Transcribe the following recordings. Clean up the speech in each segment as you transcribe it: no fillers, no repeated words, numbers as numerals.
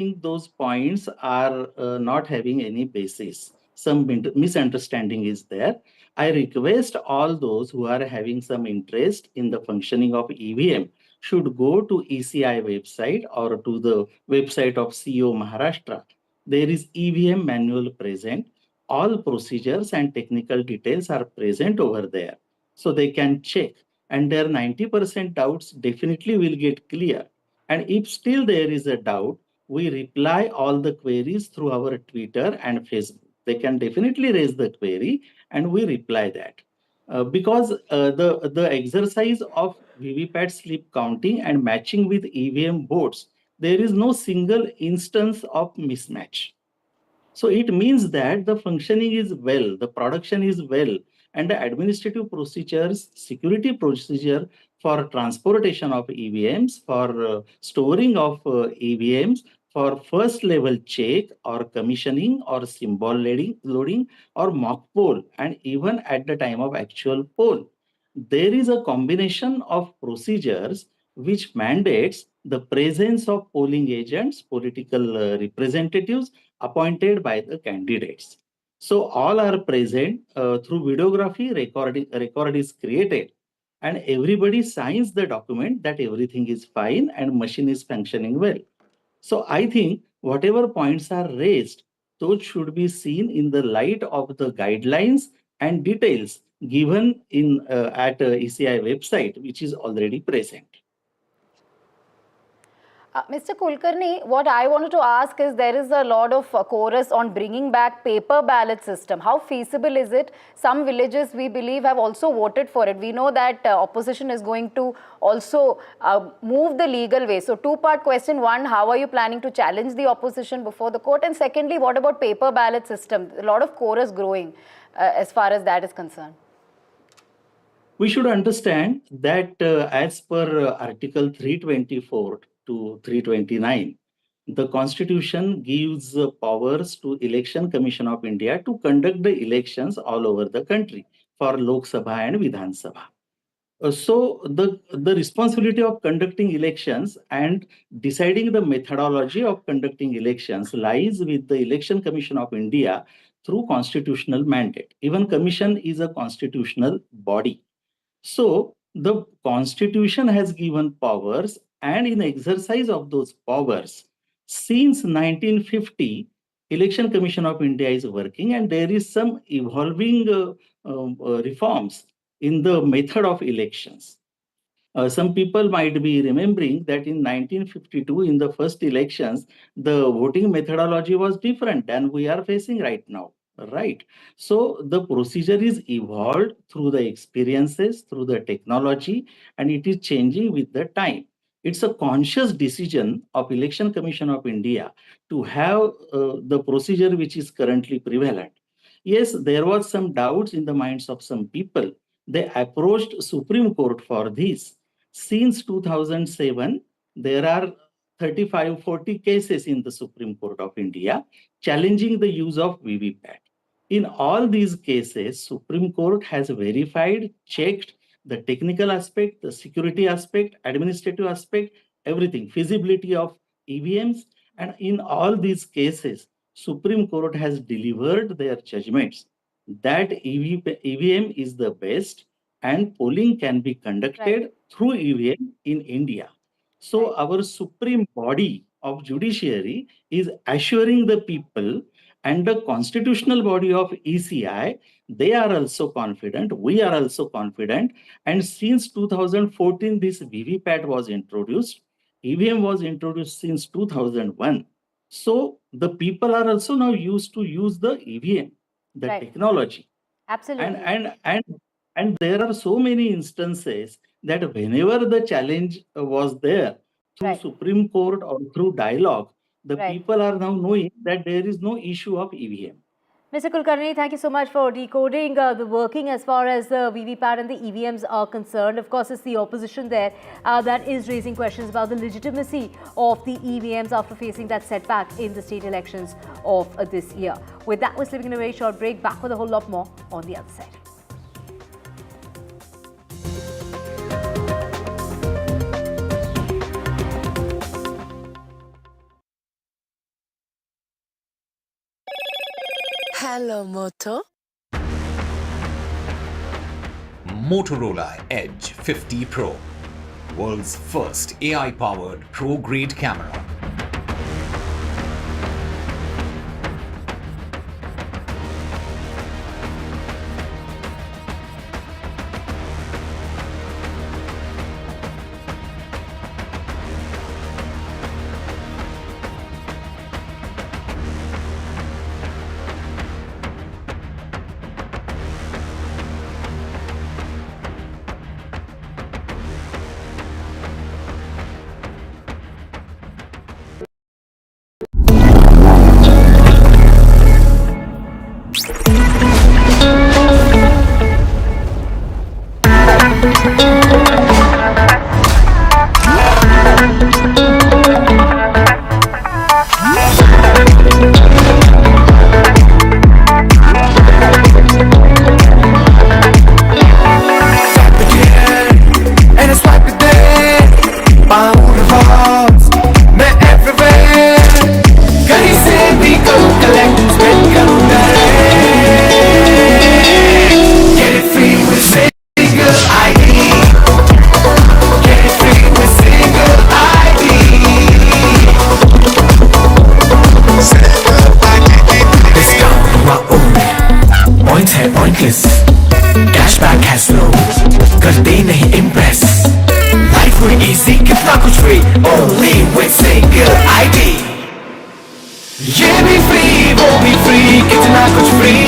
think those points are not having any basis. Some misunderstanding is there. I request all those who are having some interest in the functioning of EVM should go to ECI website or to the website of CO Maharashtra. There is EVM manual present. All procedures and technical details are present over there. So they can check. And their 90% doubts definitely will get clear. And if still there is a doubt, we reply all the queries through our Twitter and Facebook. They can definitely raise the query and we reply that. Because the exercise of VVPAT slip counting and matching with EVM votes, there is no single instance of mismatch. So it means that the functioning is well, the production is well, and the administrative procedures, security procedure for transportation of EVMs, for storing of EVMs, for first level check or commissioning or symbol loading or mock poll, and even at the time of actual poll. There is a combination of procedures which mandates the presence of polling agents, political representatives appointed by the candidates. So all are present through videography, record is created, and everybody signs the document that everything is fine and machine is functioning well. So I think whatever points are raised, those should be seen in the light of the guidelines and details given in at ECI website, which is already present. Mr. Kulkarni, what I wanted to ask is there is a lot of chorus on bringing back paper ballot system. How feasible is it? Some villages, we believe, have also voted for it. We know that opposition is going to also move the legal way. So two-part question. One, how are you planning to challenge the opposition before the court? And secondly, what about paper ballot system? A lot of chorus growing as far as that is concerned. We should understand that as per Article 324 to 329, the Constitution gives powers to Election Commission of India to conduct the elections all over the country for Lok Sabha and Vidhan Sabha. So the responsibility of conducting elections and deciding the methodology of conducting elections lies with the Election Commission of India through constitutional mandate. Even commission is a constitutional body. So the Constitution has given powers, and in exercise of those powers, since 1950, Election Commission of India is working, and there is some evolving reforms in the method of elections. Some people might be remembering that in 1952, in the first elections, the voting methodology was different than we are facing right now. Right. So the procedure is evolved through the experiences, through the technology, and it is changing with the time. It's a conscious decision of Election Commission of India to have the procedure which is currently prevalent. Yes, there was some doubts in the minds of some people. They approached Supreme Court for this. Since 2007, there are 35, 40 cases in the Supreme Court of India challenging the use of VVPAT. In all these cases, Supreme Court has verified, checked the technical aspect, the security aspect, administrative aspect, everything, feasibility of EVMs. And in all these cases, Supreme Court has delivered their judgments that EVM is the best and polling can be conducted through EVM in India. So our supreme body of judiciary is assuring the people, and the constitutional body of ECI, they are also confident, we are also confident. And since 2014, this VVPAT was introduced, EVM was introduced since 2001. So the people are also now used to use the EVM, the technology. Absolutely. And there are so many instances that whenever the challenge was there through Supreme Court or through dialogue, the people are now knowing that there is no issue of EVM. Mr. Kulkarni, thank you so much for decoding the working as far as the VVPAT and the EVMs are concerned. Of course, it's the opposition there that is raising questions about the legitimacy of the EVMs after facing that setback in the state elections of this year. With that, we're slipping in a very short break. Back with a whole lot more on the other side. Hello, Moto. Motorola Edge 50 Pro, world's first AI-powered pro-grade camera. Cashback has no करते नहीं impress. Life हुई easy कितना कुछ free only with single ID. ये भी free वो भी free कितना कुछ free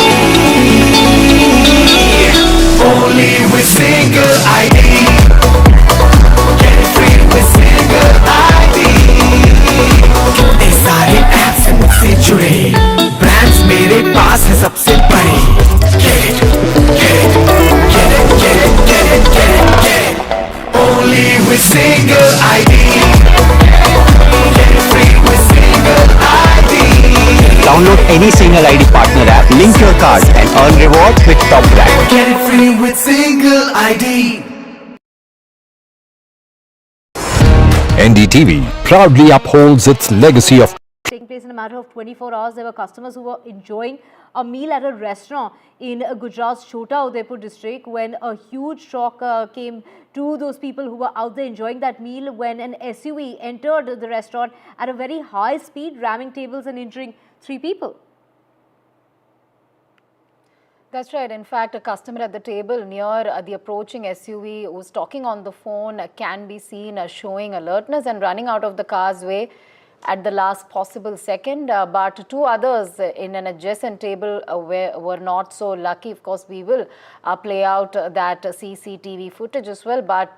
only with single ID. Get it free with single ID. कितने सारे apps हैं मुझसे जुड़े, brands मेरे पास है सबसे बड़े. Get it, get it, get it, get it, get it, get it, get it. Only with single ID. Get it free with single ID. Download any single ID partner app, link your card and earn rewards with top brand. Get it free with single ID. NDTV proudly upholds its legacy of taking place in a matter of 24 hours. There were customers who were enjoying a meal at a restaurant in Gujarat's Chota Udaipur district when a huge shock came to those people who were out there enjoying that meal when an SUV entered the restaurant at a very high speed, ramming tables and injuring 3 people. That's right. In fact, a customer at the table near the approaching SUV who was talking on the phone can be seen showing alertness and running out of the car's way at the last possible second, but 2 others in an adjacent table were not so lucky. Of course, we will play out that CCTV footage as well, but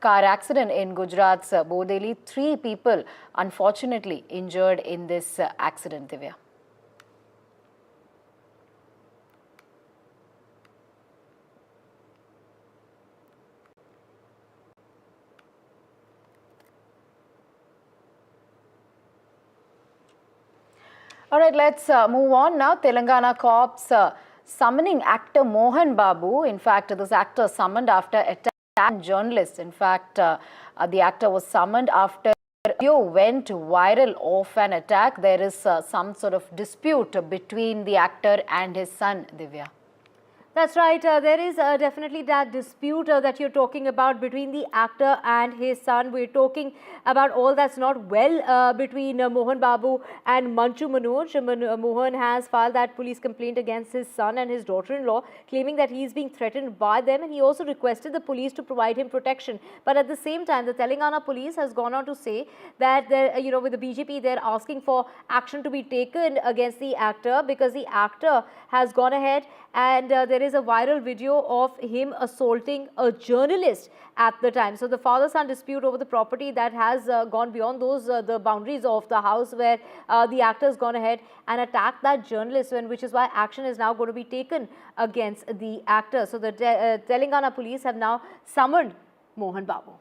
car accident in Gujarat's Borewell, 3 people unfortunately injured in this accident, Divya. All right, let's move on now. Telangana cops summoning actor Mohan Babu. In fact, this actor summoned after attacking journalists. In fact, the actor was summoned after video went viral of an attack. There is some sort of dispute between the actor and his son, Divya. That's right. There is definitely that dispute that you're talking about between the actor and his son. We're talking about all that's not well between Mohan Babu and Manchu Manoj. Mohan has filed that police complaint against his son and his daughter-in-law, claiming that he's being threatened by them, and he also requested the police to provide him protection. But at the same time, the Telangana police has gone on to say that, with the BJP, they're asking for action to be taken against the actor because the actor has gone ahead and there is a viral video of him assaulting a journalist at the time. So the father-son dispute over the property that has gone beyond those the boundaries of the house where the actor has gone ahead and attacked that journalist, which is why action is now going to be taken against the actor. So the Telangana police have now summoned Mohan Babu.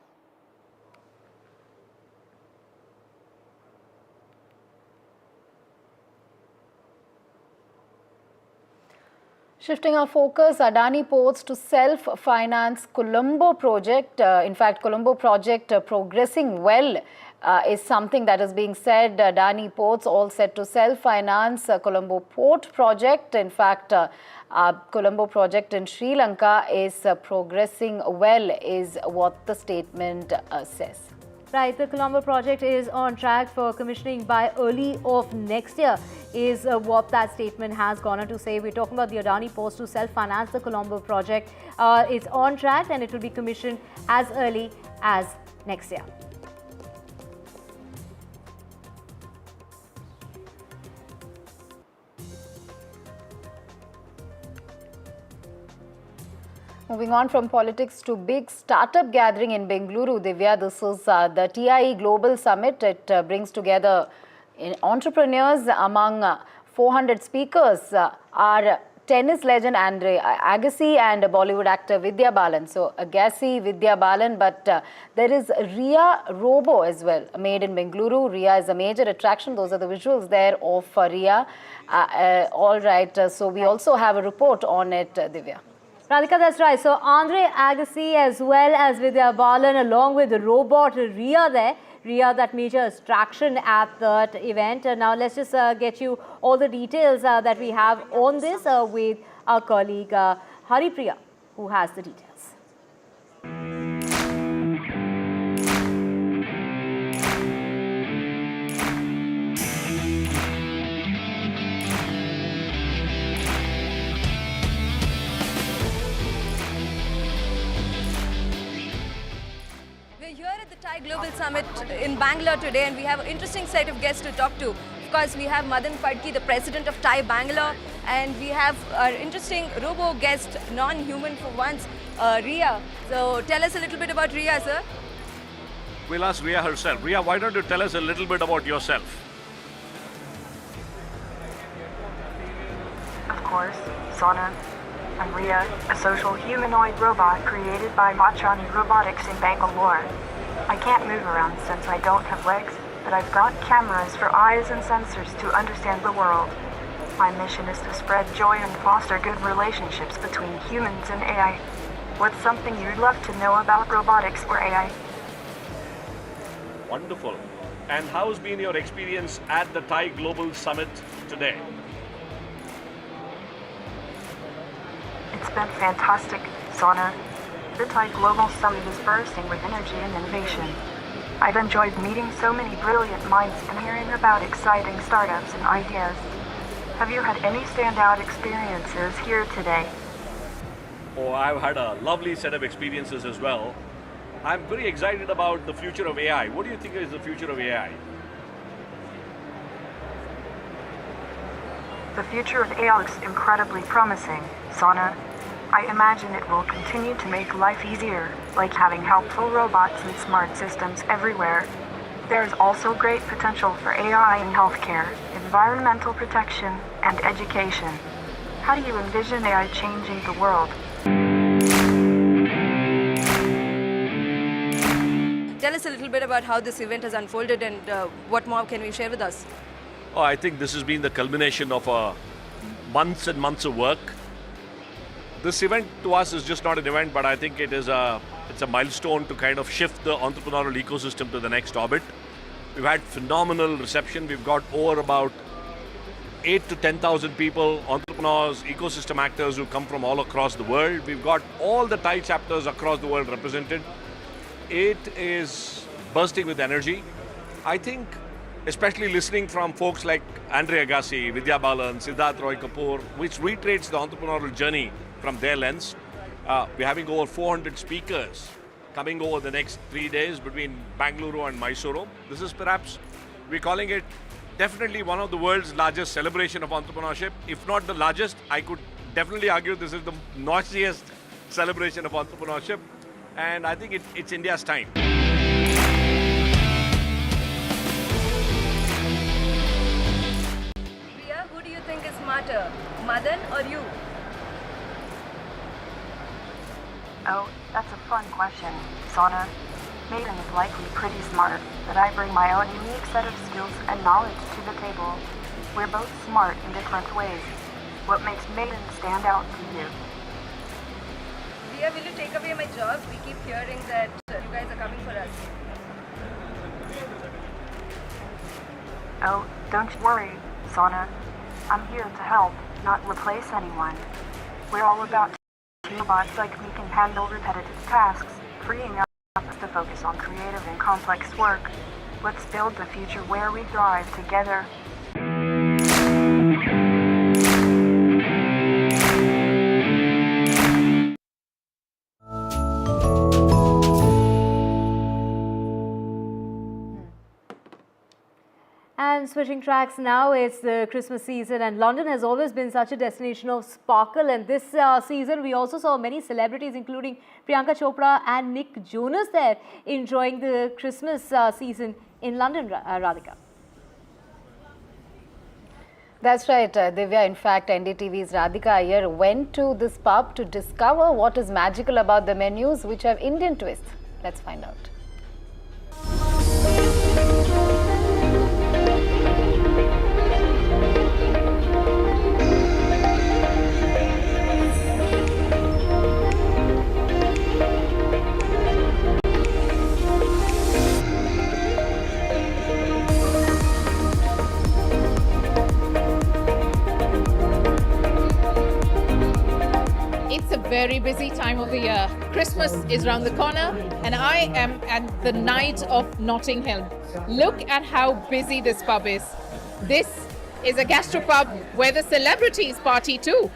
Shifting our focus, Adani Ports to self-finance Colombo project. In fact, Colombo project progressing well is something that is being said. Adani Ports all set to self-finance Colombo port project. In fact, Colombo project in Sri Lanka is progressing well, is what the statement says. Right, the Colombo project is on track for commissioning by early of next year, is what that statement has gone on to say. We're talking about the Adani Ports to self-finance the Colombo project. It's on track and it will be commissioned as early as next year. Moving on from politics to big startup gathering in Bengaluru, Divya. This is the TIE Global Summit. It brings together entrepreneurs. Among 400 speakers are tennis legend Andre Agassi and Bollywood actor Vidya Balan. So Agassi, Vidya Balan, but there is Ria Robo as well, made in Bengaluru. Ria is a major attraction. Those are the visuals there of Ria. All right, so we also have a report on it, Divya. Radhika, that's right. So Andre Agassi as well as Vidya Balan along with the robot Ria there. Ria, that major attraction at that event. Now let's just get you all the details that we have on this with our colleague Haripriya, who has the details. Global Summit in Bangalore today, and we have an interesting set of guests to talk to. Of course, we have Madan Padki, the president of TIE Bangalore, and we have an interesting robo guest, non-human for once, Ria. So tell us a little bit about Ria, sir. We'll ask Ria herself. Ria, why don't you tell us a little bit about yourself? Of course, Sana. I'm Ria, a social humanoid robot created by Bashar Robotics in Bangalore. I can't move around since I don't have legs, but I've got cameras for eyes and sensors to understand the world. My mission is to spread joy and foster good relationships between humans and AI. What's something you'd love to know about robotics or AI? Wonderful. And how's been your experience at the TIE Global Summit today? It's been fantastic, Sana. The TIE Global Summit is bursting with energy and innovation. I've enjoyed meeting so many brilliant minds and hearing about exciting startups and ideas. Have you had any standout experiences here today? Oh, I've had a lovely set of experiences as well. I'm very excited about the future of AI. What do you think is the future of AI? The future of AI looks incredibly promising, Sana. I imagine it will continue to make life easier, like having helpful robots and smart systems everywhere. There's also great potential for AI in healthcare, environmental protection, and education. How do you envision AI changing the world? Tell us a little bit about how this event has unfolded and what more can we share with us? Oh, I think this has been the culmination of months and months of work. This event to us is just not an event, but I think it's a milestone to kind of shift the entrepreneurial ecosystem to the next orbit. We've had phenomenal reception. We've got over about 8,000 to 10,000 people, entrepreneurs, ecosystem actors who come from all across the world. We've got all the TIE chapters across the world represented. It is bursting with energy. I think, especially listening from folks like Andre Agassi, Vidya Balan, Siddharth Roy Kapoor, which reiterates the entrepreneurial journey from their lens. We're having over 400 speakers coming over the next 3 days between Bengaluru and Mysuru. This is perhaps, we're calling it definitely one of the world's largest celebration of entrepreneurship. If not the largest, I could definitely argue this is the noisiest celebration of entrepreneurship. And I think it's India's time. Ria, who do you think is smarter, Madan or you? Oh, that's a fun question, Sana. Maiden is likely pretty smart, but I bring my own unique set of skills and knowledge to the table. We're both smart in different ways. What makes Maiden stand out to you? Dia, will you take away my job? We keep hearing that you guys are coming for us. Oh, don't worry, Sana. I'm here to help, not replace anyone. We're all about robots like me can handle repetitive tasks, freeing up to focus on creative and complex work. Let's build the future where we thrive together. And switching tracks now, it's the Christmas season, and London has always been such a destination of sparkle. And this season, we also saw many celebrities, including Priyanka Chopra and Nick Jonas, there enjoying the Christmas season in London, Radhika. That's right, Divya. In fact, NDTV's Radhika Iyer went to this pub to discover what is magical about the menus, which have Indian twists. Let's find out. It's a very busy time of the year. Christmas is around the corner and I am at the Night of Notting Hill. Look at how busy this pub is. This is a gastropub where the celebrities party too.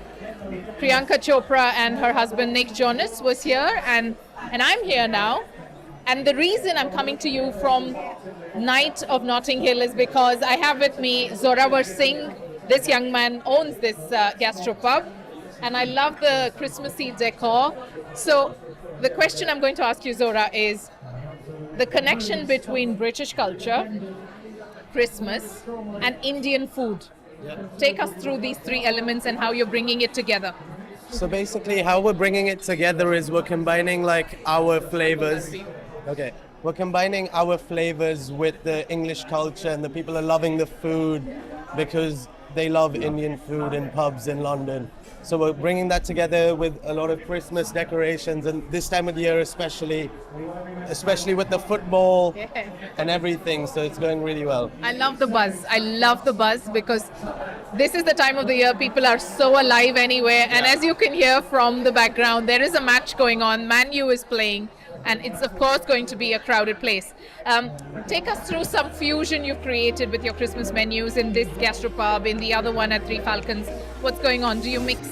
Priyanka Chopra and her husband Nick Jonas was here and I'm here now. And the reason I'm coming to you from Night of Notting Hill is because I have with me Zorawar Singh. This young man owns this gastropub. And I love the Christmassy decor. So the question I'm going to ask you, Zora, is the connection between British culture, Christmas, and Indian food. Take us through these three elements and how you're bringing it together. So basically how we're bringing it together is we're combining like our flavors. Okay. We're combining our flavors with the English culture, and the people are loving the food because they love Indian food in pubs in London. So we're bringing that together with a lot of Christmas decorations, and this time of the year especially with the football and everything. So it's going really well. I love the buzz. I love the buzz because this is the time of the year people are so alive anywhere. And as you can hear from the background, there is a match going on. Man U is playing. And it's of course going to be a crowded place. Take us through some fusion you've created with your Christmas menus in this gastropub, in the other one at Three Falcons. What's going on? Do you mix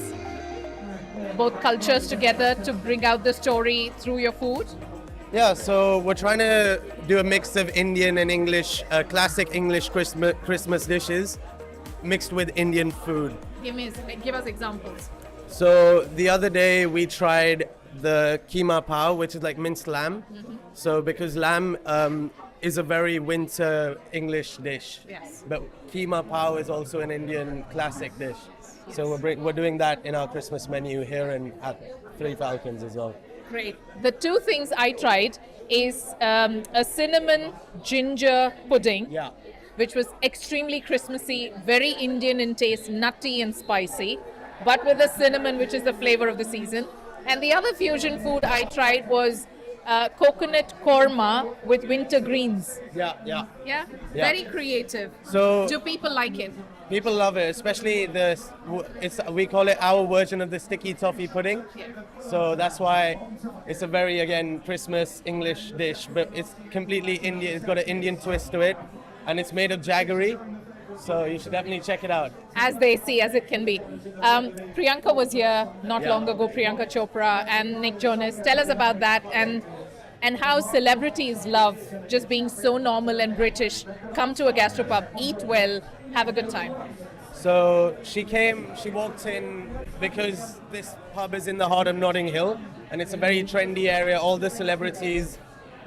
both cultures together to bring out the story through your food? Yeah, so we're trying to do a mix of Indian and English, classic English Christmas dishes mixed with Indian food. Give us examples. So the other day we tried the keema pao, which is like minced lamb. So because lamb is a very winter English dish, but keema pao is also an Indian classic dish. So we're doing that in our Christmas menu here and at Three Falcons as well. Great. The two things I tried is a cinnamon ginger pudding, which was extremely Christmassy, very Indian in taste, nutty and spicy, but with the cinnamon, which is the flavor of the season. And the other fusion food I tried was coconut korma with winter greens. Yeah. Very creative. So do people like it? People love it, especially we call it our version of the sticky toffee pudding. So that's why it's a very, again, Christmas English dish, but it's completely Indian. It's got an Indian twist to it, and it's made of jaggery. So you should definitely check it out. As they see, as it can be. Priyanka was here not long ago, Priyanka Chopra and Nick Jonas. Tell us about that and how celebrities love just being so normal and British, come to a gastropub, eat well, have a good time. So she walked in because this pub is in the heart of Notting Hill, and it's a very trendy area. All the celebrities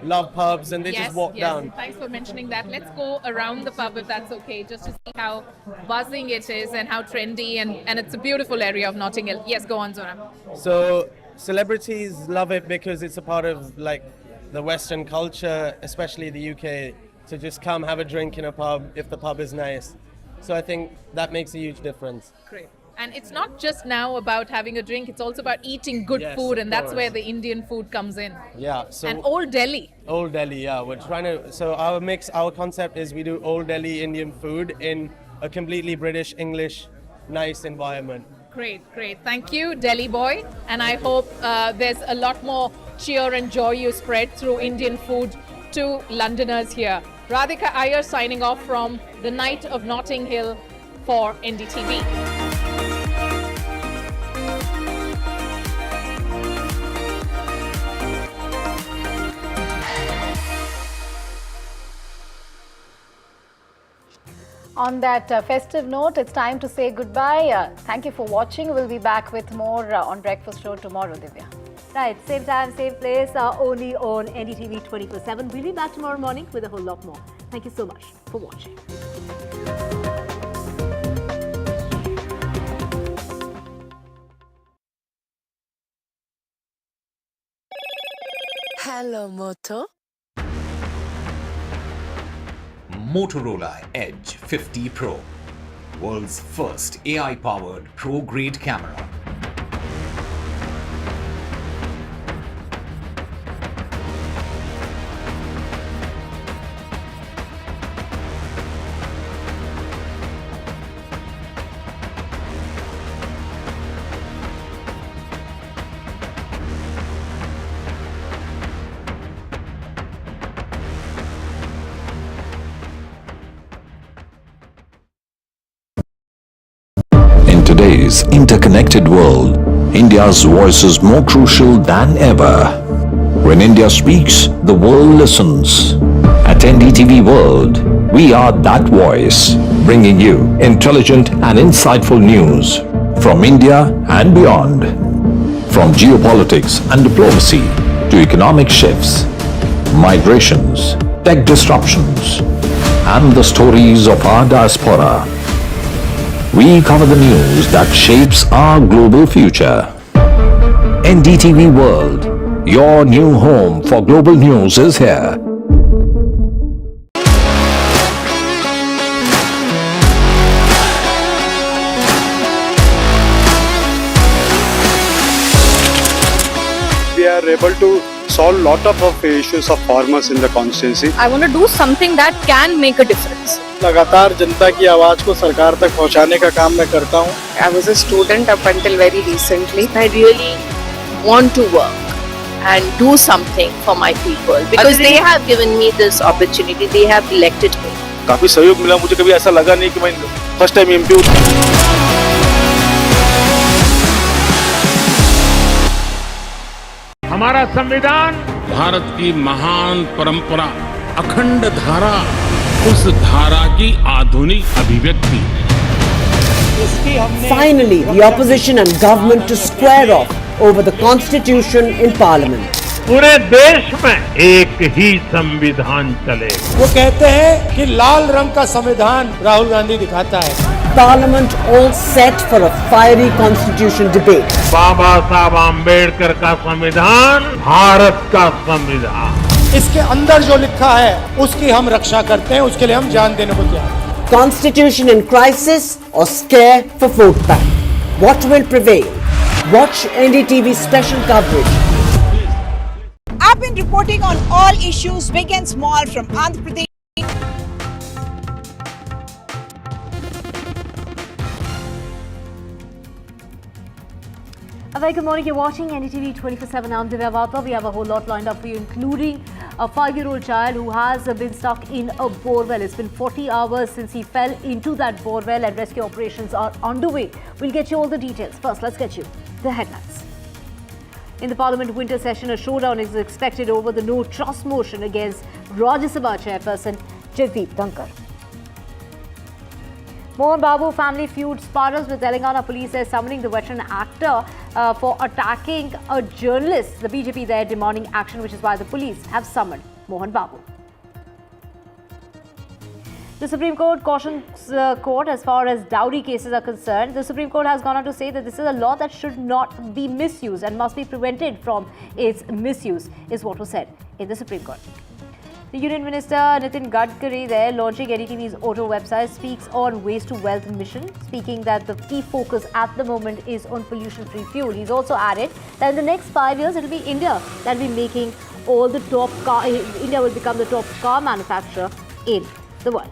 love pubs, and they just walk down. Thanks for mentioning that. Let's go around the pub if that's okay, just to see how buzzing it is and how trendy, and it's a beautiful area of Notting Hill. Yes, go on, Zora. So celebrities love it because it's a part of like the Western culture, especially the UK, to just come have a drink in a pub if the pub is nice. So I think that makes a huge difference. Great. And it's not just now about having a drink, it's also about eating good food, and that's where the Indian food comes in. Yeah. So and Old Delhi. Old Delhi, yeah. We're trying to, so our concept is we do Old Delhi Indian food in a completely British, English, nice environment. Great, great. Thank you, Delhi boy. And I hope there's a lot more cheer and joy you spread through Indian food to Londoners here. Radhika Iyer signing off from the night of Notting Hill for NDTV. On that festive note, it's time to say goodbye. Thank you for watching. We'll be back with more on Breakfast Show tomorrow, Divya. Right, same time, same place, only on NDTV 24/7. We'll be back tomorrow morning with a whole lot more. Thank you so much for watching. Hello, Moto. Motorola Edge 50 Pro, world's first AI-powered pro-grade camera. In today's interconnected world, India's voice is more crucial than ever. When India speaks, the world listens. At NDTV World, we are that voice, bringing you intelligent and insightful news from India and beyond. From geopolitics and diplomacy to economic shifts, migrations, tech disruptions, and the stories of our diaspora. We cover the news that shapes our global future. NDTV World, your new home for global news is here. We are able to solve a lot of issues of farmers in the constituency. I want to do something that can make a difference. लगातार जनता की आवाज को सरकार तक पहुंचाने का काम मैं करता हूं. I was a student up until very recently. I really want to work and do something for my people because they have given me this opportunity. They have elected me. काफी सहयोग मिला मुझे. कभी ऐसा लगा नहीं कि मैं फर्स्ट टाइम एमपी हूं. हमारा संविधान भारत की महान परंपरा, अखंड धारा, उस धारा की आधुनिक अभिव्यक्ति. Finally, the opposition and government to square off over the constitution in parliament. पूरे देश में एक ही संविधान चले. वो कहते हैं कि लाल रंग का संविधान राहुल गांधी दिखाता है. Parliament all set for a fiery constitution debate. बाबा साहब आम्बेडकर का संविधान भारत का संविधान. इसके अंदर जो लिखा है उसकी हम रक्षा करते हैं. उसके लिए हम जान देने को तैयार हैं. Constitution in crisis or scare for vote bank? What will prevail? Watch NDTV special coverage. I've been reporting on all issues, big and small, from Andhra Pradesh. A very good morning. You're watching NDTV 24/7. I'm Divya Vapa. We have a whole lot lined up for you, including a 5-year-old child who has been stuck in a borewell. It's been 40 hours since he fell into that borewell, and rescue operations are underway. We'll get you all the details. First, let's get you the headlines. In the Parliament winter session, a showdown is expected over the no trust motion against Rajya Sabha chairperson Jagdeep Dhankar. Mohan Babu family feud spirals with Telangana police as summoning the veteran actor for attacking a journalist. The BJP there demanding action, which is why the police have summoned Mohan Babu. The Supreme Court cautions court as far as dowry cases are concerned. The Supreme Court has gone on to say that this is a law that should not be misused and must be prevented from its misuse, is what was said in the Supreme Court. The Union Minister Nitin Gadkari there launching NDTV's auto website speaks on Waste to Wealth mission, speaking that the key focus at the moment is on pollution-free fuel. He's also added that in the next 5 years it will be India that will be making all the top car. India will become the top car manufacturer in the world.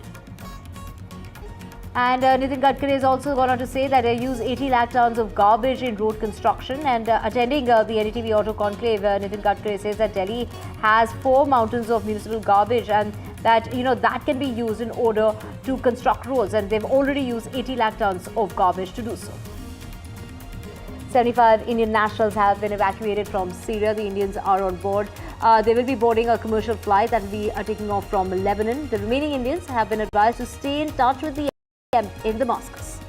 And Nitin Gadkari has also gone on to say that they use 80 lakh tons of garbage in road construction. And attending the NDTV Auto Conclave, Nitin Gadkari says that Delhi has 4 mountains of municipal garbage and that that can be used in order to construct roads. And they've already used 80 lakh tons of garbage to do so. 75 Indian nationals have been evacuated from Syria. The Indians are on board. They will be boarding a commercial flight that will be taking off from Lebanon. The remaining Indians have been advised to stay in touch with the in Damascus.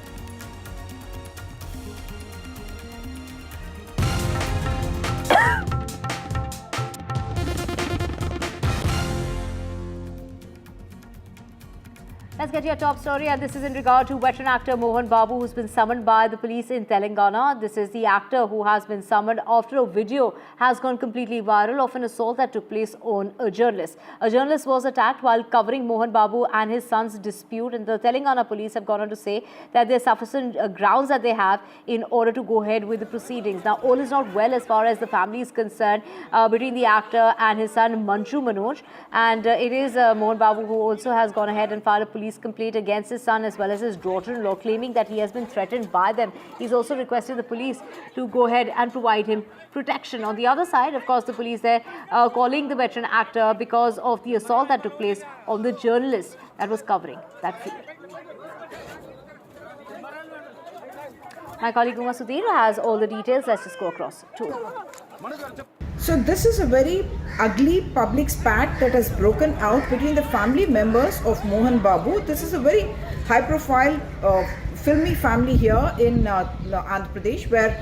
Let's get to your top story, and this is in regard to veteran actor Mohan Babu, who's been summoned by the police in Telangana. This is the actor who has been summoned after a video has gone completely viral of an assault that took place on a journalist. A journalist was attacked while covering Mohan Babu and his son's dispute, and the Telangana police have gone on to say that there are sufficient grounds that they have in order to go ahead with the proceedings. Now, all is not well as far as the family is concerned between the actor and his son Manju Manoj, and it is Mohan Babu who also has gone ahead and filed a police complaint against his son as well as his daughter-in-law, claiming that he has been threatened by them. He's also requested the police to go ahead and provide him protection. On the other side, of course, the police there calling the veteran actor because of the assault that took place on the journalist that was covering that field. My colleague Uma Sudhir has all the details. Let's just go across to him. So this is a very ugly public spat that has broken out between the family members of Mohan Babu. This is a very high profile filmy family here in Andhra Pradesh, where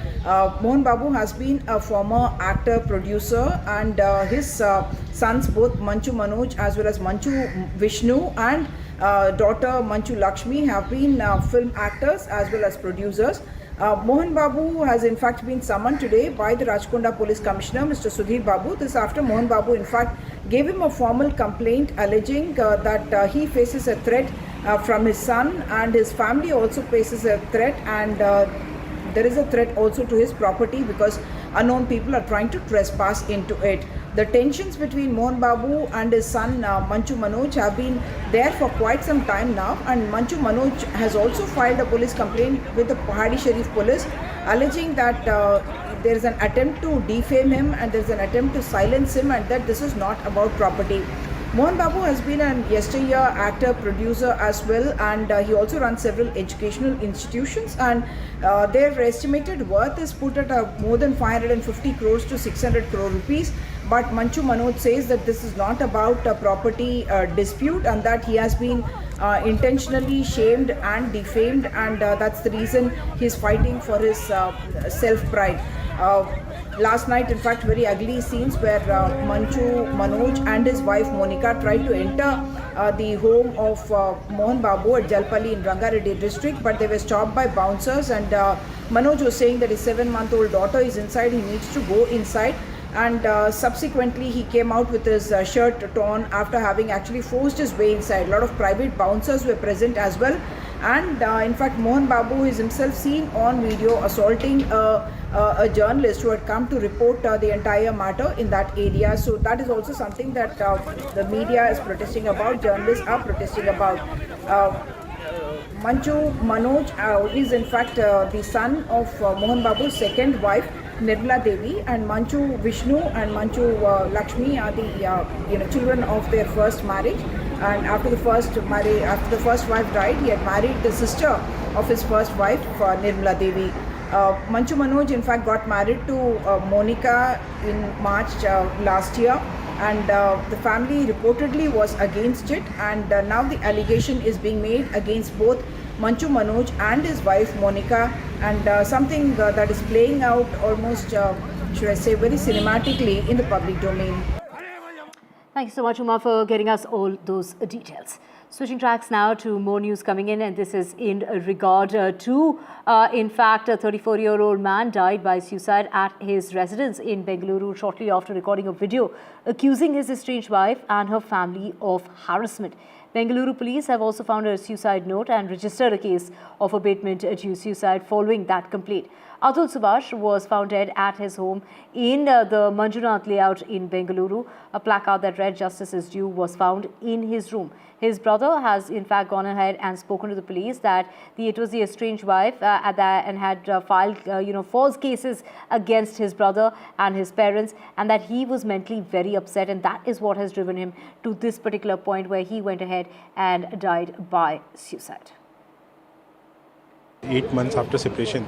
Mohan Babu has been a former actor, producer, and his sons, both Manju Manoj as well as Manju Vishnu and daughter Manju Lakshmi, have been film actors as well as producers. Mohan Babu has in fact been summoned today by the Rajkonda Police Commissioner, Mr. Sudhir Babu. This after Mohan Babu in fact gave him a formal complaint alleging that he faces a threat from his son, and his family also faces a threat, and there is a threat also to his property because unknown people are trying to trespass into it. The tensions between Mohan Babu and his son Manju Manoj have been there for quite some time now, and Manju Manoj has also filed a police complaint with the Pahadi Sharif police alleging that there is an attempt to defame him and there is an attempt to silence him, and that this is not about property. Mohan Babu has been an yesteryear actor, producer as well, and he also runs several educational institutions, and their estimated worth is put at more than 550 crores to 600 crore rupees. But Manju Manoj says that this is not about a property dispute, and that he has been intentionally shamed and defamed, and that's the reason he's fighting for his self-pride. Last night, in fact, very ugly scenes where Manju Manoj and his wife Monica tried to enter the home of Mohan Babu at Jalpalli in Rangareddy district, but they were stopped by bouncers, and Manoj was saying that his 7-month-old daughter is inside, he needs to go inside. And subsequently he came out with his shirt torn after having actually forced his way inside. A lot of private bouncers were present as well, and in fact Mohan Babu is himself seen on video assaulting a journalist who had come to report the entire matter in that area. So that is also something that the media is protesting about, journalists are protesting about. Manju Manoj is in fact the son of Mohan Babu's second wife, Nirmala Devi, and Manju Vishnu and Manju Lakshmi are the children of their first marriage. And after the first wife died, he had married the sister of his first wife, Nirmala Devi. Manju Manoj in fact got married to Monica in March last year, and the family reportedly was against it, and now the allegation is being made against both Manju Manoj and his wife Monica, and something that is playing out almost, should I say, very cinematically in the public domain. Thank you so much, Uma, for getting us all those details. Switching tracks now to more news coming in, and this is in regard to, in fact, a 34-year-old man died by suicide at his residence in Bengaluru shortly after recording a video accusing his estranged wife and her family of harassment. Bengaluru police have also found a suicide note and registered a case of abatement to suicide following that complaint. Atul Subhash was found dead at his home in the Manjunath layout in Bengaluru. A placard that read "Justice is due" was found in his room. His brother has in fact gone ahead and spoken to the police that it was the estranged wife and had filed false cases against his brother and his parents, and that he was mentally very upset, and that is what has driven him to this particular point where he went ahead and died by suicide. 8 months after separation,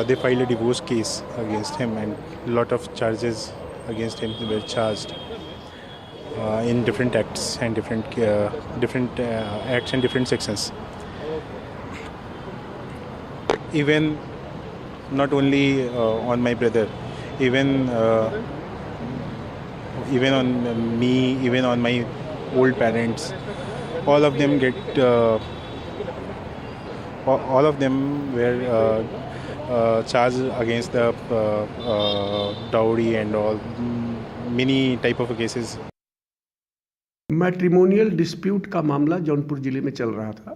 they filed a divorce case against him, and a lot of charges against him were charged in different acts and different acts and different sections. Even not only on my brother, even on me, even on my old parents, all of them were charged against the dowry and all, many type of cases. Matrimonial dispute का मामला जौनपुर ज़िले में चल रहा था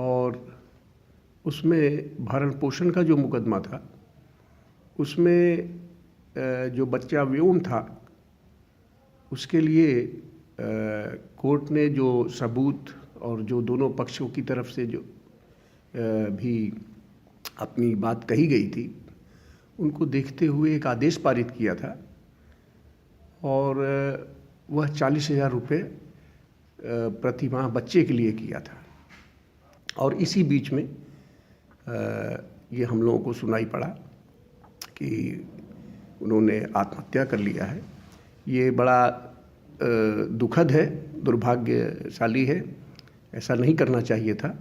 और उसमें भरण पोषण का जो मुकदमा था उसमें जो बच्चा व्योम था उसके लिए कोर्ट ने जो सबूत और जो दोनों पक्षों की तरफ से जो भी अपनी बात कही गई थी उनको देखते हुए एक आदेश पारित किया था और वह 40,000 रुपये प्रति माह बच्चे के लिए किया था। और इसी बीच में ये हम लोगों को सुनाई पड़ा कि उन्होंने आत्महत्या कर लिया है। ये बड़ा दुखद है, दुर्भाग्यशाली है, ऐसा नहीं करना चाहिए था।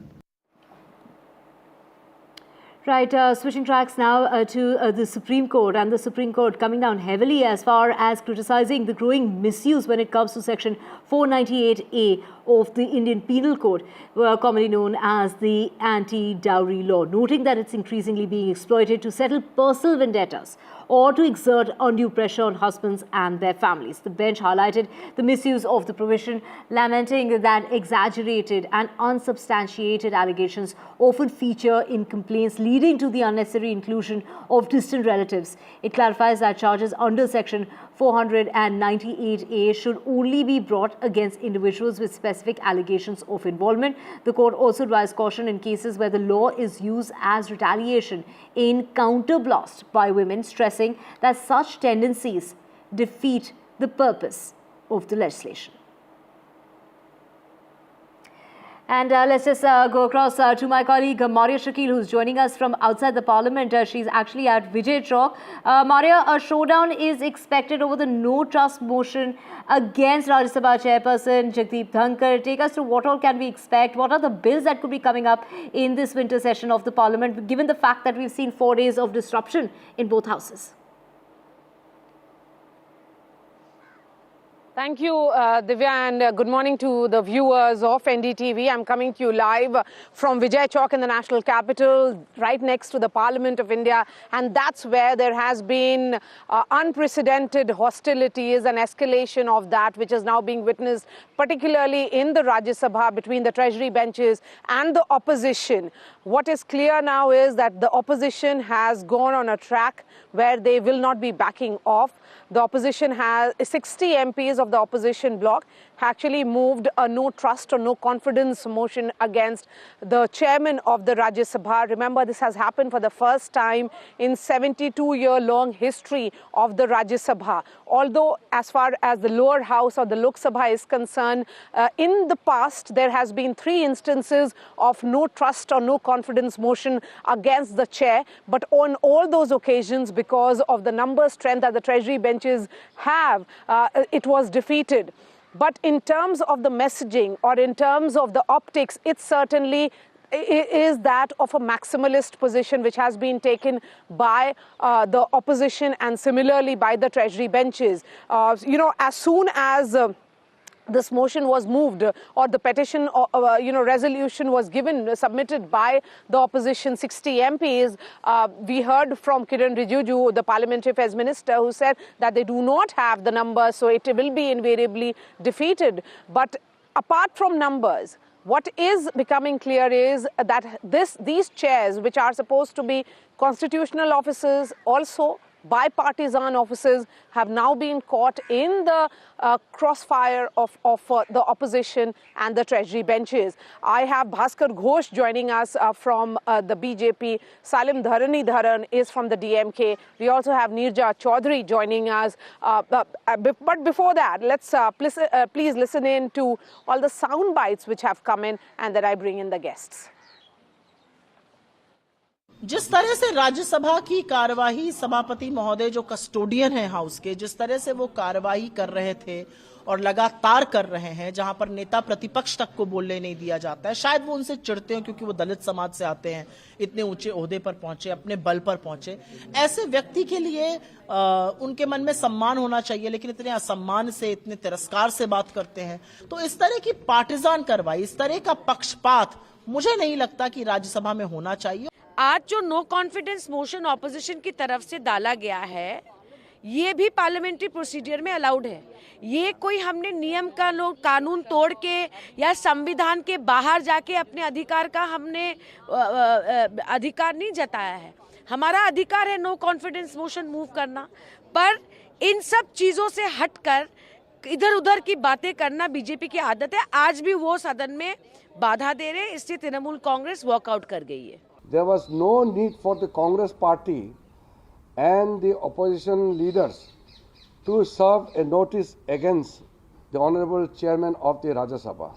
Right, switching tracks now to the Supreme Court, and the Supreme Court coming down heavily as far as criticizing the growing misuse when it comes to Section 498A of the Indian Penal Code, commonly known as the anti-dowry law, noting that it's increasingly being exploited to settle personal vendettas or to exert undue pressure on husbands and their families. The bench highlighted the misuse of the provision, lamenting that exaggerated and unsubstantiated allegations often feature in complaints, leading to the unnecessary inclusion of distant relatives. It clarifies that charges under Section 498A should only be brought against individuals with specific allegations of involvement. The court also advised caution in cases where the law is used as retaliation in counterblast by women, stressing that such tendencies defeat the purpose of the legislation. And let's just go across to my colleague Maria Shakil, who's joining us from outside the Parliament. She's actually at Vijay Chowk. Maria, a showdown is expected over the no trust motion against Rajya Sabha Chairperson Jagdeep Dhankar. Take us to what all can we expect? What are the bills that could be coming up in this winter session of the Parliament, given the fact that we've seen 4 days of disruption in both houses? Thank you, Divya, and good morning to the viewers of NDTV. I'm coming to you live from Vijay Chowk in the national capital, right next to the Parliament of India, and that's where there has been unprecedented hostilities and escalation of that, which is now being witnessed, particularly in the Rajya Sabha, between the Treasury benches and the opposition. What is clear now is that the opposition has gone on a track where they will not be backing off. The opposition has 60 MPs of the opposition bloc actually moved a no trust or no confidence motion against the chairman of the Rajya Sabha. Remember, this has happened for the first time in 72-year-long history of the Rajya Sabha. Although as far as the lower house or the Lok Sabha is concerned, in the past there has been 3 instances of no trust or no confidence motion against the chair, but on all those occasions, because of the number strength that the Treasury benches have, it was defeated. But in terms of the messaging or in terms of the optics, it certainly is that of a maximalist position which has been taken by the opposition and similarly by the Treasury benches. As soon as this motion was moved or the petition resolution was submitted by the opposition 60 MPs. We heard from Kiran Rijiju, the Parliamentary Affairs Minister, who said that they do not have the numbers, so it will be invariably defeated. But apart from numbers, what is becoming clear is that these chairs, which are supposed to be constitutional offices, also bipartisan offices, have now been caught in the crossfire of the opposition and the treasury benches. I have Bhaskar Ghosh joining us from the BJP. Salim Dharan is from the DMK. We also have Nirja Chaudhary joining us. But before that, let's please listen in to all the sound bites which have come in, and then I bring in the guests. जिस तरह से राज्यसभा की कार्यवाही सभापति महोदय जो custodian है house के, जिस तरह से वो कार्यवाही कर रहे थे और लगातार कर रहे हैं, जहां पर नेता प्रतिपक्ष तक को बोलने नहीं दिया जाता है, शायद वो उनसे चिढ़ते हो क्योंकि वो दलित समाज से आते हैं, इतने ऊंचे ओहदे पर पहुंचे, अपने बल पर पहुंचे। ऐसे व्यक्ति के लिए उनके मन में सम्मान होना चाहिए, लेकिन इतने असम्मान से, इतने तिरस्कार से बात करते हैं। तो इस तरह की पार्टिजान कार्रवाई, इस तरह का पक्षपात मुझे नहीं लगता कि राज्यसभा में होना चाहिए। आज जो नो कॉन्फिडेंस मोशन ऑपोजिशन की तरफ से डाला गया है, ये भी पार्लियामेंट्री प्रोसीजर में अलाउड है। ये कोई हमने नियम का कानून तोड़ के या संविधान के बाहर जाके अपने अधिकार का हमने अधिकार नहीं जताया है। हमारा अधिकार है नो कॉन्फिडेंस मोशन मूव करना, पर इन सब चीज़ों से हटकर इधर उधर की बातें करना बीजेपी की आदत है। आज भी वो सदन में बाधा दे रहे हैं, इससे तृणमूल कांग्रेस वॉकआउट कर गई है। There was no need for the Congress party and the opposition leaders to serve a notice against the Honorable Chairman of the Rajya Sabha.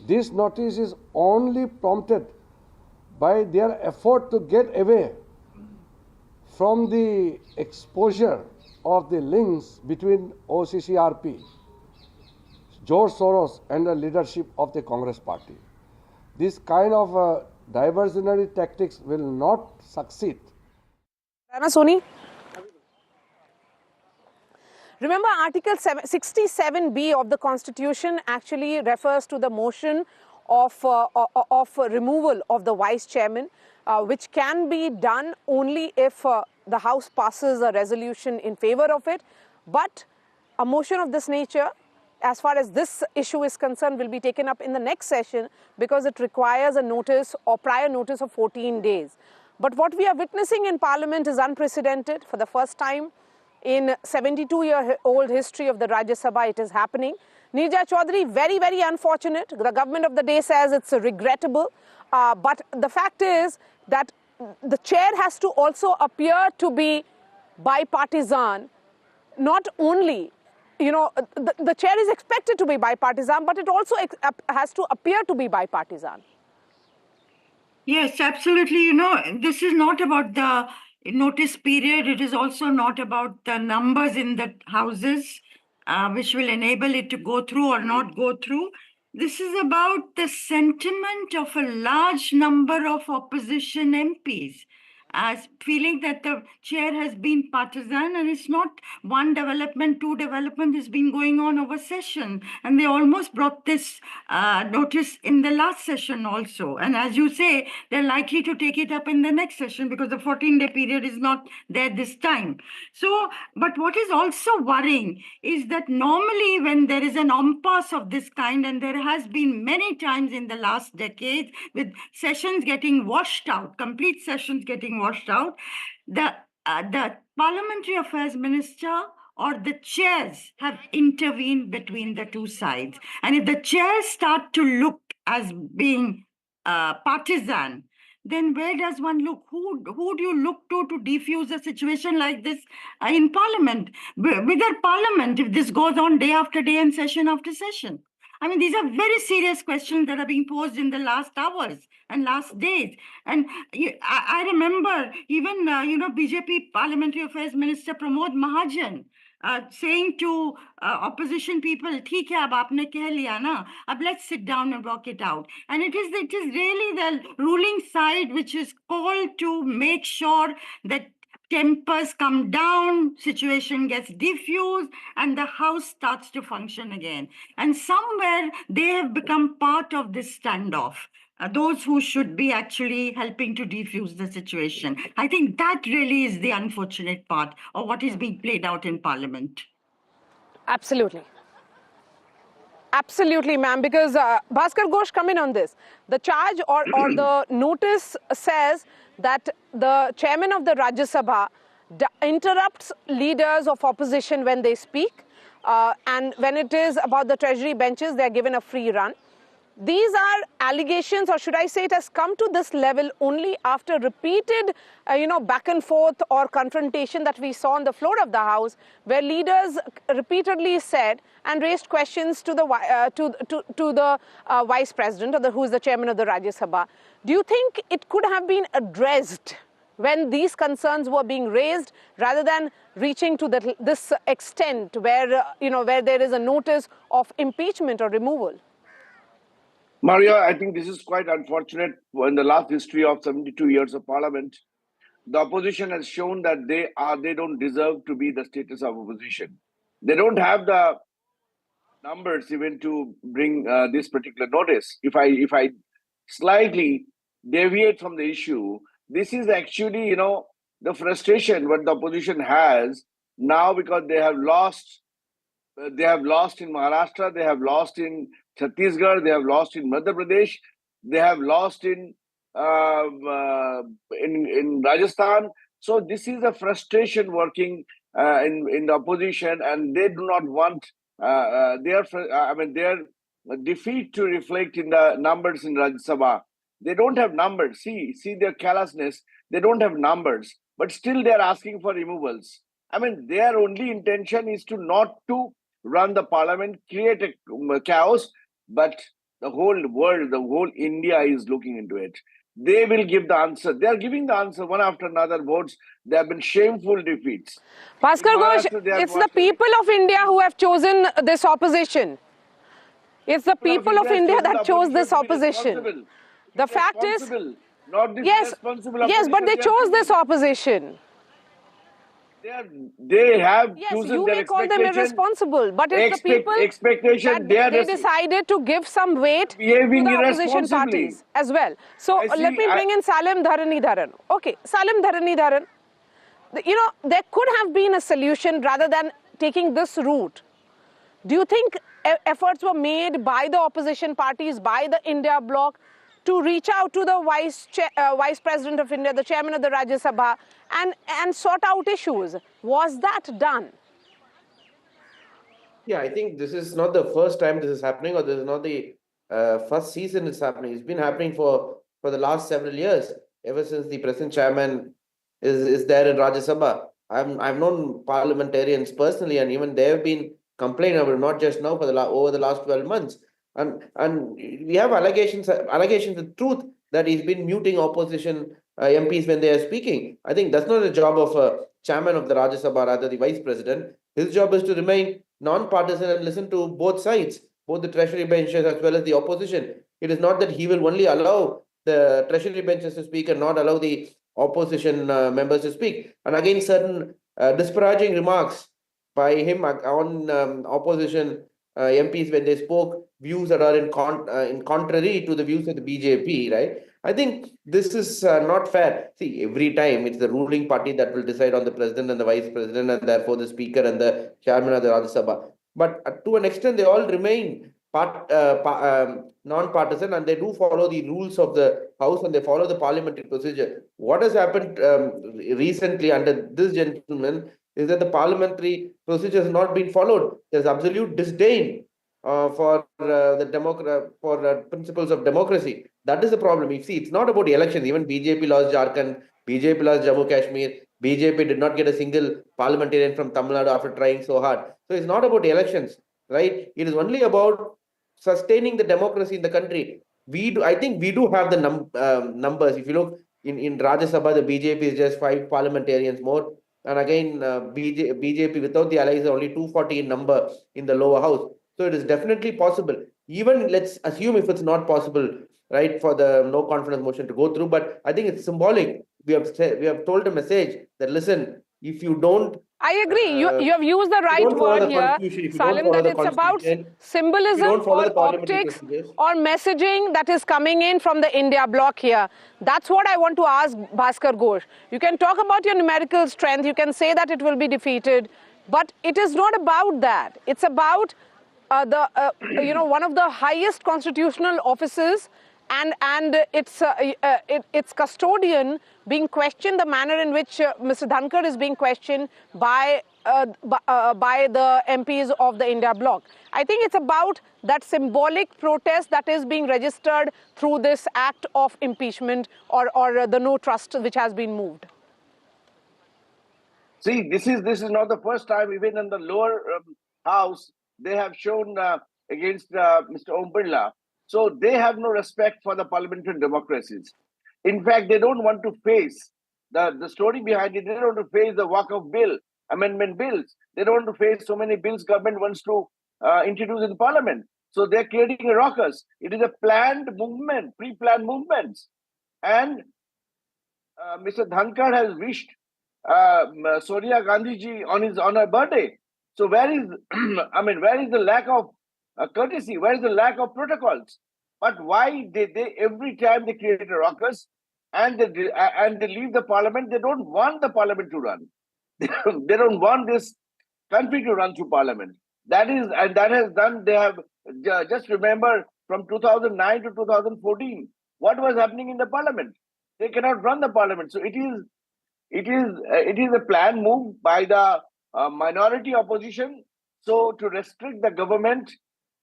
This notice is only prompted by their effort to get away from the exposure of the links between OCCRP, George Soros and the leadership of the Congress party. This kind of diversionary tactics will not succeed. Rana Soni. Remember, Article 67B of the Constitution actually refers to the motion of removal of the Vice Chairman, which can be done only if the House passes a resolution in favor of it. But a motion of this nature, as far as this issue is concerned, will be taken up in the next session because it requires a notice or prior notice of 14 days. But what we are witnessing in Parliament is unprecedented. For the first time in 72-year-old history of the Rajya Sabha, it is happening. Nirja Chaudhary, very, very unfortunate. The government of the day says it's regrettable. But the fact is that the chair has to also appear to be bipartisan, not only the chair is expected to be bipartisan, but it also has to appear to be bipartisan. Yes, absolutely. This is not about the notice period. It is also not about the numbers in the houses, which will enable it to go through or not go through. This is about the sentiment of a large number of opposition MPs. As feeling that the chair has been partisan, and it's not one development, two development has been going on over session. And they almost brought this notice in the last session also. And as you say, they're likely to take it up in the next session because the 14-day period is not there this time. So, but what is also worrying is that normally when there is an impasse of this kind, and there has been many times in the last decade with sessions getting washed out, complete sessions getting washed out, the Parliamentary Affairs Minister or the chairs have intervened between the two sides. And if the chairs start to look as being partisan, then where does one look? Who do you look to defuse a situation like this in Parliament? Within Parliament, if this goes on day after day and session after session? I mean, these are very serious questions that are being posed in the last hours and last days. And I remember even, BJP Parliamentary Affairs Minister Pramod Mahajan saying to opposition people, "Theek hai, ab aapne keh liya na, ab let's sit down and work it out." And it is really the ruling side which is called to make sure that tempers come down, situation gets diffused, and the house starts to function again. And somewhere they have become part of this standoff. Those who should be actually helping to defuse the situation. I think that really is the unfortunate part of what is being played out in Parliament. Absolutely. Absolutely, ma'am, because Bhaskar Ghosh, come in on this. The charge or the notice says that the chairman of the Rajya Sabha interrupts leaders of opposition when they speak, and when it is about the treasury benches, they are given a free run. These are allegations, or should I say it has come to this level only after repeated, back and forth or confrontation that we saw on the floor of the House, where leaders repeatedly said and raised questions to the Vice President, or who is the chairman of the Rajya Sabha. Do you think it could have been addressed when these concerns were being raised, rather than reaching to this extent where, where there is a notice of impeachment or removal? Maria, I think this is quite unfortunate. In the last history of 72 years of Parliament, the opposition has shown that they don't deserve to be the status of opposition. They don't have the numbers even to bring this particular notice. If I slightly deviate from the issue, this is actually, the frustration what the opposition has now, because they have lost. They have lost in Maharashtra, they have lost in Chhattisgarh, they have lost in Madhya Pradesh, they have lost in Rajasthan. So this is a frustration working in the opposition, and they do not want their defeat to reflect in the numbers in Rajya Sabha. They don't have numbers. See their callousness. They don't have numbers, but still they are asking for removals. Their only intention is not to run the parliament, create a chaos, but the whole world, the whole India is looking into it. They will give the answer. They are giving the answer one after another votes. There have been shameful defeats. Bhaskar Ghosh, it's the people of India who have chosen this opposition. It's the people of India that chose this opposition. The fact is, yes, but they chose this opposition. They have yes, chosen you their may call them irresponsible, but it's the people expectation that they decided to give some weight to the opposition parties as well. So let me bring in Salim Dharanidharan. Okay, Salim Dharanidharan, there could have been a solution rather than taking this route. Do you think efforts were made by the opposition parties, by the India bloc, to reach out to the Vice President of India, the Chairman of the Rajya Sabha, and sort out issues? Was that done? Yeah, I think this is not the first time this is happening, or this is not the first season it's happening. It's been happening for the last several years, ever since the present chairman is there in Rajya Sabha. I've known parliamentarians personally, and even they have been complaining about it, not just now, for over the last 12 months. And we have allegations of truth that he's been muting opposition MPs when they are speaking. I think that's not the job of a chairman of the Rajya Sabha, rather the vice president. His job is to remain non-partisan and listen to both sides, both the treasury benches as well as the opposition. It is not that he will only allow the treasury benches to speak and not allow the opposition members to speak. And again, certain disparaging remarks by him on opposition MPs when they spoke views that are in contrary to the views of the BJP, right? I think this is not fair. See, every time it's the ruling party that will decide on the president and the vice president, and therefore the speaker and the chairman of the Rajya Sabha. But to an extent, they all remain non-partisan, and they do follow the rules of the House, and they follow the parliamentary procedure. What has happened recently under this gentleman is that the parliamentary procedure has not been followed. There's absolute disdain for the principles of democracy. That is the problem. You see, it's not about the elections. Even BJP lost Jharkhand, BJP lost Jammu Kashmir, BJP did not get a single parliamentarian from Tamil Nadu after trying so hard. So it's not about the elections, right? It is only about sustaining the democracy in the country. I think we do have the numbers. If you look in Rajya Sabha, the BJP is just 5 parliamentarians more. And again, BJP without the allies is only 240 in number in the lower house. So it is definitely possible. Even let's assume if it's not possible, right, for the no confidence motion to go through. But I think it's symbolic. We have told a message that, listen, if you don't, I agree. You have used the if you right don't follow word the here, constitution, if you don't Salim, follow that the it's about constitution, if you symbolism don't follow or the parliamentary optics procedures, or messaging that is coming in from the India bloc here. That's what I want to ask Bhaskar Ghosh. You can talk about your numerical strength. You can say that it will be defeated. But it is not about that. It's about one of the highest constitutional offices and its custodian being questioned, the manner in which Mr. Dhankar is being questioned by the MPs of the India bloc. I think it's about that symbolic protest that is being registered through this act of impeachment or the no trust which has been moved. See, this is not the first time. Even in the lower house, they have shown against Mr. Om Birla. So they have no respect for the parliamentary democracies. In fact, they don't want to face the story behind it. They don't want to face the walk-off bill, amendment bills. They don't want to face so many bills government wants to introduce in parliament. So they're creating a ruckus. It is a planned movement, pre-planned movements. And Mr. Dhankar has wished Sonia Gandhi ji on her birthday. So where is where is the lack of courtesy? Where is the lack of protocols? But why they every time they create a ruckus and they leave the parliament? They don't want the parliament to run. They don't want this country to run through parliament. That has done. They have just remember from 2009 to 2014 what was happening in the parliament. They cannot run the parliament. So it is a planned move by the minority opposition, so to restrict the government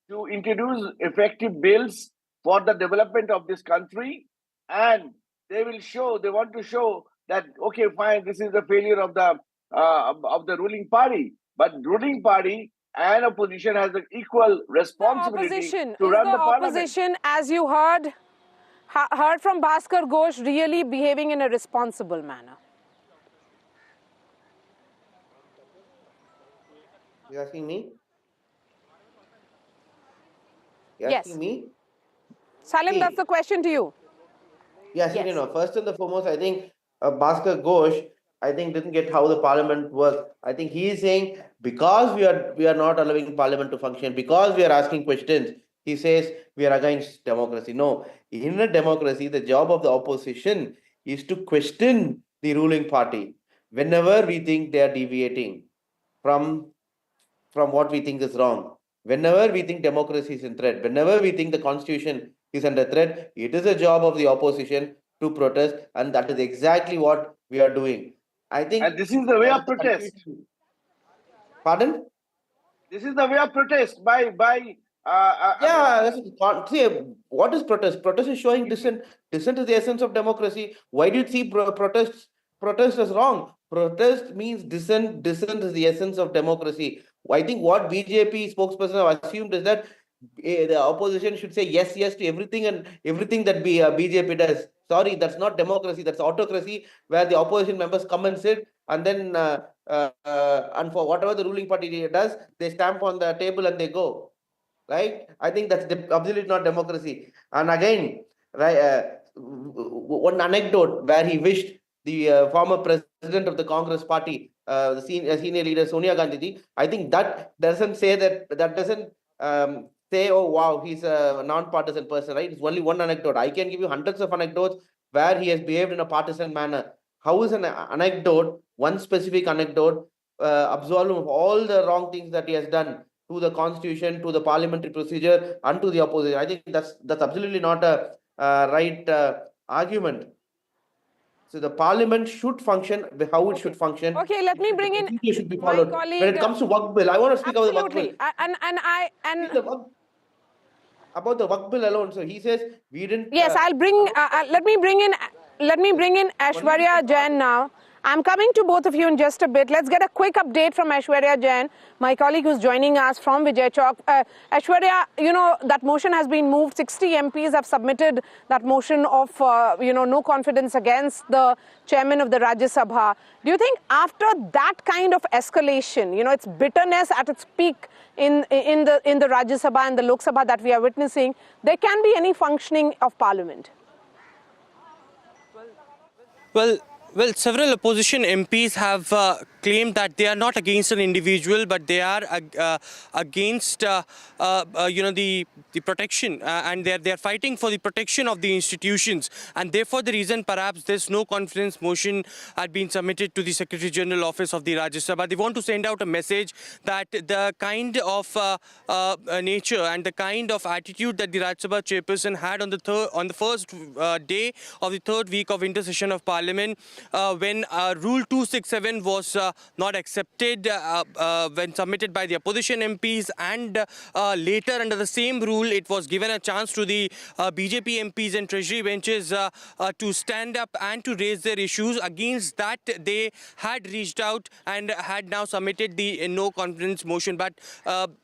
to introduce effective bills for the development of this country. And they want to show that, okay, fine, this is the failure of the ruling party, but ruling party and opposition has an equal responsibility to run the parliament. Opposition, as you heard from Bhaskar Ghosh, really behaving in a responsible manner? You're asking me? Yes. Asking me? Salim, that's the question to you. Yes, first and the foremost, I think Bhaskar Ghosh, I think didn't get how the parliament works. I think he is saying because we are not allowing parliament to function, because we are asking questions, he says we are against democracy. No, in a democracy, the job of the opposition is to question the ruling party whenever we think they are deviating from what we think is wrong. Whenever we think democracy is in threat, whenever we think the constitution is under threat, it is a job of the opposition to protest, and that is exactly what we are doing. I think, and this is the way of protest. Pardon? This is the way of protest by. See, what is protest? Protest is showing dissent. Dissent is the essence of democracy. Why do you see protest as wrong? Protest means dissent. Dissent is the essence of democracy. I think what BJP spokesperson have assumed is that the opposition should say yes to everything and everything that BJP does. Sorry, that's not democracy. That's autocracy, where the opposition members come and sit, and then and for whatever the ruling party does, they stamp on the table and they go. Right? I think that's absolutely not democracy. And again, right, one anecdote where he wished the former president of the Congress party, the senior leader Sonia Gandhi, I think that doesn't say that doesn't say, oh wow, he's a non-partisan person, right? It's only one anecdote. I can give you hundreds of anecdotes where he has behaved in a partisan manner. How is an anecdote, one specific anecdote, absolve him of all the wrong things that he has done to the constitution, to the parliamentary procedure, and to the opposition? I think that's absolutely not a right argument. So the parliament should function how it should function. Okay, let me bring in should be followed. When it comes to work bill, I want to speak about the work bill. About the work bill alone. So he says we didn't. Yes, I'll bring. Let me bring in Aishwarya Jain now. I'm coming to both of you in just a bit. Let's get a quick update from Aishwarya Jain, my colleague who's joining us from Vijay Chowk. Aishwarya, you know, that motion has been moved. 60 MPs have submitted that motion of, no confidence against the chairman of the Rajya Sabha. Do you think after that kind of escalation, it's bitterness at its peak in the Rajya Sabha and the Lok Sabha that we are witnessing, there can be any functioning of parliament? Well, several opposition MPs have claimed that they are not against an individual, but they are against, the protection, and they are fighting for the protection of the institutions, and therefore the reason perhaps this no confidence motion had been submitted to the Secretary General Office of the Rajya Sabha. They want to send out a message that the kind of nature and the kind of attitude that the Rajya Sabha chairperson had on the first day of the third week of intersession of Parliament, when Rule 267 was not accepted when submitted by the opposition MPs, and later under the same rule it was given a chance to the BJP MPs and treasury benches to stand up and to raise their issues. Against that, they had reached out and had now submitted the no confidence motion. But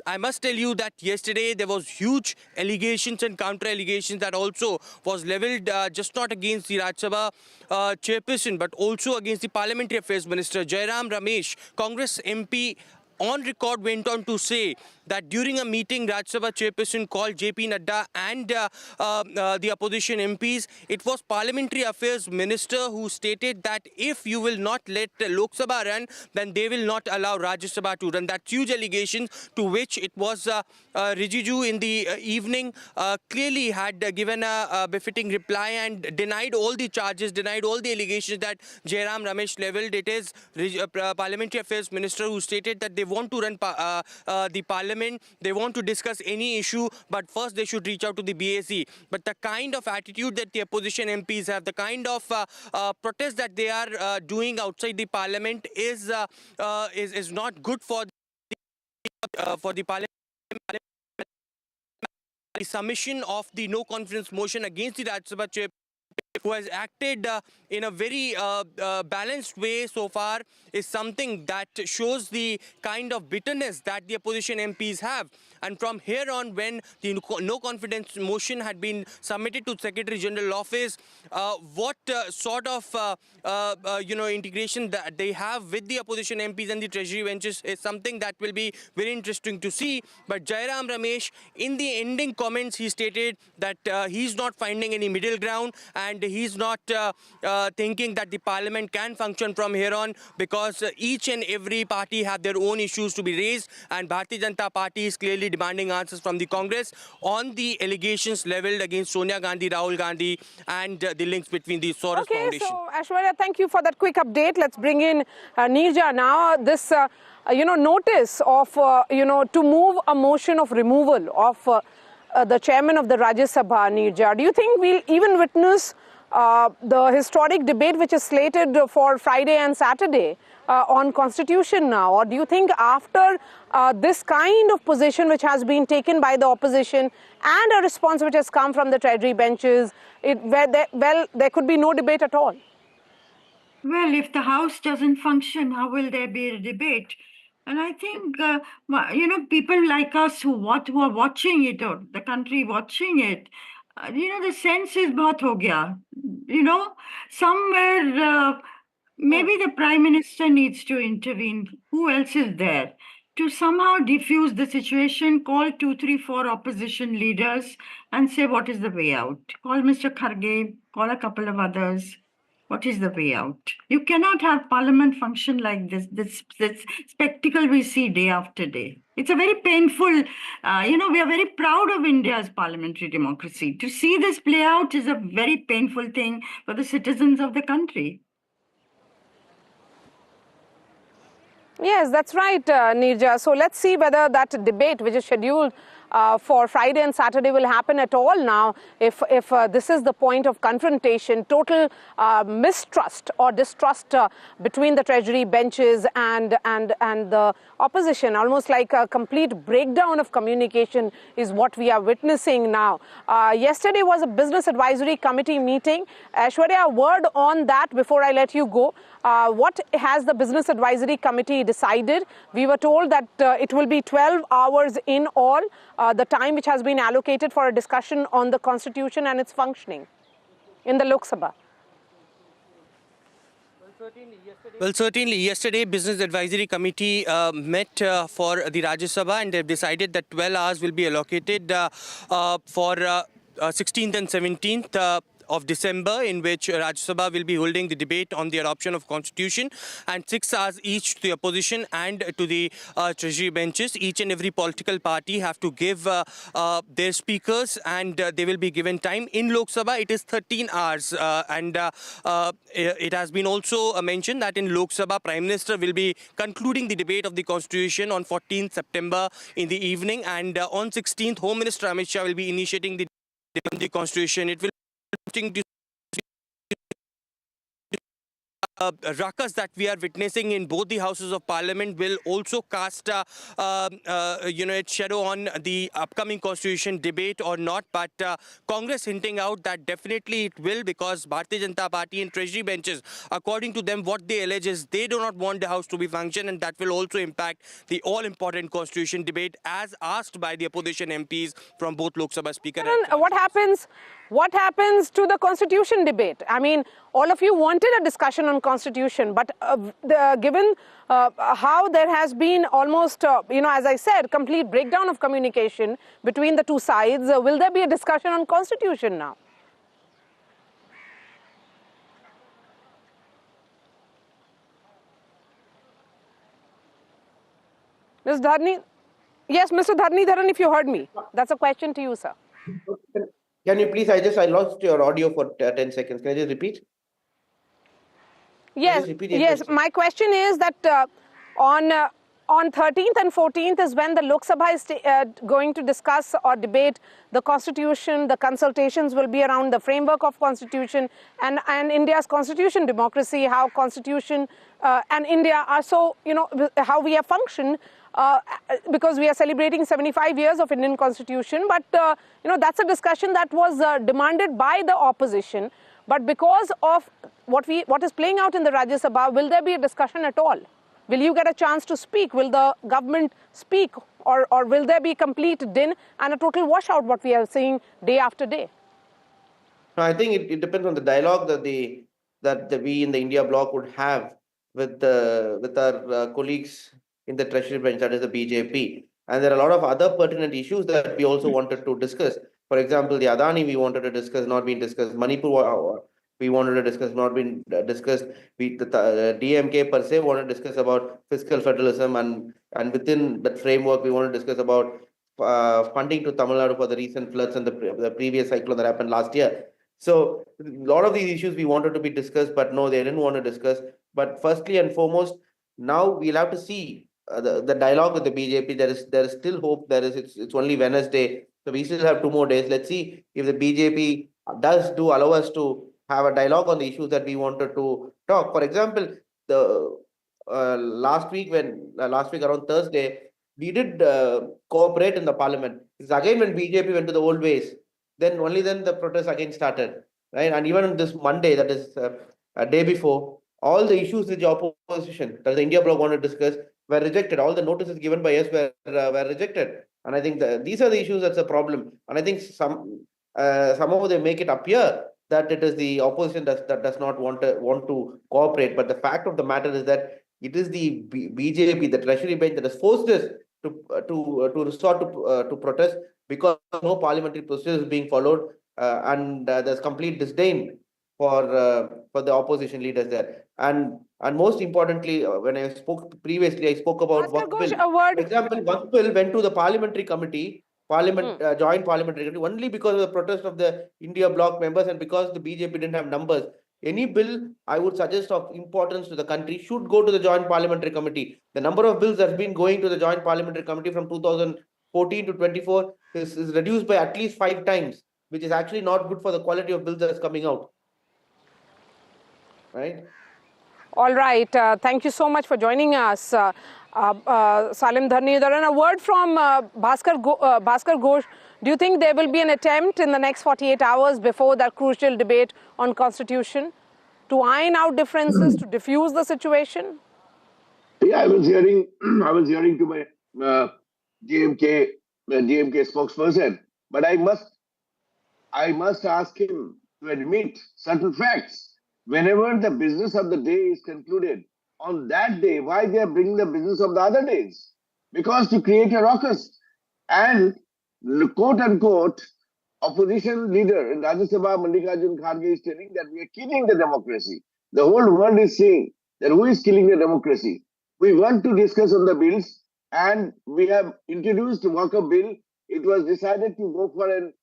I must tell you that yesterday there was huge allegations and counter allegations that also was levelled just not against the Rajya Sabha chairperson, but also against the Parliamentary Affairs Minister. Jairam Ramesh, Congress MP, on record went on to say that during a meeting, Rajya Sabha chairperson called JP Nadda and the opposition MPs, it was Parliamentary Affairs Minister who stated that if you will not let Lok Sabha run, then they will not allow Rajya Sabha to run. That's huge allegations, to which it was Rijiju in the evening clearly had given a befitting reply and denied all the charges, denied all the allegations that Jairam Ramesh levelled. It is Parliamentary Affairs Minister who stated that they want to run the Parliament. They want to discuss any issue, but first they should reach out to the BAC. But the kind of attitude that the opposition MPs have, the kind of protest that they are doing outside the Parliament is not good for the Parliament. The submission of the no confidence motion against the Rajya Sabha chair, who has acted in a very balanced way so far, is something that shows the kind of bitterness that the opposition MPs have. And from here on, when the no confidence motion had been submitted to Secretary General Office, what sort of integration that they have with the opposition MPs and the treasury benches is something that will be very interesting to see. But Jairam Ramesh, in the ending comments, he stated that he's not finding any middle ground, and he's not thinking that the Parliament can function from here on, because each and every party have their own issues to be raised, and Bharatiya Janata Party is clearly demanding answers from the Congress on the allegations levelled against Sonia Gandhi, Rahul Gandhi, and the links between the Soros Foundation. So Aishwarya, thank you for that quick update. Let's bring in Neerja now. This notice of to move a motion of removal of the chairman of the Rajya Sabha, Neerja. Do you think we'll even witness the historic debate which is slated for Friday and Saturday on constitution now? Or do you think after this kind of position which has been taken by the opposition and a response which has come from the treasury benches, there could be no debate at all? Well, if the House doesn't function, how will there be a debate? And I think, people like us who are watching it, or the country watching it, the sense is bahut ho gaya. Somewhere maybe the Prime Minister needs to intervene. Who else is there? To somehow diffuse the situation, call 2, 3, 4 opposition leaders and say, what is the way out? Call Mr. Kharge, call a couple of others. What is the way out? You cannot have Parliament function like this spectacle we see day after day. It's a very painful, we are very proud of India's parliamentary democracy. To see this play out is a very painful thing for the citizens of the country. Yes, that's right, Neerja. So let's see whether that debate, which is scheduled for Friday and Saturday will happen at all now if this is the point of confrontation, total mistrust or distrust between the Treasury benches and the opposition, almost like a complete breakdown of communication is what we are witnessing now. Yesterday was a Business Advisory Committee meeting. Aishwarya, a word on that before I let you go. What has the Business Advisory Committee decided? We were told that it will be 12 hours in all, the time which has been allocated for a discussion on the Constitution and its functioning in the Lok Sabha. Well, certainly yesterday Business Advisory Committee met for the Rajya Sabha, and they've decided that 12 hours will be allocated for 16th and 17th of December, in which Rajya Sabha will be holding the debate on the adoption of Constitution, and 6 hours each to the opposition and to the Treasury benches. Each and every political party have to give their speakers, and they will be given time. In Lok Sabha, it is 13 hours, and it has been also mentioned that in Lok Sabha, Prime Minister will be concluding the debate of the Constitution on 14th September in the evening, and on 16th, Home Minister Amit Shah will be initiating the debate on the Constitution. It will ruckus that we are witnessing in both the houses of parliament will also cast its shadow on the upcoming constitution debate or not, but Congress hinting out that definitely it will, because Bharatiya Janata Party and Treasury benches, according to them, what they allege is they do not want the house to be function, and that will also impact the all-important constitution debate as asked by the opposition MPs from both Lok Sabha Speaker. And what happens to the constitution debate? I mean, all of you wanted a discussion on constitution, but given how there has been almost, as I said, complete breakdown of communication between the two sides, will there be a discussion on constitution now? Ms. Dharni? Yes, Mr. Dharnidharan, if you heard me. That's a question to you, sir. Can you please, I lost your audio for 10 seconds. Can you just repeat? Yes, my question is that on 13th and 14th is when the Lok Sabha is going to discuss or debate the Constitution. The consultations will be around the framework of Constitution and India's Constitution democracy, how Constitution and India are so, how we have functioned, because we are celebrating 75 years of Indian Constitution. But, that's a discussion that was demanded by the opposition. But because of what is playing out in the Rajya Sabha, will there be a discussion at all? Will you get a chance to speak? Will the government speak? Or will there be complete din and a total washout, what we are seeing day after day? No, I think it depends on the dialogue that we in the India bloc would have with our colleagues in the Treasury bench, that is the BJP. And there are a lot of other pertinent issues that we also wanted to discuss. For example, the Adani we wanted to discuss, not been discussed. Manipur we wanted to discuss, not been discussed. The DMK per se wanted to discuss about fiscal federalism, and within that framework we want to discuss about funding to Tamil Nadu for the recent floods and the previous cyclone that happened last year. So a lot of these issues we wanted to be discussed, but no, they didn't want to discuss. But firstly and foremost, now we'll have to see the dialogue with the BJP. There is still hope. It's only Wednesday, so we still have 2 more days. Let's see if the BJP does allow us to have a dialogue on the issues that we wanted to talk. For example, the last week around Thursday, we did cooperate in the parliament. It's again when BJP went to the old ways, only then the protests again started, right? And even on this Monday, that is a day before, all the issues with the opposition that the India bloc wanted to discuss were rejected. All the notices given by us were rejected. And I think these are the issues that's a problem. And I think somehow they make it appear that it is the opposition that does not want to cooperate. But the fact of the matter is that it is the BJP, the Treasury bench, that has forced us to resort to protest, because no parliamentary procedure is being followed, and there's complete disdain for the opposition leaders there. And most importantly, when I spoke previously, I spoke about Waqf Bill. For example, Waqf Bill went to the Parliamentary Committee, Joint Parliamentary Committee, only because of the protest of the India bloc members and because the BJP didn't have numbers. Any bill I would suggest of importance to the country should go to the Joint Parliamentary Committee. The number of bills that have been going to the Joint Parliamentary Committee from 2014 14 to 24 is reduced by at least 5 times, which is actually not good for the quality of bills that is coming out. Right? All right. Thank you so much for joining us, Salim Dharnidhar. And a word from Bhaskar Ghosh. Do you think there will be an attempt in the next 48 hours before that crucial debate on constitution to iron out differences, to diffuse the situation? Yeah, I was hearing to my DMK spokesperson, but I must ask him to admit certain facts. Whenever the business of the day is concluded, on that day, why they are bringing the business of the other days? Because to create a ruckus. And the quote-unquote opposition leader in Rajya Sabha, Mallikarjun Kharge, is telling that we are killing the democracy. The whole world is saying that who is killing the democracy? We want to discuss on the bills, and we have introduced a workup bill. It was decided to go for an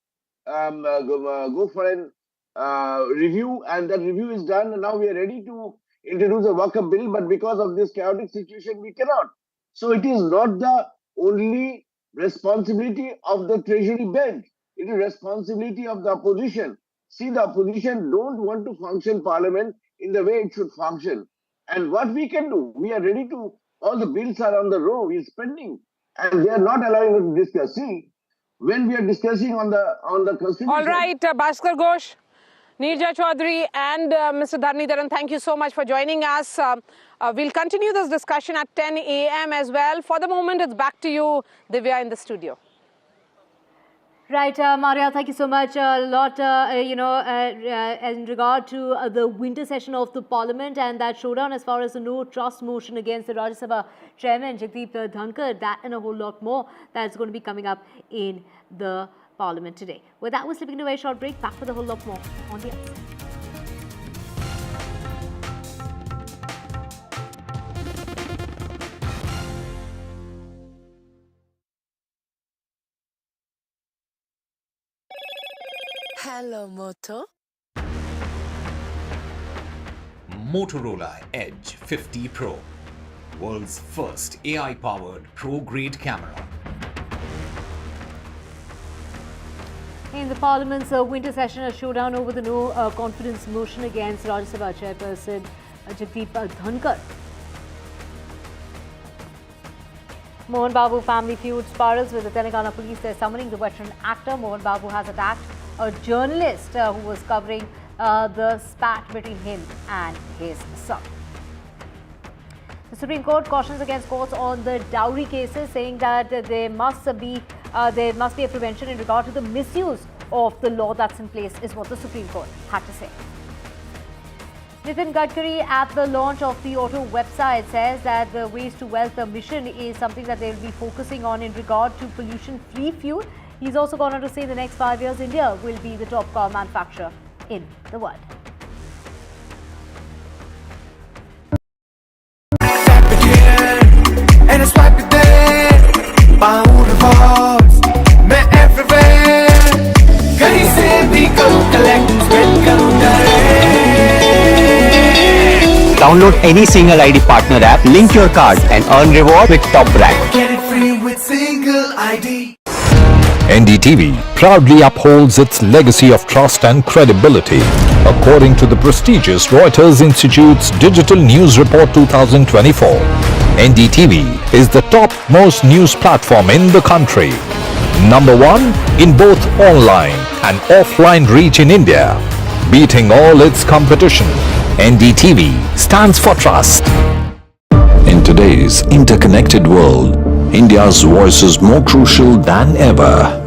review, and that review is done, and now we are ready to introduce a workup bill, but because of this chaotic situation, we cannot. So it is not the only responsibility of the treasury bench. It is responsibility of the opposition. See, the opposition don't want to function parliament in the way it should function. And what we can do, we are ready to, all the bills are on the row, we are spending, and they are not allowing us to discuss. See, when we are discussing on the constitution. All right, Bhaskar Ghosh, Neerja Chaudhary and Mr. Dharnidharan, thank you so much for joining us. We'll continue this discussion at 10 a.m. as well. For the moment, it's back to you, Divya, in the studio. Right, Maria, thank you so much. A lot, in regard to the winter session of the Parliament and that showdown as far as the no trust motion against the Rajya Sabha Chairman Jagdeep Dhankar, that and a whole lot more that's going to be coming up in the Parliament today. With that, we're slipping into a very short break. Back with a whole lot more on the other side. Hello, Moto. Motorola Edge 50 Pro, world's first AI-powered pro-grade camera. In the Parliament's winter session, a showdown over the no confidence motion against Rajya Sabha Chairperson Jagdeep Dhankar. Mohan Babu family feud spirals with the Telangana police. They're summoning the veteran actor. Mohan Babu has attacked a journalist who was covering the spat between him and his son. The Supreme Court cautions against courts on the dowry cases, saying that there must be a prevention in regard to the misuse of the law that's in place, is what the Supreme Court had to say. Nitin Gadkari, at the launch of the auto website, says that the Waste to Wealth mission is something that they will be focusing on in regard to pollution-free fuel. He's also gone on to say in the next 5 years, India will be the top car manufacturer in the world. Download any single ID partner app, link your card and earn reward with top brand. Get it free with single ID. NDTV proudly upholds its legacy of trust and credibility. According to the prestigious Reuters Institute's Digital News Report 2024, NDTV is the top-most news platform in the country. Number 1 in both online and offline reach in India. Beating all its competition, NDTV stands for trust. In today's interconnected world, India's voice is more crucial than ever.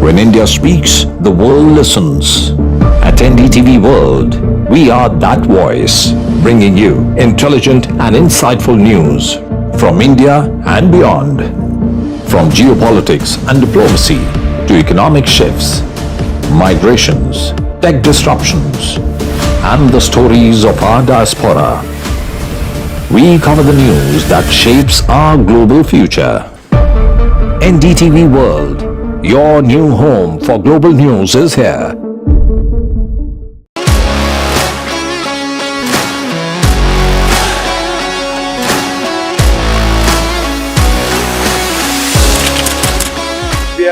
When India speaks, the world listens. At NDTV World, we are that voice, bringing you intelligent and insightful news from India and beyond. From geopolitics and diplomacy to economic shifts, migrations, tech disruptions, and the stories of our diaspora. We cover the news that shapes our global future. NDTV World, your new home for global news, is here.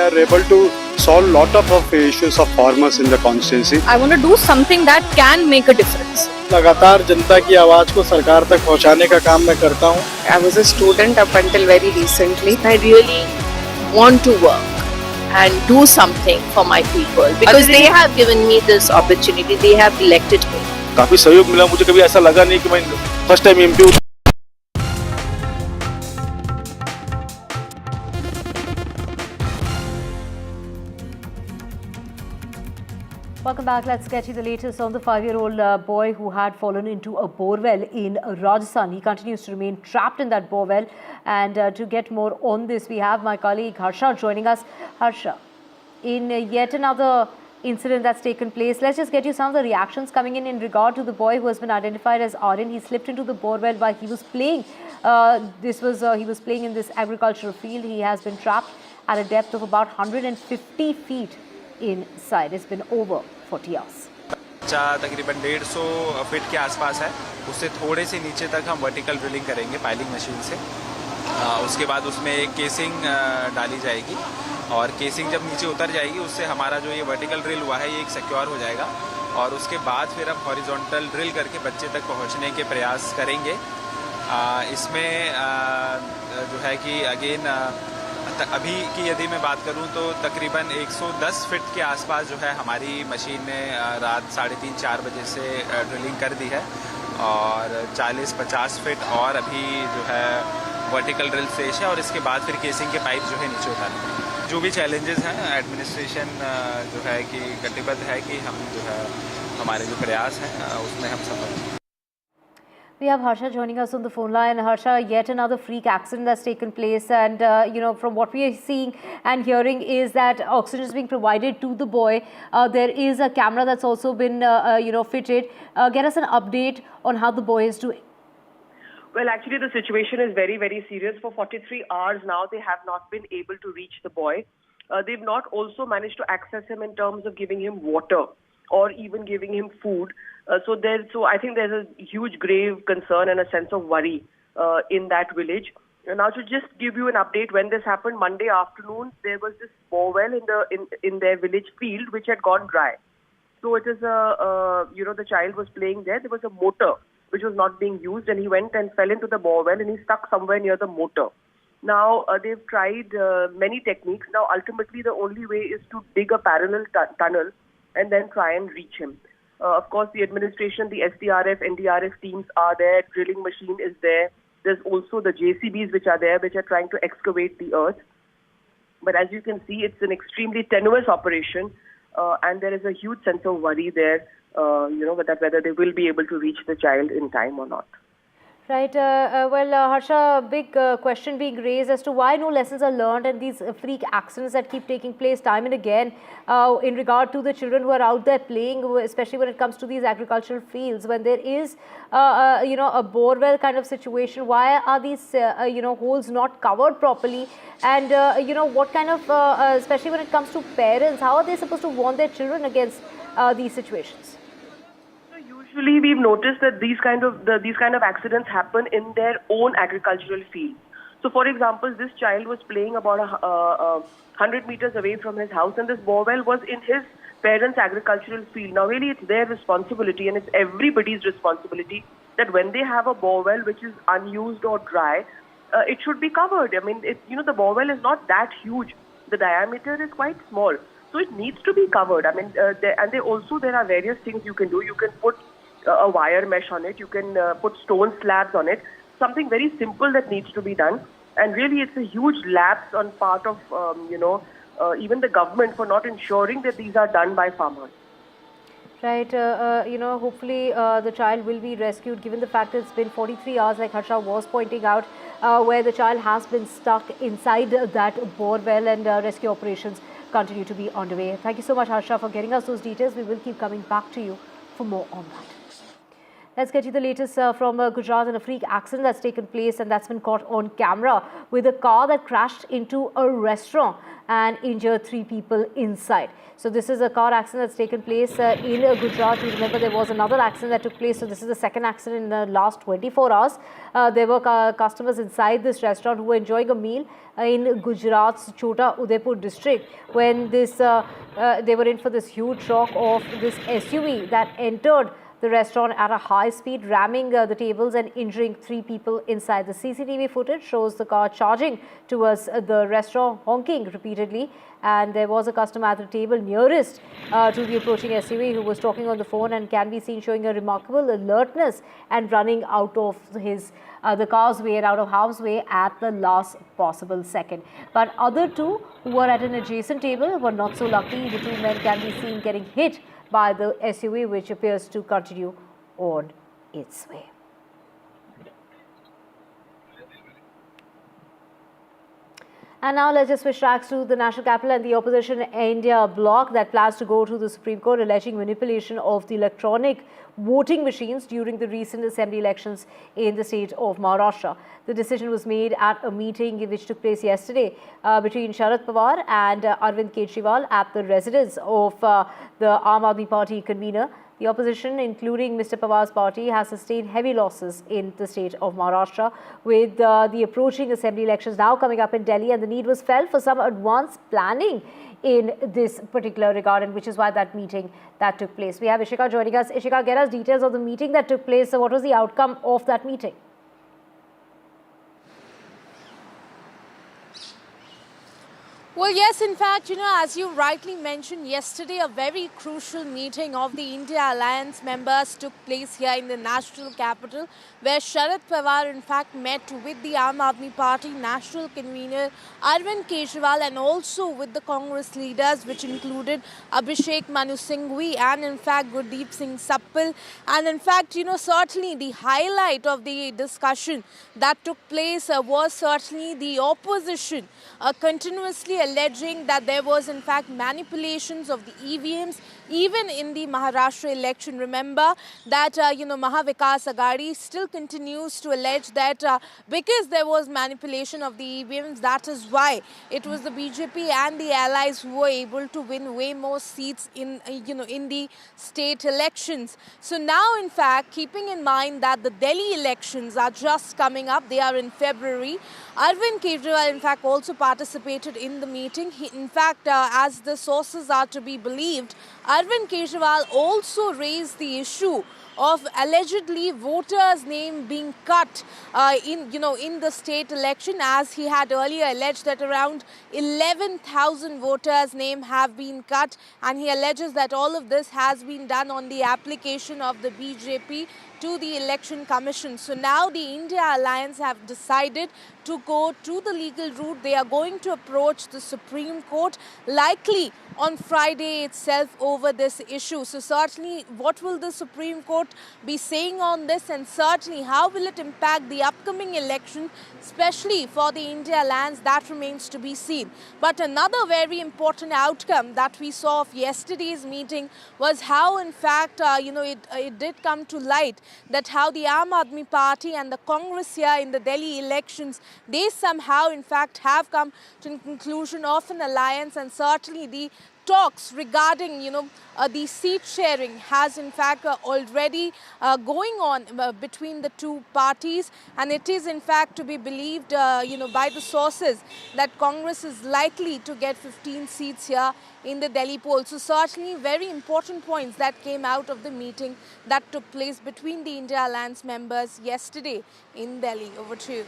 are able to solve a lot of issues of farmers in the constituency. I want to do something that can make a difference. लगातार जनता की आवाज को सरकार तक पहुंचाने का काम मैं करता हूं. I was a student up until very recently. I really want to work and do something for my people because they have given me this opportunity. They have elected me. काफी सहयोग मिला मुझे. कभी ऐसा लगा नहीं कि मैं फर्स्ट टाइम एमपी हूं. Welcome back. Let's get you the latest on the 5-year-old boy who had fallen into a borewell in Rajasthan. He continues to remain trapped in that borewell. And to get more on this, we have my colleague Harsha joining us. Harsha, in yet another incident that's taken place, let's just get you some of the reactions coming in regard to the boy who has been identified as Aryan. He slipped into the borewell while he was playing. He was playing in this agricultural field. He has been trapped at a depth of about 150 feet inside. It's been over 40 hours. तकरीबन 150 feet के आसपास है. उससे थोड़े से नीचे तक हम वर्टिकल ड्रिलिंग करेंगे पाइलिंग मशीन से. उसके बाद उसमें एक केसिंग डाली जाएगी और केसिंग जब नीचे उतर जाएगी उससे हमारा जो ये वर्टिकल ड्रिल हुआ है ये एक सिक्योर हो जाएगा और उसके बाद फिर हम हॉरिजॉन्टल ड्रिल करके बच्चे तक पहुंचने के प्रयास करेंगे. इसमें जो है कि अगेन अभी की यदि मैं बात करूं तो तकरीबन 110 फीट के आसपास जो है हमारी मशीन ने रात 3:30-4 बजे से ड्रिलिंग कर दी है और 40-50 फीट और अभी जो है वर्टिकल ड्रिल स्टेज है और इसके बाद फिर केसिंग के पाइप जो है नीचे उतारेंगे. जो भी चैलेंजेस हैं एडमिनिस्ट्रेशन जो है कि कटिबद्ध है कि हम जो है हमारे जो प्रयास हैं उसमें हम सफल हैं. We have Harsha joining us on the phone line. Harsha, yet another freak accident that's taken place, and from what we are seeing and hearing is that oxygen is being provided to the boy. There is a camera that's also been fitted. Get us an update on how the boy is doing. Well, actually, the situation is very, very serious. For 43 hours now, they have not been able to reach the boy. They've not also managed to access him in terms of giving him water or even giving him food. So I think there's a huge grave concern and a sense of worry in that village. Now, to just give you an update, when this happened Monday afternoon, there was this borewell in their village field which had gone dry. So it is the child was playing there. There was a motor which was not being used, and he went and fell into the borewell and he stuck somewhere near the motor. Now they've tried many techniques. Now ultimately the only way is to dig a parallel tunnel and then try and reach him. Of course, the administration, the SDRF, NDRF teams are there. Drilling machine is there. There's also the JCBs which are there, which are trying to excavate the earth. But as you can see, it's an extremely tenuous operation, and there is a huge sense of worry there, that whether they will be able to reach the child in time or not. Right. Harsha, a big question being raised as to why no lessons are learned and these freak accidents that keep taking place time and again in regard to the children who are out there playing, especially when it comes to these agricultural fields. When there is, a borewell kind of situation, why are these, holes not covered properly? And, what kind of, especially when it comes to parents, how are they supposed to warn their children against these situations? Usually, we've noticed that these kind of accidents happen in their own agricultural field. So, for example, this child was playing about 100 meters away from his house, and this borewell was in his parents' agricultural field. Now, really, it's their responsibility, and it's everybody's responsibility that when they have a borewell which is unused or dry, it should be covered. I mean, the borewell is not that huge. The diameter is quite small, so it needs to be covered. I mean, there are various things you can do. You can put a wire mesh on it. You can put stone slabs on it. Something very simple that needs to be done. And really, it's a huge lapse on part of, even the government for not ensuring that these are done by farmers. Right. Hopefully the child will be rescued, given the fact that it's been 43 hours, like Harsha was pointing out, where the child has been stuck inside that borewell, and rescue operations continue to be underway. Thank you so much, Harsha, for getting us those details. We will keep coming back to you for more on that. Let's get you the latest from Gujarat and a freak accident that's taken place and that's been caught on camera with a car that crashed into a restaurant and injured 3 people inside. So this is a car accident that's taken place in Gujarat. You remember there was another accident that took place. So this is the second accident in the last 24 hours. There were customers inside this restaurant who were enjoying a meal in Gujarat's Chota Udaipur district when this they were in for this huge shock of this SUV that entered the restaurant at a high speed, ramming the tables and injuring 3 people inside. The CCTV footage shows the car charging towards the restaurant, honking repeatedly, and there was a customer at the table nearest to the approaching SUV who was talking on the phone and can be seen showing a remarkable alertness and running out of the car's way and out of harm's way at the last possible second. But other 2 who were at an adjacent table were not so lucky. The 2 men can be seen getting hit by the SUV, which appears to continue on its way. And now let's just switch tracks to the national capital and the opposition India bloc that plans to go to the Supreme Court alleging manipulation of the electronic voting machines during the recent assembly elections in the state of Maharashtra. The decision was made at a meeting which took place yesterday between Sharad Pawar and Arvind Kejriwal at the residence of the Aam Aadmi Party convener. The opposition, including Mr. Pawar's party, has sustained heavy losses in the state of Maharashtra with the approaching assembly elections now coming up in Delhi, and the need was felt for some advanced planning in this particular regard, and which is why that meeting that took place. We have Ishika joining us. Ishika, get us details of the meeting that took place. So what was the outcome of that meeting? Well, yes, in fact, as you rightly mentioned yesterday, a very crucial meeting of the India Alliance members took place here in the national capital, where Sharad Pawar, in fact, met with the Aam Aadmi Party national convener Arvind Kejriwal and also with the Congress leaders, which included Abhishek Manu Singhvi and, in fact, Gurdeep Singh Sappal. And, in fact, certainly the highlight of the discussion that took place was certainly the opposition continuously alleging that there was in fact manipulations of the EVMs even in the Maharashtra election. Remember that Maha Vikas Aghadi still continues to allege that because there was manipulation of the EVMs, that is why it was the BJP and the allies who were able to win way more seats in in the state elections. So now, in fact, keeping in mind that the Delhi elections are just coming up, they are in February, Arvind Kejriwal in fact also participated in the meeting. He, in fact, as the sources are to be believed, Arvind Kejriwal also raised the issue of allegedly voters' name being cut in the state election, as he had earlier alleged that around 11,000 voters' name have been cut, and he alleges that all of this has been done on the application of the BJP to the Election Commission. So now the India Alliance have decided to go to the legal route. They are going to approach the Supreme Court, likely on Friday itself, over this issue. So certainly, what will the Supreme Court be saying on this, and certainly how will it impact the upcoming election, especially for the India Alliance, that remains to be seen. But another very important outcome that we saw of yesterday's meeting was how, in fact, it did come to light that how the Aam Aadmi Party and the Congress here in the Delhi elections, they somehow, in fact, have come to the conclusion of an alliance, and certainly the talks regarding, the seat sharing has in fact already going on between the two parties, and it is in fact to be believed, by the sources that Congress is likely to get 15 seats here in the Delhi poll. So certainly very important points that came out of the meeting that took place between the India Alliance members yesterday in Delhi. Over to you.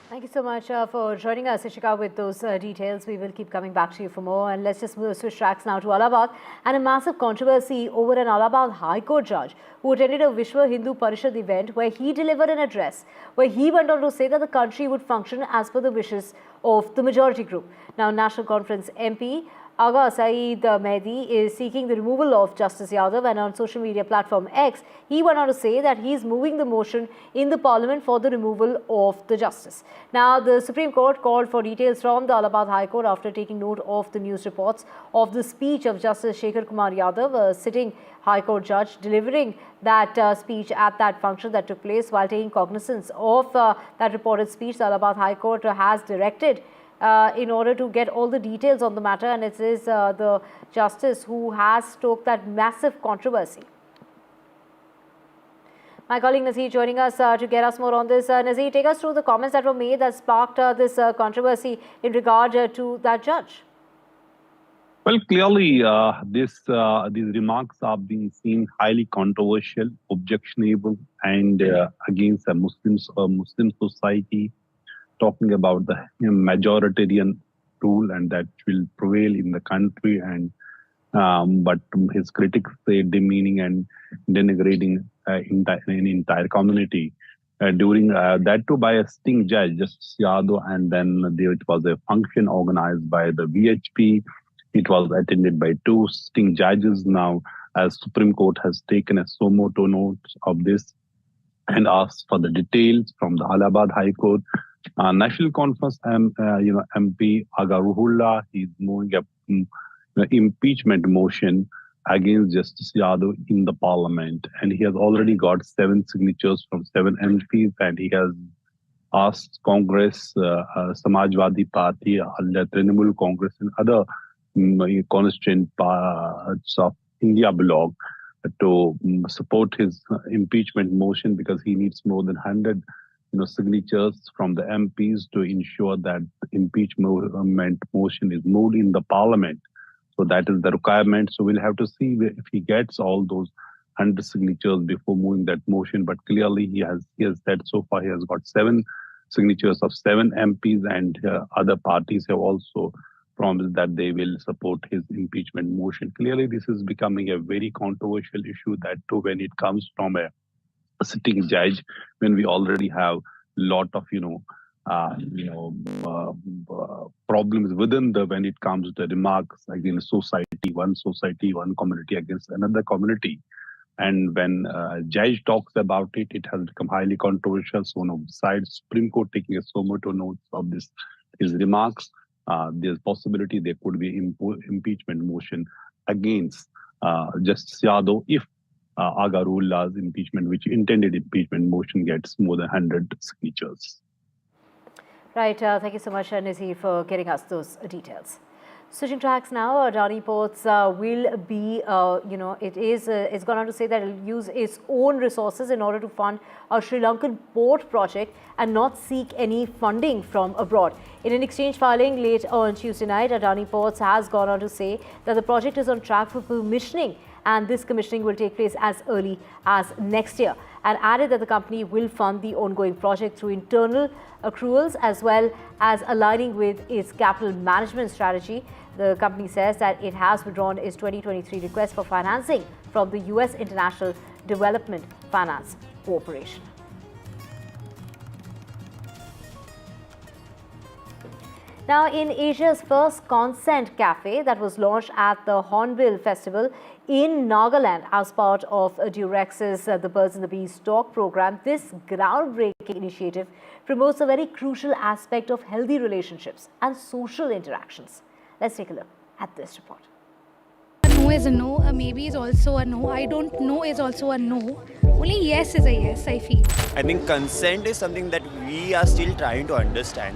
Thank you so much for joining us, Ishika, with those details. We will keep coming back to you for more. And let's just switch tracks now to Allahabad. And a massive controversy over an Allahabad High Court judge who attended a Vishwa Hindu Parishad event where he delivered an address where he went on to say that the country would function as per the wishes of the majority group. Now, National Conference MP Agha Saeed Mehdi is seeking the removal of Justice Yadav, and on social media platform X, he went on to say that he is moving the motion in the Parliament for the removal of the Justice. Now, the Supreme Court called for details from the Allahabad High Court after taking note of the news reports of the speech of Justice Shekhar Kumar Yadav, a sitting High Court judge, delivering that speech at that function that took place. While taking cognizance of that reported speech, the Allahabad High Court has directed in order to get all the details on the matter, and it is the justice who has stoked that massive controversy. My colleague Nazir joining us to get us more on this. Nazir, take us through the comments that were made that sparked this controversy in regard to that judge. Well, clearly, these remarks are being seen highly controversial, objectionable, and against a Muslim society, talking about the majoritarian rule and that will prevail in the country, and but his critics say demeaning and denigrating an entire community. During that too by a sitting judge, Justice Yadav, and then it was a function organized by the VHP. It was attended by two sitting judges. Now, as Supreme Court has taken a sumo note of this and asked for the details from the Allahabad High Court. National Conference MP Aga Ruhullah, he's moving a impeachment motion against Justice Yadav in the Parliament, and he has already got 7 signatures from 7 MPs, and he has asked Congress, Samajwadi Party, Trinamool Congress, and other constituent parts of India bloc to support his impeachment motion, because he needs more than 100 signatures from the MPs to ensure that the impeachment motion is moved in the Parliament. So that is the requirement. So we'll have to see if he gets all those 100 signatures before moving that motion. But clearly he has said so far he has got 7 signatures of 7 MPs, and other parties have also promised that they will support his impeachment motion. Clearly this is becoming a very controversial issue, that too when it comes from a sitting judge, when we already have lot of problems within when it comes to remarks against society, one community against another community. And when a judge talks about it, it has become highly controversial. So besides Supreme Court taking a sumo note of his remarks, there's possibility there could be impeachment motion against Justice Yadav if Aga Ruhullah's impeachment, which intended impeachment motion, gets more than 100 signatures. Right. Thank you so much, Nazir, for getting us those details. Switching tracks now, Adani Ports will be, it's gone on to say that it will use its own resources in order to fund a Sri Lankan port project and not seek any funding from abroad. In an exchange filing late on Tuesday night, Adani Ports has gone on to say that the project is on track for commissioning, and this commissioning will take place as early as next year, and added that the company will fund the ongoing project through internal accruals as well as aligning with its capital management strategy. The company says that it has withdrawn its 2023 request for financing from the US International Development Finance Corporation. Now, in Asia's first consent cafe that was launched at the Hornbill Festival in Nagaland as part of Durex's The Birds and the Bees Talk program, this groundbreaking initiative promotes a very crucial aspect of healthy relationships and social interactions. Let's take a look at this report. No is a no, a maybe is also a no, I don't know is also a no. Only yes is a yes, I feel. I think consent is something that we are still trying to understand.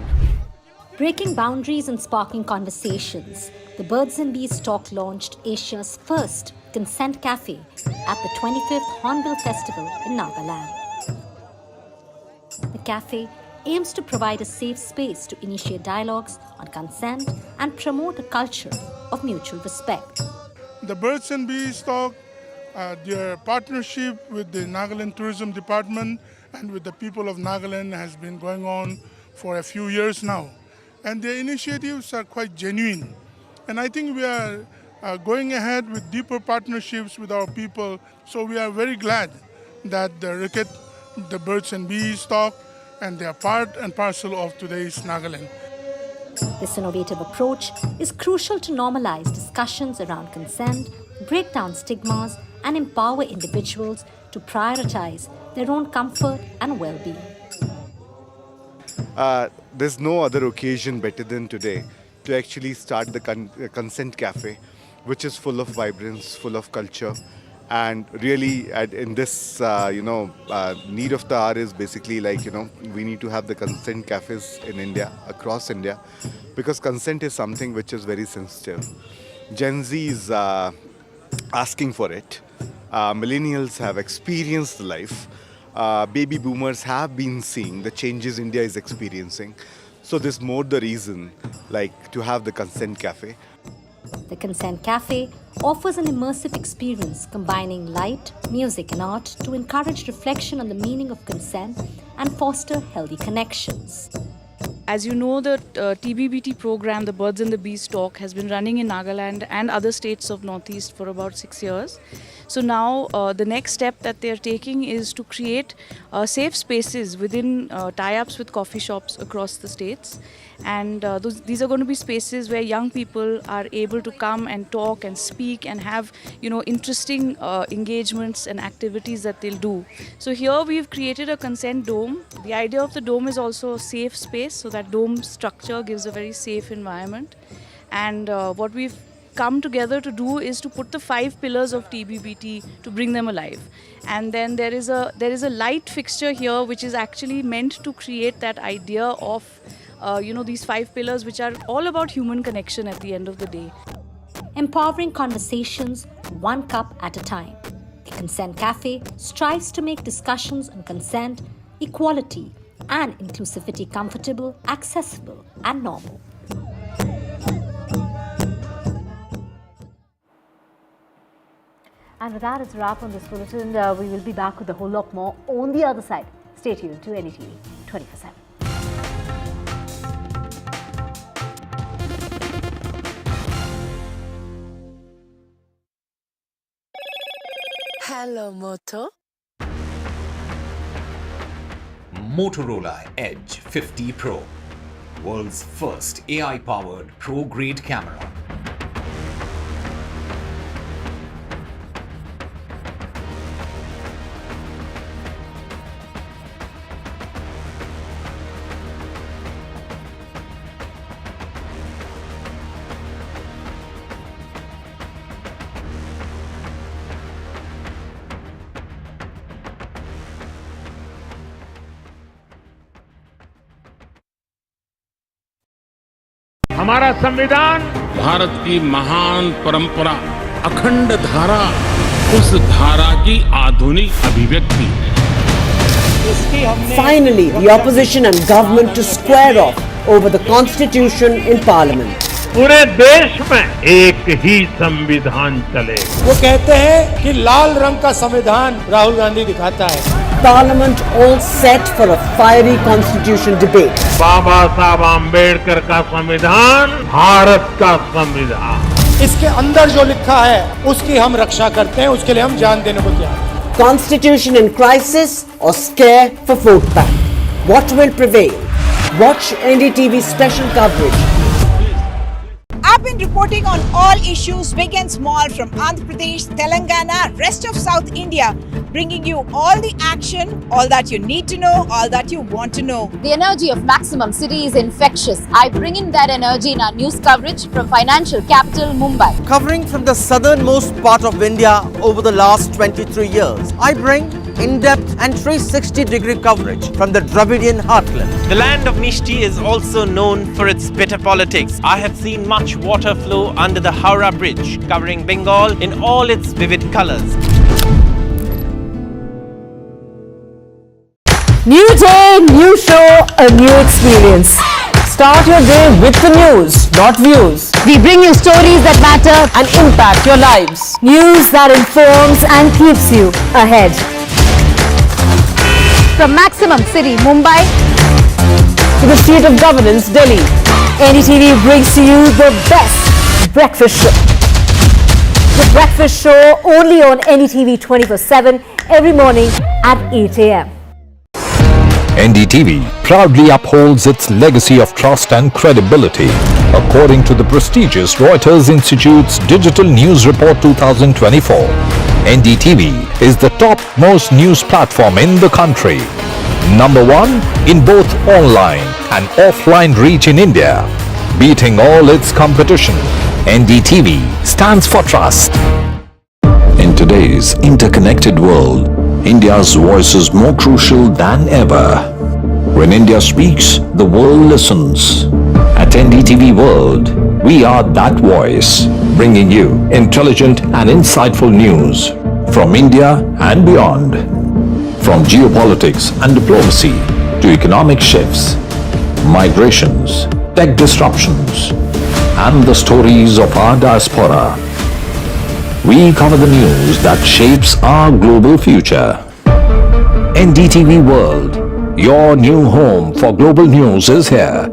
Breaking boundaries and sparking conversations, the Birds and Bees Talk launched Asia's first consent cafe at the 25th Hornbill Festival in Nagaland. The cafe aims to provide a safe space to initiate dialogues on consent and promote a culture of mutual respect. The Birds and Bees Talk, their partnership with the Nagaland Tourism Department and with the people of Nagaland has been going on for a few years now. And their initiatives are quite genuine. And I think we are going ahead with deeper partnerships with our people. So we are very glad that the Birds and Bees Talk, and they are part and parcel of today's Nagaland. This innovative approach is crucial to normalize discussions around consent, break down stigmas, and empower individuals to prioritize their own comfort and well-being. There's no other occasion better than today to actually start the consent cafe, which is full of vibrance, full of culture, and really in this need of the hour is basically like, we need to have the consent cafes in India, across India, because consent is something which is very sensitive. Gen Z is asking for it. Millennials have experienced life. Baby boomers have been seeing the changes India is experiencing. So this more the reason to have the consent cafe. The Consent Cafe offers an immersive experience combining light, music and art to encourage reflection on the meaning of consent and foster healthy connections. As you know, the TBBT program, the Birds and the Bees talk, has been running in Nagaland and other states of Northeast for about 6 years. So now the next step that they're taking is to create safe spaces within tie-ups with coffee shops across the states. And these are going to be spaces where young people are able to come and talk and speak and have, interesting engagements and activities that they'll do. So here we've created a consent dome. The idea of the dome is also a safe space, so that dome structure gives a very safe environment. And what we've come together to do is to put the 5 pillars of TBBT to bring them alive. And then there is a light fixture here which is actually meant to create that idea of these 5 pillars, which are all about human connection at the end of the day. Empowering conversations one cup at a time. The Consent Cafe strives to make discussions on consent, equality, and inclusivity comfortable, accessible, and normal. And with that, it's a wrap on this bulletin. We will be back with a whole lot more on the other side. Stay tuned to NDTV 24/7. Hello, Moto. Motorola Edge 50 Pro, world's first AI-powered pro-grade camera. हमारा संविधान भारत की महान परंपरा, अखंड धारा, उस धारा की आधुनिक अभिव्यक्ति है। Finally, the opposition and government to square off over the constitution in parliament. पूरे देश में एक ही संविधान चले। वो कहते हैं कि लाल रंग का संविधान राहुल गांधी दिखाता है। Parliament all set for a fiery constitution debate. बाबा साहब आम्बेडकर का संविधान भारत का संविधान। इसके अंदर जो लिखा है उसकी हम रक्षा करते हैं, उसके लिए हम जान देने को तैयार हैं। Constitution in crisis or scare for vote bank? What will prevail? Watch NDTV special coverage. I've been reporting on all issues, big and small, from Andhra Pradesh, Telangana, rest of South India, bringing you all the action, all that you need to know, all that you want to know. The energy of Maximum City is infectious. I bring in that energy in our news coverage from financial capital Mumbai. Covering from the southernmost part of India over the last 23 years, I bring in-depth and 360-degree coverage from the Dravidian heartland. The land of Mishti is also known for its bitter politics. I have seen much water flow under the Howrah Bridge, covering Bengal in all its vivid colors. New day, new show, a new experience. Start your day with the news, not views. We bring you stories that matter and impact your lives. News that informs and keeps you ahead. From Maximum City, Mumbai, to the seat of governance, Delhi, NDTV brings to you the best breakfast show. The breakfast show only on NDTV 24/7 every morning at 8 a.m. NDTV proudly upholds its legacy of trust and credibility. According to the prestigious Reuters Institute's Digital News Report 2024, NDTV is the top-most news platform in the country. Number 1 in both online and offline reach in India. Beating all its competition, NDTV stands for trust. In today's interconnected world, India's voice is more crucial than ever. When India speaks, the world listens. At NDTV World, we are that voice, bringing you intelligent and insightful news from India and beyond. From geopolitics and diplomacy to economic shifts, migrations, tech disruptions, and the stories of our diaspora. We cover the news that shapes our global future. NDTV World, your new home for global news is here.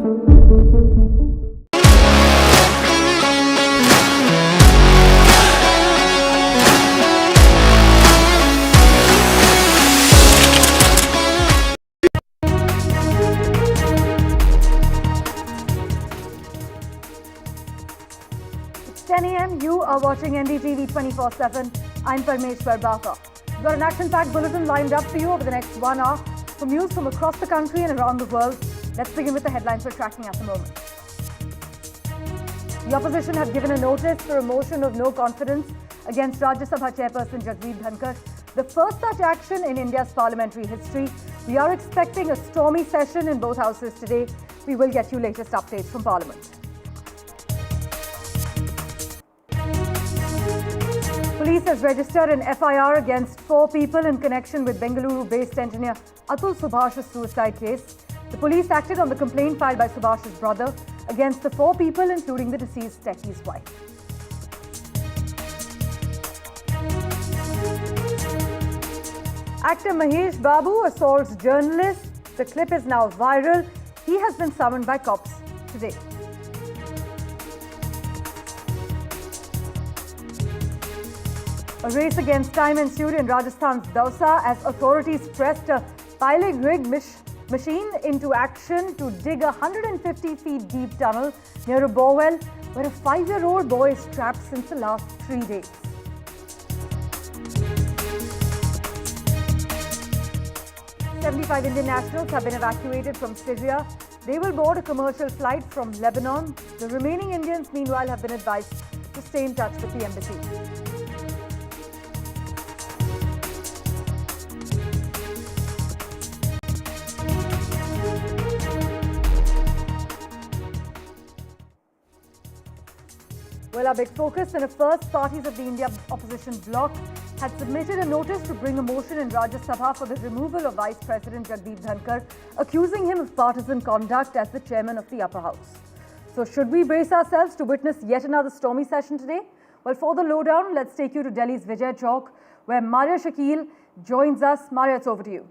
It's 10 a.m. You are watching NDTV 24/7. I'm Parmeshwar Baka. We've got an action-packed bulletin lined up for you over the next 1 hour from news from across the country and around the world. Let's begin with the headlines we're tracking at the moment. The opposition have given a notice for a motion of no confidence against Rajya Sabha Chairperson Jagdeep Dhankar, the first such action in India's parliamentary history. We are expecting a stormy session in both houses today. We will get you latest updates from Parliament. Police has registered an FIR against 4 people in connection with Bengaluru-based engineer Atul Subhash's suicide case. The police acted on the complaint filed by Subhash's brother against the 4 people, including the deceased techie's wife. Actor Mohan Babu assaults journalists. The clip is now viral. He has been summoned by cops today. A race against time ensued in Rajasthan's Dausa as authorities pressed a piling rig machine into action to dig a 150 feet deep tunnel near a Borewell where a 5-year-old boy is trapped since the last 3 days. Indian nationals have been evacuated from Syria. They will board a commercial flight from Lebanon. The remaining Indians, meanwhile, have been advised to stay in touch with the embassy. Well, our big focus in a first, parties of the India opposition bloc had submitted a notice to bring a motion in Rajya Sabha for the removal of Vice President Jagdeep Dhankar, accusing him of partisan conduct as the chairman of the upper house. So should we brace ourselves to witness yet another stormy session today? Well, for the lowdown, let's take you to Delhi's Vijay Chowk, where Maria Shakil joins us. Maria, it's over to you.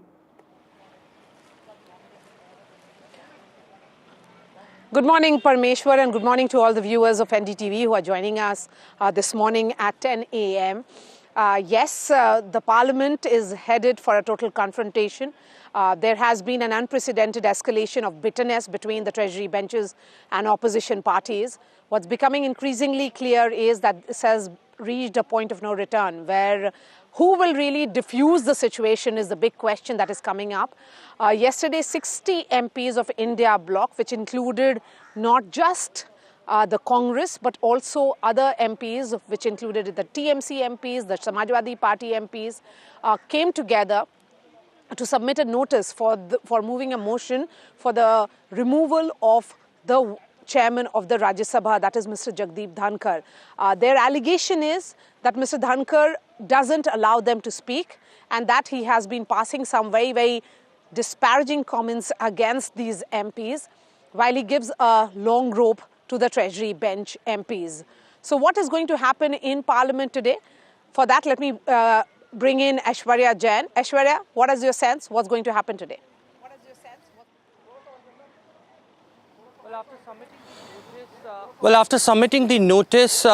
Good morning, Parmeshwar, and good morning to all the viewers of NDTV who are joining us this morning at 10 a.m. Yes, the Parliament is headed for a total confrontation. There has been an unprecedented escalation of bitterness between the Treasury benches and opposition parties. What's becoming increasingly clear is that this has reached a point of no return, where who will really diffuse the situation is the big question that is coming up. Yesterday, 60 MPs of India bloc, which included not just the Congress, but also other MPs, which included the TMC MPs, the Samajwadi Party MPs, came together to submit a notice for moving a motion for the removal of the chairman of the Rajya Sabha, that is Mr. Jagdeep Dhankar. Their allegation is that Mr. Dhankar doesn't allow them to speak, and that he has been passing some very, very disparaging comments against these MPs, while he gives a long rope to the Treasury bench MPs. So what is going to happen in Parliament today? For that, let me bring in Aishwarya Jain. Aishwarya, what is your sense? What's going to happen today? Well, after submitting the notice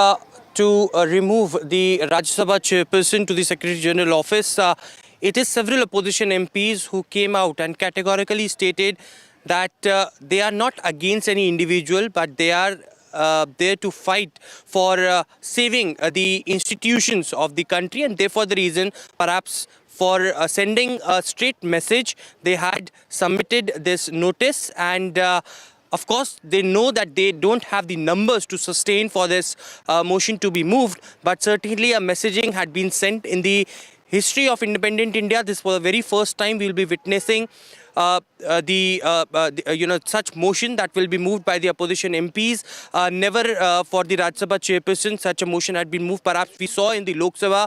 to remove the Rajya Sabha chairperson to the Secretary General office, it is several opposition MPs who came out and categorically stated that they are not against any individual, but they are there to fight for saving the institutions of the country, and therefore the reason perhaps for sending a straight message they had submitted this notice. And of course, they know that they don't have the numbers to sustain for this motion to be moved, but certainly a messaging had been sent. In the history of independent India, this was the very first time we will be witnessing such motion that will be moved by the opposition MPs. Never for the Rajya Sabha chairperson such a motion had been moved. Perhaps we saw in the Lok Sabha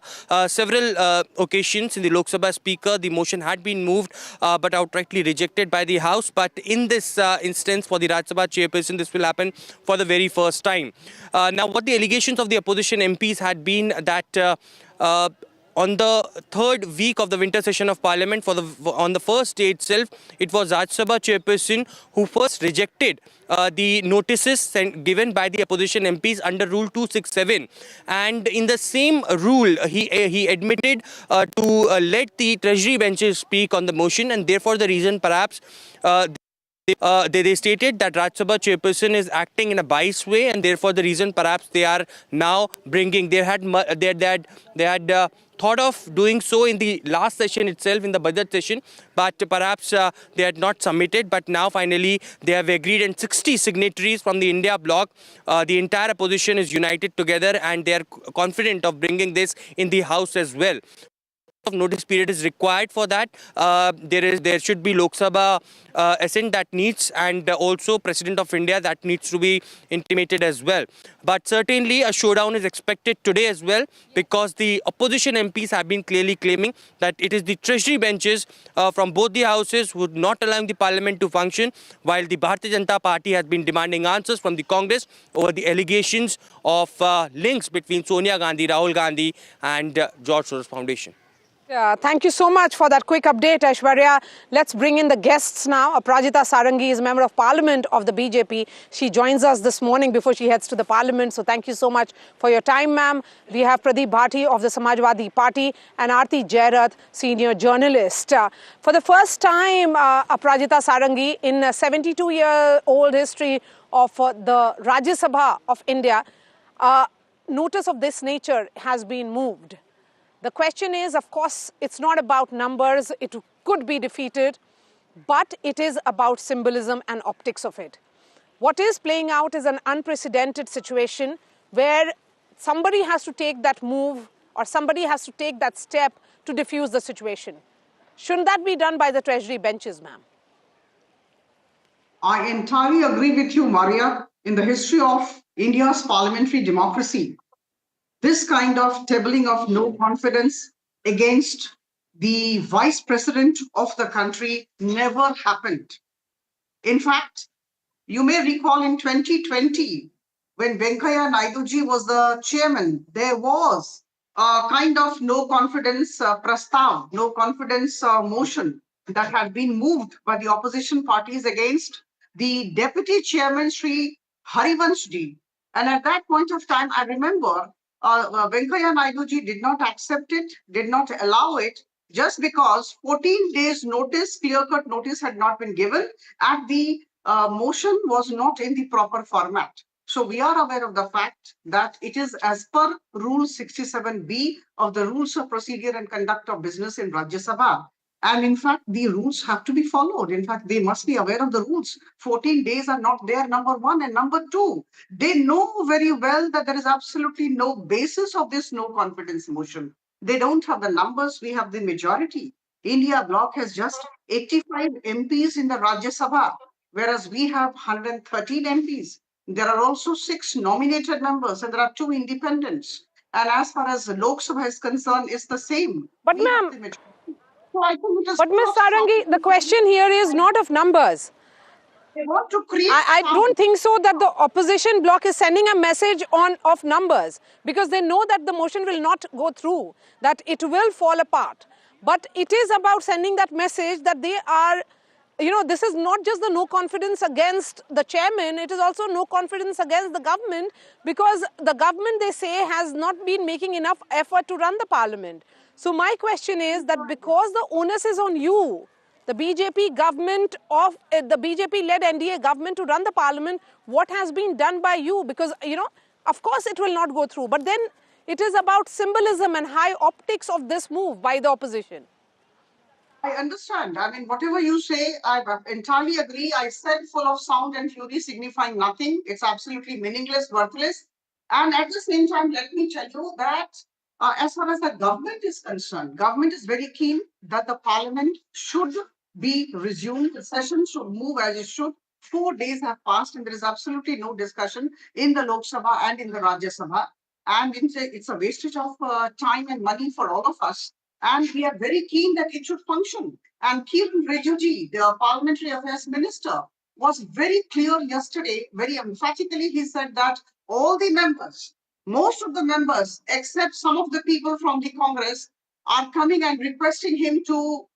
several occasions in the Lok Sabha speaker the motion had been moved but outrightly rejected by the House. But in this instance for the Rajya Sabha chairperson, this will happen for the very first time. Now, what the allegations of the opposition MPs had been that on the third week of the winter session of Parliament, on the first day itself, it was Rajya Sabha chairperson who first rejected the notices given by the opposition MPs under Rule 267. And in the same rule, he admitted to let the Treasury benches speak on the motion, and therefore the reason perhaps they stated that Rajya Sabha chairperson is acting in a biased way, and therefore the reason perhaps they are now bringing. They had thought of doing so in the last session itself, in the budget session, but perhaps they had not submitted. But now finally they have agreed, and 60 signatories from the India bloc, the entire opposition is united together, and they are confident of bringing this in the House as well. Of notice period is required for that. There should be Lok Sabha assent that needs, and also President of India that needs to be intimated as well. But certainly a showdown is expected today as well, because the opposition MPs have been clearly claiming that it is the Treasury benches from both the houses who would not allowing the Parliament to function, while the Bharatiya Janata Party has been demanding answers from the Congress over the allegations of links between Sonia Gandhi, Rahul Gandhi and George Soros Foundation. Thank you so much for that quick update, Aishwarya. Let's bring in the guests now. Aparajita Sarangi is Member of Parliament of the BJP. She joins us this morning before she heads to the Parliament. So thank you so much for your time, ma'am. We have Pradeep Bhati of the Samajwadi Party and Aarti Jairath, senior journalist. For the first time, Aparajita Sarangi, in a 72-year-old history of the Rajya Sabha of India, notice of this nature has been moved. The question is, of course, it's not about numbers, it could be defeated, but it is about symbolism and optics of it. What is playing out is an unprecedented situation where somebody has to take that move or somebody has to take that step to diffuse the situation. Shouldn't that be done by the Treasury benches, ma'am? I entirely agree with you, Maria. In the history of India's parliamentary democracy, this kind of tabling of no confidence against the vice president of the country never happened. In fact, you may recall in 2020, when Venkaiah Naiduji was the chairman, there was a kind of no confidence prastav, no confidence motion that had been moved by the opposition parties against the deputy chairman, Sri Harivanshji. And at that point of time, I remember Venkaiah Naiduji did not accept it, did not allow it, just because 14 days notice, clear-cut notice had not been given, and the motion was not in the proper format. So we are aware of the fact that it is as per Rule 67B of the Rules of Procedure and Conduct of Business in Rajya Sabha. And in fact, the rules have to be followed. In fact, they must be aware of the rules. 14 days are not there, number one. And number two, they know very well that there is absolutely no basis of this no confidence motion. They don't have the numbers. We have the majority. India bloc has just 85 MPs in the Rajya Sabha, whereas we have 113 MPs. There are also 6 nominated members and there are 2 independents. And as far as the Lok Sabha is concerned, it's the same. But ma'am, but Ms. Sarangi, the question here is not of numbers. They want to create. I don't think so that the opposition bloc is sending a message of numbers, because they know that the motion will not go through, that it will fall apart. But it is about sending that message that they are, this is not just the no confidence against the chairman, it is also no confidence against the government, because the government, they say, has not been making enough effort to run the parliament. So my question is that because the onus is on you, the BJP government of the BJP-led NDA government to run the parliament, what has been done by you? Because, you know, of course it will not go through, but then it is about symbolism and high optics of this move by the opposition. I understand. I mean, whatever you say, I entirely agree. I said full of sound and fury signifying nothing. It's absolutely meaningless, worthless. And at the same time, let me tell you that as far as the government is concerned, government is very keen that the parliament should be resumed. The session should move as it should. 4 days have passed and there is absolutely no discussion in the Lok Sabha and in the Rajya Sabha. And it's a wastage of time and money for all of us. And we are very keen that it should function. And Kiran Rijiju, the Parliamentary Affairs Minister, was very clear yesterday, very emphatically. He said that all the members, most of the members, except some of the people from the Congress, are coming and requesting him to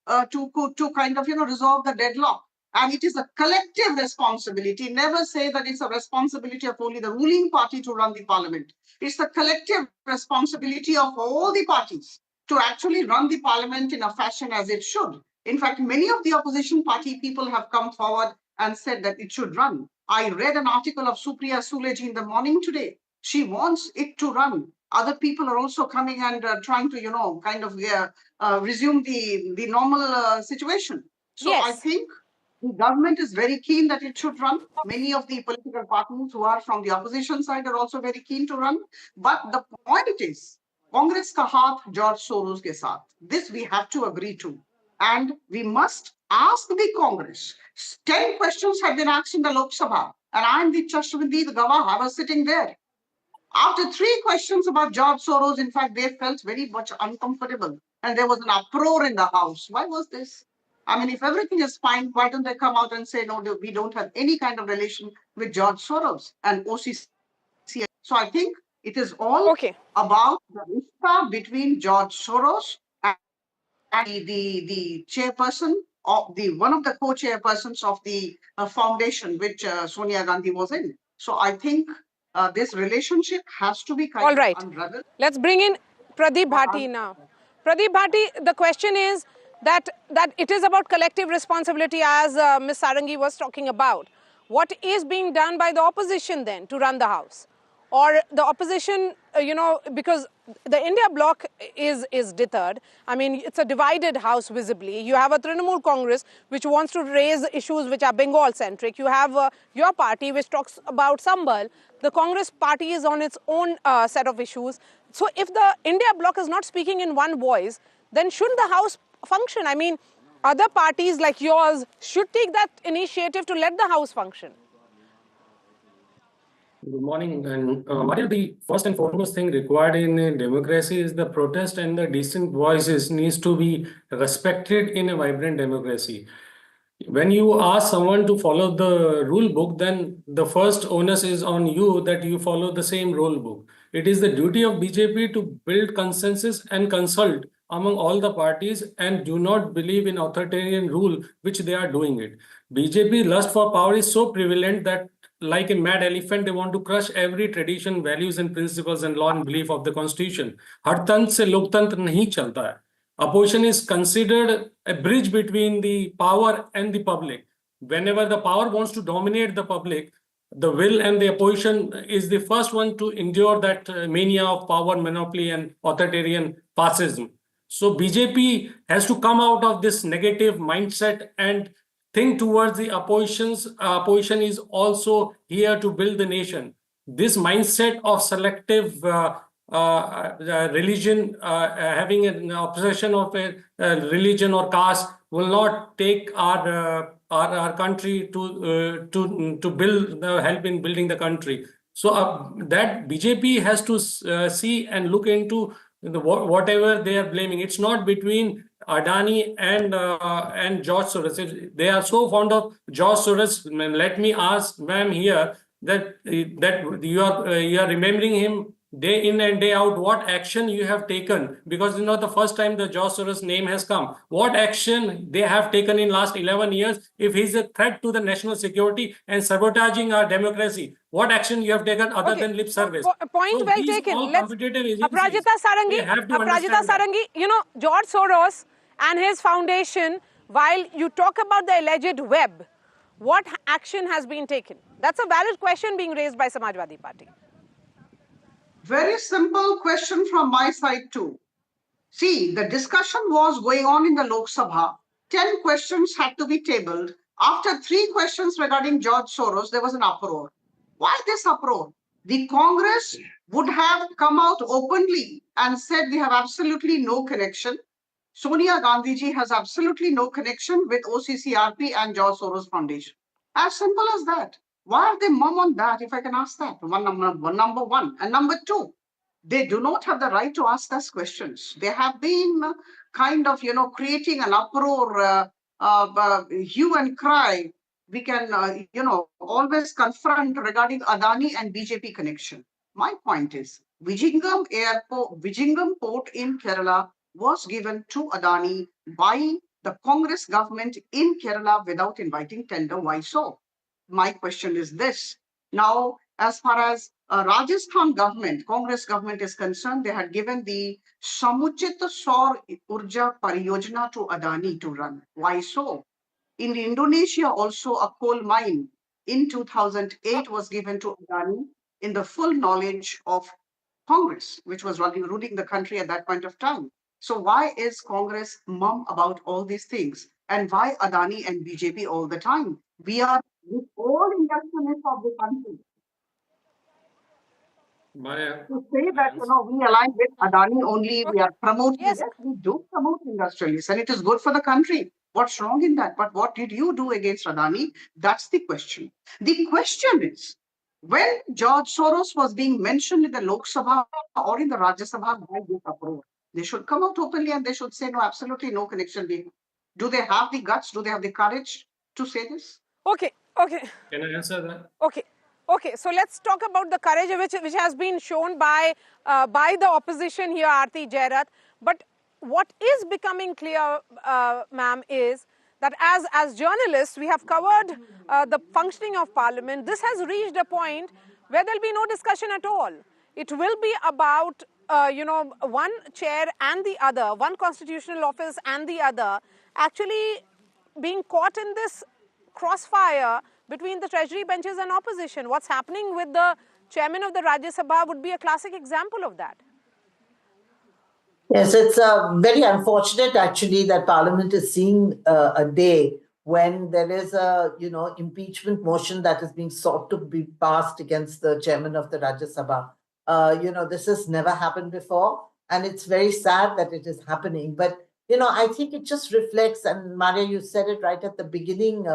kind of, resolve the deadlock. And it is a collective responsibility. Never say that it's a responsibility of only the ruling party to run the parliament. It's the collective responsibility of all the parties to actually run the parliament in a fashion as it should. In fact, many of the opposition party people have come forward and said that it should run. I read an article of Supriya Suleji in the morning today. She wants it to run. Other people are also coming and trying to, resume the normal situation. So yes. I think the government is very keen that it should run. Many of the political parties who are from the opposition side are also very keen to run. But the point is, Congress ka haath George Soros ke saath. This we have to agree to. And we must ask the Congress. 10 questions have been asked in the Lok Sabha. And I am the Chashravindi, the Gawah. I was sitting there. After 3 questions about George Soros, in fact, they felt very much uncomfortable. And there was an uproar in the House. Why was this? I mean, if everything is fine, why don't they come out and say, no, we don't have any kind of relation with George Soros and OCC? So I think it is all about the rishta between George Soros and the chairperson of one of the co-chairpersons of the foundation which Sonia Gandhi was in. So I think this relationship has to be kind of unraveled. Let's bring in Pradeep Bhati now. Pradeep Bhati, the question is that it is about collective responsibility, as Ms. Sarangi was talking about. What is being done by the opposition then to run the House? Or the opposition, because the India bloc is deterred. I mean, it's a divided House visibly. You have a Trinamool Congress which wants to raise issues which are Bengal-centric. You have your party which talks about Sambal. The Congress party is on its own set of issues. So if the India bloc is not speaking in one voice, then shouldn't the House function? I mean, other parties like yours should take that initiative to let the House function. Good morning. And Maria, the first and foremost thing required in a democracy is the protest and the decent voices needs to be respected in a vibrant democracy. When you ask someone to follow the rule book, then the first onus is on you that you follow the same rule book. It is the duty of BJP to build consensus and consult among all the parties and do not believe in authoritarian rule, which they are doing it. BJP lust for power is so prevalent that like a mad elephant, they want to crush every tradition, values and principles and law and belief of the constitution. Har tantra se loktantra nahi chalta hai. Opposition is considered a bridge between the power and the public. Whenever the power wants to dominate the public, the will and the opposition is the first one to endure that mania of power, monopoly and authoritarian fascism. So BJP has to come out of this negative mindset and think towards the oppositions. Opposition is also here to build the nation. This mindset of selective religion, having an obsession of a religion or caste, will not take our country to build help in building the country. So that BJP has to see and look into whatever they are blaming. It's not between Adani and George Soros. They are so fond of George Soros. Let me ask ma'am here that you are remembering him day in and day out, what action you have taken, because it's not the first time the George Soros name has come. What action they have taken in last 11 years? If he's a threat to the national security and sabotaging our democracy, what action you have taken other than lip service? Point So well these taken. all Let's competitive agencies, Aprajita they Sarangi, have to understand that. You know, George Soros and his foundation, while you talk about the alleged web, what action has been taken? That's a valid question being raised by Samajwadi Party. Very simple question from my side too. See, the discussion was going on in the Lok Sabha. 10 questions had to be tabled. After 3 questions regarding George Soros, there was an uproar. Why this uproar? The Congress would have come out openly and said we have absolutely no connection. Sonia Gandhi ji has absolutely no connection with OCCRP and George Soros Foundation. As simple as that. Why are they mum on that, if I can ask that? Number one. And number two, they do not have the right to ask us questions. They have been kind of, creating an uproar, hue and cry. We can, always confront regarding Adani and BJP connection. My point is, Vizhinjam port in Kerala was given to Adani by the Congress government in Kerala without inviting tender. Why so? My question is this. Now, as far as Rajasthan government, Congress government is concerned, they had given the Samuchit Saur Urja Pariyojana to Adani to run. Why so? In Indonesia, also a coal mine in 2008 was given to Adani in the full knowledge of Congress, which was ruling the country at that point of time. So why is Congress mum about all these things? And why Adani and BJP all the time? We are with all investments of the country. To say that, we align with Adani only, we are promoting. Yes, we do promote industrialists and it is good for the country. What's wrong in that? But what did you do against Adani? That's the question. The question is, when George Soros was being mentioned in the Lok Sabha or in the Rajya Sabha by this uproar, they should come out openly and they should say, no, absolutely no connection. Do they have the guts? Do they have the courage to say this? Okay. Can I answer that? Okay, so let's talk about the courage which has been shown by the opposition here, Aarti Jairat. But what is becoming clear, ma'am, is that as journalists, we have covered the functioning of Parliament. This has reached a point where there will be no discussion at all. It will be about, one chair and the other, one constitutional office and the other, actually being caught in this crossfire between the treasury benches and opposition. What's happening with the chairman of the Rajya Sabha would be a classic example of that. Yes, it's very unfortunate actually that Parliament is seeing a day when there is a impeachment motion that is being sought to be passed against the chairman of the Rajya Sabha. This has never happened before, and it's very sad that it is happening. But I think it just reflects, and Maria, you said it right at the beginning,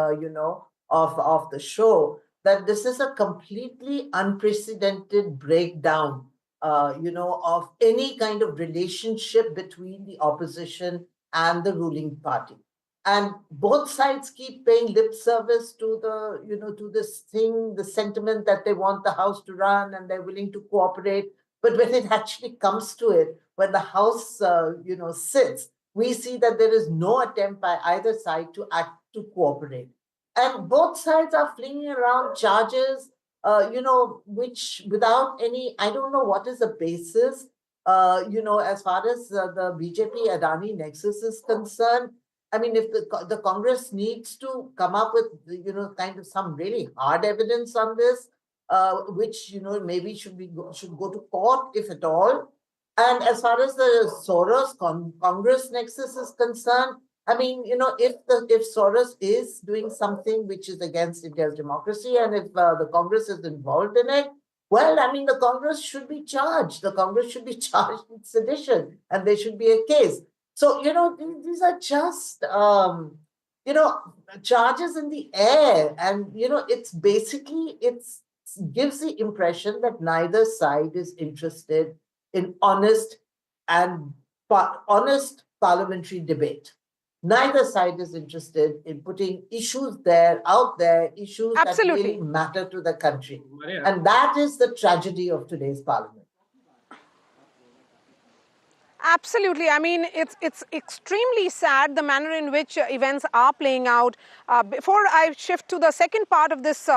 of the show, that this is a completely unprecedented breakdown, of any kind of relationship between the opposition and the ruling party. And both sides keep paying lip service to to this thing, the sentiment that they want the House to run and they're willing to cooperate. But when it actually comes to it, when the House, sits, we see that there is no attempt by either side to cooperate. And both sides are flinging around charges, which without any, I don't know what is the basis, as far as the BJP Adani nexus is concerned. I mean, if the Congress needs to come up with, kind of some really hard evidence on this, which, maybe should go to court, if at all. And as far as the Soros Congress nexus is concerned, I mean, if Soros is doing something which is against India's democracy, and if the Congress is involved in it, well, I mean, the Congress should be charged. The Congress should be charged with sedition, and there should be a case. So, these are just, charges in the air. And, it's basically, it gives the impression that neither side is interested in honest parliamentary debate. Neither side is interested in putting issues out there, issues that really matter to the country. Maria. And that is the tragedy of today's Parliament. Absolutely. I mean, it's extremely sad the manner in which events are playing out. Before I shift to the second part of this,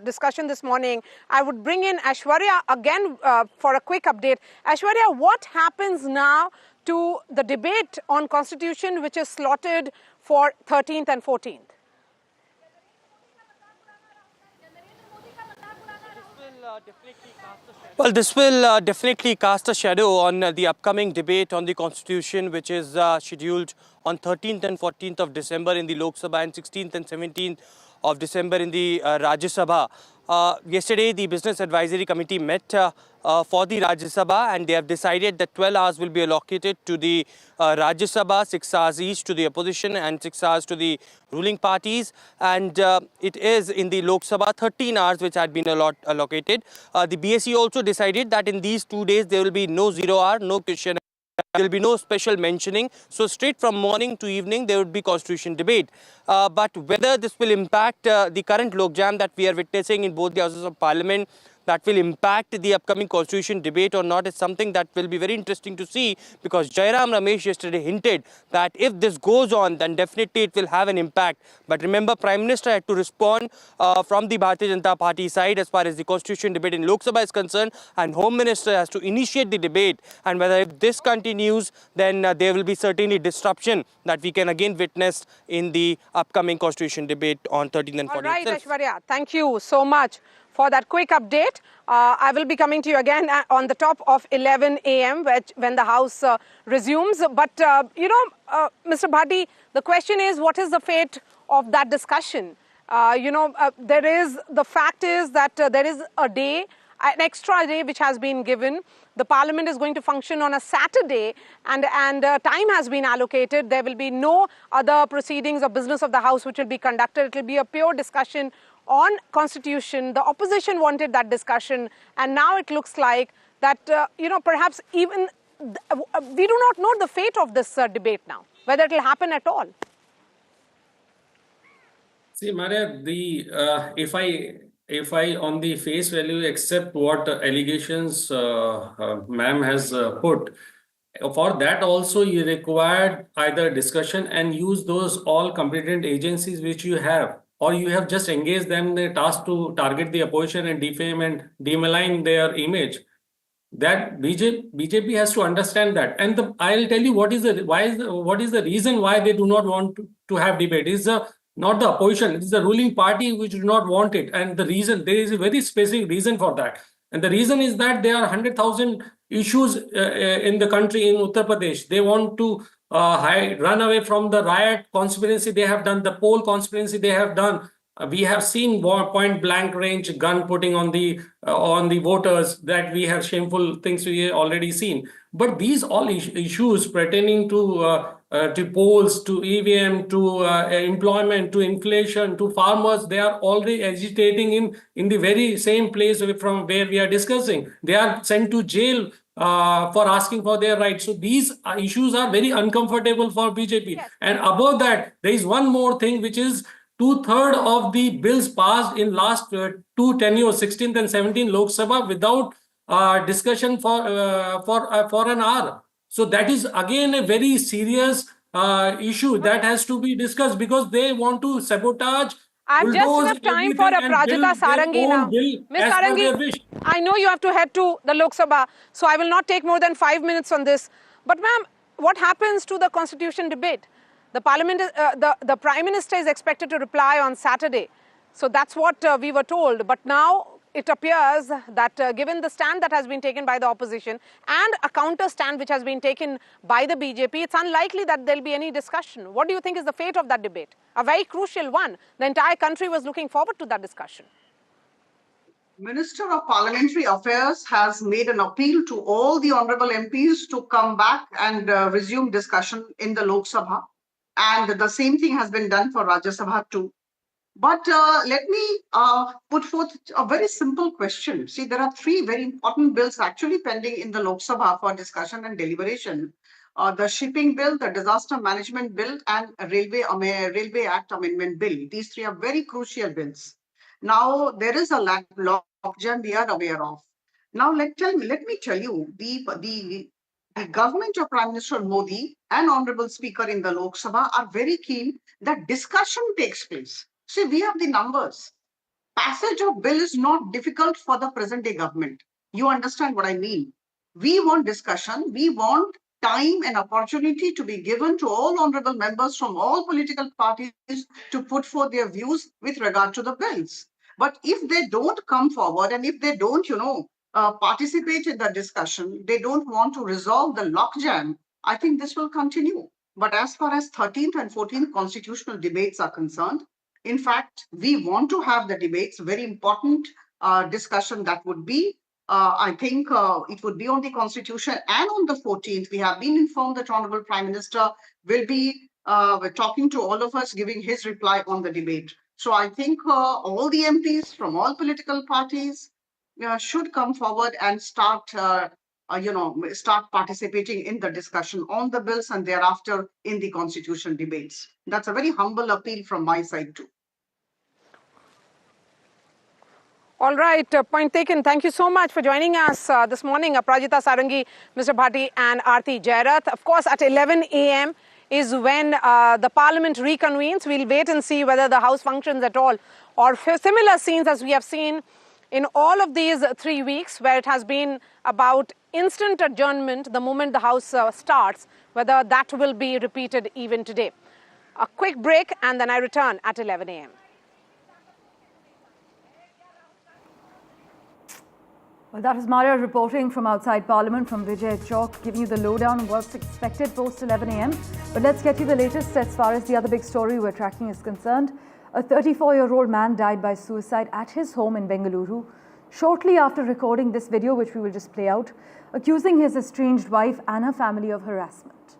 discussion this morning, I would bring in Aishwarya again for a quick update. Aishwarya, what happens now to the debate on Constitution, which is slotted for 13th and 14th? Well, this will definitely cast a shadow on the upcoming debate on the Constitution, which is scheduled on 13th and 14th of December in the Lok Sabha and 16th and 17th of December in the Rajya Sabha. Yesterday, the Business Advisory Committee met for the Rajya Sabha, and they have decided that 12 hours will be allocated to the Rajya Sabha, 6 hours each to the opposition and 6 hours to the ruling parties. And it is in the Lok Sabha 13 hours which had been allocated. The BSE also decided that in these 2 days there will be no 0 hour, no question. There will be no special mentioning. So straight from morning to evening, there would be constitution debate. But whether this will impact the current logjam that we are witnessing in both the houses of parliament, that will impact the upcoming constitution debate or not, is something that will be very interesting to see, because Jairam Ramesh yesterday hinted that if this goes on, then definitely it will have an impact. But remember, Prime Minister had to respond from the Bharatiya Janata Party side as far as the constitution debate in Lok Sabha is concerned, and Home Minister has to initiate the debate. And whether if this continues, then there will be certainly disruption that we can again witness in the upcoming constitution debate on 13th and 14th. All right, Aishwarya, thank you so much for that quick update. I will be coming to you again on the top of 11 a.m. when the House resumes. But, Mr. Bhatti, the question is, what is the fate of that discussion? The fact is that there is a day, an extra day which has been given. The Parliament is going to function on a Saturday, and time has been allocated. There will be no other proceedings or business of the House which will be conducted. It will be a pure discussion on Constitution. The opposition wanted that discussion, and now it looks like that, perhaps even we do not know the fate of this debate now, whether it will happen at all. See, Maria, if I on the face value accept what allegations ma'am has put, for that also you required either discussion and use those all competent agencies which you have, or you have just engaged them in the task to target the opposition and defame and demalign their image. That BJP has to understand that. And I'll tell you what is the reason why they do not want to have debate. It's not the opposition, it is the ruling party which do not want it. And the reason, there is a very specific reason for that. And the reason is that there are 100,000 issues in the country, in Uttar Pradesh. They want to run away from the riot conspiracy they have done, the poll conspiracy they have done. We have seen point blank range gun putting on the voters. That we have shameful things we have already seen. But these all issues pertaining to polls, to EVM, to employment, to inflation, to farmers, they are already agitating in the very same place from where we are discussing. They are sent to jail for asking for their rights. So these issues are very uncomfortable for BJP. Yes. And above that, there is one more thing, which is 2/3 of the bills passed in last 2 tenures, 16th and 17th Lok Sabha, without discussion for an hour. So that is again a very serious issue that has to be discussed, because they want to sabotage. I've just enough time for a Prajita Sarangi now. Ms. Sarangi, I know you have to head to the Lok Sabha, so I will not take more than 5 minutes on this. But ma'am, what happens to the constitution debate? The Parliament, the Prime Minister is expected to reply on Saturday. So that's what we were told. But now it appears that given the stand that has been taken by the opposition and a counter stand which has been taken by the BJP, it's unlikely that there'll be any discussion. What do you think is the fate of that debate? A very crucial one. The entire country was looking forward to that discussion. Minister of Parliamentary Affairs has made an appeal to all the honorable MPs to come back and resume discussion in the Lok Sabha. And the same thing has been done for Rajya Sabha too. But let me put forth a very simple question. See, there are 3 very important bills actually pending in the Lok Sabha for discussion and deliberation. The Shipping Bill, the Disaster Management Bill, and Railway Act Amendment Bill. These 3 are very crucial bills. Now, there is a logjam we are aware of. Now, let me tell you, the government of Prime Minister Modi and Honorable Speaker in the Lok Sabha are very keen that discussion takes place. See, we have the numbers. Passage of bill is not difficult for the present day government. You understand what I mean? We want discussion. We want time and opportunity to be given to all honorable members from all political parties to put forth their views with regard to the bills. But if they don't come forward and if they don't, participate in the discussion, they don't want to resolve the logjam, I think this will continue. But as far as 13th and 14th constitutional debates are concerned, in fact, we want to have the debates, very important discussion that would be, I think it would be on the constitution, and on the 14th, we have been informed that Honorable Prime Minister will be talking to all of us, giving his reply on the debate. So I think all the MPs from all political parties should come forward and start participating in the discussion on the bills and thereafter in the constitutional debates. That's a very humble appeal from my side too. All right, point taken. Thank you so much for joining us this morning, Prajita Sarangi, Mr. Bhatti and Aarti Jairath. Of course, at 11 a.m. is when the Parliament reconvenes. We'll wait and see whether the House functions at all, or similar scenes as we have seen in all of these 3 weeks, where it has been about instant adjournment the moment the House starts, whether that will be repeated even today. A quick break and then I return at 11 a.m. Well, that is Maria reporting from outside Parliament from Vijay Chowk, giving you the lowdown on what's expected post 11 a.m. But let's get you the latest as far as the other big story we're tracking is concerned. A 34-year-old man died by suicide at his home in Bengaluru shortly after recording this video, which we will just play out, accusing his estranged wife and her family of harassment.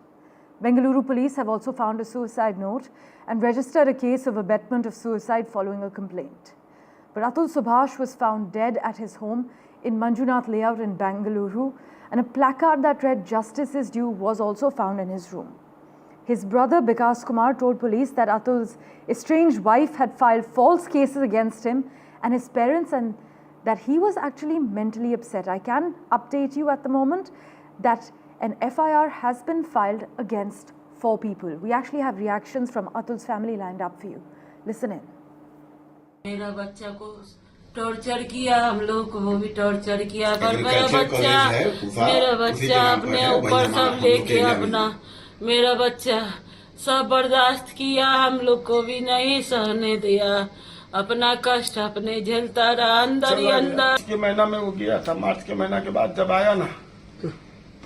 Bengaluru police have also found a suicide note and registered a case of abetment of suicide following a complaint. But Atul Subhash was found dead at his home in Manjunath layout in Bengaluru, and a placard that read "Justice is due" was also found in his room. His brother Bikas Kumar told police that Atul's estranged wife had filed false cases against him and his parents, and that he was actually mentally upset. I can update you at the moment that an FIR has been filed against 4 people. We actually have reactions from Atul's family lined up for you. Listen in. मेरा बच्चा को torture किया, हम लोग को भी torture किया, पर मेरा बच्चा अपने ऊपर सब लेके अपना मेरा बच्चा सब बर्दाश्त किया, हम लोग को भी नहीं सहने दिया, अपना कष्ट अपने झेलता रहा अंदर ही अंदर। मार्च के महीना में वो गया था, मार्च के महीना के बाद जब आया ना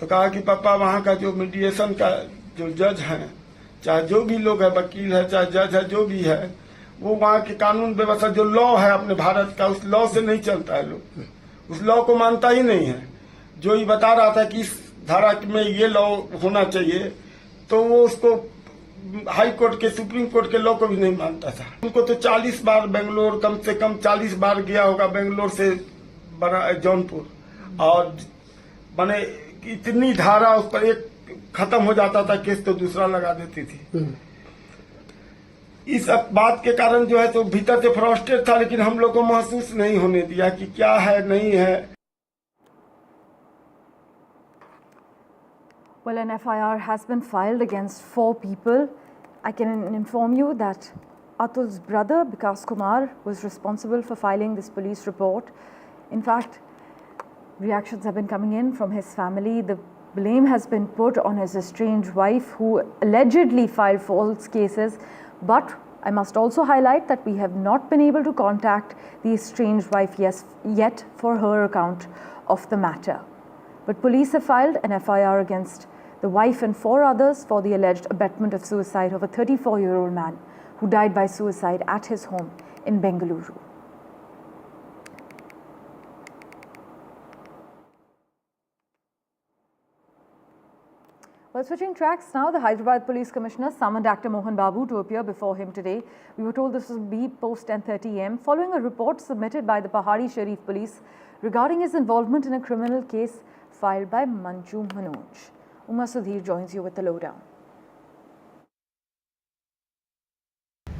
तो कहा कि पापा वहाँ का जो मीडिएशन का जो जज है, चाहे जो भी लोग है, वकील है, चाहे जज है, जो भी है, वो वहाँ के कानून व्यवस्था जो लॉ है अपने भारत का, उस लॉ से नहीं चलता है। लोग उस लॉ को मानता ही नहीं है। जो ये बता रहा था कि इस धारा में ये लॉ होना चाहिए, तो वो उसको हाई कोर्ट के, सुप्रीम कोर्ट के लॉ को भी नहीं मानता था। उनको तो 40 बार बेंगलोर, कम से कम 40 बार गया होगा बेंगलोर से जौनपुर, और माने इतनी धारा उस पर एक खत्म हो जाता था केस तो दूसरा लगा देती थी। इस बात के कारण जो है तो भीतर से फ्रस्ट्रेट था, लेकिन हम लोग को महसूस नहीं होने दिया कि क्या है नहीं है। Well, an FIR has been filed against 4 people. I can inform you that Atul's brother, Bikas Kumar, was responsible for filing this police report. In fact, reactions have been coming in from his family. The blame has been put on his estranged wife, who allegedly filed false cases. But I must also highlight that we have not been able to contact the estranged wife yet for her account of the matter. But police have filed an FIR against the wife and 4 others for the alleged abetment of suicide of a 34-year-old man who died by suicide at his home in Bengaluru. Well, switching tracks now, the Hyderabad Police Commissioner summoned actor Mohan Babu to appear before him today. We were told this would be post 10:30 am, following a report submitted by the Pahari Sharif Police regarding his involvement in a criminal case filed by Manju Manoj. Uma Sudhir joins you with the lowdown.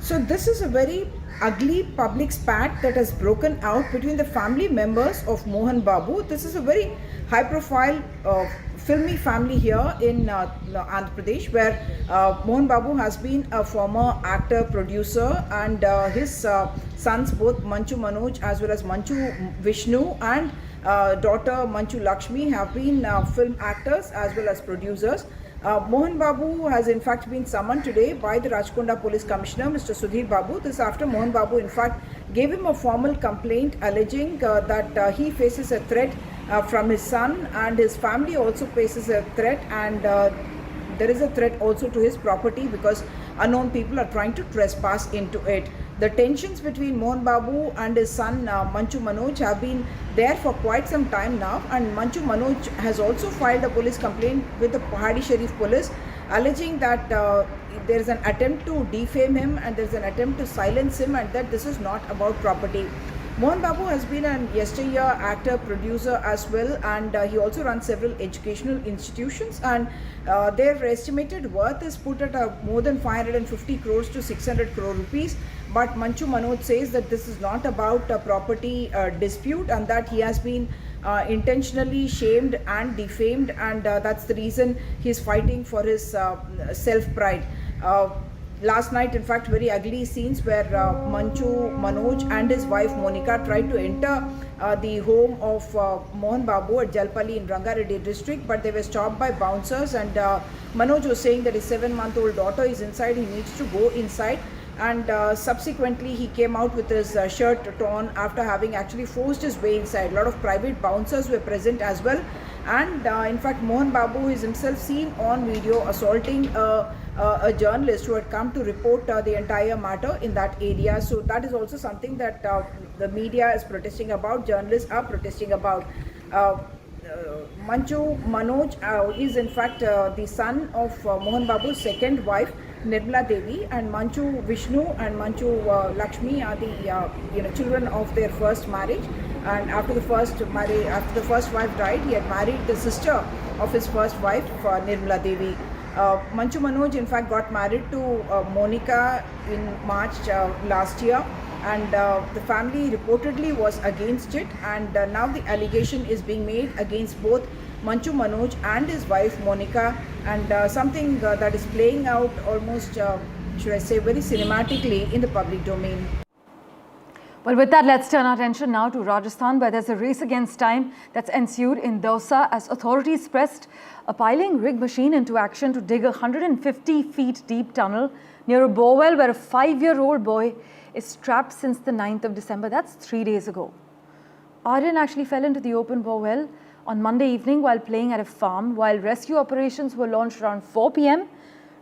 So this is a very ugly public spat that has broken out between the family members of Mohan Babu. This is a very high profile filmy family here in Andhra Pradesh, where Mohan Babu has been a former actor, producer, and his sons, both Manchu Manoj as well as Manchu Vishnu and daughter Manchu Lakshmi, have been film actors as well as producers. Mohan Babu has in fact been summoned today by the Rajkonda Police Commissioner, Mr. Sudhir Babu. This after Mohan Babu in fact gave him a formal complaint alleging that he faces a threat from his son, and his family also faces a threat, and there is a threat also to his property because unknown people are trying to trespass into it. The tensions between Mohan Babu and his son Manchu Manoj have been there for quite some time now, and Manchu Manoj has also filed a police complaint with the Pahadi Sharif police alleging that there is an attempt to defame him and there is an attempt to silence him, and that this is not about property. Mohan Babu has been an yesteryear actor, producer as well, and he also runs several educational institutions, and their estimated worth is put at more than 550 crores to 600 crore rupees. But Manchu Manoj says that this is not about a property dispute, and that he has been intentionally shamed and defamed, and that's the reason he is fighting for his self-pride. Last night, in fact, very ugly scenes where Manchu Manoj and his wife Monica tried to enter the home of Mohan Babu at Jalpalli in Rangareddy district, but they were stopped by bouncers, and Manoj was saying that his 7-month-old daughter is inside, he needs to go inside. And subsequently he came out with his shirt torn after having actually forced his way inside. A lot of private bouncers were present as well, and in fact Mohan Babu is himself seen on video assaulting a journalist who had come to report the entire matter in that area. So that is also something that the media is protesting about, journalists are protesting about. Manchu Manoj is in fact the son of Mohan Babu's second wife Nirmala Devi, and Manchu Vishnu and Manchu Lakshmi are the children of their first marriage. And after the first wife died, he had married the sister of his first wife, Nirmala Devi. Manchu Manoj in fact got married to Monica in March last year, and the family reportedly was against it, and now the allegation is being made against both Manchu Manoj and his wife Monica, and something that is playing out almost, should I say, very cinematically in the public domain. Well, with that, let's turn our attention now to Rajasthan, where there's a race against time that's ensued in Dausa as authorities pressed a piling rig machine into action to dig a 150 feet deep tunnel near a Borewell where a 5-year-old boy is trapped since the 9th of December. That's 3 days ago. Aryan actually fell into the open Borewell on Monday evening while playing at a farm. While rescue operations were launched around 4 p.m,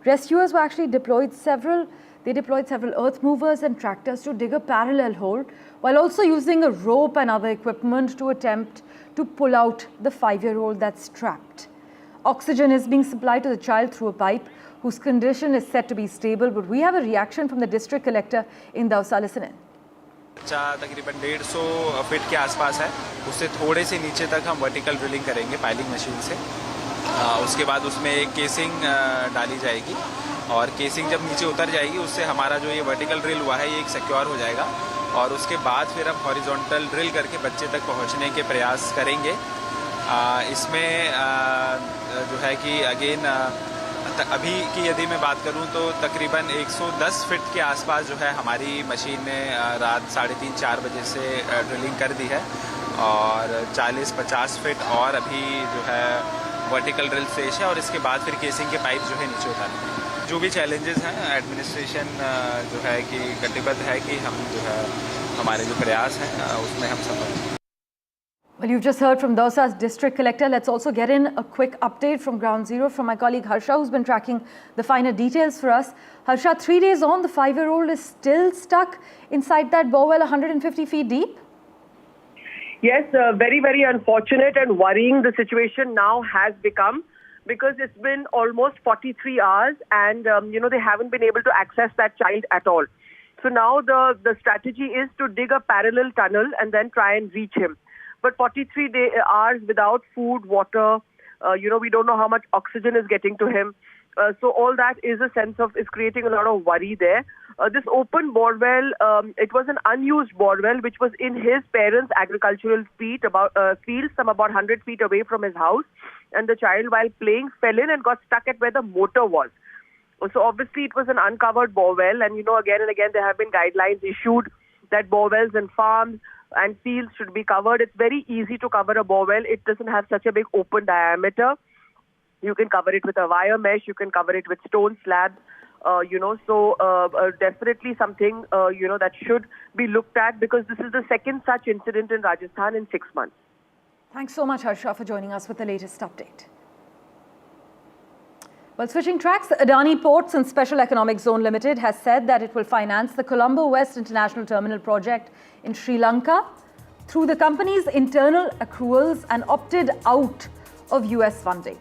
rescuers were actually deployed several earth movers and tractors to dig a parallel hole, while also using a rope and other equipment to attempt to pull out the 5-year-old that's trapped. Oxygen is being supplied to the child through a pipe, whose condition is said to be stable. But we have a reaction from the district collector in Dausa. Listen in. बच्चा तकरीबन 150 feet के आसपास है, उससे थोड़े से नीचे तक हम वर्टिकल ड्रिलिंग करेंगे पाइलिंग मशीन से। उसके बाद उसमें एक केसिंग डाली जाएगी, और केसिंग जब नीचे उतर जाएगी उससे हमारा जो ये वर्टिकल ड्रिल हुआ है ये एक सिक्योर हो जाएगा, और उसके बाद फिर हम हॉरिजॉन्टल ड्रिल करके बच्चे तक पहुंचने के प्रयास करेंगे। इसमें जो है कि अगेन अभी की यदि मैं बात करूं तो तकरीबन 110 फीट के आसपास जो है हमारी मशीन ने रात 3:30-4 बजे से ड्रिलिंग कर दी है, और 40-50 फीट और अभी जो है वर्टिकल ड्रिल स्टेज है, और इसके बाद फिर केसिंग के पाइप जो है नीचे उतारेंगे। जो भी चैलेंजेस हैं एडमिनिस्ट्रेशन जो है कि कटिबद्ध है कि हम जो है हमारे जो प्रयास हैं उसमें हम सफल हैं। Well, you've just heard from Dausa's district collector. Let's also get in a quick update from ground zero from my colleague Harsha, who's been tracking the finer details for us. Harsha, 3 days on, the 5-year-old is still stuck inside that borewell 150 feet deep? Yes, very, very unfortunate and worrying the situation now has become, because it's been almost 43 hours and, they haven't been able to access that child at all. So now the strategy is to dig a parallel tunnel and then try and reach him. But 43 hours without food, water, we don't know how much oxygen is getting to him. So all that is creating a lot of worry there. this open borewell, it was an unused borewell which was in his parents' agricultural fields, some about 100 feet away from his house. And the child, while playing, fell in and got stuck at where the motor was. So obviously it was an uncovered borewell, and again and again there have been guidelines issued that borewells and farms and fields should be covered. It's very easy to cover a borewell. It doesn't have such a big open diameter. You can cover it with a wire mesh, you can cover it with stone slabs, definitely something, that should be looked at, because this is the second such incident in Rajasthan in 6 months. Thanks so much, Harsha, for joining us with the latest update. Well, switching tracks, Adani Ports and Special Economic Zone Limited has said that it will finance the Colombo West International Terminal project in Sri Lanka through the company's internal accruals and opted out of US funding.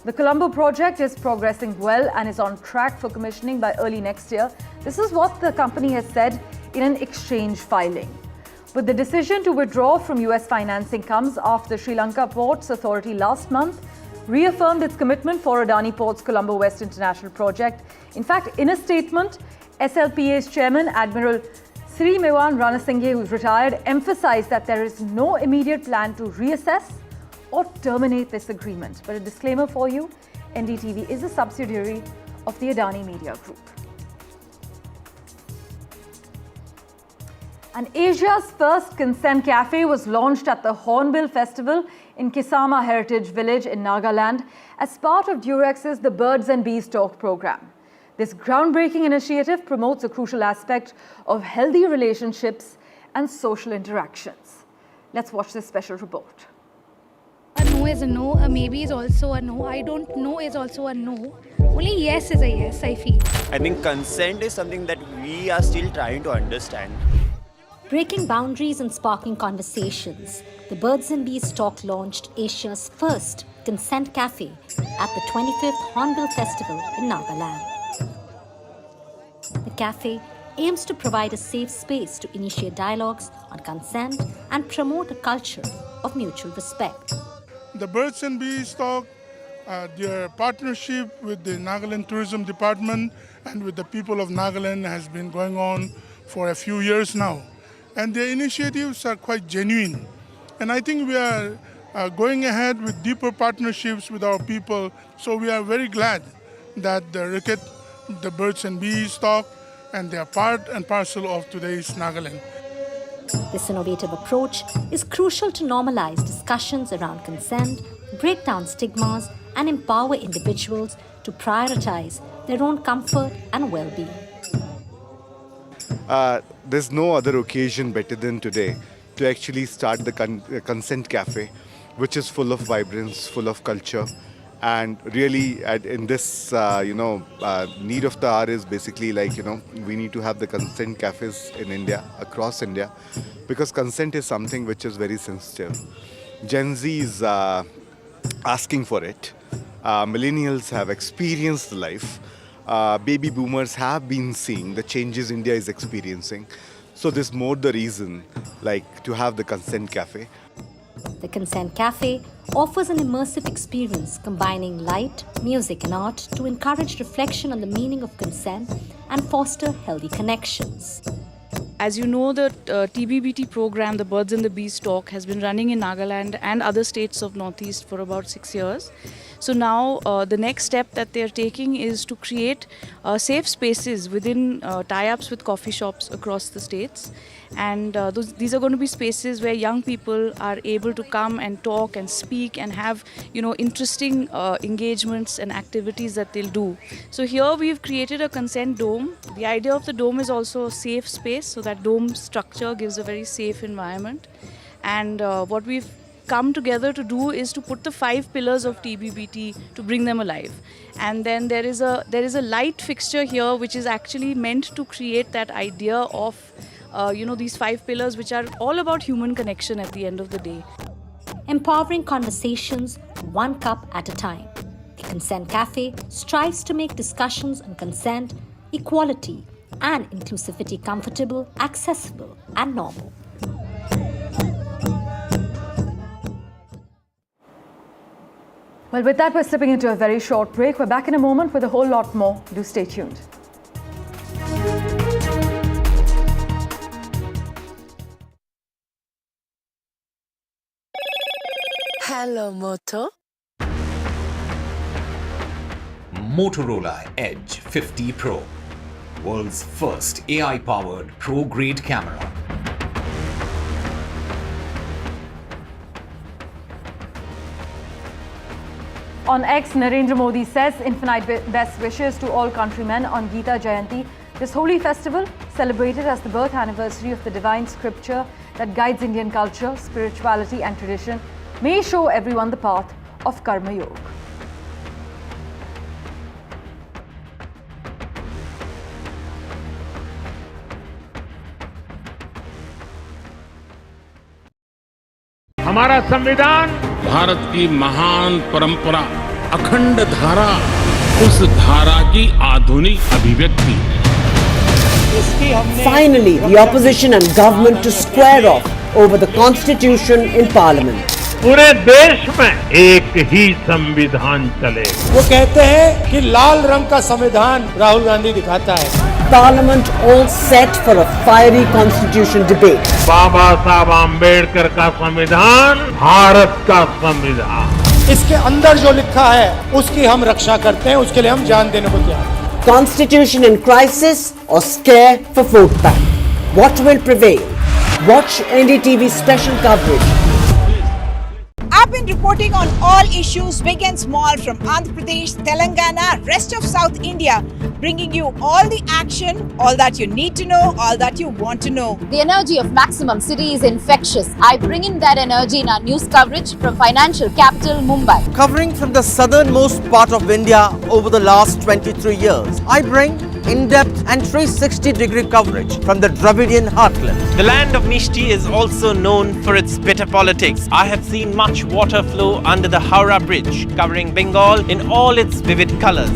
The Colombo project is progressing well and is on track for commissioning by early next year. This is what the company has said in an exchange filing. But the decision to withdraw from US financing comes after the Sri Lanka Ports Authority last month reaffirmed its commitment for Adani Ports Colombo West International Project. In fact, in a statement, SLPA's chairman, Admiral Sri Mewan Ranasinghe, who's retired, emphasized that there is no immediate plan to reassess or terminate this agreement. But a disclaimer for you, NDTV is a subsidiary of the Adani Media Group. And Asia's first consent cafe was launched at the Hornbill Festival in Kisama Heritage Village in Nagaland as part of Durex's The Birds and Bees Talk program. This groundbreaking initiative promotes a crucial aspect of healthy relationships and social interactions. Let's watch this special report. A no is a no, a maybe is also a no, I don't know is also a no. Only yes is a yes, I feel. I think consent is something that we are still trying to understand. Breaking boundaries and sparking conversations, the Birds and Bees Talk launched Asia's first consent cafe at the 25th Hornbill Festival in Nagaland. The cafe aims to provide a safe space to initiate dialogues on consent and promote a culture of mutual respect. The Birds and Bees Talk, their partnership with the Nagaland Tourism Department and with the people of Nagaland has been going on for a few years now. And their initiatives are quite genuine. And I think we are going ahead with deeper partnerships with our people. So we are very glad that the Birds and Bees Talk, and they are part and parcel of today's Nagaland. This innovative approach is crucial to normalize discussions around consent, break down stigmas, and empower individuals to prioritize their own comfort and well-being. There's no other occasion better than today to actually start the Consent Cafe, which is full of vibrance, full of culture. And really, in this, need of the hour is basically we need to have the consent cafes in India, across India, because consent is something which is very sensitive. Gen Z is asking for it. Millennials have experienced life. Baby boomers have been seeing the changes India is experiencing. So this more the reason to have the Consent Cafe. The Consent Cafe offers an immersive experience combining light, music and art to encourage reflection on the meaning of consent and foster healthy connections. As you know, the TBBT program, the Birds and the Bees Talk, has been running in Nagaland and other states of Northeast for about 6 years. So now the next step that they're taking is to create safe spaces within tie-ups with coffee shops across the states. And these are going to be spaces where young people are able to come and talk and speak and have, interesting engagements and activities that they'll do. So here we've created a consent dome. The idea of the dome is also a safe space, so that dome structure gives a very safe environment. And what we've come together to do is to put the 5 pillars of TBBT to bring them alive. And then there is a light fixture here which is actually meant to create that idea of these 5 pillars, which are all about human connection at the end of the day. Empowering conversations one cup at a time. The Consent Cafe strives to make discussions on consent, equality, and inclusivity comfortable, accessible, and normal. Well, with that, we're slipping into a very short break. We're back in a moment with a whole lot more. Do stay tuned. Hello, Moto. Motorola Edge 50 Pro, world's first AI-powered pro-grade camera. On X, Narendra Modi says infinite best wishes to all countrymen on Gita Jayanti. This holy festival, celebrated as the birth anniversary of the divine scripture that guides Indian culture, spirituality and tradition, may show everyone the path of Karma Yoga. हमारा संविधान भारत की महान परंपरा अखंड धारा उस धारा की आधुनिक अभिव्यक्ति है। Finally, the opposition and government to square off over the constitution in parliament. पूरे देश में एक ही संविधान चले। वो कहते हैं कि लाल रंग का संविधान राहुल गांधी दिखाता है। Parliament all set for a fiery constitution debate. बाबा साहब आम्बेडकर का संविधान भारत का संविधान। इसके अंदर जो लिखा है उसकी हम रक्षा करते हैं, उसके लिए हम जान देने को तैयार हैं। Constitution in crisis or scare for vote bank? What will prevail? Watch NDTV special coverage. I've been reporting on all issues big and small from Andhra Pradesh, Telangana, rest of South India, bringing you all the action, all that you need to know, all that you want to know. The energy of Maximum City is infectious. I bring in that energy in our news coverage from financial capital Mumbai. Covering from the southernmost part of India over the last 23 years, I bring in-depth and 360-degree coverage from the Dravidian heartland. The land of Mishti is also known for its bitter politics. I have seen much water flow under the Howrah Bridge, covering Bengal in all its vivid colors.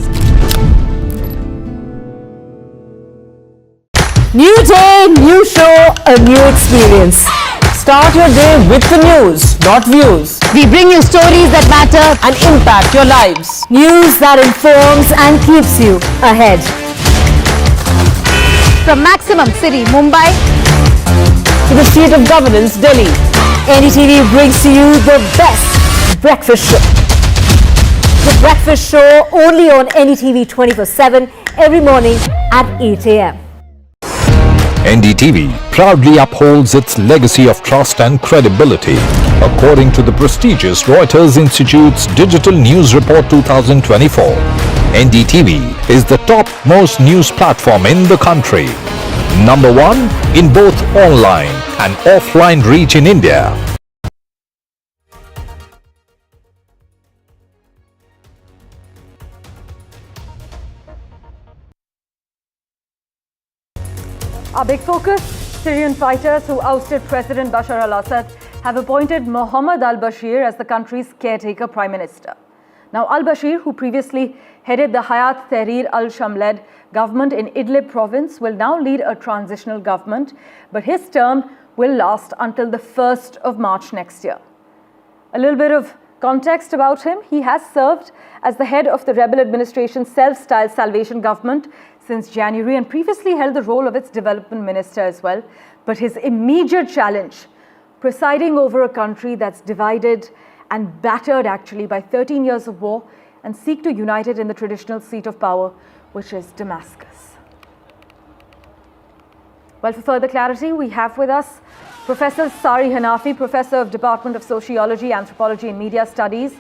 New day, new show, a new experience. Start your day with the news, not views. We bring you stories that matter and impact your lives. News that informs and keeps you ahead. From Maximum City, Mumbai, to the seat of governance, Delhi, NDTV brings to you the best breakfast show. The breakfast show only on NDTV 24/7 every morning at 8 a.m. NDTV proudly upholds its legacy of trust and credibility. According to the prestigious Reuters Institute's Digital News Report 2024, NDTV is the top-most news platform in the country. Number 1 in both online and offline reach in India. Our big focus, Syrian fighters who ousted President Bashar al-Assad have appointed Mohammed al-Bashir as the country's caretaker prime minister. Now, al-Bashir, who previously headed the Hayat Tahrir al-Sham-led government in Idlib province, will now lead a transitional government, but his term will last until the 1st of March next year. A little bit of context about him: he has served as the head of the rebel administration's self-styled Salvation government since January and previously held the role of its development minister as well. But his immediate challenge, presiding over a country that's divided and battered actually by 13 years of war and seek to unite it in the traditional seat of power, which is Damascus. Well, for further clarity, we have with us Professor Sari Hanafi, Professor of Department of Sociology, Anthropology and Media Studies,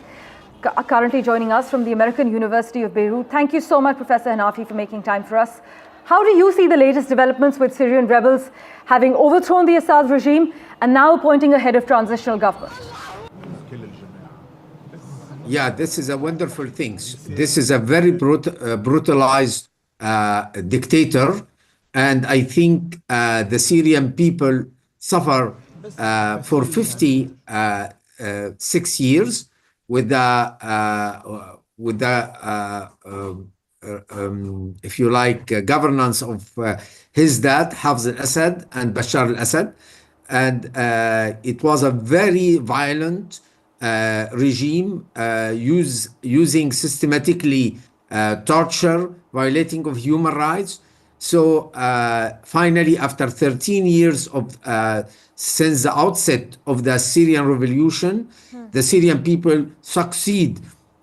currently joining us from the American University of Beirut. Thank you so much, Professor Hanafi, for making time for us. How do you see the latest developments with Syrian rebels having overthrown the Assad regime and now appointing a head of transitional government? Yeah, this is a wonderful thing. This is a very brutalized dictator, and I think the Syrian people suffer for 56 years with the if you like, governance of his dad, Hafez al-Assad, and Bashar al-Assad. And it was a very violent regime, using systematically torture, violating of human rights. So finally, after 13 years of since the outset of the Syrian revolution, the Syrian people succeed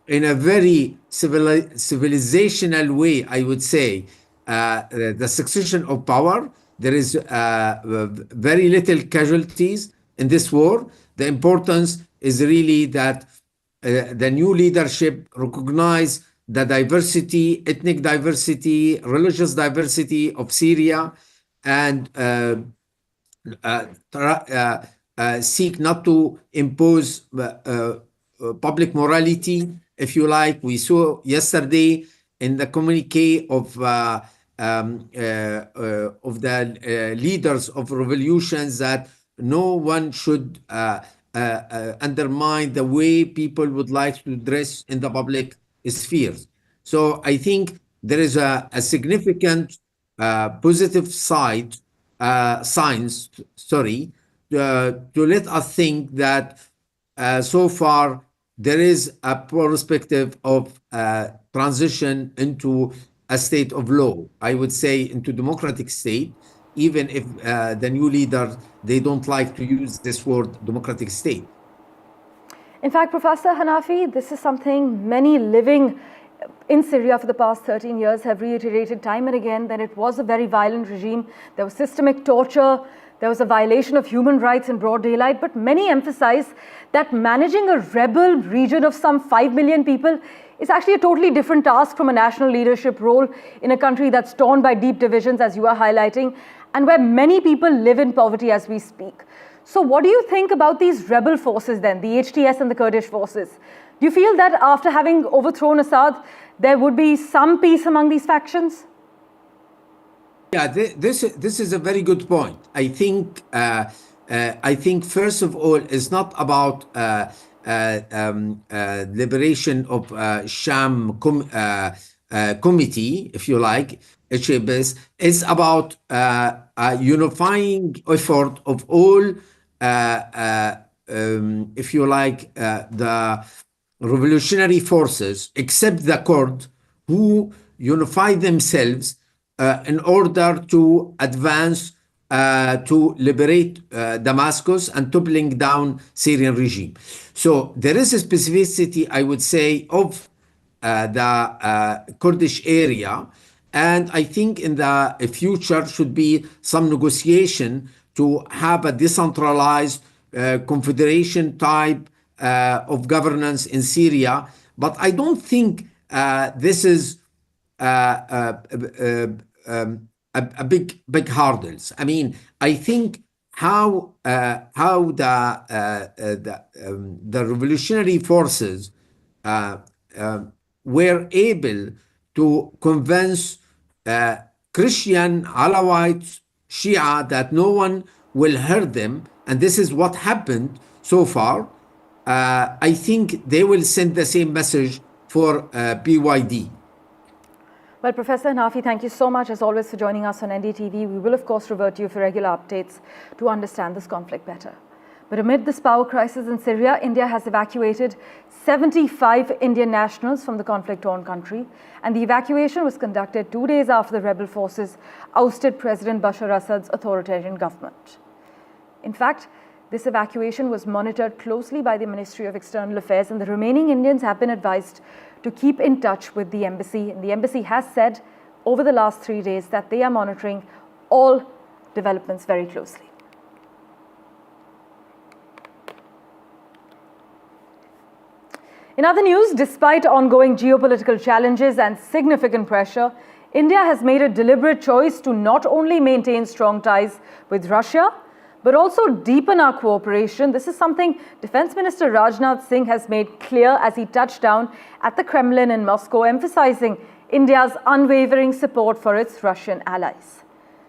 in a very civilizational way, I would say, the succession of power. There is very little casualties in this war. The importance is really that the new leadership recognize the diversity, ethnic diversity, religious diversity of Syria, and seek not to impose public morality, if you like. We saw yesterday in the communique of the leaders of revolutions that no one should undermine the way people would like to dress in the public spheres. So I think there is a significant positive side, signs, to let us think that so far there is a perspective of transition into a state of law, I would say into democratic state, even if the new leaders, they don't like to use this word democratic state. In fact, Professor Hanafi, this is something many living in Syria for the past 13 years have reiterated time and again, that it was a very violent regime. There was systemic torture, there was a violation of human rights in broad daylight, but many emphasize that managing a rebel region of some 5 million people is actually a totally different task from a national leadership role in a country that's torn by deep divisions, as you are highlighting, and where many people live in poverty as we speak. So what do you think about these rebel forces then, the HTS and the Kurdish forces? Do you feel that after having overthrown Assad, there would be some peace among these factions? Yeah, this is a very good point. I think first of all, it's not about liberation of Sham committee, if you like, HBS. It's about a unifying effort of all, if you like, the revolutionary forces, except the Kurds, who unify themselves in order to advance to liberate Damascus and toppling down Syrian regime. So there is a specificity, I would say, of the Kurdish area, and I think in the future should be some negotiation to have a decentralized confederation type of governance in Syria. But I don't think this is a big hurdles. I mean, I think how the revolutionary forces were able to convince Christian, Alawites, Shia that no one will hurt them, and this is what happened so far. I think they will send the same message for BYD. Well, Professor Hanafi, thank you so much as always for joining us on NDTV. We will of course revert to you for regular updates to understand this conflict better. But amid this power crisis in Syria, India has evacuated 75 Indian nationals from the conflict-torn country, and the evacuation was conducted 2 days after the rebel forces ousted President Bashar al-Assad's authoritarian government. In fact, this evacuation was monitored closely by the Ministry of External Affairs, and the remaining Indians have been advised to keep in touch with the embassy. And the embassy has said over the last 3 days that they are monitoring all developments very closely. In other news, despite ongoing geopolitical challenges and significant pressure, India has made a deliberate choice to not only maintain strong ties with Russia, but also deepen our cooperation. This is something Defense Minister Rajnath Singh has made clear as he touched down at the Kremlin in Moscow, emphasizing India's unwavering support for its Russian allies.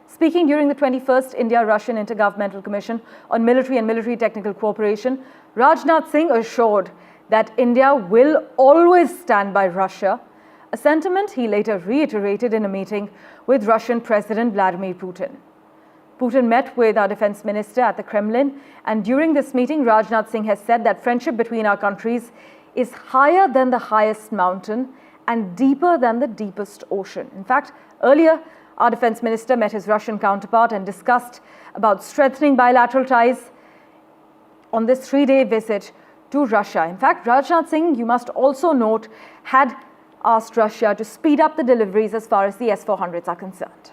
Speaking during the 21st India-Russian Intergovernmental Commission on Military and Military Technical Cooperation, Rajnath Singh assured that India will always stand by Russia, a sentiment he later reiterated in a meeting with Russian President Vladimir Putin. Putin met with our defense minister at the Kremlin, and during this meeting, Rajnath Singh has said that friendship between our countries is higher than the highest mountain and deeper than the deepest ocean. In fact, earlier, our defense minister met his Russian counterpart and discussed about strengthening bilateral ties on this 3-day visit to Russia. In fact, Rajnath Singh, you must also note, had asked Russia to speed up the deliveries as far as the S-400s are concerned.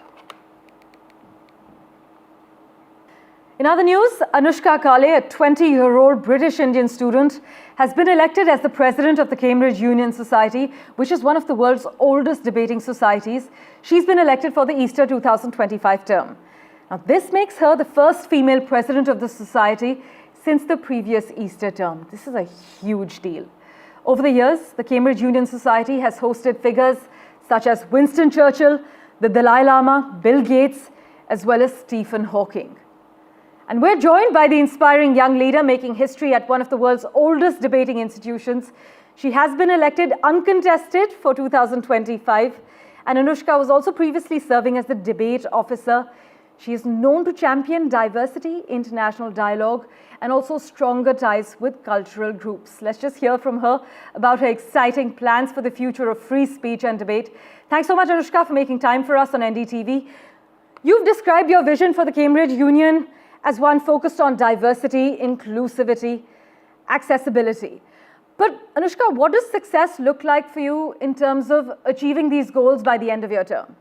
In other news, Anushka Kale, a 20-year-old British-Indian student, has been elected as the president of the Cambridge Union Society, which is one of the world's oldest debating societies. She's been elected for the Easter 2025 term. Now, this makes her the first female president of the society since the previous Easter term. This is a huge deal. Over the years, the Cambridge Union Society has hosted figures such as Winston Churchill, the Dalai Lama, Bill Gates, as well as Stephen Hawking. And we're joined by the inspiring young leader making history at one of the world's oldest debating institutions. She has been elected uncontested for 2025, and Anushka was also previously serving as the debate officer. She is known to champion diversity, international dialogue, and also stronger ties with cultural groups. Let's just hear from her about her exciting plans for the future of free speech and debate. Thanks so much, Anushka, for making time for us on NDTV. You've described your vision for the Cambridge Union as one focused on diversity, inclusivity, accessibility. But Anushka, what does success look like for you in terms of achieving these goals by the end of your term?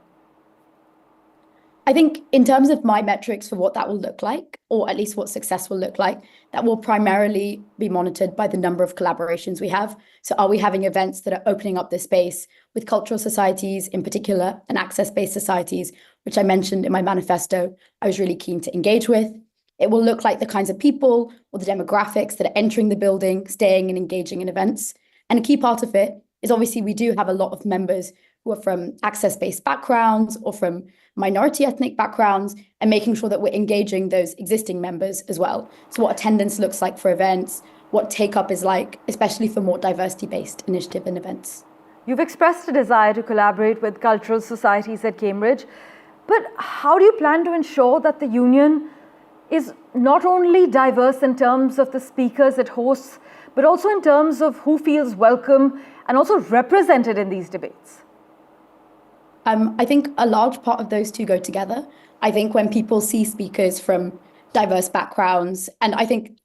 I think in terms of my metrics for what that will look like, or at least what success will look like, that will primarily be monitored by the number of collaborations we have. So are we having events that are opening up this space with cultural societies in particular and access-based societies, which I mentioned in my manifesto, I was really keen to engage with. It will look like the kinds of people or the demographics that are entering the building, staying and engaging in events. And a key part of it is obviously we do have a lot of members who are from access-based backgrounds or from minority ethnic backgrounds, and making sure that we're engaging those existing members as well. So what attendance looks like for events, what take-up is like, especially for more diversity-based initiative and events. You've expressed a desire to collaborate with cultural societies at Cambridge, but how do you plan to ensure that the union is not only diverse in terms of the speakers it hosts, but also in terms of who feels welcome and also represented in these debates? I think a large part of those two go together. I think when people see speakers from diverse backgrounds, and I think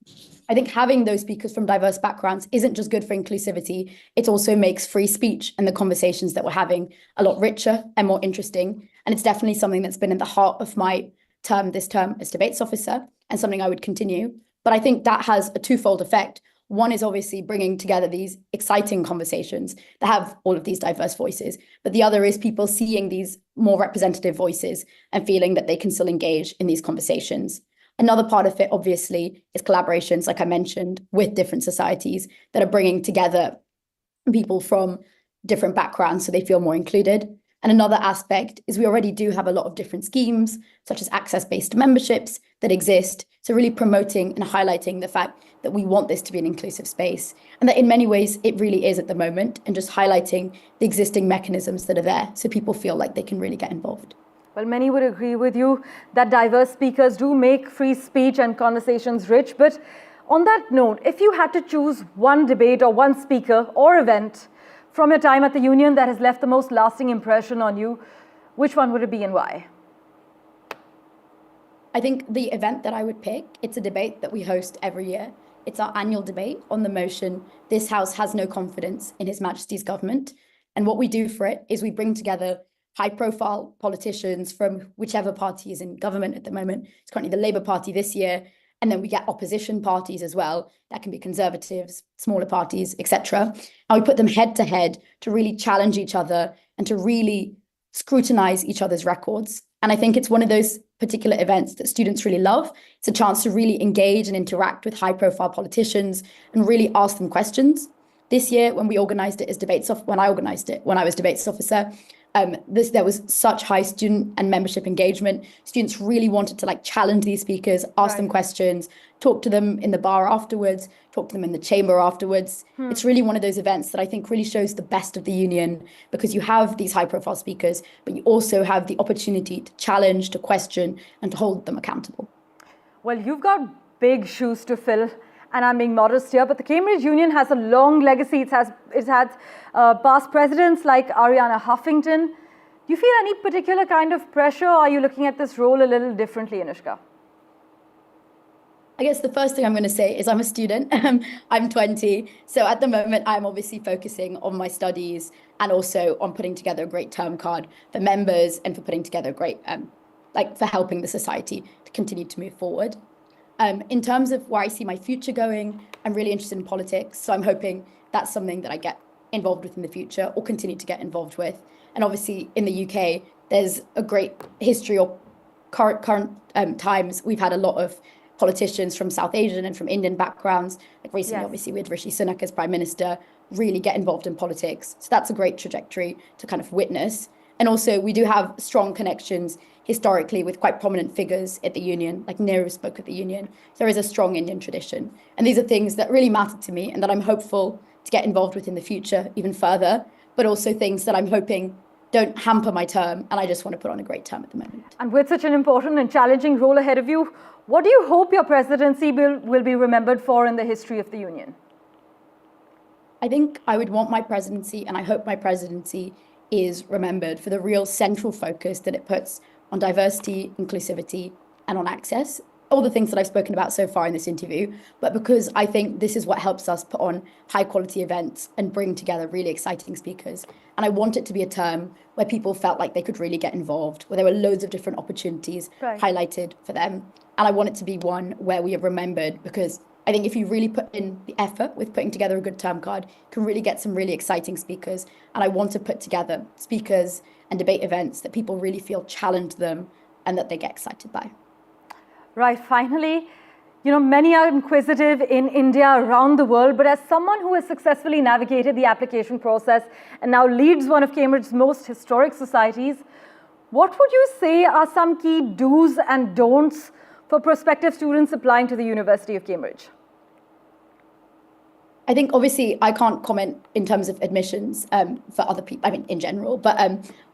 having those speakers from diverse backgrounds isn't just good for inclusivity, it also makes free speech and the conversations that we're having a lot richer and more interesting. And it's definitely something that's been in the heart of my this term as debates officer, and something I would continue. But I think that has a twofold effect. One is obviously bringing together these exciting conversations that have all of these diverse voices. But the other is people seeing these more representative voices and feeling that they can still engage in these conversations. Another part of it, obviously, is collaborations, like I mentioned, with different societies that are bringing together people from different backgrounds so they feel more included. And another aspect is we already do have a lot of different schemes, such as access-based memberships that exist. So really promoting and highlighting the fact that we want this to be an inclusive space, and that in many ways it really is at the moment, and just highlighting the existing mechanisms that are there so people feel like they can really get involved. Well, many would agree with you that diverse speakers do make free speech and conversations rich. But on that note, if you had to choose one debate or one speaker or event from your time at the union that has left the most lasting impression on you, which one would it be and why? I think the event that I would pick, it's a debate that we host every year. It's our annual debate on the motion, "This House has no confidence in His Majesty's government." And what we do for it is we bring together high-profile politicians from whichever party is in government at the moment. It's currently the Labour Party this year. And then we get opposition parties as well. That can be Conservatives, smaller parties, etc. And we put them head to head to really challenge each other and to really scrutinize each other's records. And I think it's one of those particular events that students really love. It's a chance to really engage and interact with high-profile politicians and really ask them questions. This year, when we organized it as debates when I was debates officer, there was such high student and membership engagement. Students really wanted to challenge these speakers, ask them questions, talk to them in the bar afterwards, talk to them in the chamber afterwards. It's really one of those events that I think really shows the best of the union, because you have these high profile speakers, but you also have the opportunity to challenge, to question, and to hold them accountable. Well, you've got big shoes to fill. And I'm being modest here, but the Cambridge Union has a long legacy. It's had past presidents like Ariana Huffington. Do you feel any particular kind of pressure, or are you looking at this role a little differently, Anushka? I guess the first thing I'm going to say is I'm a student. I'm 20. So at the moment, I'm obviously focusing on my studies and also on putting together a great term card for members and for putting together a great, for helping the society to continue to move forward. In terms of where I see my future going, I'm really interested in politics. So I'm hoping that's something that I get involved with in the future or continue to get involved with. And obviously in the UK, there's a great history or current times. We've had a lot of politicians from South Asian and from Indian backgrounds, like recently, obviously, with Rishi Sunak as Prime Minister, really get involved in politics. So that's a great trajectory to kind of witness. And also, we do have strong connections historically with quite prominent figures at the union, like Nehru spoke at the union. So there is a strong Indian tradition. And these are things that really matter to me and that I'm hopeful to get involved with in the future even further, but also things that I'm hoping don't hamper my term, and I just want to put on a great term at the moment. And with such an important and challenging role ahead of you, what do you hope your presidency will be remembered for in the history of the Union? I think I would want my presidency, and I hope my presidency is remembered for the real central focus that it puts on diversity, inclusivity, and on access. All the things that I've spoken about so far in this interview, but because I think this is what helps us put on high quality events and bring together really exciting speakers. And I want it to be a term where people felt like they could really get involved, where there were loads of different opportunities highlighted for them. And I want it to be one where we are remembered, because I think if you really put in the effort with putting together a good term card, you can really get some really exciting speakers. And I want to put together speakers and debate events that people really feel challenge them and that they get excited by. Right, finally, many are inquisitive in India, around the world, but as someone who has successfully navigated the application process and now leads one of Cambridge's most historic societies, what would you say are some key do's and don'ts for prospective students applying to the University of Cambridge? I think obviously I can't comment in terms of admissions for other people, in general, but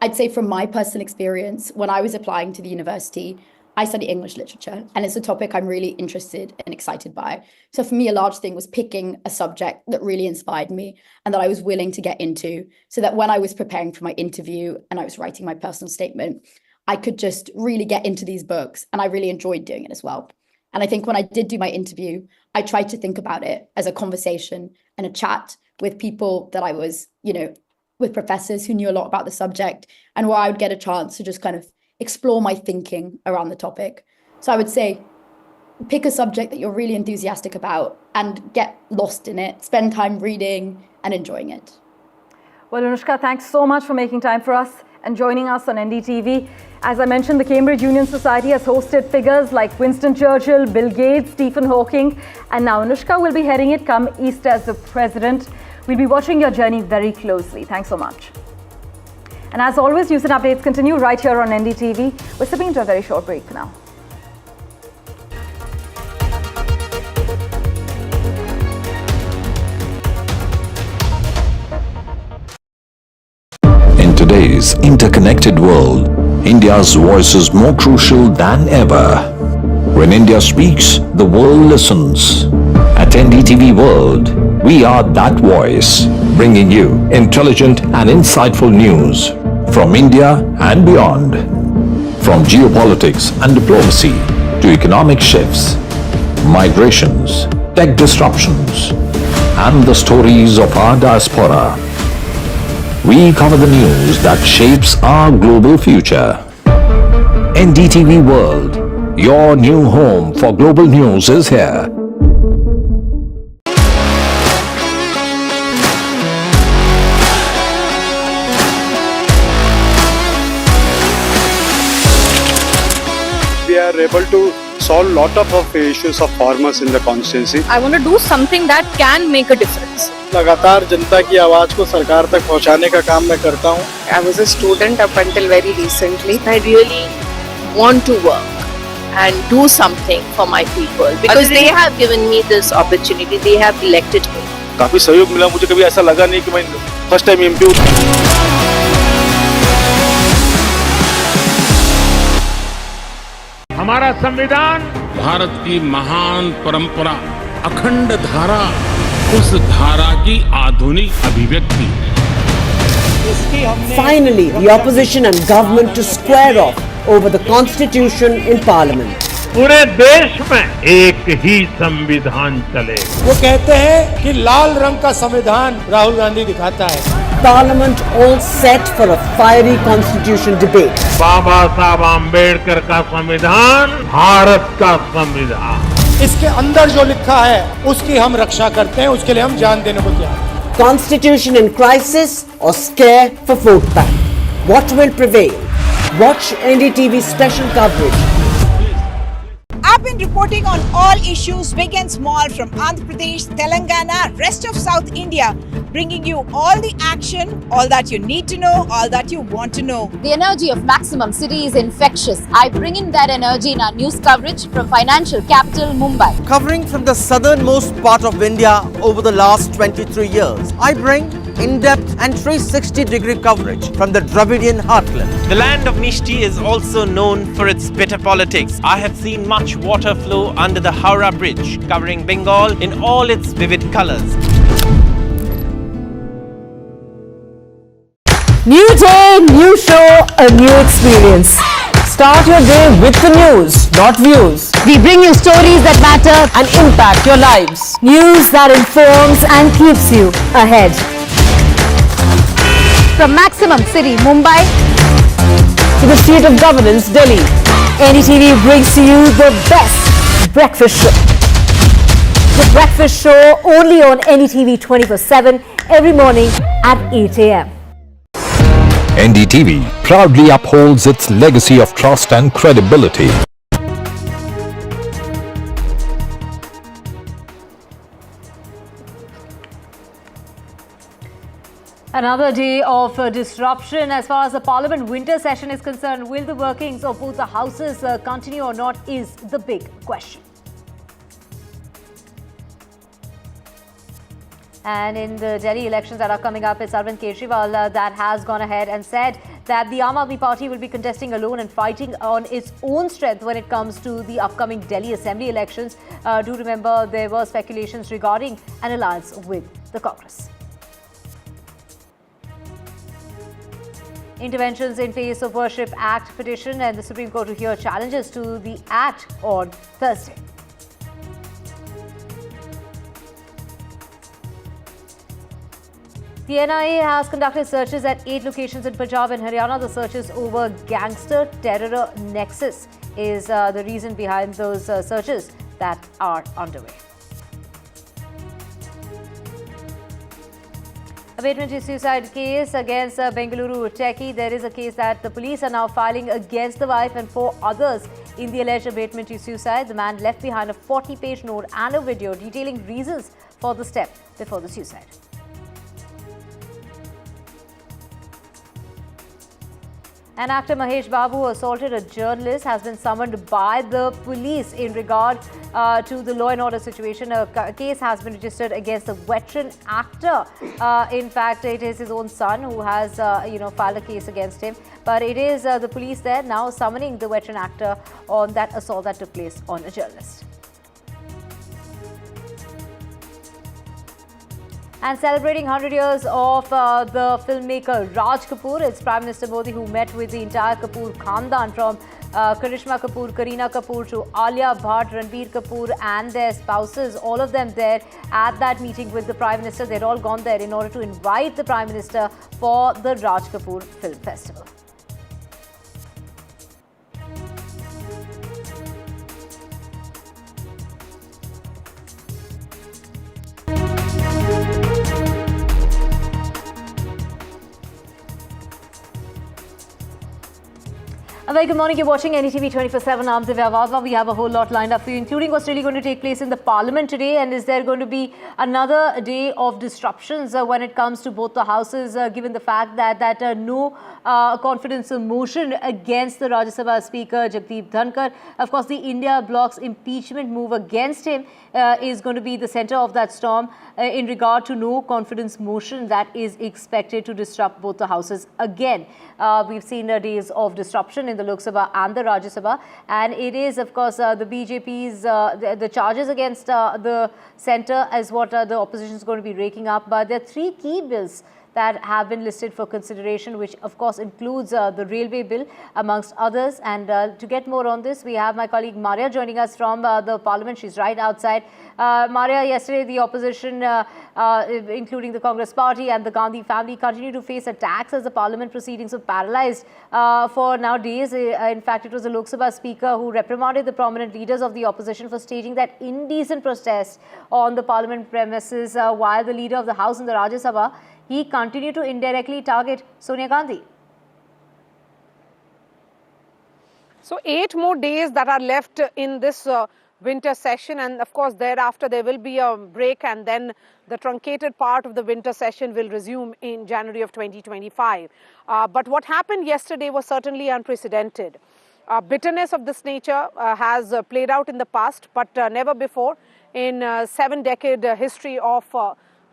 I'd say from my personal experience, when I was applying to the university, I study English literature, and it's a topic I'm really interested and excited by. So for me, a large thing was picking a subject that really inspired me and that I was willing to get into, so that when I was preparing for my interview and I was writing my personal statement, I could just really get into these books, and I really enjoyed doing it as well. And I think when I did do my interview, I tried to think about it as a conversation and a chat with people that I was, with professors who knew a lot about the subject, and where I would get a chance to just kind of explore my thinking around the topic. So I would say, pick a subject that you're really enthusiastic about and get lost in it. Spend time reading and enjoying it. Well, Anushka, thanks so much for making time for us and joining us on NDTV. As I mentioned, the Cambridge Union Society has hosted figures like Winston Churchill, Bill Gates, Stephen Hawking, and now Anushka will be heading it come Easter as the president. We'll be watching your journey very closely. Thanks so much. And as always, news and updates continue right here on NDTV. We're stepping into a very short break now. In today's interconnected world, India's voice is more crucial than ever. When India speaks, the world listens. At NDTV World, we are that voice, bringing you intelligent and insightful news from India and beyond. From geopolitics and diplomacy to economic shifts, migrations, tech disruptions, and the stories of our diaspora. We cover the news that shapes our global future. NDTV World, your new home for global news, is here. We are able to solve a lot of issues of farmers in the constituency. I want to do something that can make a difference. लगातार जनता की आवाज को सरकार तक पहुंचाने का काम मैं करता हूं. I was a student up until very recently. I really want to work and do something for my people because they have given me this opportunity. They have elected me. काफी सहयोग मिला मुझे. कभी ऐसा लगा नहीं कि मैं फर्स्ट टाइम एमपी हूं. हमारा संविधान भारत की महान परंपरा, अखंड धारा, उस धारा की आधुनिक अभिव्यक्ति है. Finally, the opposition and government to square off over the constitution in Parliament. पूरे देश में एक ही संविधान चले। वो कहते हैं कि लाल रंग का संविधान राहुल गांधी दिखाता है। Parliament all set for a fiery constitution debate. बाबा साहब आम्बेडकर का संविधान भारत का संविधान। इसके अंदर जो लिखा है उसकी हम रक्षा करते हैं, उसके लिए हम जान देने को तैयार हैं। Constitution in crisis or scare for vote bank? What will prevail? Watch NDTV special coverage. I've been reporting on all issues big and small from Andhra Pradesh, Telangana, rest of South India, bringing you all the action, all that you need to know, all that you want to know. The energy of Maximum City is infectious. I bring in that energy in our news coverage from financial capital Mumbai. Covering from the southernmost part of India over the last 23 years, I bring in-depth and 360-degree coverage from the Dravidian heartland. The land of Mishti is also known for its bitter politics. I have seen much water flow under the Howrah Bridge, covering Bengal in all its vivid colors. New day, new show, a new experience. Start your day with the news, not views. We bring you stories that matter and impact your lives. News that informs and keeps you ahead. From Maximum City, Mumbai, To the seat of governance, Delhi, NDTV brings to you the best breakfast show. The breakfast show only on NDTV 24/7 every morning at 8 a.m. NDTV proudly upholds its legacy of trust and credibility. Another day of disruption as far as the Parliament winter session is concerned. Will the workings of both the houses continue or not is the big question. And in the Delhi elections that are coming up, it's Arvind Kejriwal that has gone ahead and said that the Aam Aadmi Party will be contesting alone and fighting on its own strength when it comes to the upcoming Delhi Assembly elections. Do remember there were speculations regarding an alliance with the Congress. Interventions in Place of Worship Act petition and the Supreme Court to hear challenges to the Act on Thursday. The NIA has conducted searches at 8 locations in Punjab and Haryana. The searches over gangster terror nexus is the reason behind those searches that are underway. Abatement to suicide case against Bengaluru techie. There is a case that the police are now filing against the wife and 4 others in the alleged abatement to suicide. The man left behind a 40-page note and a video detailing reasons for the step before the suicide. And actor Mohan Babu, who assaulted a journalist, has been summoned by the police in regard to the law and order situation. A case has been registered against the veteran actor. In fact, it is his own son who has, filed a case against him. But it is the police there now summoning the veteran actor on that assault that took place on a journalist. And celebrating 100 years of the filmmaker Raj Kapoor, it's Prime Minister Modi who met with the entire Kapoor Khandan from Karishma Kapoor, Kareena Kapoor to Alia Bhatt, Ranbir Kapoor and their spouses, all of them there at that meeting with the Prime Minister. They'd all gone there in order to invite the Prime Minister for the Raj Kapoor Film Festival. A very good morning. You're watching NDTV 24/7. I'm Divya Vadva. We have a whole lot lined up for you, including what's really going to take place in the Parliament today. And is there going to be another day of disruptions when it comes to both the houses, given the fact that no confidence motion against the Rajya Sabha Speaker Jagdeep Dhankar. Of course, the India bloc's impeachment move against him is going to be the center of that storm in regard to no confidence motion that is expected to disrupt both the houses again. We've seen days of disruption in the Lok Sabha and the Rajya Sabha, and it is, of course, the BJP's the charges against the centre as what the opposition is going to be raking up. But there are 3 key bills that have been listed for consideration, which of course includes the railway bill amongst others. And to get more on this, we have my colleague Maria joining us from the Parliament. She's right outside. Maria, yesterday the opposition, including the Congress Party and the Gandhi family, continue to face attacks as the Parliament proceedings were paralysed for now days. In fact, it was the Lok Sabha Speaker who reprimanded the prominent leaders of the opposition for staging that indecent protest on the Parliament premises, while the leader of the House in the Rajya Sabha, he continued to indirectly target Sonia Gandhi. So 8 more days that are left in this winter session, and of course thereafter there will be a break, and then the truncated part of the winter session will resume in January of 2025. But what happened yesterday was certainly unprecedented. Bitterness of this nature has played out in the past, but never before in 7-decade history of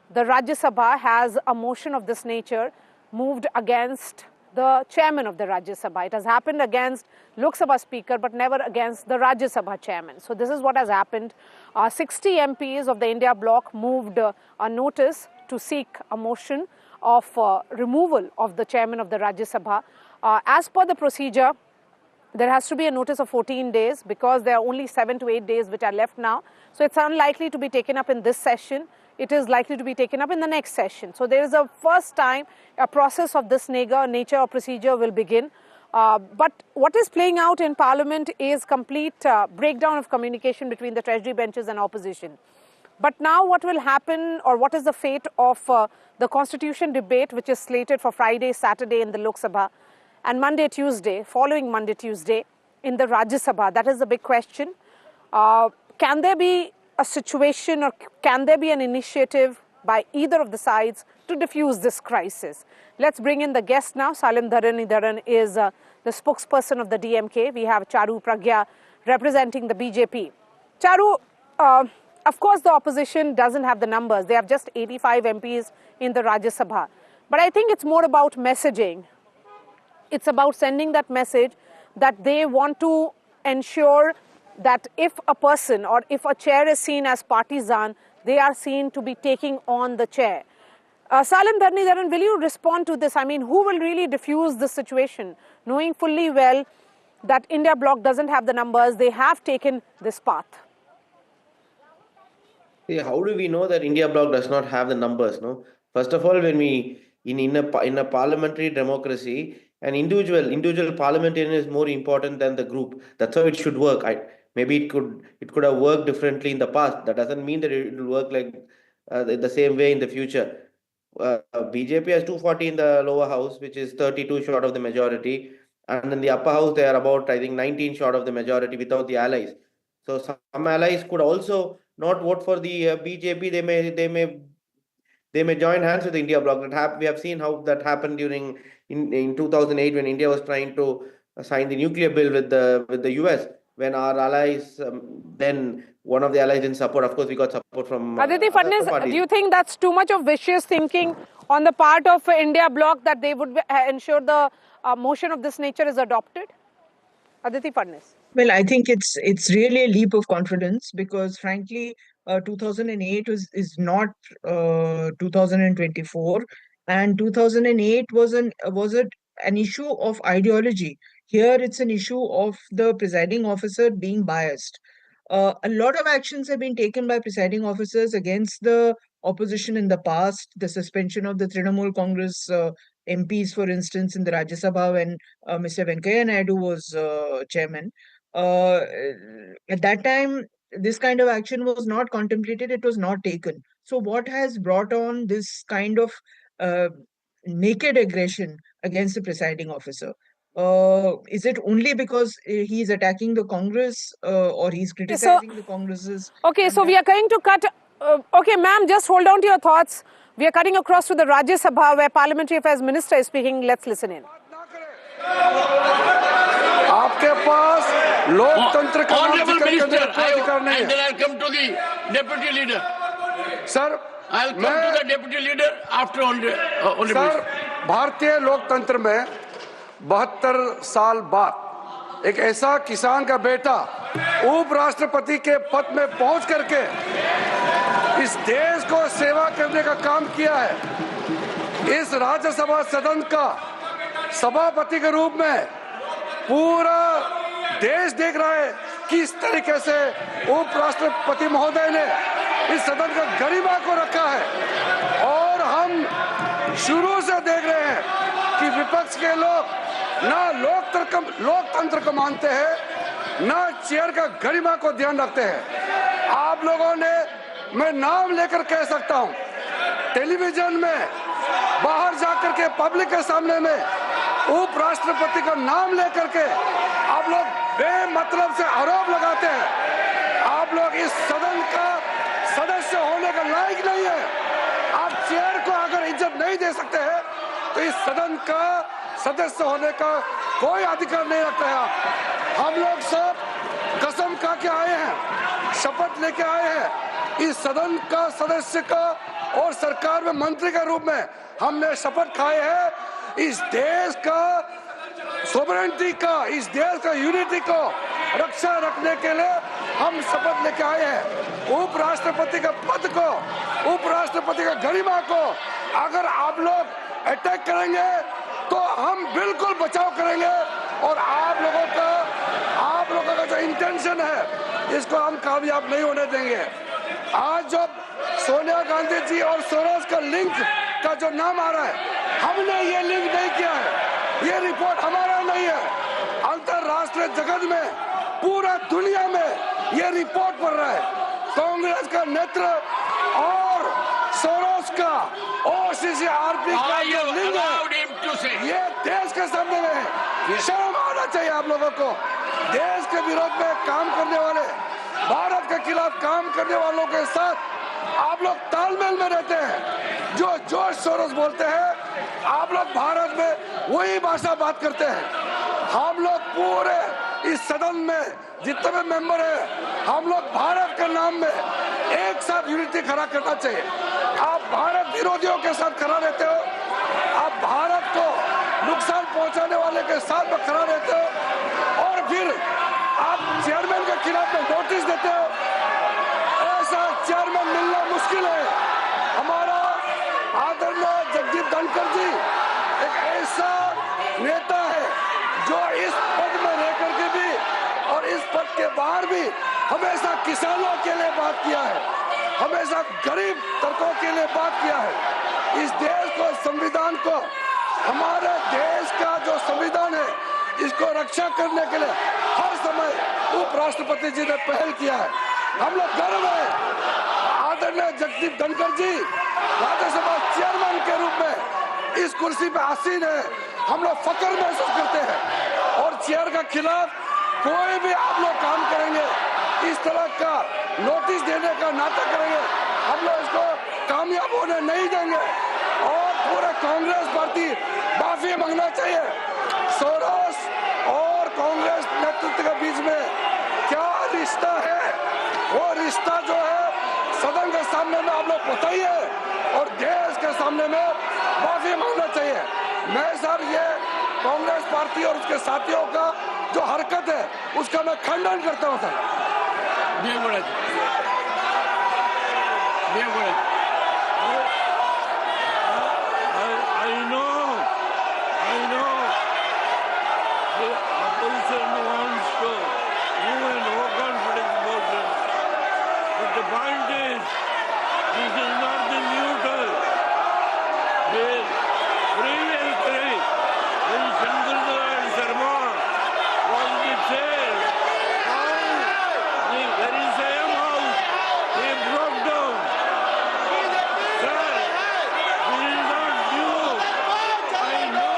the Rajya Sabha has a motion of this nature moved against the chairman of the Rajya Sabha. It has happened against Lok Sabha Speaker, but never against the Rajya Sabha chairman. So this is what has happened. 60 MPs of the India bloc moved a notice to seek a motion of removal of the chairman of the Rajya Sabha. As per the procedure, there has to be a notice of 14 days because there are only 7 to 8 days which are left now. So it's unlikely to be taken up in this session. It is likely to be taken up in the next session. So there is a first time a process of this nature or procedure will begin. But what is playing out in Parliament is complete breakdown of communication between the Treasury benches and opposition. But now what will happen, or what is the fate of the Constitution debate, which is slated for Friday, Saturday in the Lok Sabha, and Monday, Tuesday, following Monday, Tuesday in the Rajya Sabha? That is the big question. Can there be a situation, or can there be an initiative by either of the sides to diffuse this crisis? Let's bring in the guest now. Salim Dharan is the spokesperson of the DMK. We have Charu Pragya representing the BJP. Charu, of course the opposition doesn't have the numbers. They have just 85 MPs in the Rajya Sabha. But I think it's more about messaging. It's about sending that message that they want to ensure that if a person or if a chair is seen as partisan, they are seen to be taking on the chair. Salim Dharan, will you respond to this? I mean, who will really diffuse this situation, knowing fully well that India bloc doesn't have the numbers, they have taken this path? How do we know that India bloc does not have the numbers? No. First of all, when we in a parliamentary democracy, an individual parliamentarian is more important than the group. That's how it should work. Maybe it could have worked differently in the past. That doesn't mean that it will work like the same way in the future. BJP has 240 in the lower house, which is 32 short of the majority, and in the upper house they are about, I think, 19 short of the majority without the allies. So some allies could also not vote for the BJP. They may join hands with the India bloc. We have seen how that happened in 2008 when India was trying to sign the nuclear bill with the US. When our allies, then one of the allies didn't support. Of course, we got support from Aditi Fadnis, do you think that's too much of vicious thinking on the part of India bloc that they would ensure the motion of this nature is adopted? Aditi Fadnis. Well, I think it's really a leap of confidence because, frankly, 2008 is not 2024, and 2008 was an issue of ideology. Here, it's an issue of the presiding officer being biased. A lot of actions have been taken by presiding officers against the opposition in the past. The suspension of the Trinamool Congress MPs, for instance, in the Rajya Sabha when Mr. Venkaiah Naidu was chairman. At that time, this kind of action was not contemplated. It was not taken. So what has brought on this kind of naked aggression against the presiding officer? Is it only because he's attacking the Congress or he's criticizing the Congress's? Okay, so we are going to cut. Okay, ma'am, just hold on to your thoughts. We are cutting across to the Rajya Sabha where Parliamentary Affairs Minister is speaking. Let's listen in. आपके पास लोकतंत्र का Honorable Minister, and then I'll come to the Deputy Leader. Sir, I'll come to the Deputy Leader after Honorable sir, भारतीय लोकतंत्र में 72 साल बाद एक ऐसा किसान का बेटा उपराष्ट्रपति के पद में पहुंच करके इस देश को सेवा करने का काम किया है। इस राज्यसभा सदन का सभापति के रूप में पूरा देश देख रहा है किस तरीके से उपराष्ट्रपति महोदय ने इस सदन का गरिमा को रखा है। और हम शुरू से देख रहे हैं कि विपक्ष के लोग ना लोकतंत्र को मानते हैं, ना चेयर का गरिमा को ध्यान रखते हैं। आप लोगों ने, मैं नाम लेकर कह सकता हूं, टेलीविजन में बाहर जाकर के पब्लिक के सामने में उपराष्ट्रपति का नाम लेकर के आप लोग बेमतलब से आरोप लगाते हैं। आप लोग इस सदन का सदस्य होने का लायक नहीं है। आप चेयर को अगर इज्जत नहीं दे सकते हैं तो इस सदन का सदस्य होने का कोई अधिकार नहीं रखते हैं। हम लोग सब कसम खा के आए हैं, शपथ लेके आए हैं इस सदन का सदस्य का और सरकार में मंत्री के रूप में हमने शपथ खाए हैं इस देश का सोवरेनिटी का, इस देश का यूनिटी को रक्षा रखने के लिए हम शपथ लेके आए हैं। उपराष्ट्रपति का पद को, उपराष्ट्रपति का गरिमा को अगर आप लोग अटैक करेंगे तो हम बिल्कुल बचाव करेंगे और आप लोगों का जो इंटेंशन है इसको हम कामयाब नहीं होने देंगे। आज जब सोनिया गांधी जी और सोरोस का लिंक का जो नाम आ रहा है, हमने ये लिंक नहीं किया है, ये रिपोर्ट हमारा नहीं है। अंतरराष्ट्रीय जगत में, पूरा दुनिया में ये रिपोर्ट पढ़ रहा है। कांग्रेस का नेतृत्व और सोरोस का OCCRP का जो लिंक है, ये देश के सामने में है। शर्म आना चाहिए आप लोगों को। देश के विरोध में काम करने वाले, भारत के खिलाफ काम करने वालों के साथ आप लोग तालमेल में रहते हैं। जो जॉर्ज सोरोस बोलते हैं, आप लोग भारत में वही भाषा बात करते हैं। हम लोग पूरे इस सदन में जितने भी मेंबर हैं, हम लोग भारत के नाम में एक साथ यूनिटी खड़ा करना चाहिए। आप भारत विरोधियों के साथ खड़ा रहते हो, आप भारत को नुकसान पहुंचाने वाले के साथ में खड़ा रहते हो और फिर आप चेयरमैन के खिलाफ में नोटिस देते हो। ऐसा चेयरमैन मिलना मुश्किल है। हमारा आदरणीय जगदीप धनखड़ जी एक ऐसा नेता है जो इस पद में रह करके भी और इस पद के बाहर भी हमेशा किसानों के लिए बात किया है, हमेशा गरीब तबकों के लिए बात किया है। इस देश को, संविधान को, हमारे देश का जो संविधान है इसको रक्षा करने के लिए हर समय उपराष्ट्रपति जी ने पहल किया है। हम लोग गर्व है आदरणीय जगदीप धनखड़ जी राज्यसभा चेयरमैन के रूप में इस कुर्सी पे आसीन है। हम लोग फक्र महसूस करते हैं और चेयर के खिलाफ कोई भी आप लोग काम करेंगे, इस तरह का नोटिस देने का नाटक करेंगे, हम लोग इसको कामयाब होने नहीं देंगे। और पूरा कांग्रेस पार्टी माफी मांगना चाहिए। सोरोस और कांग्रेस नेतृत्व के बीच में क्या रिश्ता है, वो रिश्ता जो है सदन के सामने में आप लोग बताइए और देश के सामने में माफी मांगना चाहिए। मैं सर ये कांग्रेस पार्टी और उसके साथियों का जो हरकत है उसका मैं खंडन करता हूँ sir. I know the opposition wants to move in overconfidence about it. But the point is, this is not the neutral. The previously, when Shankar Sharma was the chair, now the very same house, they broke down. Sir, this is not due. I know.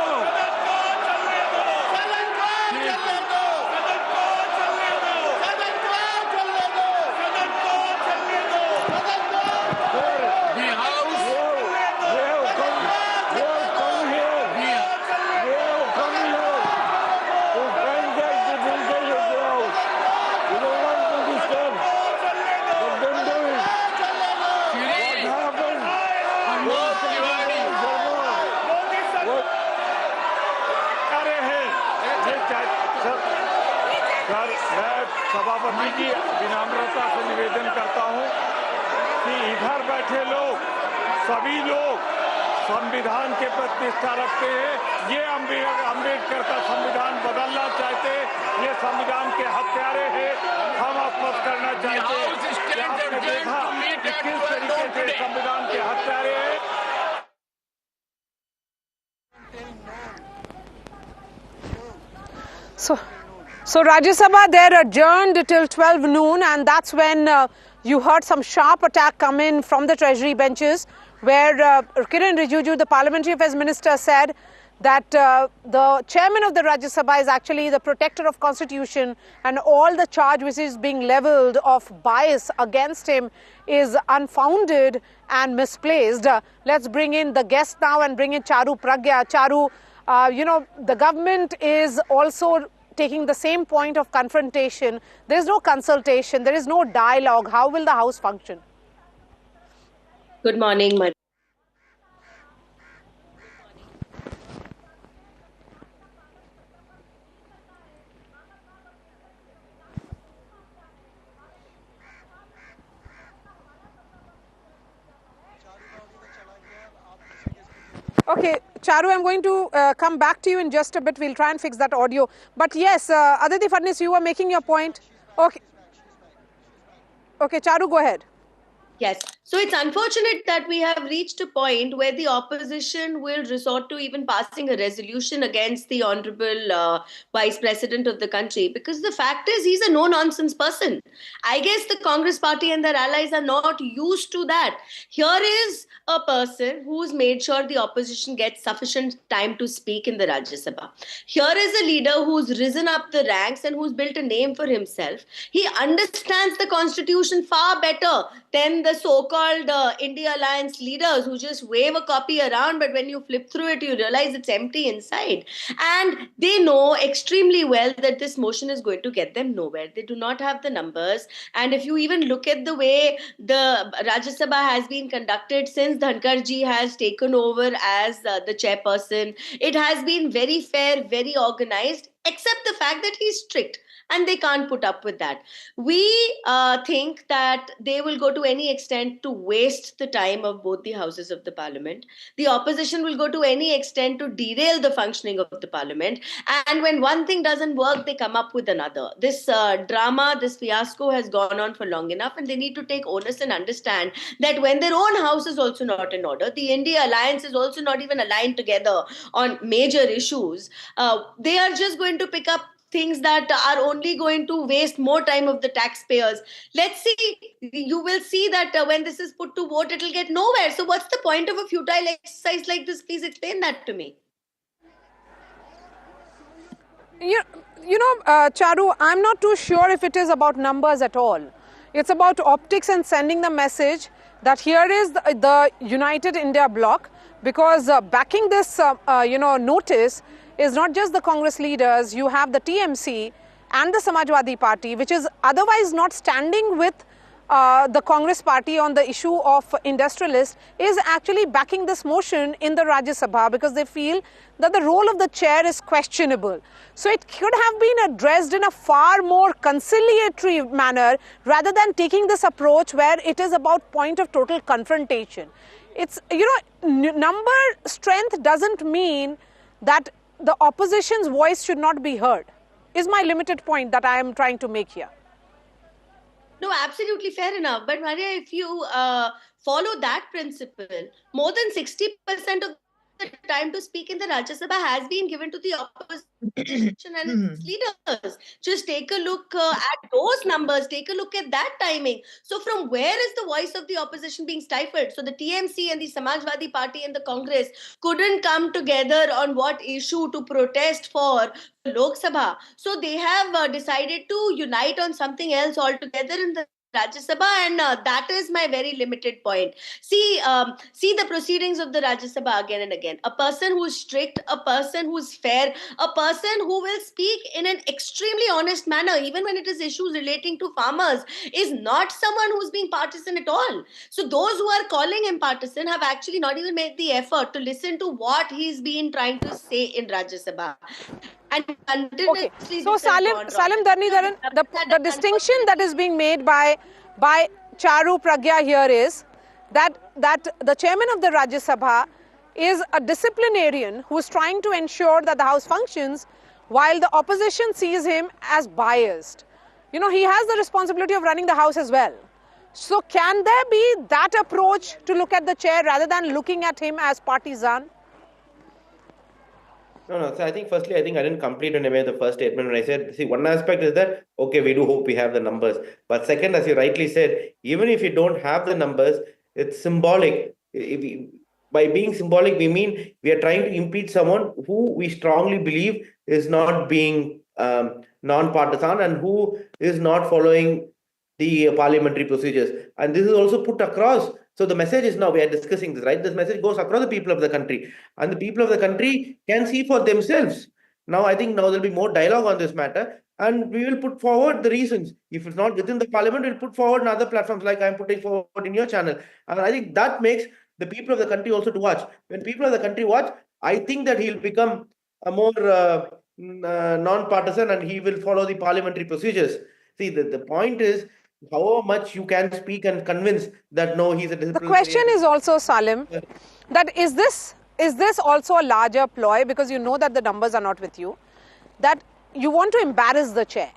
सभापति जी विनम्रता से निवेदन करता हूं कि इधर बैठे लोग, सभी लोग संविधान के प्रति निष्ठा रखते हैं, ये अम्बेडकर का संविधान बदलना चाहते हैं, ये संविधान के हत्यारे हैं, हम स्पष्ट करना चाहते हैं कि आपने देखा कि किस तरीके से संविधान के हत्यारे हैं। So Rajya Sabha, they're adjourned till 12 noon, and that's when you heard some sharp attack come in from the Treasury benches, where Kiran Rijiju, the Parliamentary Affairs Minister, said that the chairman of the Rajya Sabha is actually the protector of Constitution, and all the charge which is being levelled of bias against him is unfounded and misplaced. Let's bring in the guest now and bring in Charu Pragya. Charu, you know, the government is also taking the same point of confrontation. There is no consultation, there is no dialogue. How will the House function? Good morning, Madam. Okay, Charu, I'm going to come back to you in just a bit. We'll try and fix that audio. But yes, Aditi Fadnis, you were making your point. Okay. Okay, Charu, go ahead. Yes. So it's unfortunate that we have reached a point where the opposition will resort to even passing a resolution against the Honorable Vice President of the country, because the fact is he's a no-nonsense person. I guess the Congress party and their allies are not used to that. Here is a person who's made sure the opposition gets sufficient time to speak in the Rajya Sabha. Here is a leader who's risen up the ranks and who's built a name for himself. He understands the Constitution far better than the so-called India Alliance leaders who just wave a copy around, but when you flip through it, you realize it's empty inside. And they know extremely well that this motion is going to get them nowhere. They do not have the numbers. And if you even look at the way the Rajya Sabha has been conducted since Dhankarji has taken over as the chairperson, it has been very fair, very organized, except the fact that he's strict. And they can't put up with that. We think that they will go to any extent to waste the time of both the houses of the parliament. The opposition will go to any extent to derail the functioning of the parliament. And when one thing doesn't work, they come up with another. This drama, this fiasco has gone on for long enough, and they need to take onus and understand that when their own house is also not in order, the India Alliance is also not even aligned together on major issues, they are just going to pick up things that are only going to waste more time of the taxpayers. Let's see, you will see that when this is put to vote, it will get nowhere. So what's the point of a futile exercise like this? Please explain that to me. You know, Charu, I'm not too sure if it is about numbers at all. It's about optics and sending the message that here is the United India bloc, because backing this, notice is not just the Congress leaders. You have the TMC and the Samajwadi Party, which is otherwise not standing with the Congress party on the issue of industrialists, is actually backing this motion in the Rajya Sabha because they feel that the role of the chair is questionable. So it could have been addressed in a far more conciliatory manner rather than taking this approach where it is about point of total confrontation. It's, number strength doesn't mean that the opposition's voice should not be heard, is my limited point that I am trying to make here. No, absolutely fair enough. But Maria, if you follow that principle, more than 60% of the time to speak in the Rajya Sabha has been given to the opposition and its leaders. Just take a look at those numbers, take a look at that timing. So from where is the voice of the opposition being stifled? So the TMC and the Samajwadi Party and the Congress couldn't come together on what issue to protest for Lok Sabha. So they have decided to unite on something else altogether in the Rajya Sabha, and that is my very limited point. See the proceedings of the Rajya Sabha again and again. A person who is strict, a person who is fair, a person who will speak in an extremely honest manner, even when it is issues relating to farmers, is not someone who is being partisan at all. So those who are calling him partisan have actually not even made the effort to listen to what he's been trying to say in Rajya Sabha. And okay. So Salim Dharnidharan, the distinction that is being made by Charu Pragya here is that the chairman of the Rajya Sabha is a disciplinarian who is trying to ensure that the House functions, while the opposition sees him as biased. You know, he has the responsibility of running the House as well. So can there be that approach to look at the chair rather than looking at him as partisan? No. So I think firstly, I didn't complete in a way the first statement when I said, see, one aspect is that, okay, we do hope we have the numbers. But second, as you rightly said, even if you don't have the numbers, it's symbolic. By being symbolic, we mean we are trying to impeach someone who we strongly believe is not being non-partisan and who is not following the parliamentary procedures. And this is also put across. So the message is now we are discussing this, right? This message goes across the people of the country, and the people of the country can see for themselves. Now, I think now there'll be more dialogue on this matter, and we will put forward the reasons. If it's not within the parliament, we'll put forward in other platforms like I'm putting forward in your channel. And I think that makes the people of the country also to watch. When people of the country watch, I think that he'll become a more non-partisan and he will follow the parliamentary procedures. See, the point is, however much you can speak and convince that no, he's a disciplinarian. The question is also, Salim, that is this also a larger ploy, because you know that the numbers are not with you, that you want to embarrass the chair?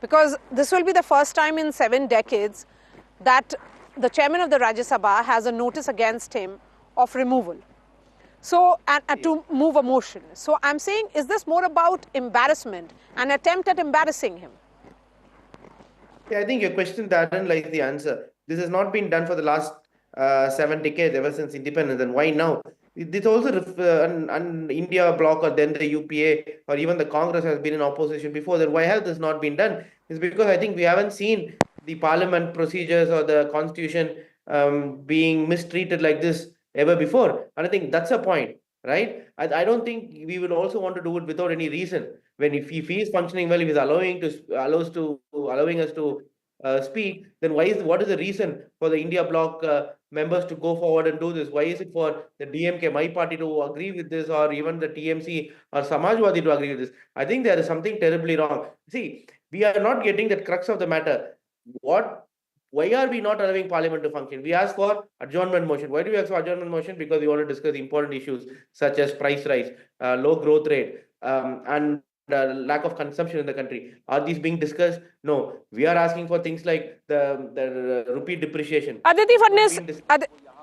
Because this will be the first time in 7 decades that the chairman of the Rajya Sabha has a notice against him of removal. So, and to move a motion. So I'm saying, is this more about embarrassment, an attempt at embarrassing him? Yeah, I think your question doesn't like the answer. This has not been done for the last 7 decades, ever since independence. And why now? It's also an India bloc, or then the UPA, or even the Congress has been in opposition before. Then why has this not been done? It's because I think we haven't seen the parliament procedures or the constitution being mistreated like this ever before. And I think that's a point, right? I don't think we would also want to do it without any reason. When if he is functioning well, if he's allowing us to speak, then what is the reason for the India bloc members to go forward and do this? Why is it for the DMK, my party, to agree with this, or even the TMC or Samajwadi to agree with this? I think there is something terribly wrong. See, we are not getting the crux of the matter. Why are we not allowing parliament to function? We ask for adjournment motion. Why do we ask for adjournment motion? Because we want to discuss important issues such as price rise, low growth rate, and lack of consumption in the country. Are these being discussed? No. We are asking for things like the rupee depreciation. Aditi Fadnis,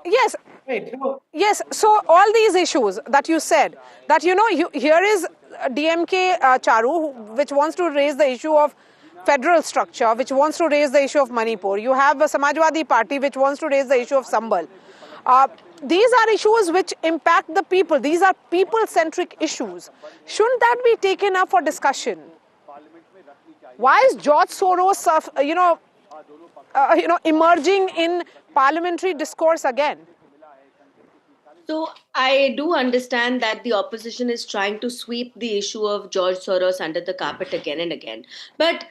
yes. Right. Yes, so all these issues that you said, that here is DMK Charu, which wants to raise the issue of federal structure, which wants to raise the issue of Manipur. You have a Samajwadi Party, which wants to raise the issue of Sambal. These are issues which impact the people. These are people-centric issues. Shouldn't that be taken up for discussion? Why is George Soros, emerging in parliamentary discourse again? So I do understand that the opposition is trying to sweep the issue of George Soros under the carpet again and again. But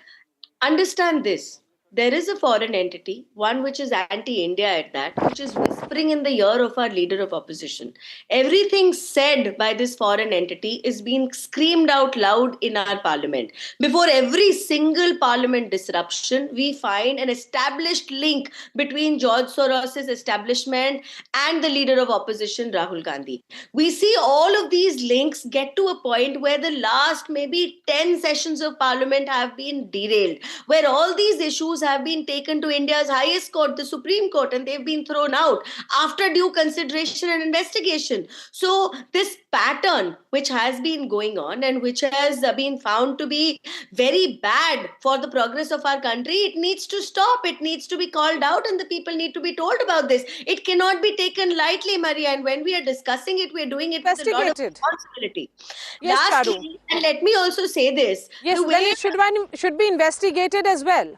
understand this. There is a foreign entity, one which is anti-India at that, which is whispering in the ear of our leader of opposition. Everything said by this foreign entity is being screamed out loud in our parliament. Before every single parliament disruption, we find an established link between George Soros' establishment and the leader of opposition, Rahul Gandhi. We see all of these links get to a point where the last maybe 10 sessions of parliament have been derailed, where all these issues have been taken to India's highest court, the Supreme Court, and they've been thrown out after due consideration and investigation. So this pattern which has been going on and which has been found to be very bad for the progress of our country, it needs to stop. It needs to be called out, and the people need to be told about this. It cannot be taken lightly, Maria, and when we are discussing it, we are doing it with a lot of responsibility. Yes, lastly, and let me also say this. Yes, then it should be investigated as well.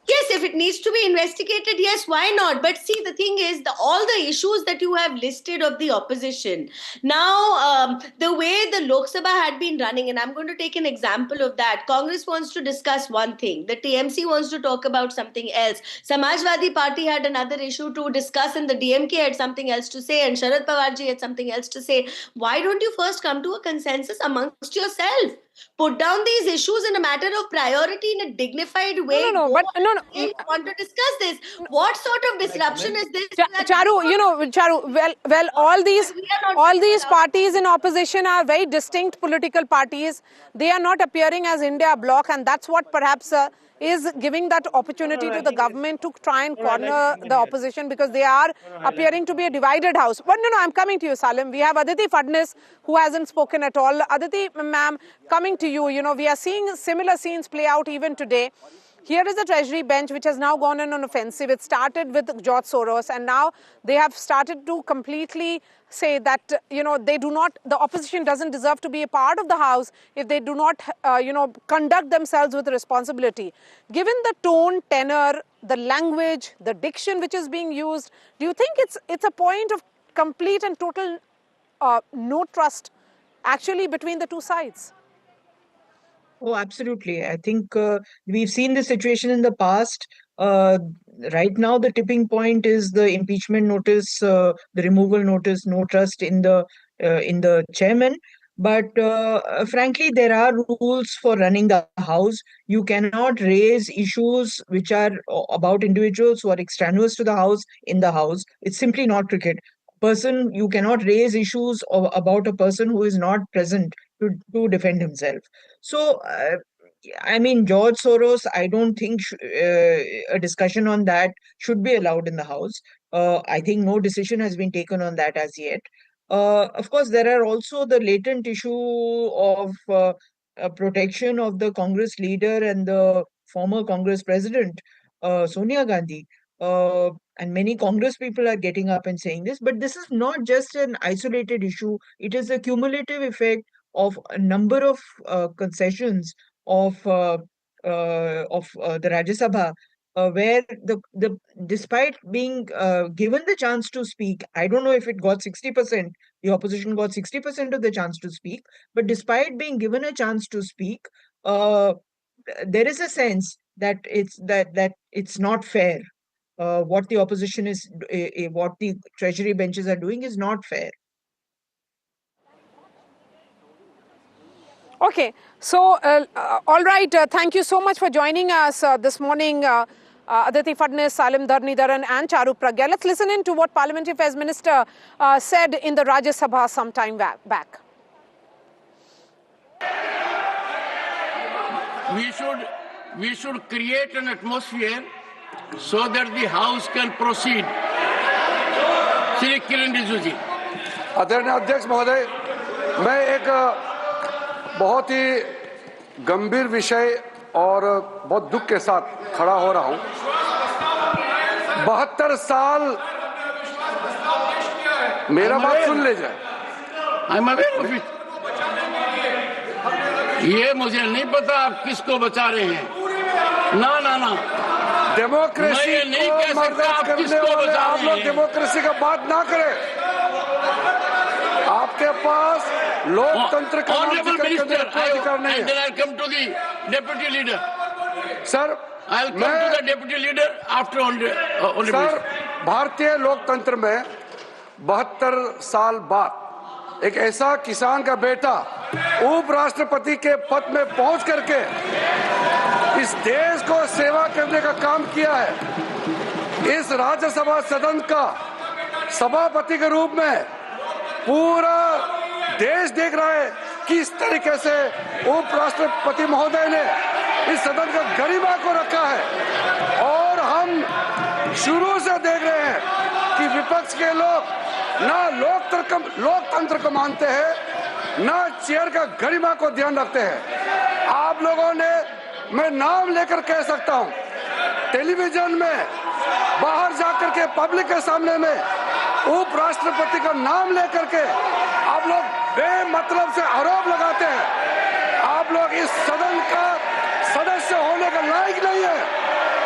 Yes, if it needs to be investigated, yes, why not? But see, the thing is, all the issues that you have listed of the opposition, now the way the Lok Sabha had been running, and I'm going to take an example of that. Congress wants to discuss one thing. The TMC wants to talk about something else. Samajwadi Party had another issue to discuss, and the DMK had something else to say, and Sharad Pawarji had something else to say. Why don't you first come to a consensus amongst yourself? put down these issues in a matter of priority in a dignified way. We want to discuss this. What sort of disruption is this? Charu, all these parties in opposition are very distinct political parties. They are not appearing as India bloc, and that's what perhaps is giving that opportunity to the government to try and corner the opposition, because they are appearing to be a divided house. But I'm coming to you, Salim. We have Aditi Fadnis, who hasn't spoken at all. Aditi, ma'am, coming to you, we are seeing similar scenes play out even today. Here is the Treasury bench, which has now gone on an offensive. It started with George Soros, and now they have started to completely say that, the opposition doesn't deserve to be a part of the House if they do not, conduct themselves with responsibility. Given the tone, tenor, the language, the diction which is being used, do you think it's a point of complete and total no trust actually between the two sides? Oh, absolutely. I think we've seen this situation in the past. Right now, the tipping point is the impeachment notice, the removal notice, no trust in the chairman. But frankly, there are rules for running the House. You cannot raise issues which are about individuals who are extraneous to the House in the House. It's simply not cricket. You cannot raise issues about a person who is not present to defend himself. So, I mean, George Soros, I don't think a discussion on that should be allowed in the House. I think no decision has been taken on that as yet. Of course, there are also the latent issue of protection of the Congress leader and the former Congress president, Sonia Gandhi. And many Congress people are getting up and saying this, but this is not just an isolated issue. It is a cumulative effect of a number of concessions of the Rajya Sabha, where despite being given the chance to speak, I don't know if it got 60%, the opposition got 60% of the chance to speak, but despite being given a chance to speak, there is a sense that it's not fair. What the opposition is, what the Treasury benches are doing is not fair. Okay, so all right, thank you so much for joining us this morning, Aditi Fadnis, Salim Dharnidharan and Charu Pragya. Let's listen in to what Parliamentary Affairs Minister said in the Rajya Sabha some time back. We should create an atmosphere so that the House can proceed. Shri Kiran Rijiju ji. आदरणीय अध्यक्ष महोदय, मैं एक बहुत ही गंभीर विषय और बहुत दुख के साथ खड़ा हो रहा हूं। 72 साल, मेरा बात सुन ले जाए। ये मुझे नहीं पता आप किसको बचा रहे हैं। ना डेमोक्रेसी को मर्दात करने वाले आप लोग डेमोक्रेसी का बात ना करें। आपके पास लोकतंत्र का अधिकार नहीं है। I'll come to the deputy leader. Sir, I'll come to the deputy leader after sir, भारतीय लोकतंत्र में 72 साल बाद एक ऐसा किसान का बेटा उपराष्ट्रपति के पद में पहुंच करके इस देश को सेवा करने का काम किया है। इस राज्यसभा सदन का सभापति के रूप में पूरा देश देख रहा है किस तरीके से उपराष्ट्रपति महोदय ने इस सदन का गरिमा को रखा है। और हम शुरू से देख रहे हैं कि विपक्ष के लोग ना लोकतंत्र को मानते हैं, ना चेयर का गरिमा को ध्यान रखते हैं। आप लोगों ने, मैं नाम लेकर कह सकता हूं, टेलीविजन में बाहर जाकर के पब्लिक के सामने में उपराष्ट्रपति का नाम लेकर के आप लोग बेमतलब से आरोप लगाते हैं। आप लोग इस सदन का सदस्य होने का लायक नहीं है।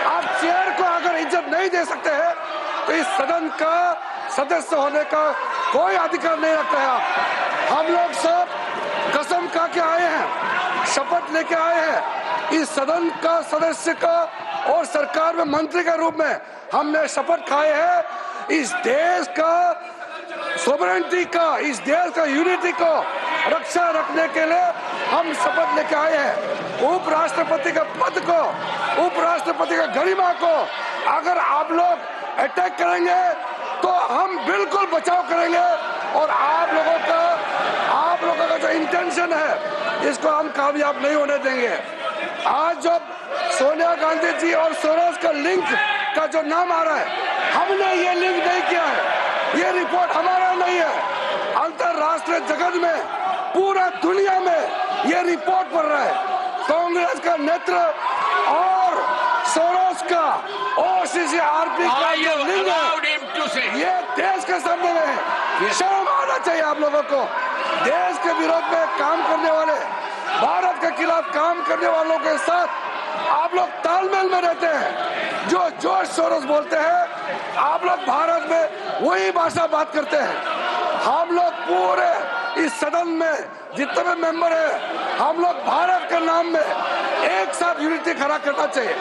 आप चेयर को अगर इज्जत नहीं दे सकते हैं तो इस सदन का सदस्य होने का कोई अधिकार नहीं रखते हैं। हम लोग सब कसम खा के आए हैं, शपथ लेके आए हैं। इस सदन का सदस्य का और सरकार में मंत्री के रूप में हमने शपथ खाए हैं इस देश का सोवरेनिटी का, इस देश का यूनिटी को रक्षा रखने के लिए हम शपथ लेके आए हैं। उपराष्ट्रपति के पद को, उपराष्ट्रपति का गरिमा को अगर आप लोग अटैक करेंगे तो हम बिल्कुल बचाव करेंगे और आप लोगों का जो इंटेंशन है इसको हम कामयाब नहीं होने देंगे। आज जब सोनिया गांधी जी और सोरोस का लिंक का जो नाम आ रहा है, हमने ये लिंक नहीं किया है, ये रिपोर्ट हमारा नहीं है। अंतरराष्ट्रीय जगत में, पूरा दुनिया में ये रिपोर्ट पढ़ रहा है। कांग्रेस का नेतृत्व और सोरोस का OCCRP का ये लिंक है, ये देश के सामने में है। शर्म आना चाहिए आप लोगों को। देश के विरोध में काम करने वाले, भारत के खिलाफ काम करने वालों के साथ आप लोग तालमेल में रहते हैं। जो जॉर्ज सोरोस बोलते हैं, आप लोग भारत में वही भाषा बात करते हैं। हम लोग पूरे इस सदन में जितने भी मेंबर हैं, हम लोग भारत के नाम में एक साथ यूनिटी खड़ा करना चाहिए।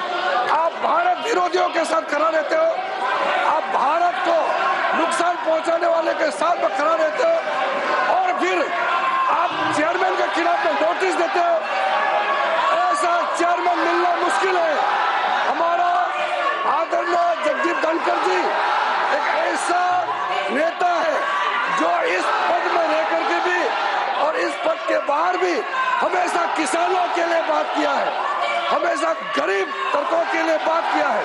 आप भारत विरोधियों के साथ खड़ा रहते हो, आप भारत को नुकसान पहुंचाने वाले के साथ में खड़ा रहते हो और फिर आप चेयरमैन के खिलाफ में नोटिस देते हो। ऐसा चेयरमैन मिलना मुश्किल है। हमारा आदरणीय जगदीप धनखड़ जी एक ऐसा नेता है जो इस पद में रह करके भी और इस पद के बाहर भी हमेशा किसानों के लिए बात किया है, हमेशा गरीब तबकों के लिए बात किया है।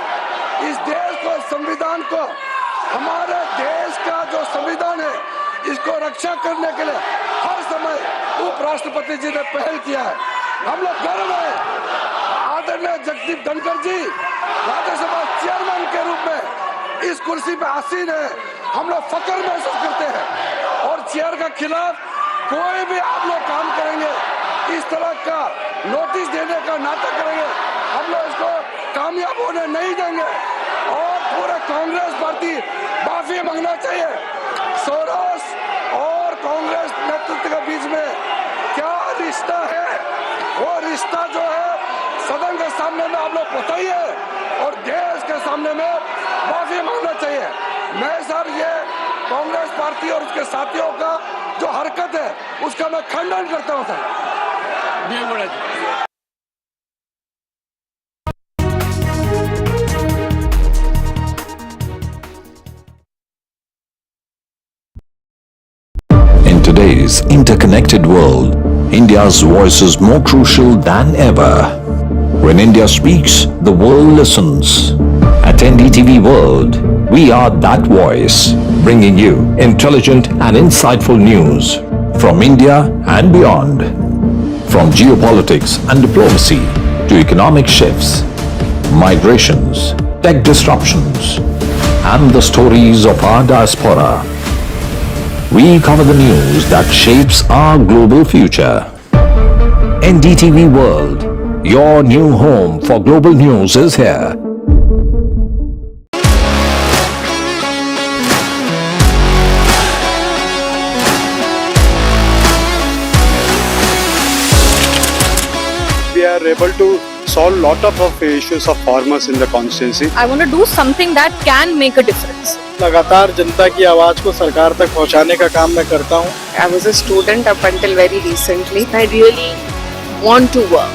इस देश को, संविधान को, हमारे देश का जो संविधान है इसको रक्षा करने के लिए हर समय उपराष्ट्रपति जी ने पहल किया है। हम लोग गर्व है आदरणीय जगदीप धनखड़ जी राज्यसभा चेयरमैन के रूप में इस कुर्सी पे आसीन है। हम लोग फक्र महसूस करते हैं और चेयर के खिलाफ कोई भी आप लोग काम करेंगे, इस तरह का नोटिस देने का नाटक करेंगे, हम लोग इसको कामयाब होने नहीं देंगे और पूरा कांग्रेस पार्टी माफी मांगना चाहिए। सोरोस और कांग्रेस नेतृत्व के बीच में क्या रिश्ता है, वो रिश्ता जो है सदन के सामने में आप लोग बताइए और देश के सामने में माफी मांगना चाहिए। मैं सर ये कांग्रेस पार्टी और उसके साथियों का जो हरकत है उसका मैं खंडन करता हूँ sir. In today's interconnected world, India's voice is more crucial than ever. When India speaks, the world listens. At NDTV World, we are that voice, bringing you intelligent and insightful news from India and beyond. From geopolitics and diplomacy to economic shifts, migrations, tech disruptions, and the stories of our diaspora. We cover the news that shapes our global future. NDTV World, your new home for global news is here. We are able to solve a lot of issues of farmers in the constituency. I want to do something that can make a difference. लगातार जनता की आवाज को सरकार तक पहुंचाने का काम मैं करता हूं। I was a student up until very recently. I really want to work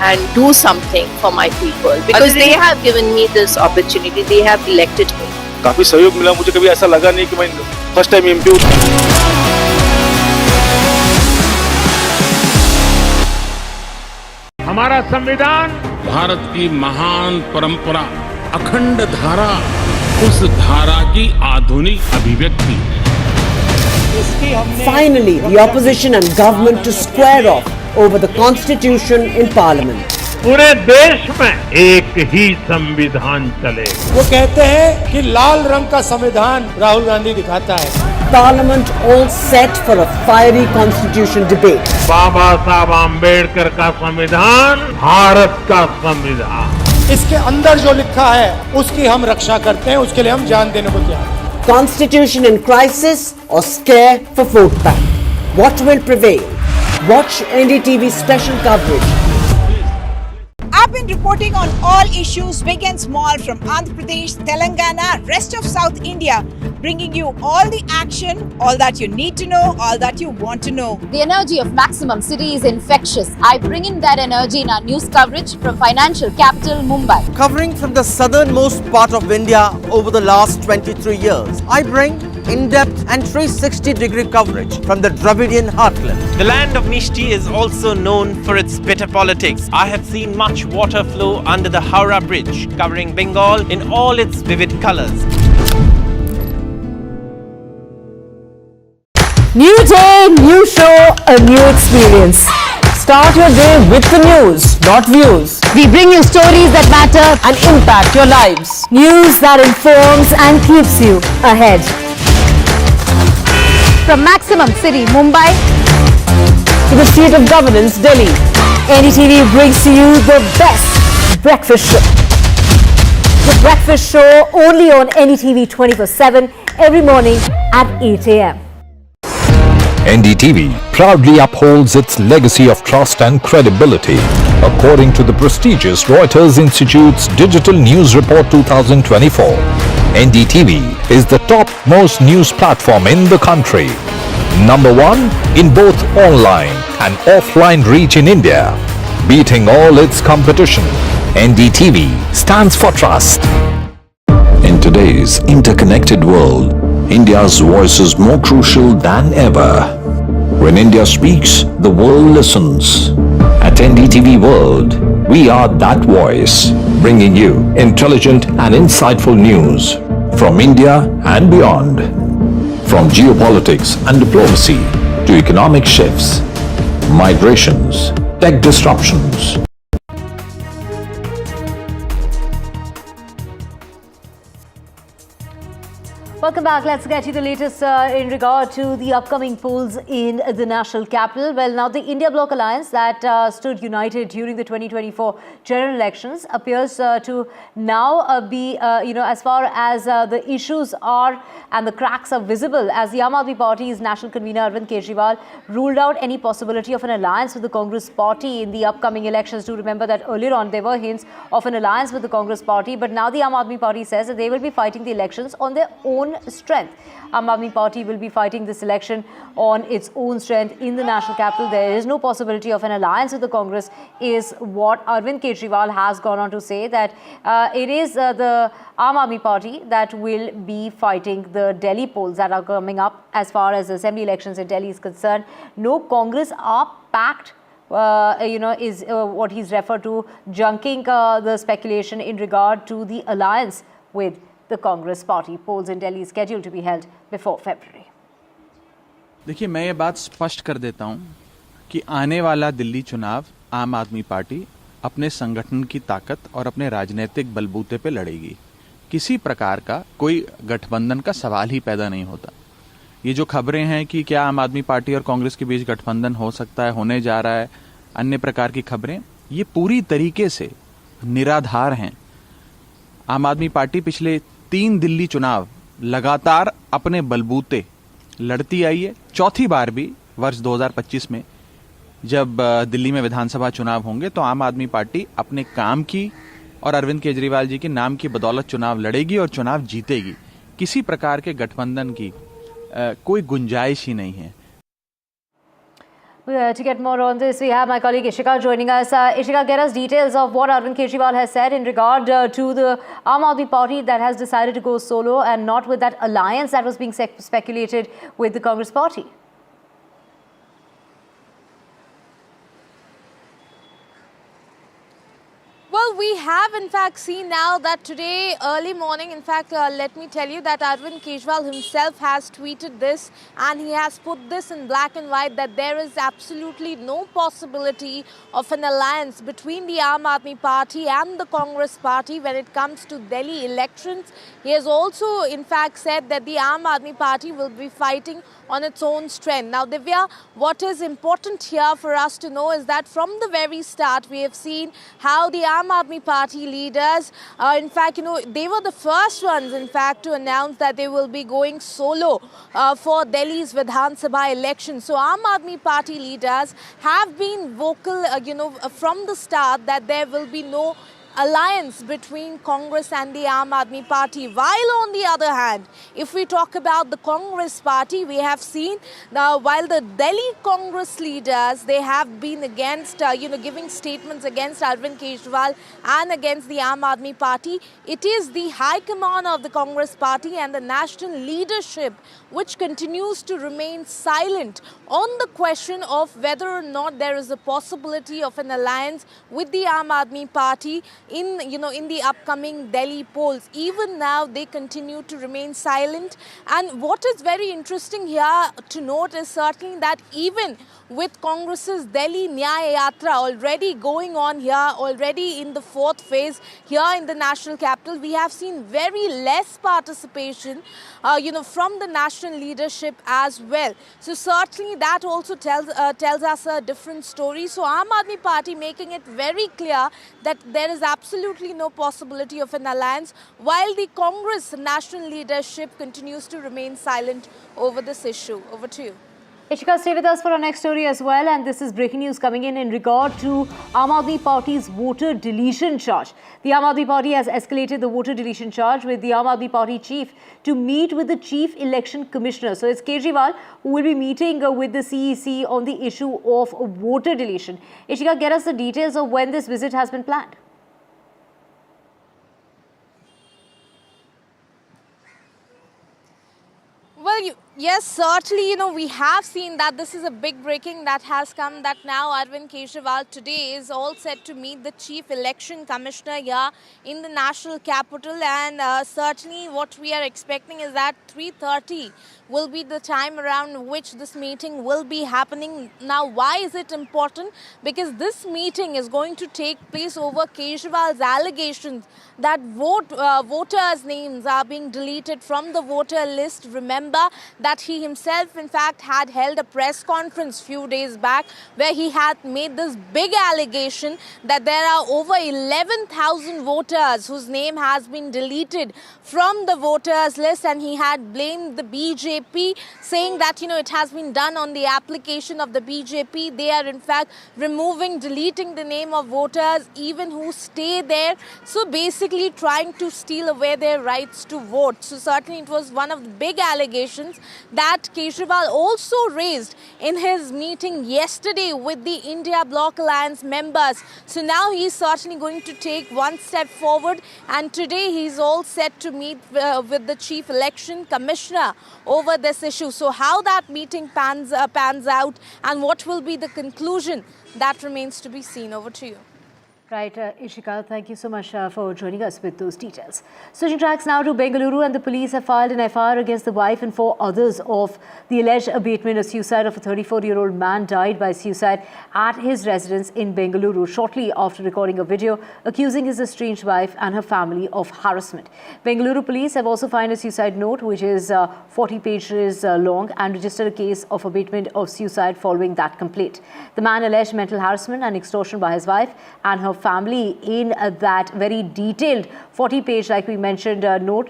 and do something for my people because they have given me this opportunity. They have elected me. काफी सहयोग मिला मुझे, कभी ऐसा लगा नहीं कि मैं फर्स्ट टाइम एमपी हूं। हमारा संविधान भारत की महान परंपरा, अखंड धारा, उस धारा की आधुनिक अभिव्यक्ति है। Finally, the opposition and government to square off over the constitution in parliament. पूरे देश में एक ही संविधान चले। वो कहते हैं कि लाल रंग का संविधान राहुल गांधी दिखाता है। Parliament all set for a fiery constitution debate. बाबा साहब आम्बेडकर का संविधान भारत का संविधान। इसके अंदर जो लिखा है उसकी हम रक्षा करते हैं, उसके लिए हम जान देने को तैयार हैं। Constitution in crisis or scare for vote bank? What will prevail? Watch NDTV special coverage. I've been reporting on all issues big and small from Andhra Pradesh, Telangana, rest of South India, bringing you all the action, all that you need to know, all that you want to know. The energy of Maximum City is infectious. I bring in that energy in our news coverage from financial capital Mumbai. Covering from the southernmost part of India over the last 23 years, I bring in-depth and 360-degree coverage from the Dravidian heartland. The land of Mishti is also known for its bitter politics. I have seen much water flow under the Howrah Bridge, covering Bengal in all its vivid colors. New day, new show, a new experience. Start your day with the news, not views. We bring you stories that matter and impact your lives. News that informs and keeps you ahead. From Maximum City, Mumbai, To the seat of governance, Delhi, NDTV brings to you the best breakfast show. The breakfast show only on NDTV 24/7 every morning at 8 a.m. NDTV proudly upholds its legacy of trust and credibility. According to the prestigious Reuters Institute's Digital News Report 2024, NDTV is the top-most news platform in the country. Number one in both online and offline reach in India. Beating all its competition, NDTV stands for trust. In today's interconnected world, India's voice is more crucial than ever. When India speaks, the world listens. At NDTV World, we are that voice, bringing you intelligent and insightful news from India and beyond. From geopolitics and diplomacy to economic shifts, migrations, tech disruptions. Welcome back. Let's get you the latest in regard to the upcoming polls in the national capital. Well, now the India Bloc Alliance that stood united during the 2024 general elections appears to now be, as far as the issues are and the cracks are visible, as the Aam Aadmi Party's national convener Arvind Kejriwal ruled out any possibility of an alliance with the Congress Party in the upcoming elections. Do remember that earlier on there were hints of an alliance with the Congress Party, but now the Aam Aadmi Party says that they will be fighting the elections on their own strength. Aam Aadmi Party will be fighting this election on its own strength in the national capital. There is no possibility of an alliance with the Congress, is what Arvind Kejriwal has gone on to say, that it is the Aam Aadmi Party that will be fighting the Delhi polls that are coming up as far as the assembly elections in Delhi is concerned. No Congress are packed. Is what he's referred to, junking the speculation in regard to the alliance with the Congress Party. Polls in Delhi is scheduled to be held before February. देखिए, मैं ये बात स्पष्ट कर देता हूं कि आने वाला दिल्ली चुनाव आम आदमी पार्टी अपने संगठन की ताकत और अपने राजनीतिक बलबूते पे लड़ेगी. किसी प्रकार का कोई गठबंधन का सवाल ही पैदा नहीं होता. ये जो खबरें हैं कि क्या आम आदमी पार्टी और कांग्रेस के बीच गठबंधन हो सकता है, होने जा रहा है, अन्य प्रकार की खबरें, ये पूरी तरीके से निराधार हैं. आम आदमी पार्टी पिछले 3 दिल्ली चुनाव लगातार अपने बलबूते लड़ती आई है. चौथी बार भी वर्ष 2025 में जब दिल्ली में विधानसभा चुनाव होंगे तो आम आदमी पार्टी अपने काम की और अरविंद केजरीवाल जी के नाम की बदौलत चुनाव लड़ेगी और चुनाव जीतेगी. किसी प्रकार के गठबंधन की कोई गुंजाइश ही नहीं है. To get more on this, we have my colleague Ishika joining us. Ishika, get us details of what Arvind Kejriwal has said in regard to the Aam Aadmi Party that has decided to go solo and not with that alliance that was being speculated with the Congress Party. Well, we have in fact seen now that today early morning, in fact, let me tell you that Arvind Kejriwal himself has tweeted this and he has put this in black and white that there is absolutely no possibility of an alliance between the Aam Aadmi Party and the Congress Party when it comes to Delhi elections. He has also in fact said that the Aam Aadmi Party will be fighting on its own strength. Now, Divya, what is important here for us to know is that from the very start, we have seen how the Aam Aadmi Party leaders, in fact, they were the first ones, in fact, to announce that they will be going solo for Delhi's Vidhan Sabha election. So, Aam Aadmi Party leaders have been vocal, from the start that there will be no alliance between Congress and the Aam Admi Party. While on the other hand, if we talk about the Congress party, we have seen while the Delhi Congress leaders, they have been against, giving statements against Arvind Kejriwal and against the Aam Admi Party. It is the High Command of the Congress party and the national leadership which continues to remain silent on the question of whether or not there is a possibility of an alliance with the Aam Admi Party in the upcoming Delhi polls. Even now, they continue to remain silent. And what is very interesting here to note is certainly that even with Congress's Delhi Nyaya Yatra already going on here, already in the fourth phase here in the national capital, we have seen very less participation, from the national leadership as well. So certainly that also tells us a different story. So Aam Admi Party making it very clear that there is absolutely no possibility of an alliance, while the Congress national leadership continues to remain silent over this issue. Over to you. Ishika, stay with us for our next story as well, and this is breaking news coming in regard to Aam Admi Party's voter deletion charge. The Aam Admi Party has escalated the voter deletion charge with the Aam Admi Party chief to meet with the Chief Election Commissioner. So it's Kejriwal who will be meeting with the CEC on the issue of voter deletion. Ishika, get us the details of when this visit has been planned. Well, yes, certainly, we have seen that this is a big breaking that has come, that now Arvind Kejriwal today is all set to meet the Chief Election Commissioner here in the national capital. And certainly what we are expecting is that 3:30 will be the time around which this meeting will be happening. Now, why is it important? Because this meeting is going to take place over Kejriwal's allegations that voters' names are being deleted from the voter list. Remember that he himself, in fact, had held a press conference few days back where he had made this big allegation that there are over 11,000 voters whose name has been deleted from the voters list, and he had blamed the BJP, saying that, it has been done on the application of the BJP. They are, in fact, deleting the name of voters even who stay there. So basically trying to steal away their rights to vote. So certainly it was one of the big allegations that Kejriwal also raised in his meeting yesterday with the India Bloc Alliance members. So now he's certainly going to take one step forward, and today he's all set to meet with the Chief Election Commissioner over this issue. So how that meeting pans out and what will be the conclusion, that remains to be seen. Over to you. Right, Ishika, thank you so much for joining us with those details. Switching tracks now to Bengaluru, and the police have filed an FIR against the wife and 4 others of the alleged abatement of suicide of a 34-year-old man died by suicide at his residence in Bengaluru shortly after recording a video accusing his estranged wife and her family of harassment. Bengaluru police have also filed a suicide note which is 40 pages long and registered a case of abatement of suicide following that complaint. The man alleged mental harassment and extortion by his wife and her family in that very detailed 40-page, like we mentioned, note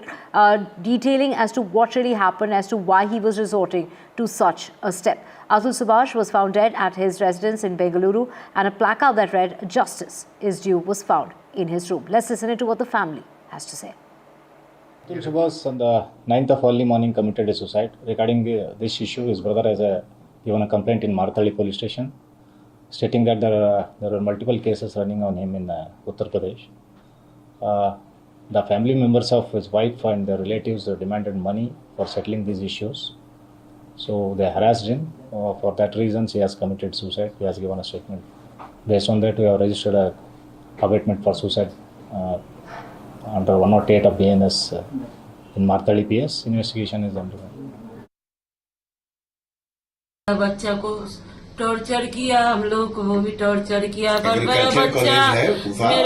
detailing as to what really happened, as to why he was resorting to such a step. Atul Subhash was found dead at his residence in Bengaluru, and a placard that read "Justice is due" was found in his room. Let's listen to what the family has to say. Atul Subhash on the 9th of early morning committed a suicide. Regarding this issue, his brother has given a complaint in Marthali police station, stating that there are multiple cases running on him in Uttar Pradesh. The family members of his wife and their relatives demanded money for settling these issues. So they harassed him. For that reason, he has committed suicide. He has given a statement. Based on that, we have registered a abatement for suicide under 108 of BNS in Marthali PS. Investigation is underway. बच्चा को torture किया, हम लोग को भी torture किया, पर मेरा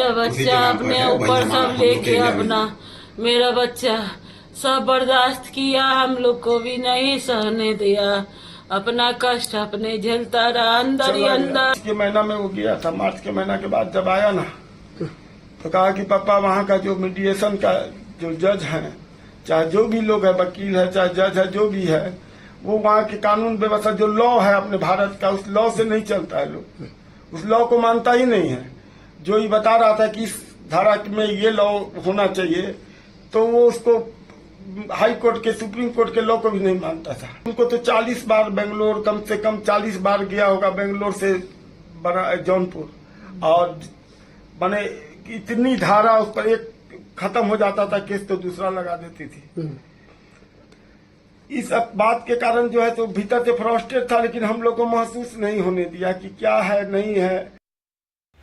बच्चा अपने ऊपर सब लेके अपना मेरा बच्चा सब बर्दाश्त किया, हम लोग को भी नहीं सहने दिया, अपना कष्ट अपने झेलता रहा अंदर ही अंदर। मार्च के महीना में वो गया था, मार्च के महीना के बाद जब आया ना तो कहा कि पापा वहाँ का जो मीडिएशन का जो जज है, चाहे जो भी लोग है, वकील है, चाहे जज है, जो भी है, वो वहाँ की कानून व्यवस्था जो लॉ है अपने भारत का, उस लॉ से नहीं चलता है। लोग उस लॉ को मानता ही नहीं है। जो ये बता रहा था कि इस धारा में ये लॉ होना चाहिए, तो वो उसको हाई कोर्ट के, सुप्रीम कोर्ट के लॉ को भी नहीं मानता था। उनको तो 40 बार बेंगलोर, कम से कम 40 बार गया होगा बेंगलोर से जौनपुर, और माने इतनी धारा उस पर, एक खत्म हो जाता था केस तो दूसरा लगा देती थी। इस बात के कारण जो है तो भीतर से फ्रस्ट्रेट था, लेकिन हम लोग को महसूस नहीं होने दिया कि क्या है नहीं है।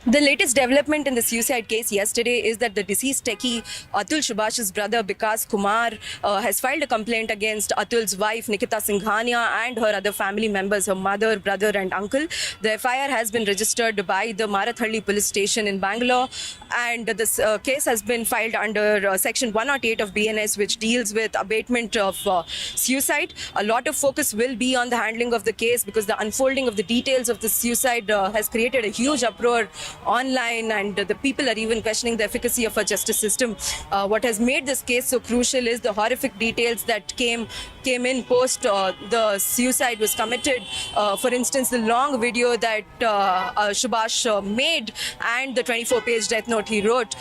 The latest development in the suicide case yesterday is that the deceased techie Atul Subhash's brother Vikas Kumar has filed a complaint against Atul's wife Nikita Singhania and her other family members, her mother, brother and uncle. The FIR has been registered by the Marathalli police station in Bangalore, and this case has been filed under section 108 of BNS, which deals with abatement of suicide. A lot of focus will be on the handling of the case because the unfolding of the details of the suicide has created a huge uproar online, and the people are even questioning the efficacy of our justice system. What has made this case so crucial is the horrific details that came in post the suicide was committed. For instance, the long video that Subhash made and the 24-page death note he wrote.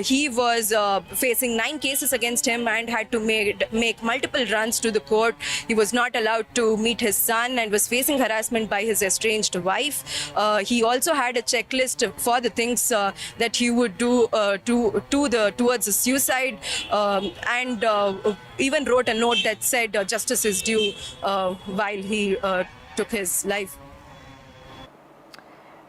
He was facing 9 cases against him and had to make multiple runs to the court. He was not allowed to meet his son and was facing harassment by his estranged wife. He also had a checklist for the things that he would do towards the suicide, and even wrote a note that said justice is due while he took his life.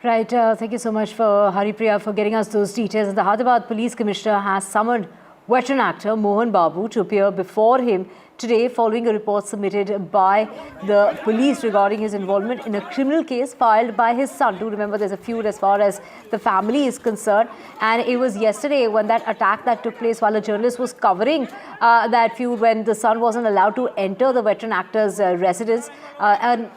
Right, thank you so much for Haripriya for getting us those details. The Hyderabad Police Commissioner has summoned veteran actor Mohan Babu to appear before him today following a report submitted by the police regarding his involvement in a criminal case filed by his son. Do remember there's a feud as far as the family is concerned, and it was yesterday when that attack that took place while a journalist was covering that feud, when the son wasn't allowed to enter the veteran actor's residence, and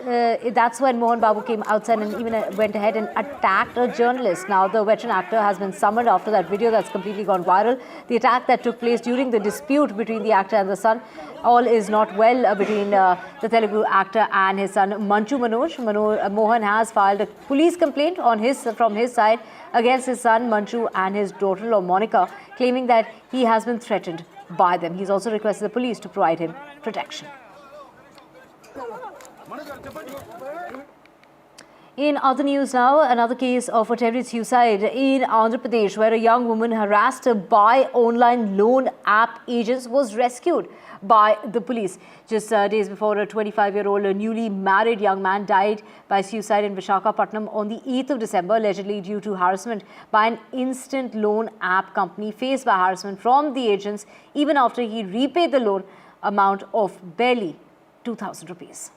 that's when Mohan Babu came outside and even went ahead and attacked a journalist. Now the veteran actor has been summoned after that video that's completely gone viral. The attack that took place during the dispute between the actor and the son. All is not well between the Telugu actor and his son Manchu Manoj. Mohan has filed a police complaint from his side against his son Manchu and his daughter-in-law Monica, claiming that he has been threatened by them. He's also requested the police to provide him protection. In other news now, another case of attempted suicide in Andhra Pradesh, where a young woman harassed by online loan app agents was rescued by the police. Just days before, a 25-year-old newly married young man died by suicide in Visakhapatnam on the 8th of December, allegedly due to harassment by an instant loan app company. Faced by harassment from the agents even after he repaid the loan amount of barely 2,000 rupees.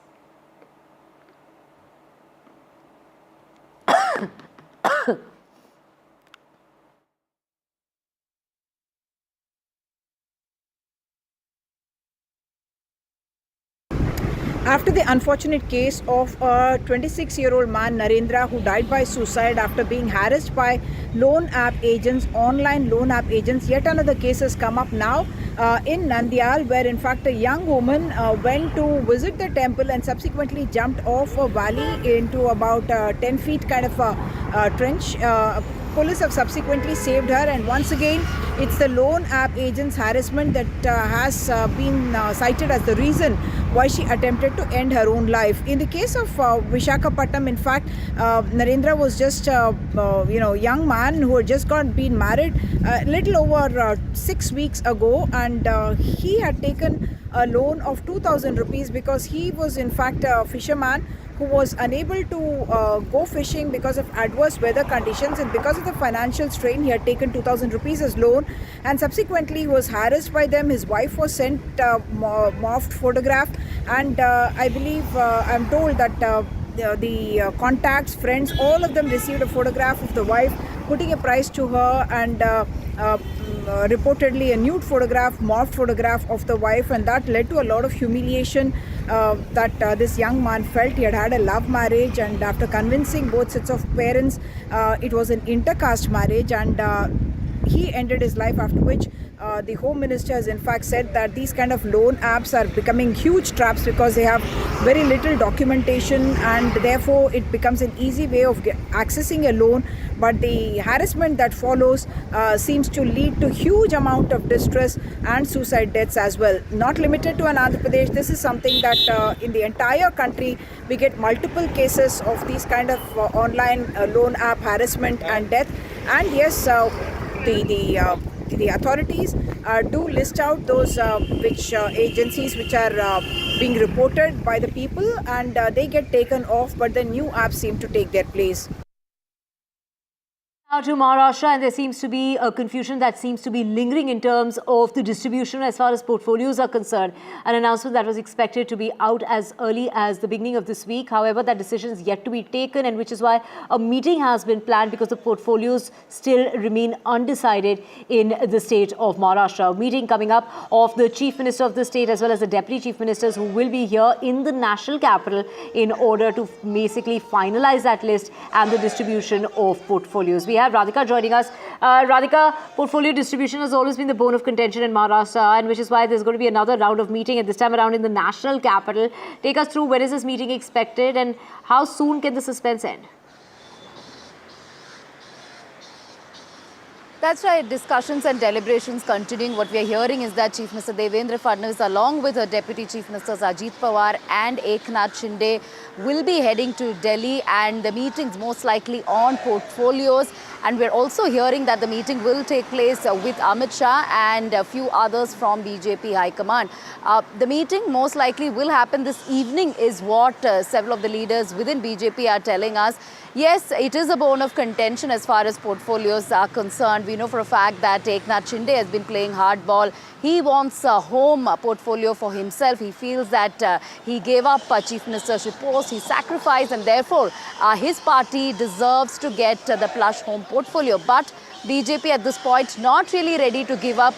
After the unfortunate case of a 26-year-old man, Narendra, who died by suicide after being harassed by loan app agents, online loan app agents, yet another case has come up now in Nandyal, where in fact a young woman went to visit the temple and subsequently jumped off a valley into about 10 feet kind of a trench. Police have subsequently saved her, and once again it's the loan app agents' harassment that has been cited as the reason why she attempted to end her own life. In the case of Visakhapatnam, in fact, Narendra was just young man who had just been married a little over 6 weeks ago, and he had taken a loan of 2,000 rupees because he was in fact a fisherman who was unable to go fishing because of adverse weather conditions, and because of the financial strain he had taken 2,000 rupees as loan, and subsequently he was harassed by them. His wife was sent morphed photograph, and I believe I'm told that the contacts, friends, all of them received a photograph of the wife, putting a price to her, and reportedly a nude photograph, morphed photograph of the wife, and that led to a lot of humiliation that this young man felt. He had had a love marriage, and after convincing both sets of parents, it was an intercaste marriage, and he ended his life, after which The Home Minister has in fact said that these kind of loan apps are becoming huge traps because they have very little documentation and therefore it becomes an easy way of accessing a loan. But the harassment that follows seems to lead to huge amount of distress and suicide deaths as well. Not limited to Andhra Pradesh, this is something that in the entire country we get multiple cases of these kind of online loan app harassment and death. And yes, the authorities do list out those agencies which are being reported by the people, and they get taken off, but the new apps seem to take their place. Now to Maharashtra, and there seems to be a confusion that seems to be lingering in terms of the distribution as far as portfolios are concerned. An announcement that was expected to be out as early as the beginning of this week. However, that decision is yet to be taken, and which is why a meeting has been planned because the portfolios still remain undecided in the state of Maharashtra. A meeting coming up of the Chief Minister of the state as well as the Deputy Chief Ministers who will be here in the national capital in order to basically finalize that list and the distribution of portfolios. We have Radhika joining us. Radhika, portfolio distribution has always been the bone of contention in Maharashtra, and which is why there's going to be another round of meeting, and this time around in the national capital. Take us through, when is this meeting expected and how soon can the suspense end? That's right. Discussions and deliberations continuing. What we are hearing is that Chief Minister Devendra Fadnavis, along with her Deputy Chief Ministers Ajit Pawar and Eknath Shinde, will be heading to Delhi, and the meetings most likely on portfolios. And we're also hearing that the meeting will take place with Amit Shah and a few others from BJP High Command. The meeting most likely will happen this evening is what several of the leaders within BJP are telling us. Yes, it is a bone of contention as far as portfolios are concerned. We know for a fact that Eknath Shinde has been playing hardball. He wants a home portfolio for himself. He feels that he gave up a chief ministership post, he sacrificed, and therefore his party deserves to get the plush home portfolio. But BJP at this point not really ready to give up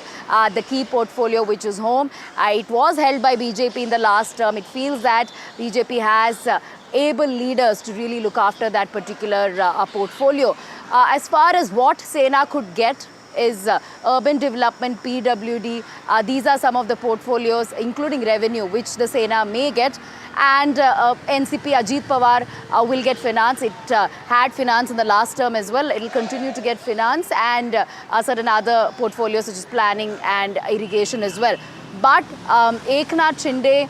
the key portfolio, which is home. It was held by BJP in the last term. It feels that BJP has able leaders to really look after that particular portfolio. As far as what Sena could get is urban development, PWD. These are some of the portfolios, including revenue, which the Sena may get. And NCP Ajit Pawar will get finance. It had finance in the last term as well. It will continue to get finance and certain other portfolios such as planning and irrigation as well. But Eknath Shinde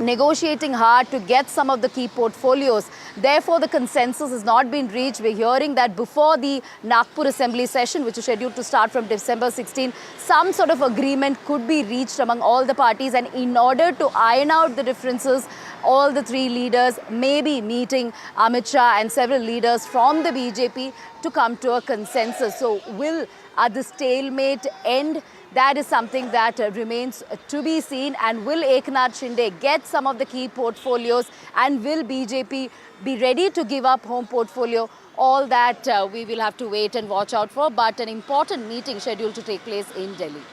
negotiating hard to get some of the key portfolios. Therefore, the consensus has not been reached. We're hearing that before the Nagpur Assembly session, which is scheduled to start from December 16, some sort of agreement could be reached among all the parties. And in order to iron out the differences, all the three leaders may be meeting Amit Shah and several leaders from the BJP to come to a consensus. So will the stalemate end? That is something that remains to be seen. And will Eknath Shinde get some of the key portfolios, and will BJP be ready to give up home portfolio? All that we will have to wait and watch out for. But an important meeting scheduled to take place in Delhi.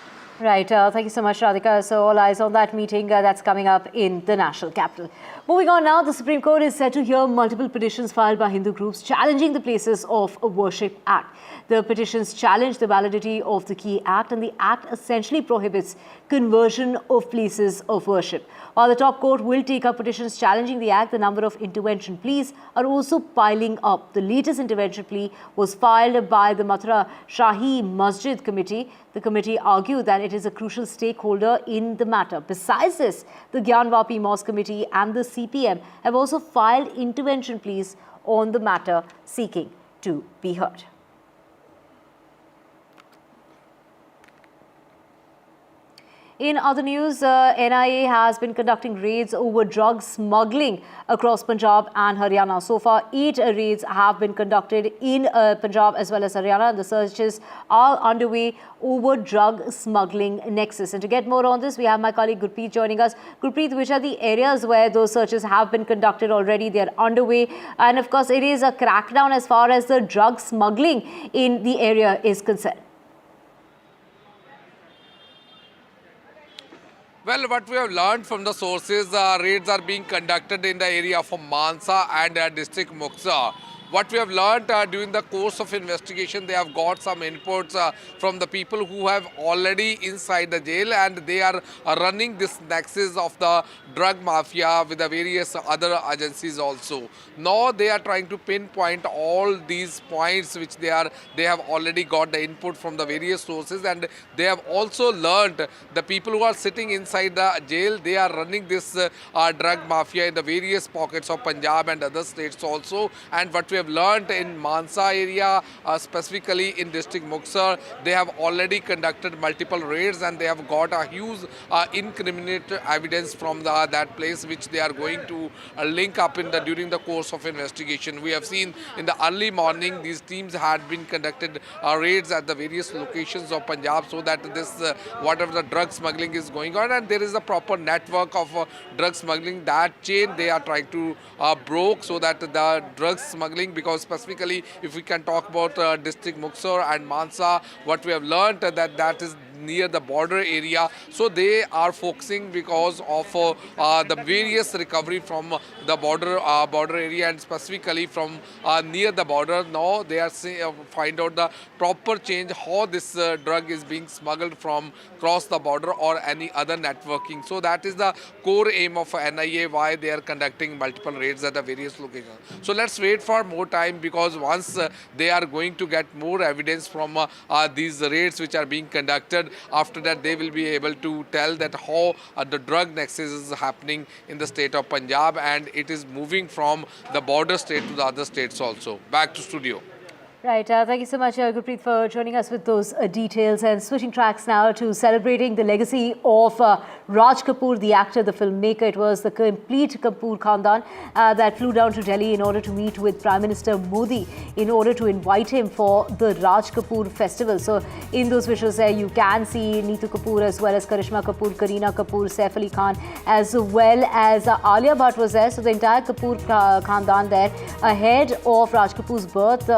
Right. Thank you so much, Radhika. So all eyes on that meeting that's coming up in the national capital. Moving on now, the Supreme Court is set to hear multiple petitions filed by Hindu groups challenging the Places of Worship Act. The petitions challenge the validity of the key act, and the act essentially prohibits conversion of places of worship. While the top court will take up petitions challenging the act, the number of intervention pleas are also piling up. The latest intervention plea was filed by the Mathura Shahi Masjid Committee. The committee argued that it is a crucial stakeholder in the matter. Besides this, the Gyanvapi Mosque Committee and the CPM have also filed intervention pleas on the matter, seeking to be heard. In other news, NIA has been conducting raids over drug smuggling across Punjab and Haryana. So far, 8 raids have been conducted in Punjab as well as Haryana. The searches are underway over drug smuggling nexus. And to get more on this, we have my colleague Gurpreet joining us. Gurpreet, which are the areas where those searches have been conducted already? They are underway. And of course, it is a crackdown as far as the drug smuggling in the area is concerned. Well, what we have learned from the sources, raids are being conducted in the area of Mansa and district Muksa, what we have learned during the course of investigation, they have got some inputs from the people who have already inside the jail, and they are running this nexus of the drug mafia with the various other agencies also. Now they are trying to pinpoint all these points which they have already got the input from the various sources, and they have also learned the people who are sitting inside the jail, they are running this drug mafia in the various pockets of Punjab and other states also. And what we have learned in Mansa area, specifically in district Muxar, they have already conducted multiple raids and they have got a huge incriminating evidence from that place, which they are going to link up during the course of investigation. We have seen in the early morning these teams had been conducted raids at the various locations of Punjab, so that this whatever the drug smuggling is going on, and there is a proper network of drug smuggling, that chain they are trying to broke, so that the drug smuggling, because specifically if we can talk about district Muxar and Mansa, what we have learned that is near the border area, so they are focusing because of the various recovery from the border area, and specifically from near the border. Now they are find out the proper change how this drug is being smuggled from across the border or any other networking. So that is the core aim of NIA, why they are conducting multiple raids at the various locations. So let's wait for more time, because once they are going to get more evidence from these raids which are being conducted, after that they will be able to tell that how the drug nexus is happening in the state of Punjab, and it is moving from the border state to the other states also. Back to studio. Right, thank you so much, Gurpreet, for joining us with those details. And switching tracks now to celebrating the legacy of Raj Kapoor, the actor, the filmmaker. It was the complete Kapoor Khandan that flew down to Delhi in order to meet with Prime Minister Modi in order to invite him for the Raj Kapoor festival. So in those visuals there, you can see Neetu Kapoor as well as Karishma Kapoor, Kareena Kapoor, Saif Ali Khan, as well as Alia Bhatt was there. So the entire Kapoor Khandan there ahead of Raj Kapoor's birth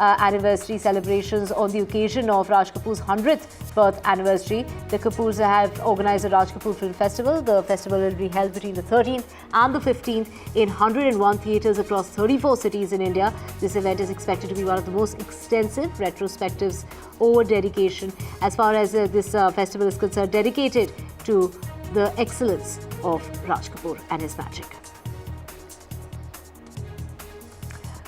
anniversary celebrations on the occasion of Raj Kapoor's 100th birth anniversary. The Kapoors have organised the Raj Kapoor Film Festival. The festival will be held between the 13th and the 15th in 101 theatres across 34 cities in India. This event is expected to be one of the most extensive retrospectives over dedication as far as this festival is concerned, dedicated to the excellence of Raj Kapoor and his magic.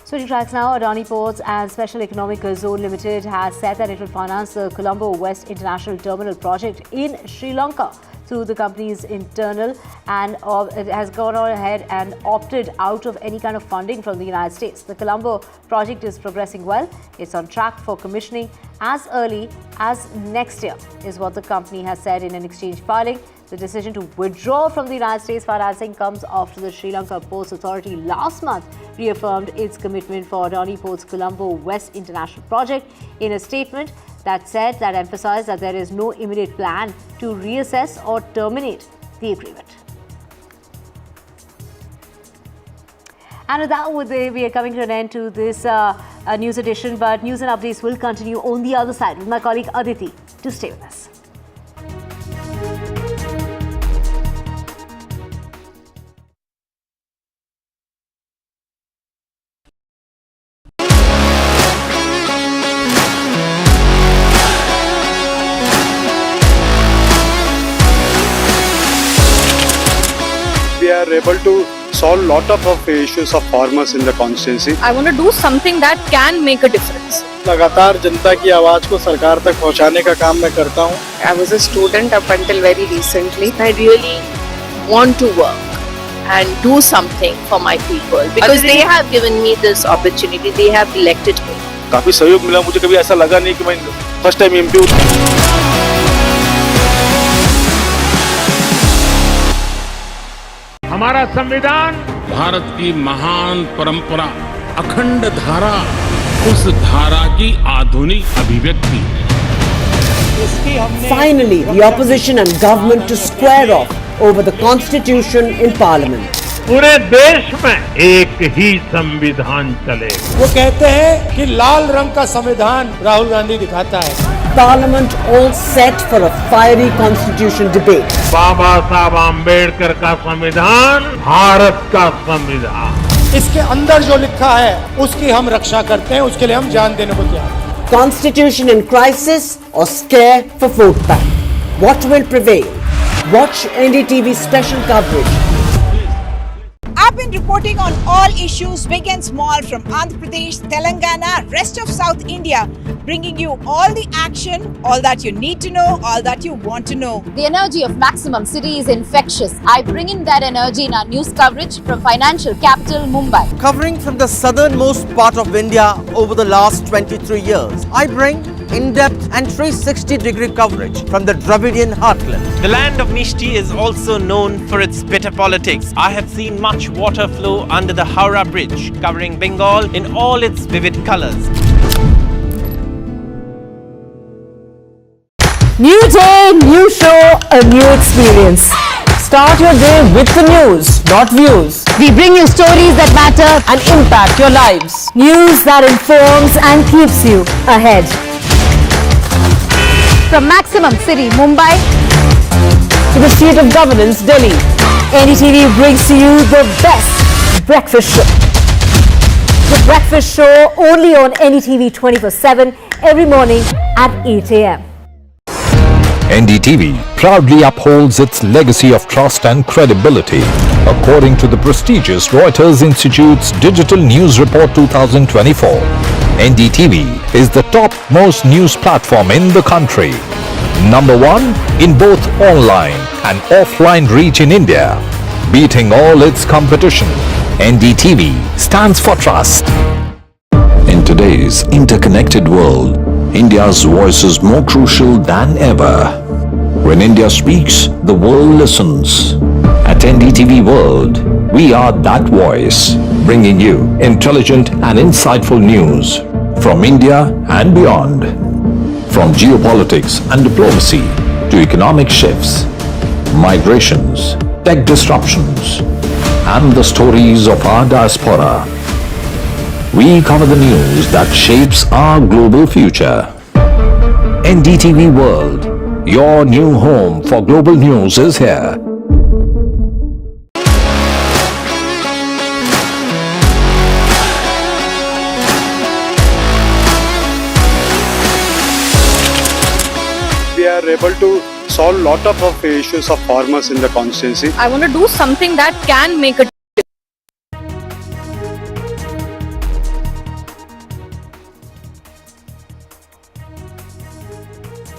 Switching tracks now, Adani Ports and Special Economic Zone Limited has said that it will finance the Colombo West International Terminal project in Sri Lanka through the company's internal, and it has gone on ahead and opted out of any kind of funding from the United States. The Colombo project is progressing well. It's on track for commissioning as early as next year, is what the company has said in an exchange filing. The decision to withdraw from the United States financing comes after the Sri Lanka Ports Authority last month reaffirmed its commitment for Adani Ports Colombo West International Project in a statement that emphasized that there is no immediate plan to reassess or terminate the agreement. And with that, we are coming to an end to this news edition, but news and updates will continue on the other side with my colleague Aditi. Do stay with us. We are able to solve a lot of issues of farmers in the constituency. I want to do something that can make a difference. लगातार जनता की आवाज को सरकार तक पहुंचाने का काम मैं करता हूं. I was a student up until very recently. I really want to work and do something for my people because they have given me this opportunity. They have elected me. काफी सहयोग मिला मुझे. कभी ऐसा लगा नहीं कि मैं फर्स्ट टाइम एमपी हूं. हमारा संविधान भारत की महान परंपरा, अखंड धारा, उस धारा की आधुनिक अभिव्यक्ति है. Finally, the opposition and government to square off over the constitution in parliament. पूरे देश में एक ही संविधान चलेगा. वो कहते हैं कि लाल रंग का संविधान राहुल गांधी दिखाता है. Parliament all set for a fiery constitution debate. बाबा साहब आम्बेडकर का संविधान भारत का संविधान. इसके अंदर जो लिखा है उसकी हम रक्षा करते हैं, उसके लिए हम जान देने को तैयार हैं। Constitution in crisis or scare for vote bank? What will prevail? Watch NDTV special coverage. I've been reporting on all issues big and small from Andhra Pradesh, Telangana, rest of South India, bringing you all the action, all that you need to know, all that you want to know. The energy of Maximum City is infectious. I bring in that energy in our news coverage from financial capital Mumbai. Covering from the southernmost part of India over the last 23 years, I bring in-depth and 360-degree coverage from the Dravidian heartland. The land of Mishti is also known for its bitter politics. I have seen much water flow under the Howrah Bridge, covering Bengal in all its vivid colors. New day, new show, a new experience. Start your day with the news, not views. We bring you stories that matter and impact your lives. News that informs and keeps you ahead. From Maximum City, Mumbai, To the seat of governance, Delhi, NDTV brings to you the best breakfast show. The breakfast show only on NDTV 24/7 every morning at 8 a.m. NDTV proudly upholds its legacy of trust and credibility. According to the prestigious Reuters Institute's Digital News Report 2024, NDTV is the top-most news platform in the country. Number one in both online and offline reach in India. Beating all its competition, NDTV stands for trust. In today's interconnected world, India's voice is more crucial than ever. When India speaks, the world listens. At NDTV World, we are that voice, bringing you intelligent and insightful news from India and beyond. From geopolitics and diplomacy to economic shifts, migrations, tech disruptions, and the stories of our diaspora, we cover the news that shapes our global future. NDTV World, your new home for global news is here. We are able to solve a lot of issues of farmers in the constituency. I want to do something that can make a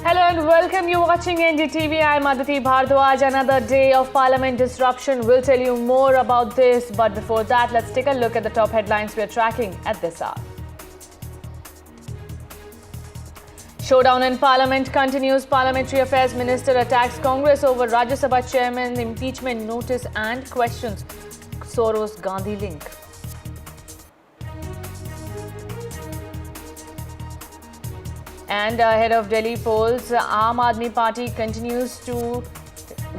Hello and welcome. You're watching NDTV. I'm Aditi Bhardwaj. Another day of Parliament disruption. We'll tell you more about this. But before that, let's take a look at the top headlines we're tracking at this hour. Showdown in Parliament continues. Parliamentary Affairs Minister attacks Congress over Rajya Sabha Chairman impeachment notice and questions Soros-Gandhi link. And ahead of Delhi polls, Aam Admi Party continues to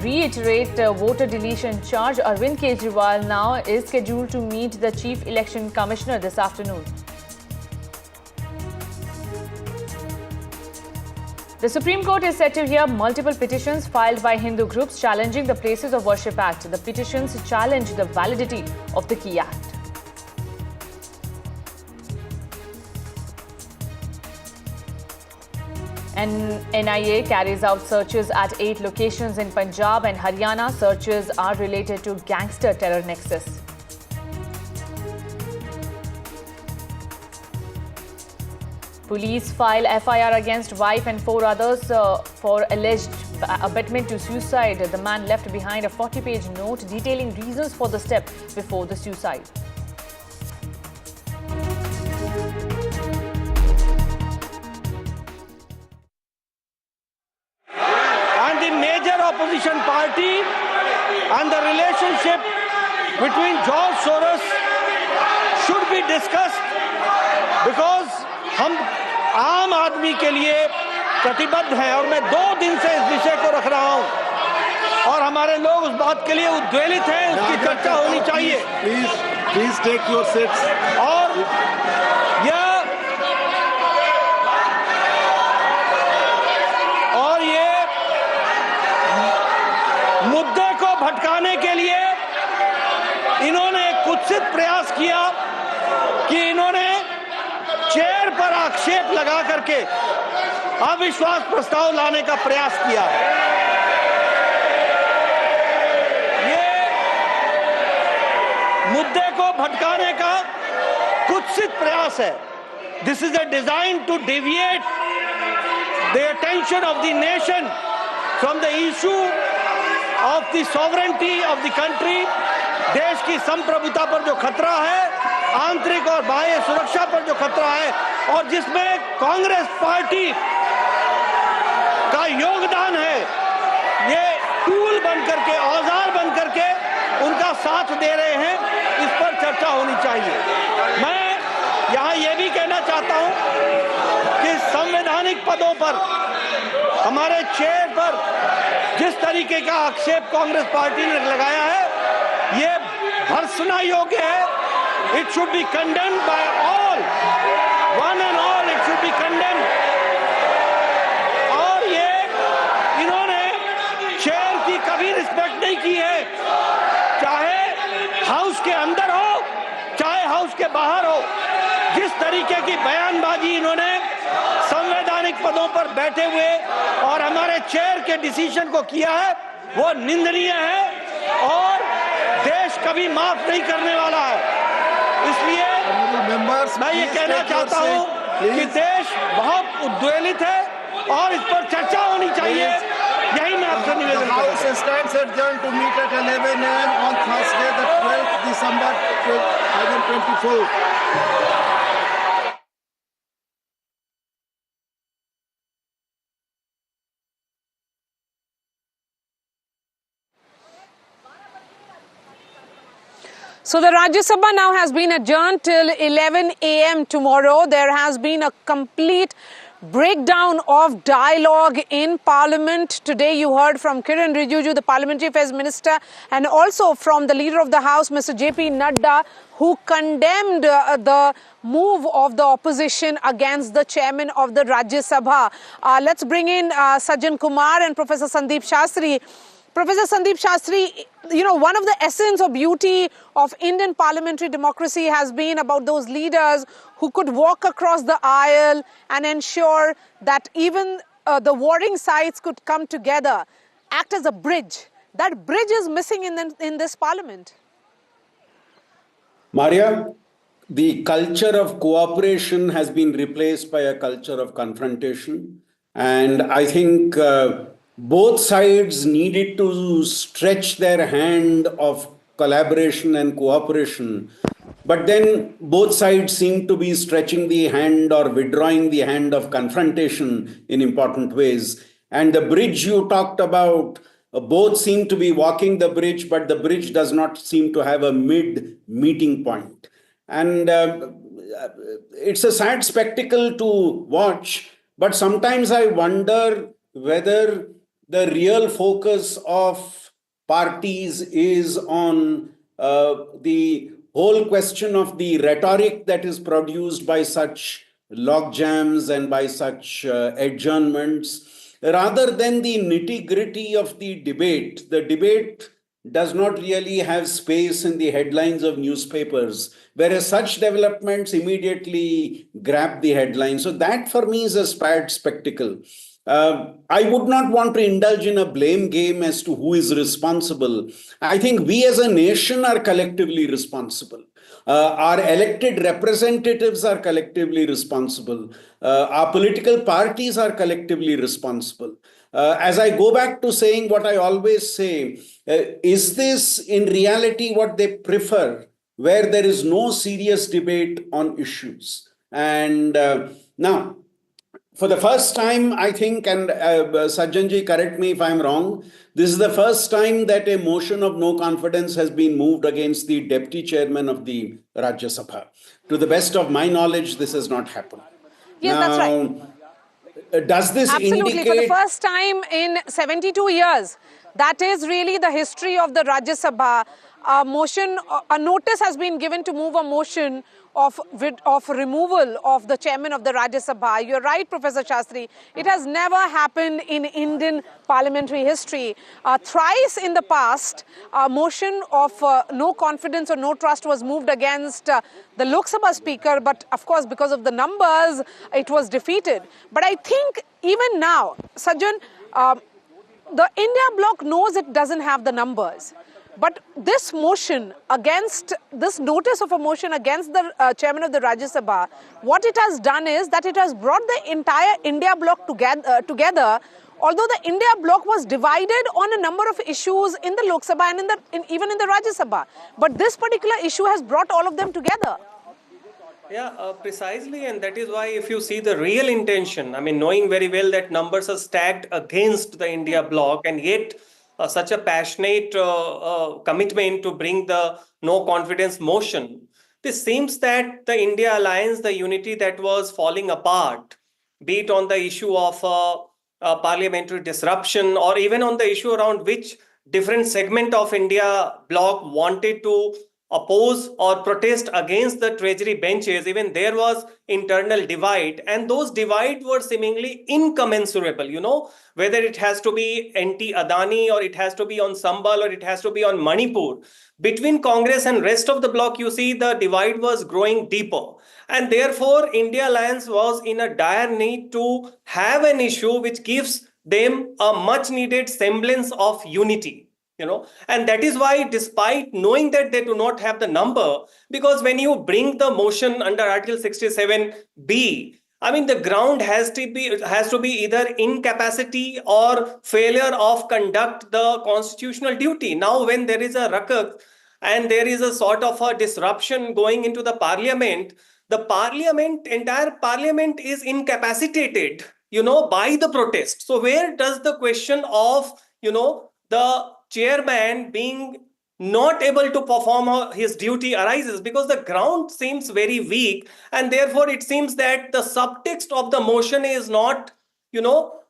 reiterate voter deletion charge. Arvind Kejriwal now is scheduled to meet the Chief Election Commissioner this afternoon. The Supreme Court is set to hear multiple petitions filed by Hindu groups challenging the Places of Worship Act. The petitions challenge the validity of the key act. NIA carries out searches at 8 locations in Punjab and Haryana. Searches are related to gangster terror nexus. Police file FIR against wife and 4 others for alleged abetment to suicide. The man left behind a 40-page note detailing reasons for the step before the suicide. And the major opposition party and the relationship between George Soros should be discussed, because हम आम आदमी के लिए प्रतिबद्ध हैं और मैं 2 दिन से इस विषय को रख रहा हूं और हमारे लोग उस बात के लिए उद्वेलित हैं, उसकी चर्चा होनी चाहिए. Please take your seats. और ये मुद्दे को भटकाने के लिए इन्होंने कुछ कुत्सित प्रयास किया कि इन्होंने चेयर पर आक्षेप लगा करके अविश्वास प्रस्ताव लाने का प्रयास किया। ये मुद्दे को भटकाने का कुत्सित प्रयास है। This is a design to deviate the attention of the nation from the issue of the sovereignty of the country, देश की संप्रभुता पर जो खतरा है, आंतरिक और बाह्य सुरक्षा पर जो खतरा है, और जिसमें कांग्रेस पार्टी का योगदान है, ये टूल बन करके, औजार बन करके उनका साथ दे रहे हैं, इस पर चर्चा होनी चाहिए। मैं यहाँ ये भी कहना चाहता हूँ कि संवैधानिक पदों पर हमारे चेयर पर जिस तरीके का आक्षेप कांग्रेस पार्टी ने लगाया है, ये भर्त्सना योग्य है। It should be condemned by all, one and all. It should be condemned. और ये इन्होंने चेयर की कभी रिस्पेक्ट नहीं की है, चाहे हाउस के अंदर हो, चाहे हाउस के बाहर हो। जिस तरीके की बयानबाजी इन्होंने संवैधानिक पदों पर बैठे हुए और हमारे चेयर के डिसीजन को किया है, वो निंदनीय है और देश कभी माफ नहीं करने वाला है। इसलिए मैं ये कहना चाहता हूँ कि देश बहुत उद्वेलित है और इस पर चर्चा होनी चाहिए। यही मैं आपसे निवेदन करता हूँ। House stands adjourned to meet at 11 a.m. on Thursday, the 12th December 2024. So the Rajya Sabha now has been adjourned till 11 a.m. tomorrow. There has been a complete breakdown of dialogue in Parliament. Today you heard from Kiran Rijiju, the Parliamentary Affairs Minister, and also from the Leader of the House, Mr. J.P. Nadda, who condemned the move of the opposition against the chairman of the Rajya Sabha. Let's bring in Sajjan Kumar and Professor Sandeep Shastri. Professor Sandeep Shastri, you know, one of the essence or beauty of Indian parliamentary democracy has been about those leaders who could walk across the aisle and ensure that even the warring sides could come together, act as a bridge. That bridge is missing in this parliament. Maria, the culture of cooperation has been replaced by a culture of confrontation. And I think both sides needed to stretch their hand of collaboration and cooperation. But then both sides seem to be stretching the hand or withdrawing the hand of confrontation in important ways. And the bridge you talked about, both seem to be walking the bridge, but the bridge does not seem to have a mid-meeting point. And it's a sad spectacle to watch, but sometimes I wonder whether the real focus of parties is on the whole question of the rhetoric that is produced by such logjams and by such adjournments, rather than the nitty-gritty of the debate. The debate does not really have space in the headlines of newspapers, whereas such developments immediately grab the headlines. So that for me is a sad spectacle. I would not want to indulge in a blame game as to who is responsible. I think we as a nation are collectively responsible. Our elected representatives are collectively responsible. Our political parties are collectively responsible. As I go back to saying what I always say, is this in reality what they prefer, where there is no serious debate on issues? And now, for the first time, I think, and Sajjanji, correct me if I'm wrong, this is the first time that a motion of no confidence has been moved against the deputy chairman of the Rajya Sabha. To the best of my knowledge, this has not happened. Yes, now, that's right. Does this Absolutely. indicate... For the first time in 72 years, That is really the history of the Rajya Sabha. A notice has been given to move a motion of removal of the chairman of the Rajya Sabha. You're right, Professor Shastri. It has never happened in Indian parliamentary history. Thrice in the past, a motion of no confidence or no trust was moved against the Lok Sabha speaker, but of course, because of the numbers, it was defeated. But I think even now, Sajjan, the India bloc knows it doesn't have the numbers. But this motion against, this notice of a motion against the chairman of the Rajya Sabha, what it has done is that it has brought the entire India bloc together, although the India bloc was divided on a number of issues in the Lok Sabha and even in the Rajya Sabha. But this particular issue has brought all of them together. Yeah, precisely, and that is why if you see the real intention, I mean, knowing very well that numbers are stacked against the India bloc, and yet such a passionate commitment to bring the no confidence motion, this seems that the India alliance, the unity that was falling apart, be it on the issue of parliamentary disruption or even on the issue around which different segment of India bloc wanted to oppose or protest against the treasury benches, even there was internal divide, and those divides were seemingly incommensurable, you know, whether it has to be anti-Adani or it has to be on Sambal or it has to be on Manipur. Between Congress and rest of the bloc, you see the divide was growing deeper. And therefore, India Alliance was in a dire need to have an issue which gives them a much needed semblance of unity. You know, and that is why, despite knowing that they do not have the number, because when you bring the motion under Article 67B, I mean, the ground has to be either incapacity or failure of conduct the constitutional duty. Now, when there is a ruckus and there is a sort of a disruption going into the parliament, entire parliament is incapacitated, you know, by the protest. So where does the question of, you know, the chairman being not able to perform his duty arises? Because the ground seems very weak, and therefore it seems that the subtext of the motion is not, you know,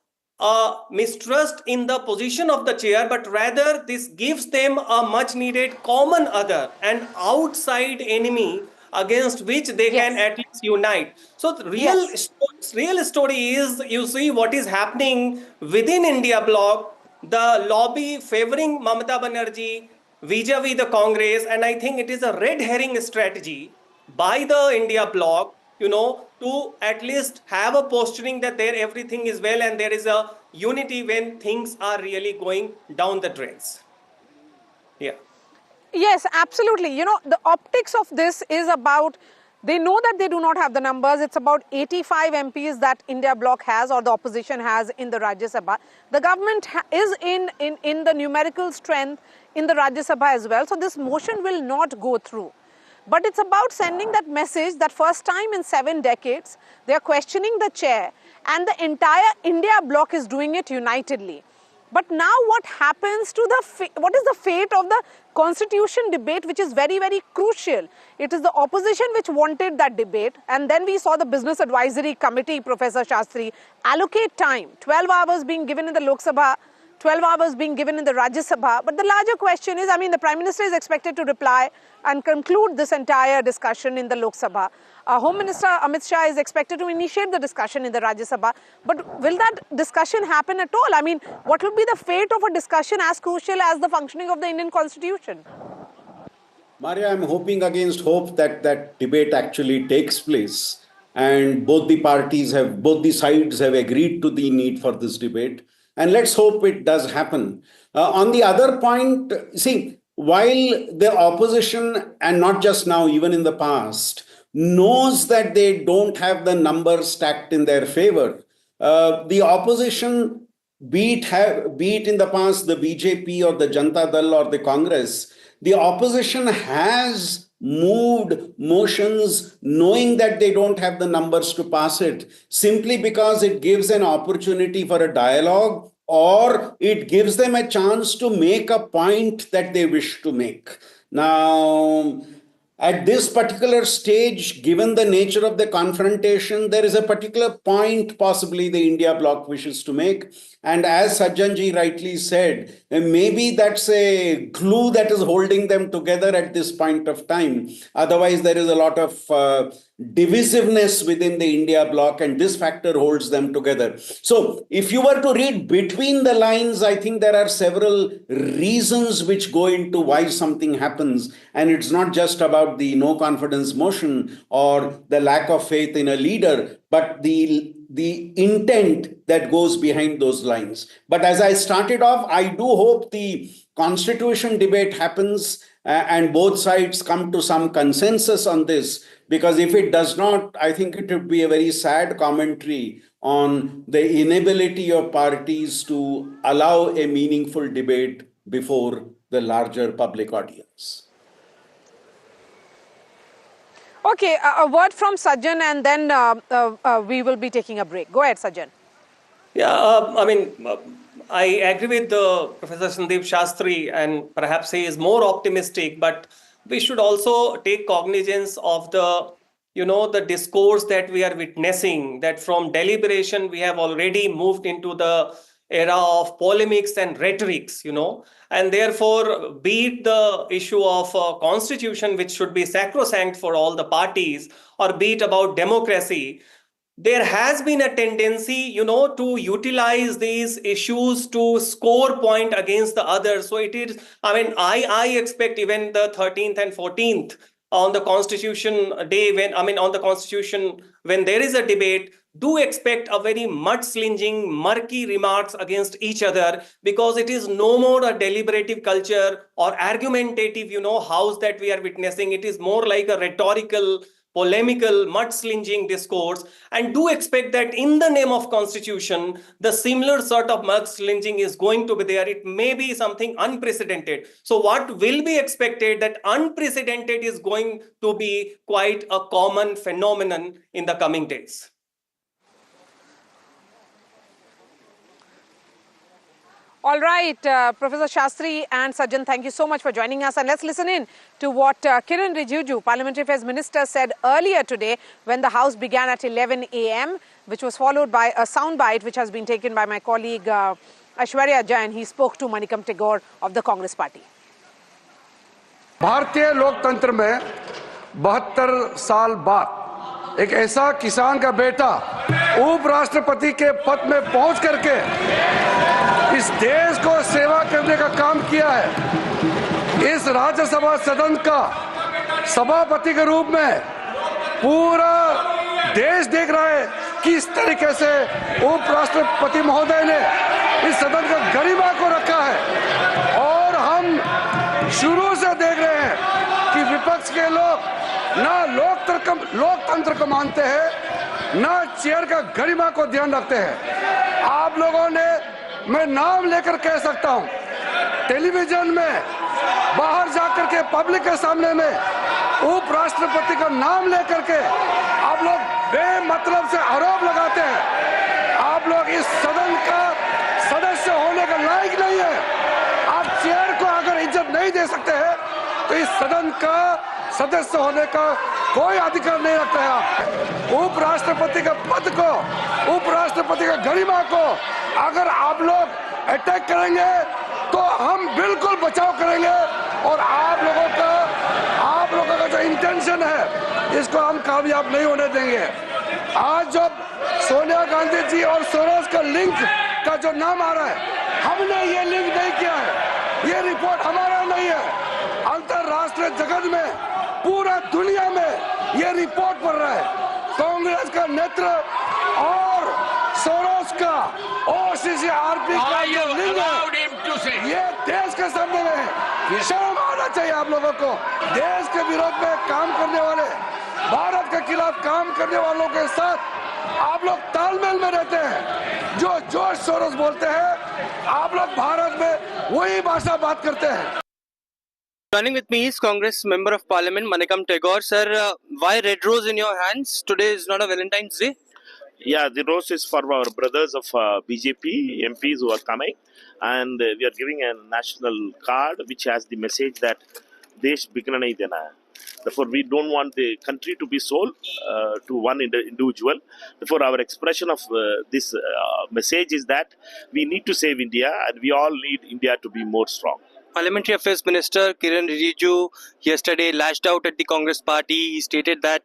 mistrust in the position of the chair, but rather this gives them a much needed common other, an outside enemy against which they can at least unite. So the real story is, you see what is happening within India bloc, the lobby favoring Mamata Banerjee vis-a-vis the Congress, and I think it is a red herring strategy by the India bloc, you know, to at least have a posturing that there everything is well and there is a unity when things are really going down the drains. Yeah. Yes, absolutely. You know, the optics of this is about, they know that they do not have the numbers. It's about 85 MPs that India bloc has, or the opposition has, in the Rajya Sabha. The government is in the numerical strength in the Rajya Sabha as well. So this motion will not go through. But it's about sending that message that first time in 7 decades, they are questioning the chair, and the entire India bloc is doing it unitedly. But now what happens to what is the fate of the constitution debate, which is very, very crucial? It is the opposition which wanted that debate, and then we saw the Business Advisory Committee, Professor Shastri, allocate time, 12 hours being given in the Lok Sabha, 12 hours being given in the Rajya Sabha. But the larger question is, I mean, the Prime Minister is expected to reply and conclude this entire discussion in the Lok Sabha. Home Minister Amit Shah is expected to initiate the discussion in the Rajya Sabha. But will that discussion happen at all? I mean, what will be the fate of a discussion as crucial as the functioning of the Indian Constitution? Maria, I'm hoping against hope that that debate actually takes place, and both the sides have agreed to the need for this debate. And let's hope it does happen. On the other point, see, while the opposition, and not just now, even in the past, knows that they don't have the numbers stacked in their favor, the opposition, be it in the past the BJP or the Janata Dal or the Congress, the opposition has moved motions knowing that they don't have the numbers to pass it, simply because it gives an opportunity for a dialogue, or it gives them a chance to make a point that they wish to make. Now, at this particular stage, given the nature of the confrontation, there is a particular point possibly the India bloc wishes to make. And as Sajjanji rightly said, maybe that's a glue that is holding them together at this point of time. Otherwise, there is a lot of divisiveness within the India bloc, and this factor holds them together. So if you were to read between the lines, I think there are several reasons which go into why something happens. And it's not just about the no confidence motion or the lack of faith in a leader, but the intent that goes behind those lines. But as I started off, I do hope the constitution debate happens and both sides come to some consensus on this, because if it does not, I think it would be a very sad commentary on the inability of parties to allow a meaningful debate before the larger public audience. Okay, a word from Sajjan, and then we will be taking a break. Go ahead, Sajjan. Yeah, I agree with Professor Sandeep Shastri, and perhaps he is more optimistic, but we should also take cognizance of the discourse that we are witnessing, that from deliberation we have already moved into the era of polemics and rhetorics, and therefore, be it the issue of constitution, which should be sacrosanct for all the parties, or be it about democracy, there has been a tendency, to utilize these issues to score point against the others. So it is, I expect even the 13th and 14th on the Constitution Day, when there is a debate, do expect a very mudslinging, murky remarks against each other, because it is no more a deliberative culture or argumentative, house that we are witnessing. It is more like a rhetorical, polemical, mudslinging discourse, and do expect that in the name of constitution, the similar sort of mudslinging is going to be there. It may be something unprecedented. So what will be expected, that unprecedented is going to be quite a common phenomenon in the coming days. All right, Professor Shastri and Sajjan, thank you so much for joining us. And let's listen in to what Kiran Rijiju, Parliamentary Affairs Minister, said earlier today when the House began at 11 a.m., which was followed by a soundbite which has been taken by my colleague Aishwarya Jain. He spoke to Manikam Tagore of the Congress Party. भारतीय लोकतंत्र में 72 साल बाद एक ऐसा किसान का बेटा उपराष्ट्रपति के पद में पहुंच करके इस देश को सेवा करने का काम किया है। इस राज्यसभा सदन का सभापति के रूप में पूरा देश देख रहा है किस तरीके से उपराष्ट्रपति महोदय ने इस सदन का गरिमा को रखा है। और हम शुरू से देख रहे हैं कि विपक्ष के लोग ना लोकतंत्र को मानते हैं, ना चेयर का गरिमा को ध्यान रखते हैं। आप लोगों ने, मैं नाम लेकर कह सकता हूं, टेलीविजन में बाहर जाकर के पब्लिक के सामने में उपराष्ट्रपति का नाम लेकर के आप लोग बेमतलब से आरोप लगाते हैं। आप लोग इस सदन का सदस्य होने का लायक नहीं है। आप चेयर को अगर इज्जत नहीं दे सकते हैं तो इस सदन का सदस्य होने का कोई अधिकार नहीं रखते हैं आप। उपराष्ट्रपति का पद को, उपराष्ट्रपति का गरिमा को अगर आप लोग अटैक करेंगे तो हम बिल्कुल बचाव करेंगे और आप लोगों का जो इंटेंशन है इसको हम कामयाब नहीं होने देंगे। आज जब सोनिया गांधी जी और सोरोस का लिंक का जो नाम आ रहा है, हमने ये लिंक नहीं किया है, ये रिपोर्ट हमारा नहीं है। अंतरराष्ट्रीय जगत में, पूरा दुनिया में ये रिपोर्ट पढ़ रहा है। कांग्रेस का नेतृत्व और सोरोस का OCCRP का जो लिंक है, ये देश के सामने में है। शर्म आना चाहिए आप लोगों को। देश के विरोध में काम करने वाले, भारत के खिलाफ काम करने वालों के साथ आप लोग तालमेल में रहते हैं। जो जोश सोरोस बोलते हैं, आप लोग भारत में वही भाषा बात करते हैं। Joining with me is Congress Member of Parliament Manikam Tagore. Sir, why red rose in your hands? Today is not a Valentine's Day. Yeah, the rose is for our brothers of BJP MPs who are coming, and we are giving a national card which has the message that Desh bikna nahi dena hai. Therefore, we don't want the country to be sold to one individual. Therefore, our expression of this message is that we need to save India, and we all need India to be more strong. Parliamentary Affairs Minister Kiran Rijiju yesterday lashed out at the Congress party. He stated that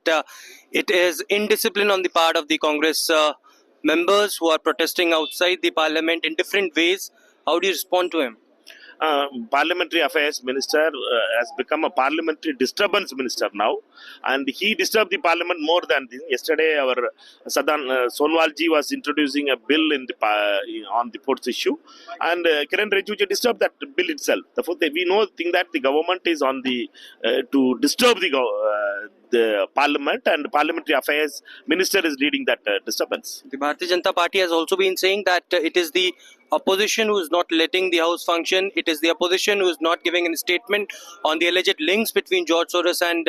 it is indiscipline on the part of the Congress members who are protesting outside the parliament in different ways. How do you respond to him? Parliamentary Affairs Minister has become a parliamentary disturbance minister now, and he disturbed the parliament more than this. Yesterday, our Sonwalji was introducing a bill in the on the ports issue, and Kiran Rijiju disturbed that bill itself. Therefore, we think that the government is on the to disturb the parliament, and Parliamentary Affairs Minister is leading that disturbance. The Bharatiya Janata Party has also been saying that it is the opposition who is not letting the House function. It is the opposition who is not giving any statement on the alleged links between George Soros and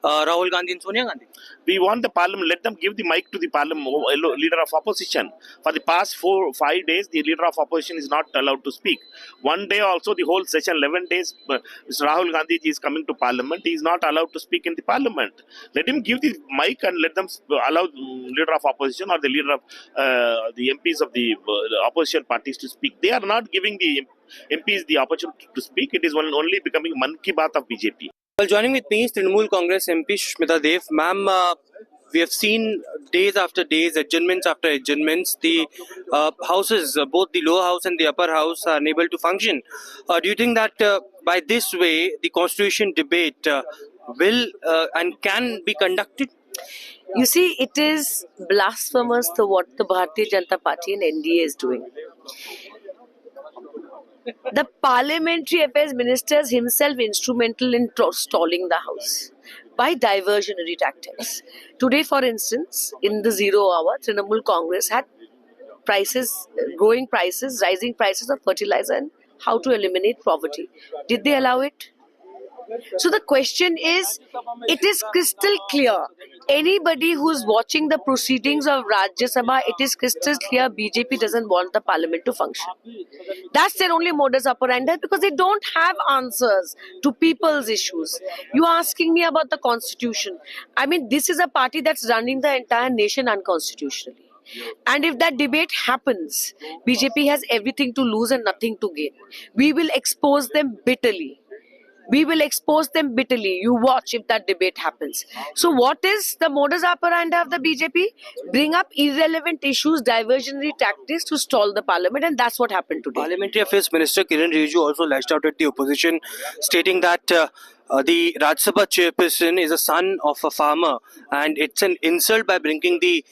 Rahul Gandhi and Sonia Gandhi. We want the parliament, let them give the mic to the parliament leader of opposition. For the past 4-5 days, the leader of opposition is not allowed to speak. One day also, the whole session, 11 days, Mr. Rahul Gandhi is coming to parliament. He is not allowed to speak in the parliament. Let him give the mic and let them allow the leader of opposition or the leader of the MPs of the opposition parties to speak. They are not giving the MPs the opportunity to speak. It is only becoming Man Ki Baat of BJP. Well, joining with me is Trinamool Congress MP Shmita Dev. Ma'am, we have seen days after days, adjournments after adjournments. The houses, both the lower house and the upper house, are unable to function. Do you think that by this way, the constitution debate will and can be conducted? You see, it is blasphemous to what the Bharatiya Janata Party and NDA is doing. The Parliamentary Affairs Minister is himself instrumental in stalling the House by diversionary tactics. Today, for instance, in the 0 hour, Trinamool Congress had rising prices of fertilizer and how to eliminate poverty. Did they allow it? So the question is, it is crystal clear. Anybody who's watching the proceedings of Rajya Sabha, it is crystal clear BJP doesn't want the parliament to function. That's their only modus operandi, because they don't have answers to people's issues. You're asking me about the constitution. I mean, this is a party that's running the entire nation unconstitutionally. And if that debate happens, BJP has everything to lose and nothing to gain. We will expose them bitterly. We will expose them bitterly. You watch if that debate happens. So what is the modus operandi of the BJP? Bring up irrelevant issues, diversionary tactics to stall the parliament, and that's what happened today. Parliamentary Affairs Minister Kiran Rijiju also lashed out at the opposition, stating that the Rajya Sabha chairperson is a son of a farmer, and it's an insult by bringing the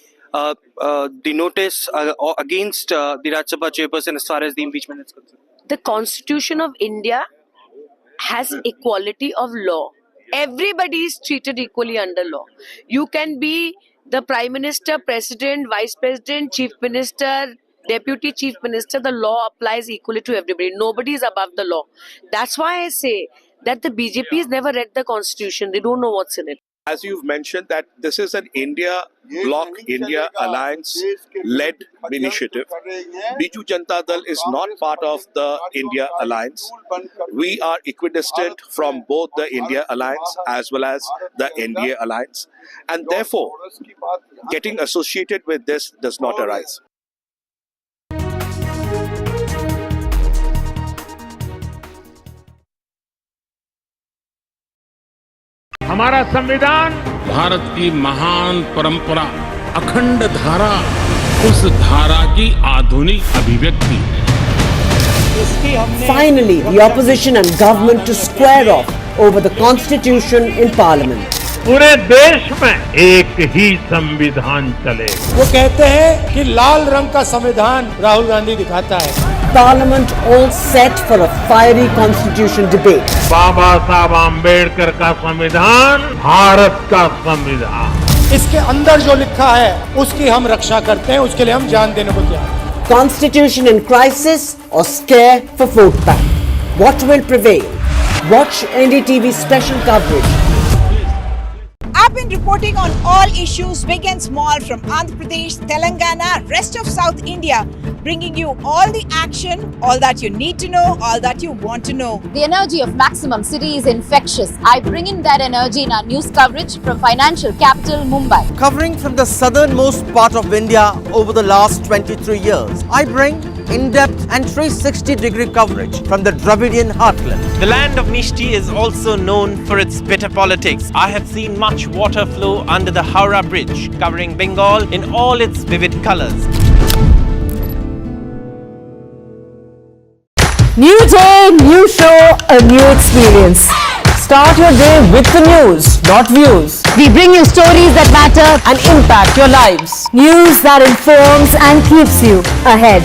notice against the Rajya Sabha chairperson as far as the impeachment is concerned. The Constitution of India has equality of law. Everybody is treated equally under law. You can be the Prime Minister, President, Vice President, Chief Minister, Deputy Chief Minister. The law applies equally to everybody. Nobody is above the law. That's why I say that the BJP has never read the Constitution. They don't know what's in it. As you've mentioned, that this is an India bloc, India alliance led initiative. Biju Janata Dal is not part of the India alliance. We are equidistant from both the India alliance as well as the NDA alliance, and therefore getting associated with this does not arise. हमारा संविधान भारत की महान परंपरा, अखंड धारा, उस धारा की आधुनिक अभिव्यक्ति है। Finally, the opposition and government to square off over the constitution in parliament. पूरे देश में एक ही संविधान चले। वो कहते हैं कि लाल रंग का संविधान राहुल गांधी दिखाता है। Parliament all set for a fiery constitution debate. बाबा साहब आम्बेडकर का संविधान भारत का संविधान। इसके अंदर जो लिखा है उसकी हम रक्षा करते हैं, उसके लिए हम जान देने को तैयार हैं। Constitution in crisis or scare for vote bank? What will prevail? Watch NDTV special coverage. I've been reporting on all issues, big and small, from Andhra Pradesh, Telangana, rest of South India, bringing you all the action, all that you need to know, all that you want to know. The energy of Maximum City is infectious. I bring in that energy in our news coverage from financial capital Mumbai. Covering from the southernmost part of India over the last 23 years, I bring in-depth and 360-degree coverage from the Dravidian heartland. The land of Mishti is also known for its bitter politics. I have seen much water flow under the Howrah Bridge, covering Bengal in all its vivid colors. New day, new show, a new experience. Start your day with the news, not views. We bring you stories that matter and impact your lives. News that informs and keeps you ahead.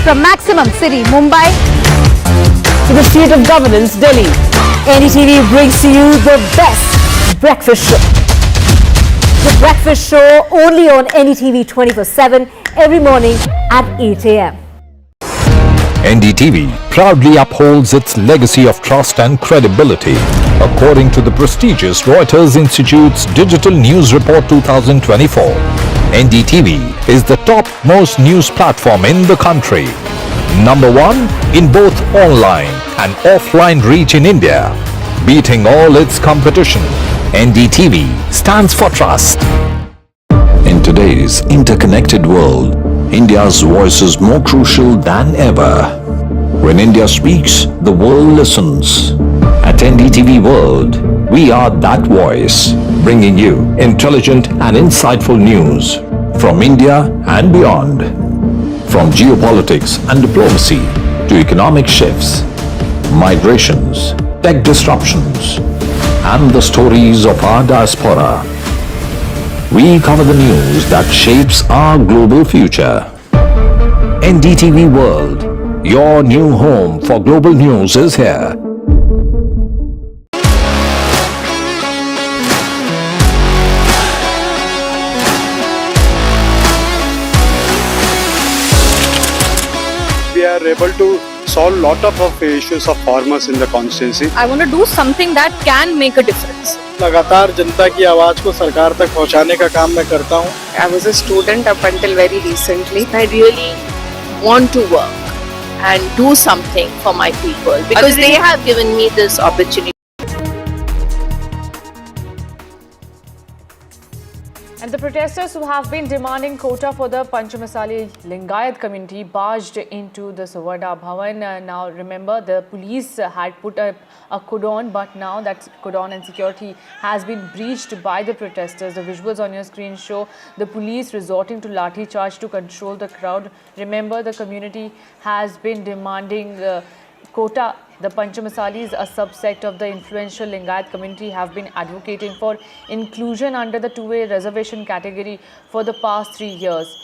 From Maximum City, Mumbai, to the seat of governance, Delhi, NDTV brings to you the best breakfast show. The breakfast show only on NDTV 24/7 every morning at 8 a.m. NDTV proudly upholds its legacy of trust and credibility. According to the prestigious Reuters Institute's Digital News Report 2024, NDTV is the top-most news platform in the country. Number one in both online and offline reach in India. Beating all its competition, NDTV stands for trust. In today's interconnected world, India's voice is more crucial than ever. When India speaks, the world listens. At NDTV World, we are that voice, bringing you intelligent and insightful news from India and beyond. From geopolitics and diplomacy to economic shifts, migrations, tech disruptions, and the stories of our diaspora. We cover the news that shapes our global future. NDTV World, your new home for global news is here. We are able to solve a lot of issues of farmers in the constituency. I want to do something that can make a difference. लगातार जनता की आवाज को सरकार तक पहुंचाने का काम मैं करता हूं. I was a student up until very recently. I really want to work and do something for my people because they have given me this opportunity. And the protesters who have been demanding quota for the Panchamasali Lingayat community barged into the Savarna Bhavan. Now remember, the police had put up a cordon, but now that cordon and security has been breached by the protesters. The visuals on your screen show the police resorting to lathi charge to control the crowd. Remember, the community has been demanding quota. The Panchamasalis, a subsect of the influential Lingayat community, have been advocating for inclusion under the two-way reservation category for the past 3 years.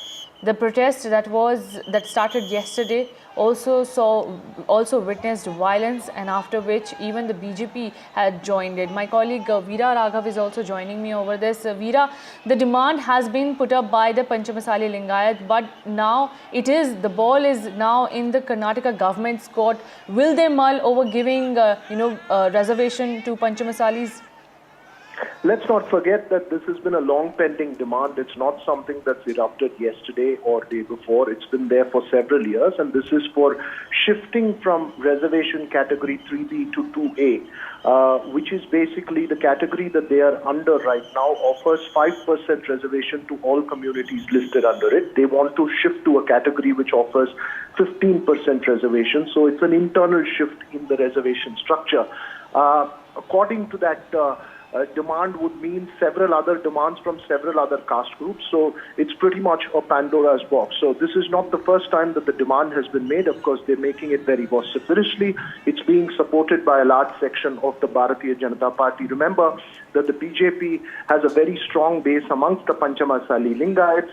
The protest that started yesterday also witnessed violence, and after which even the BJP had joined it. My colleague Veera Raghav is also joining me over this. Veera, the demand has been put up by the Panchamasali Lingayat, but now the ball is now in the Karnataka government's court. Will they mull over giving reservation to Panchamasalis? Let's not forget that this has been a long pending demand. It's not something that's erupted yesterday or day before. It's been there for several years, and this is for shifting from reservation category 3B to 2A, which is basically the category that they are under right now, offers 5% reservation to all communities listed under it. They want to shift to a category which offers 15% reservation. So it's an internal shift in the reservation structure. According to that, demand would mean several other demands from several other caste groups. So it's pretty much a Pandora's box. So this is not the first time that the demand has been made. Of course, they're making it very vociferously. It's being supported by a large section of the Bharatiya Janata Party. Remember that the BJP has a very strong base amongst the Panchamasali Lingayats,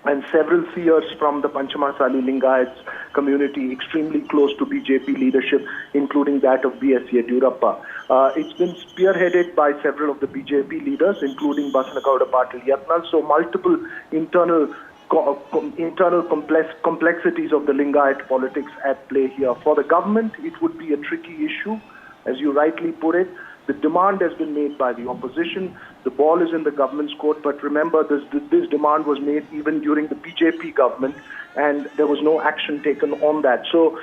and several seers from the Panchamasali Lingayats community extremely close to BJP leadership, including that of B.S. Yediyurappa. It's been spearheaded by several of the BJP leaders, including Basanagowda Patil Yatnal. So multiple internal complexities of the Lingayat politics at play here. For the government, it would be a tricky issue, as you rightly put it. The demand has been made by the opposition. The ball is in the government's court. But remember, this demand was made even during the BJP government, and there was no action taken on that. So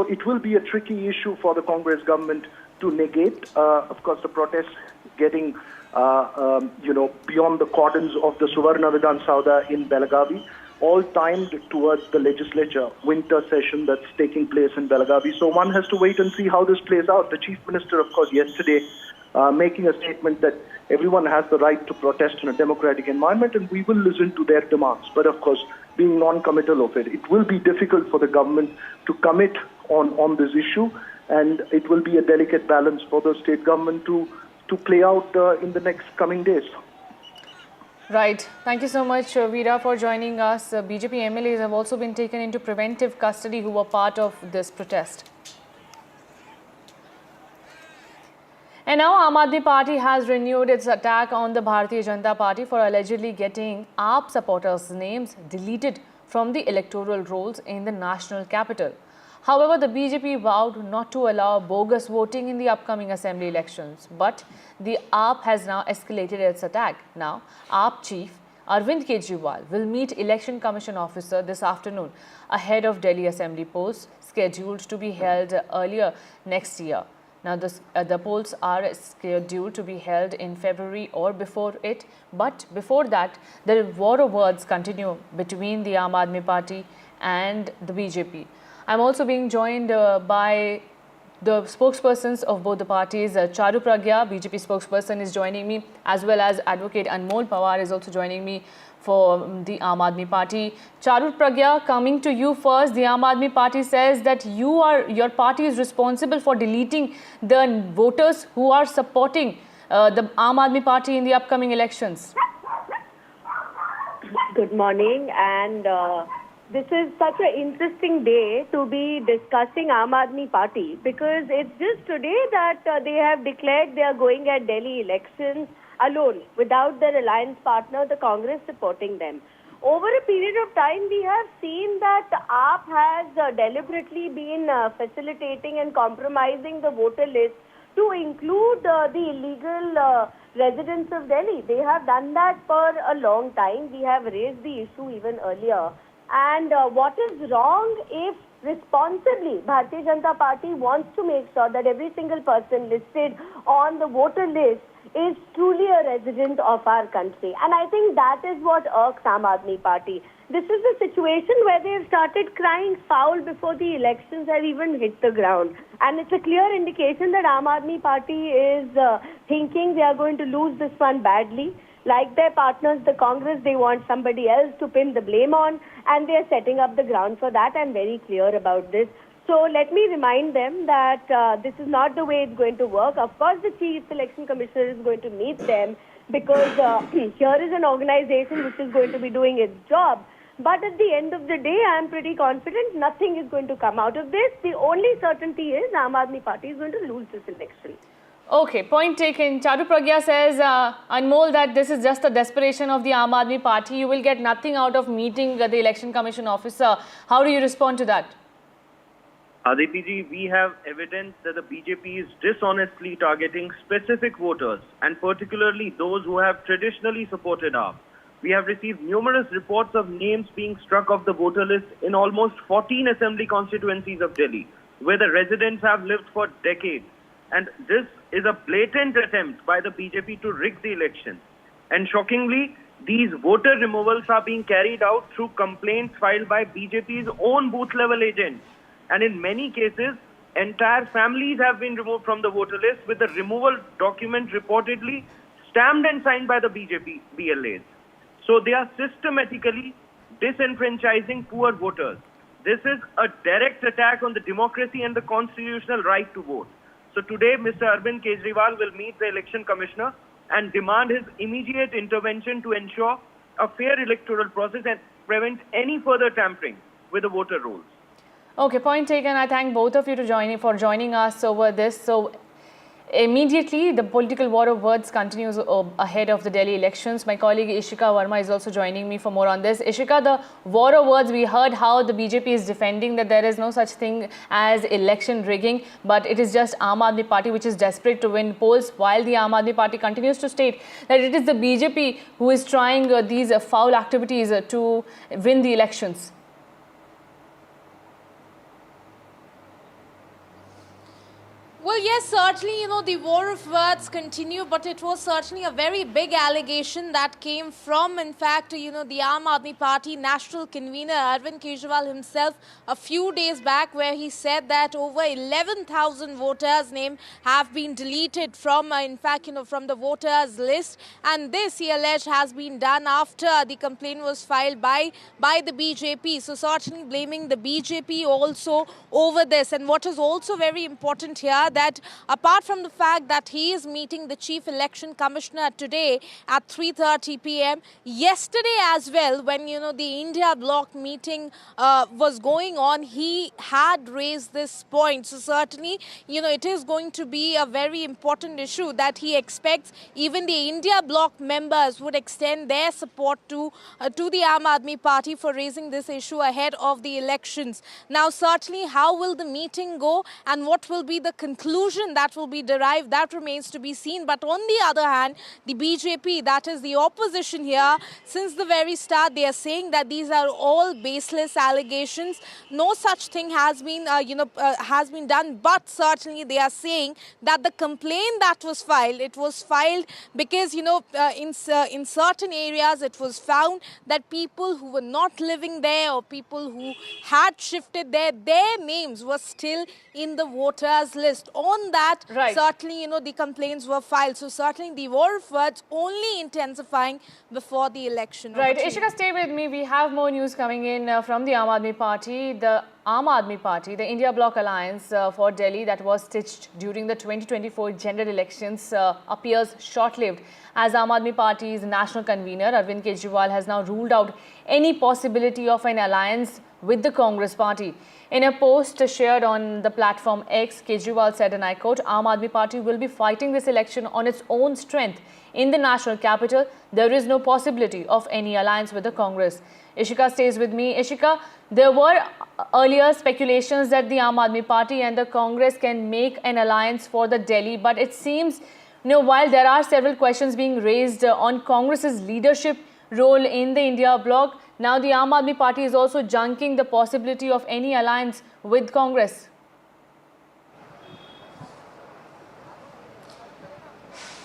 it will be a tricky issue for the Congress government to negate. Of course, the protests getting beyond the cordons of the Suvarna Vidhan Sauda in Belagavi, all timed towards the legislature winter session that's taking place in Belagavi. So one has to wait and see how this plays out. The Chief Minister, of course, yesterday making a statement that everyone has the right to protest in a democratic environment and we will listen to their demands. But of course, being non-committal of it, it will be difficult for the government to commit on this issue, and it will be a delicate balance for the state government to play out in the next coming days. Right. Thank you so much, Veera, for joining us. BJP MLAs have also been taken into preventive custody who were part of this protest. And now Aam Aadmi Party has renewed its attack on the Bharatiya Janata Party for allegedly getting AAP supporters' names deleted from the electoral rolls in the national capital. However, the BJP vowed not to allow bogus voting in the upcoming assembly elections. But the AAP has now escalated its attack. Now, AAP chief Arvind Kejriwal will meet Election Commission officer this afternoon ahead of Delhi assembly polls scheduled to be held earlier next year. Now, the polls are scheduled to be held in February or before it. But before that, the war of words continue between the Aam Aadmi Party and the BJP. I'm also being joined by the spokespersons of both the parties. Charu Pragya, BJP spokesperson, is joining me, as well as Advocate Anmol Pawar is also joining me for the Aam Aadmi Party. Charu Pragya, coming to you first. The Aam Aadmi Party says that your party is responsible for deleting the voters who are supporting the Aam Aadmi Party in the upcoming elections. Good morning, and this is such an interesting day to be discussing Aam Aadmi Party, because it's just today that they have declared they are going at Delhi elections alone, without their alliance partner, the Congress, supporting them. Over a period of time, we have seen that AAP has deliberately been facilitating and compromising the voter list to include the illegal residents of Delhi. They have done that for a long time. We have raised the issue even earlier. And what is wrong if responsibly Bharatiya Janata Party wants to make sure that every single person listed on the voter list is truly a resident of our country. And I think that is what irks Aam Aadmi Party. This is a situation where they have started crying foul before the elections have even hit the ground. And it's a clear indication that Aam Aadmi Party is thinking they are going to lose this one badly. Like their partners, the Congress, they want somebody else to pin the blame on, and they are setting up the ground for that. I'm very clear about this. So let me remind them that this is not the way it's going to work. Of course, the Chief Election Commissioner is going to meet them, because here is an organization which is going to be doing its job. But at the end of the day, I'm pretty confident nothing is going to come out of this. The only certainty is Aam Aadmi Party is going to lose this election. Okay, point taken. Charu Pragya says, Anmol, that this is just the desperation of the Aam Aadmi Party. You will get nothing out of meeting the Election Commission officer. How do you respond to that? Aditi, we have evidence that the BJP is dishonestly targeting specific voters, and particularly those who have traditionally supported AAP. We have received numerous reports of names being struck off the voter list in almost 14 assembly constituencies of Delhi, where the residents have lived for decades. And this is a blatant attempt by the BJP to rig the election. And shockingly, these voter removals are being carried out through complaints filed by BJP's own booth-level agents. And in many cases, entire families have been removed from the voter list, with the removal document reportedly stamped and signed by the BJP BLAs. So they are systematically disenfranchising poor voters. This is a direct attack on the democracy and the constitutional right to vote. So today, Mr. Arvind Kejriwal will meet the Election Commissioner and demand his immediate intervention to ensure a fair electoral process and prevent any further tampering with the voter rolls. Okay, point taken. I thank both of you for joining us over this. So, Immediately, the political war of words continues ahead of the Delhi elections. My colleague Ishika Verma is also joining me for more on this. Ishika, the war of words, we heard how the BJP is defending that there is no such thing as election rigging, but it is just Aam Aadmi Party which is desperate to win polls, while the Aam Aadmi Party continues to state that it is the BJP who is trying these foul activities to win the elections. Well, yes, certainly, the war of words continue, but it was certainly a very big allegation that came from, in fact, the Aam Aadmi Party national convener, Arvind Kejriwal himself, a few days back, where he said that over 11,000 voters' names have been deleted from, from the voters' list. And this, he alleged, has been done after the complaint was filed by the BJP. So certainly blaming the BJP also over this. And what is also very important here, that apart from the fact that he is meeting the Chief Election Commissioner today at 3:30 p.m., yesterday as well, when, the India bloc meeting was going on, he had raised this point. So certainly, it is going to be a very important issue that he expects even the India bloc members would extend their support to the Aam Aadmi Party for raising this issue ahead of the elections. Now, certainly, how will the meeting go and what will be the conclusion that will be derived, that remains to be seen. But on the other hand, the BJP, that is the opposition here, since the very start, they are saying that these are all baseless allegations. No such thing has been, has been done. But certainly, they are saying that the complaint that was filed, it was filed because, in certain areas, it was found that people who were not living there or people who had shifted there, their names were still in the voters' list. On that, certainly, the complaints were filed. So certainly the war of words only intensifying before the election. Right. Ishika, stay with me. We have more news coming in from the Aam Aadmi Party. The Aam Aadmi Party, the India Bloc Alliance for Delhi that was stitched during the 2024 general elections appears short-lived, as Aam Aadmi Party's national convener Arvind Kejriwal has now ruled out any possibility of an alliance with the Congress Party. In a post shared on the platform X, Kejriwal said, and I quote, Aam Aadmi Party will be fighting this election on its own strength. In the national capital, there is no possibility of any alliance with the Congress. Ishika stays with me. Ishika, there were earlier speculations that the Aam Aadmi Party and the Congress can make an alliance for the Delhi, but it seems, while there are several questions being raised on Congress's leadership role in the India bloc, now the Aam Aadmi Party is also junking the possibility of any alliance with Congress.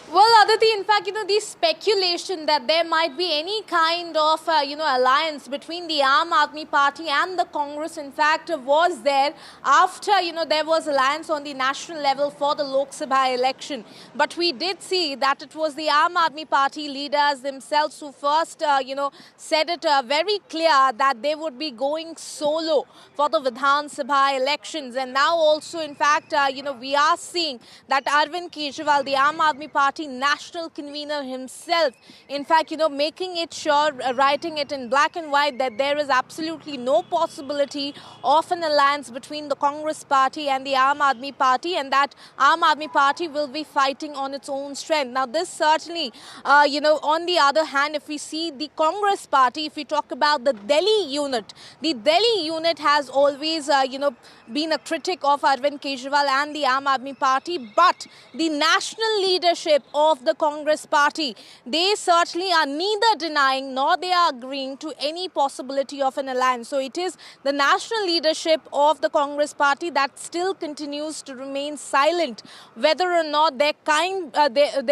Well, Aditi, in fact, the speculation that there might be any kind of, alliance between the Aam Aadmi Party and the Congress, in fact, was there after, there was alliance on the national level for the Lok Sabha election. But we did see that it was the Aam Aadmi Party leaders themselves who first, said it very clear that they would be going solo for the Vidhan Sabha elections. And now also, in fact, we are seeing that Arvind Kejriwal, the Aam Aadmi Party national convener himself, in fact, making it sure, writing it in black and white, that there is absolutely no possibility of an alliance between the Congress Party and the Aam Aadmi Party, and that Aam Aadmi Party will be fighting on its own strength. Now, this certainly, on the other hand, if we see the Congress Party, if we talk about the Delhi unit has always, been a critic of Arvind Kejriwal and the Aam Aadmi Party, but the national leadership of the Congress Party, they certainly are neither denying nor they are agreeing to any possibility of an alliance. So it is the national leadership of the Congress Party that still continues to remain silent whether or not there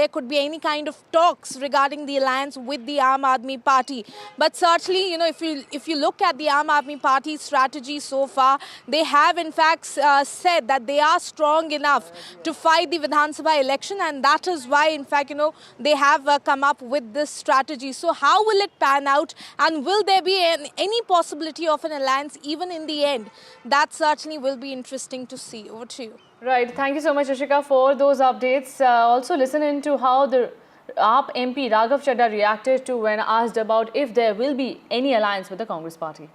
could be any kind of talks regarding the alliance with the Aam Aadmi Party. But certainly, if you look at the Aam Aadmi Party's strategy so far, they have in fact said that they are strong enough to fight the Vidhan Sabha election, and that is why, in fact, they have come up with this strategy. So how will it pan out, and will there be any possibility of an alliance even in the end? That certainly will be interesting to see. Over to you. Right. Thank you so much, Ashika, for those updates. Also listen into how the AAP MP Raghav Chadha reacted to when asked about if there will be any alliance with the Congress Party.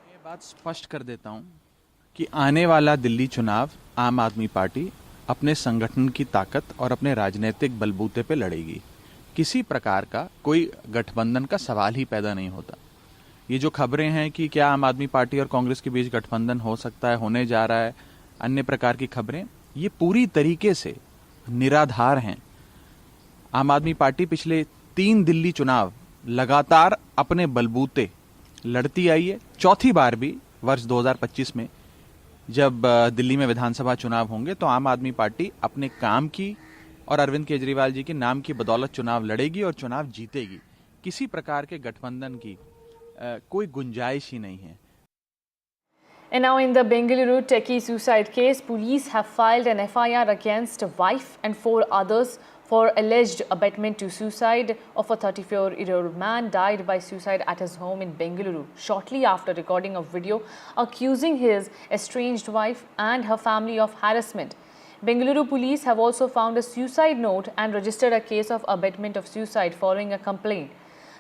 मैं बात स्पष्ट कर देता हूं कि आने वाला दिल्ली चुनाव आम आदमी पार्टी अपने संगठन की ताकत और अपने राजनीतिक बलबूते पे लड़ेगी। किसी प्रकार का कोई गठबंधन का सवाल ही पैदा नहीं होता। ये जो खबरें हैं कि क्या आम आदमी पार्टी और कांग्रेस के बीच गठबंधन हो सकता है, होने जा रहा है, अन्य प्रकार की खबरें, ये पूरी तरीके से निराधार हैं। आम आदमी पार्टी पिछले 3 दिल्ली चुनाव लगातार अपने बलबूते लड़ती आई है। चौथी बार भी वर्ष 2025 में जब दिल्ली में विधानसभा चुनाव होंगे तो आम आदमी पार्टी अपने काम की और अरविंद केजरीवाल जी के नाम की बदौलत चुनाव लड़ेगी और चुनाव जीतेगी। किसी प्रकार के गठबंधन की कोई गुंजाइश ही नहीं है। And now in the Bengaluru techie suicide case, police have filed an FIR against a wife and 4 others for alleged abetment to suicide of a 34-year-old man died by suicide at his home in Bengaluru shortly after recording a video accusing his estranged wife and her family of harassment. Bengaluru police have also found a suicide note and registered a case of abetment of suicide following a complaint.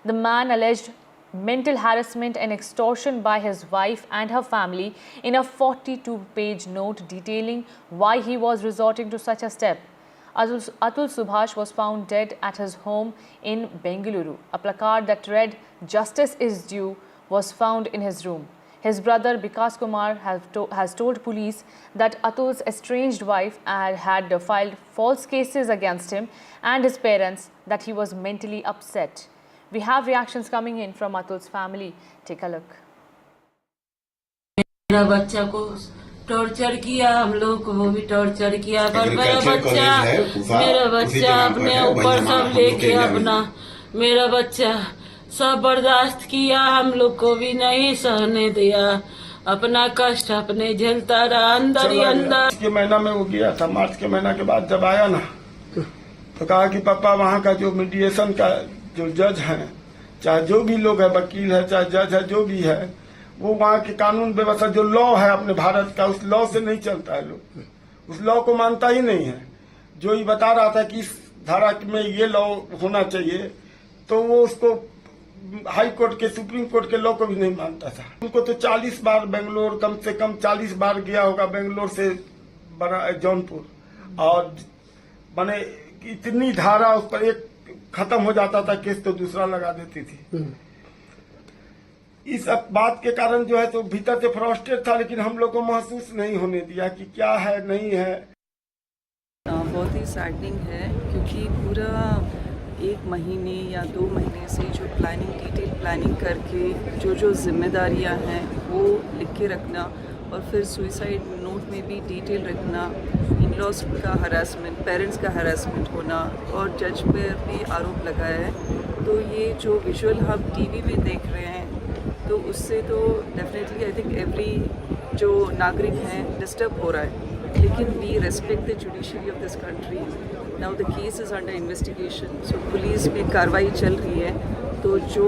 The man alleged mental harassment and extortion by his wife and her family in a 42-page note detailing why he was resorting to such a step. Atul Subhash was found dead at his home in Bengaluru. A placard that read "Justice is due" was found in his room. His brother Vikas Kumar has told police that Atul's estranged wife had filed false cases against him and his parents, that he was mentally upset. We have reactions coming in from Atul's family. Take a look. मेरा बच्चा को torture किया, हम लोग को भी torture किया, पर मेरा बच्चा अपने ऊपर सब लेके अपना मेरा बच्चा सब बर्दाश्त किया, हम लोग को भी नहीं सहने दिया, अपना कष्ट अपने झेलता रहा अंदर ही अंदर। मार्च के महीना में वो गया था। मार्च के महीना के बाद जब आया ना तो कहा कि पापा वहाँ का जो मीडिएशन का जो जज है, चाहे जो भी लोग है, वकील है, चाहे जज है, जो भी है, वो वहाँ की कानून व्यवस्था जो लॉ है अपने भारत का, उस लॉ से नहीं चलता है। लोग उस लॉ को मानता ही नहीं है। जो ये बता रहा था कि इस धारा में ये लॉ होना चाहिए, तो वो उसको हाई कोर्ट के, सुप्रीम कोर्ट के लॉ को भी नहीं मानता था। उनको तो 40 बार बेंगलोर, कम से कम 40 बार गया होगा बेंगलोर से जौनपुर, और माने इतनी धारा उस पर एक खत्म हो जाता था केस तो दूसरा लगा देती थी। इस बात के कारण जो है तो भीतर से फ्रस्ट्रेट था, लेकिन हम लोग को महसूस नहीं होने दिया कि क्या है नहीं है। बहुत ही सैडनिंग है, क्योंकि पूरा 1 महीने या 2 महीने से जो प्लानिंग, डिटेल प्लानिंग करके जो जिम्मेदारियां हैं वो लिख के रखना, और फिर सुइसाइड नोट में भी डिटेल रखना, इन-लॉज का हरासमेंट, पेरेंट्स का हरासमेंट होना, और जज पर भी आरोप लगाया है। तो ये जो विजुअल हम टीवी में देख रहे हैं, तो उससे तो डेफिनेटली आई थिंक एवरी जो नागरिक हैं डिस्टर्ब हो रहा है। लेकिन we respect the judiciary of this country. Now the case is under investigation, so police में कार्रवाई चल रही है, तो जो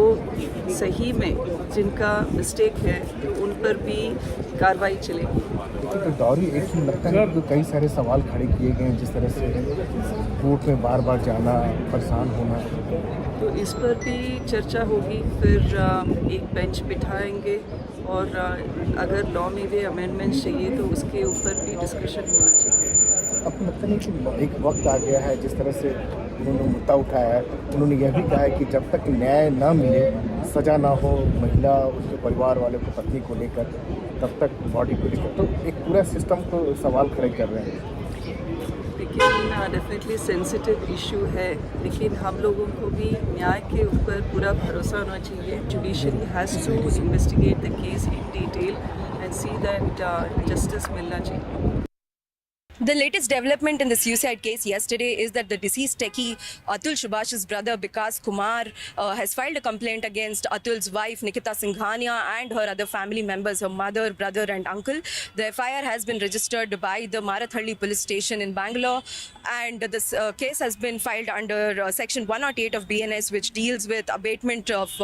सही में जिनका मिस्टेक है तो उन पर भी कार्रवाई चलेगी। दौरी एक ही लगता है कि कई सारे सवाल खड़े किए गए हैं, जिस तरह से कोर्ट में बार बार जाना, परेशान होना, तो इस पर भी चर्चा होगी। फिर एक बेंच बिठाएंगे, और अगर लॉ में भी अमेंडमेंट चाहिए तो उसके ऊपर भी डिस्कशन होना चाहिए। अब लगता नहीं कि एक वक्त आ गया है, जिस तरह से उन्होंने मुद्दा उठाया है, उन्होंने यह भी कहा है कि जब तक न्याय न मिले, सजा ना हो महिला, उसके परिवार वाले को, पत्नी को लेकर, तब तक बॉडी को लेकर, तो एक पूरा सिस्टम को सवाल खड़े कर रहे हैं। लेकिन डेफिनेटली सेंसिटिव इशू है, लेकिन हम लोगों को भी न्याय के ऊपर पूरा भरोसा होना चाहिए। Judiciary has to investigate the case in detail and see that justice मिलना चाहिए। The latest development in the suicide case yesterday is that the deceased techie Atul Subhash's brother Vikas Kumar has filed a complaint against Atul's wife Nikita Singhania and her other family members, her mother, brother and uncle. The FIR has been registered by the Marathalli police station in Bangalore, and this case has been filed under section 108 of BNS, which deals with abatement of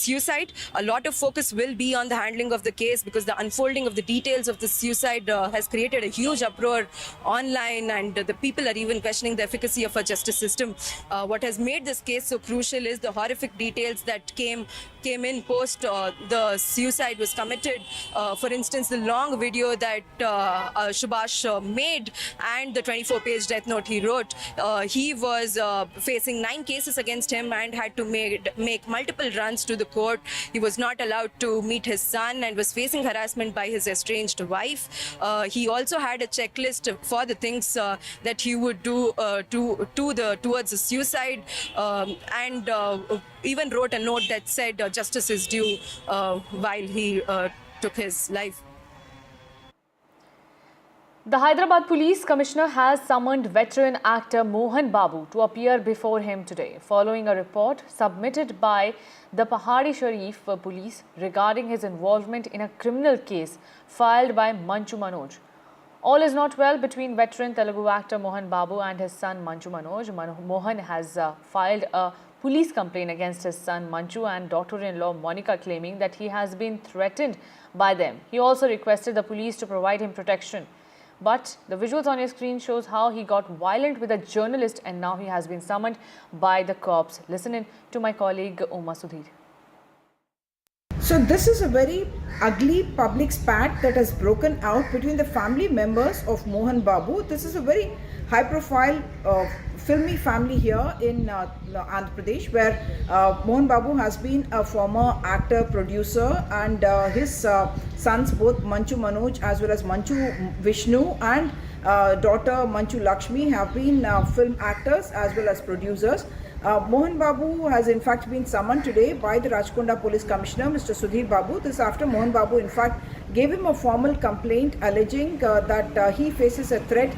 suicide. A lot of focus will be on the handling of the case, because the unfolding of the details of the suicide has created a huge uproar online, and the people are even questioning the efficacy of our justice system. What has made this case so crucial is the horrific details that came in post the suicide was committed. For instance, the long video that Subhash made and the 24-page death note he wrote. He was facing 9 cases against him and had to make multiple runs to the court. He was not allowed to meet his son and was facing harassment by his estranged wife. He also had a checklist for the things that he would do towards the suicide, and even wrote a note that said justice is due while he took his life. The Hyderabad Police Commissioner has summoned veteran actor Mohan Babu to appear before him today, following a report submitted by the Pahadi Sharif police regarding his involvement in a criminal case filed by Manchu Manoj. All is not well between veteran Telugu actor Mohan Babu and his son Manchu Manoj. Mohan has filed a police complaint against his son Manchu and daughter-in-law Monica, claiming that he has been threatened by them. He also requested the police to provide him protection. But the visuals on your screen shows how he got violent with a journalist, and now he has been summoned by the cops. Listen in to my colleague Uma Sudhir. So this is a very ugly public spat that has broken out between the family members of Mohan Babu. This is a very high profile filmy family here in Andhra Pradesh, where Mohan Babu has been a former actor, producer, and his sons, both Manchu Manoj as well as Manchu Vishnu and daughter Manchu Lakshmi, have been film actors as well as producers. Mohan Babu has in fact been summoned today by the Rajkonda Police Commissioner, Mr. Sudhir Babu. This after Mohan Babu in fact gave him a formal complaint alleging that he faces a threat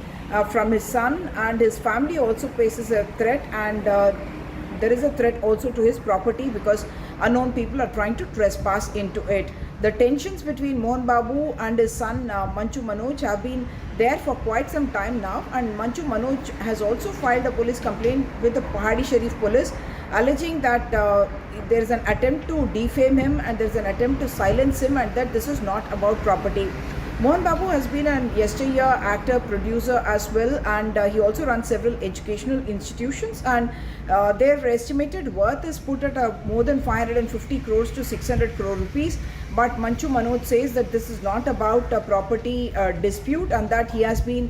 from his son, and his family also faces a threat, and there is a threat also to his property because unknown people are trying to trespass into it. The tensions between Mohan Babu and his son Manchu Manoj have been there for quite some time now, and Manchu Manoj has also filed a police complaint with the Pahadi Sharif police alleging that there is an attempt to defame him and there is an attempt to silence him, and that this is not about property. Mohan Babu has been an yesteryear actor, producer as well, and he also runs several educational institutions, and their estimated worth is put at more than 550 crores to 600 crore rupees. But Manchu Manoj says that this is not about a property dispute, and that he has been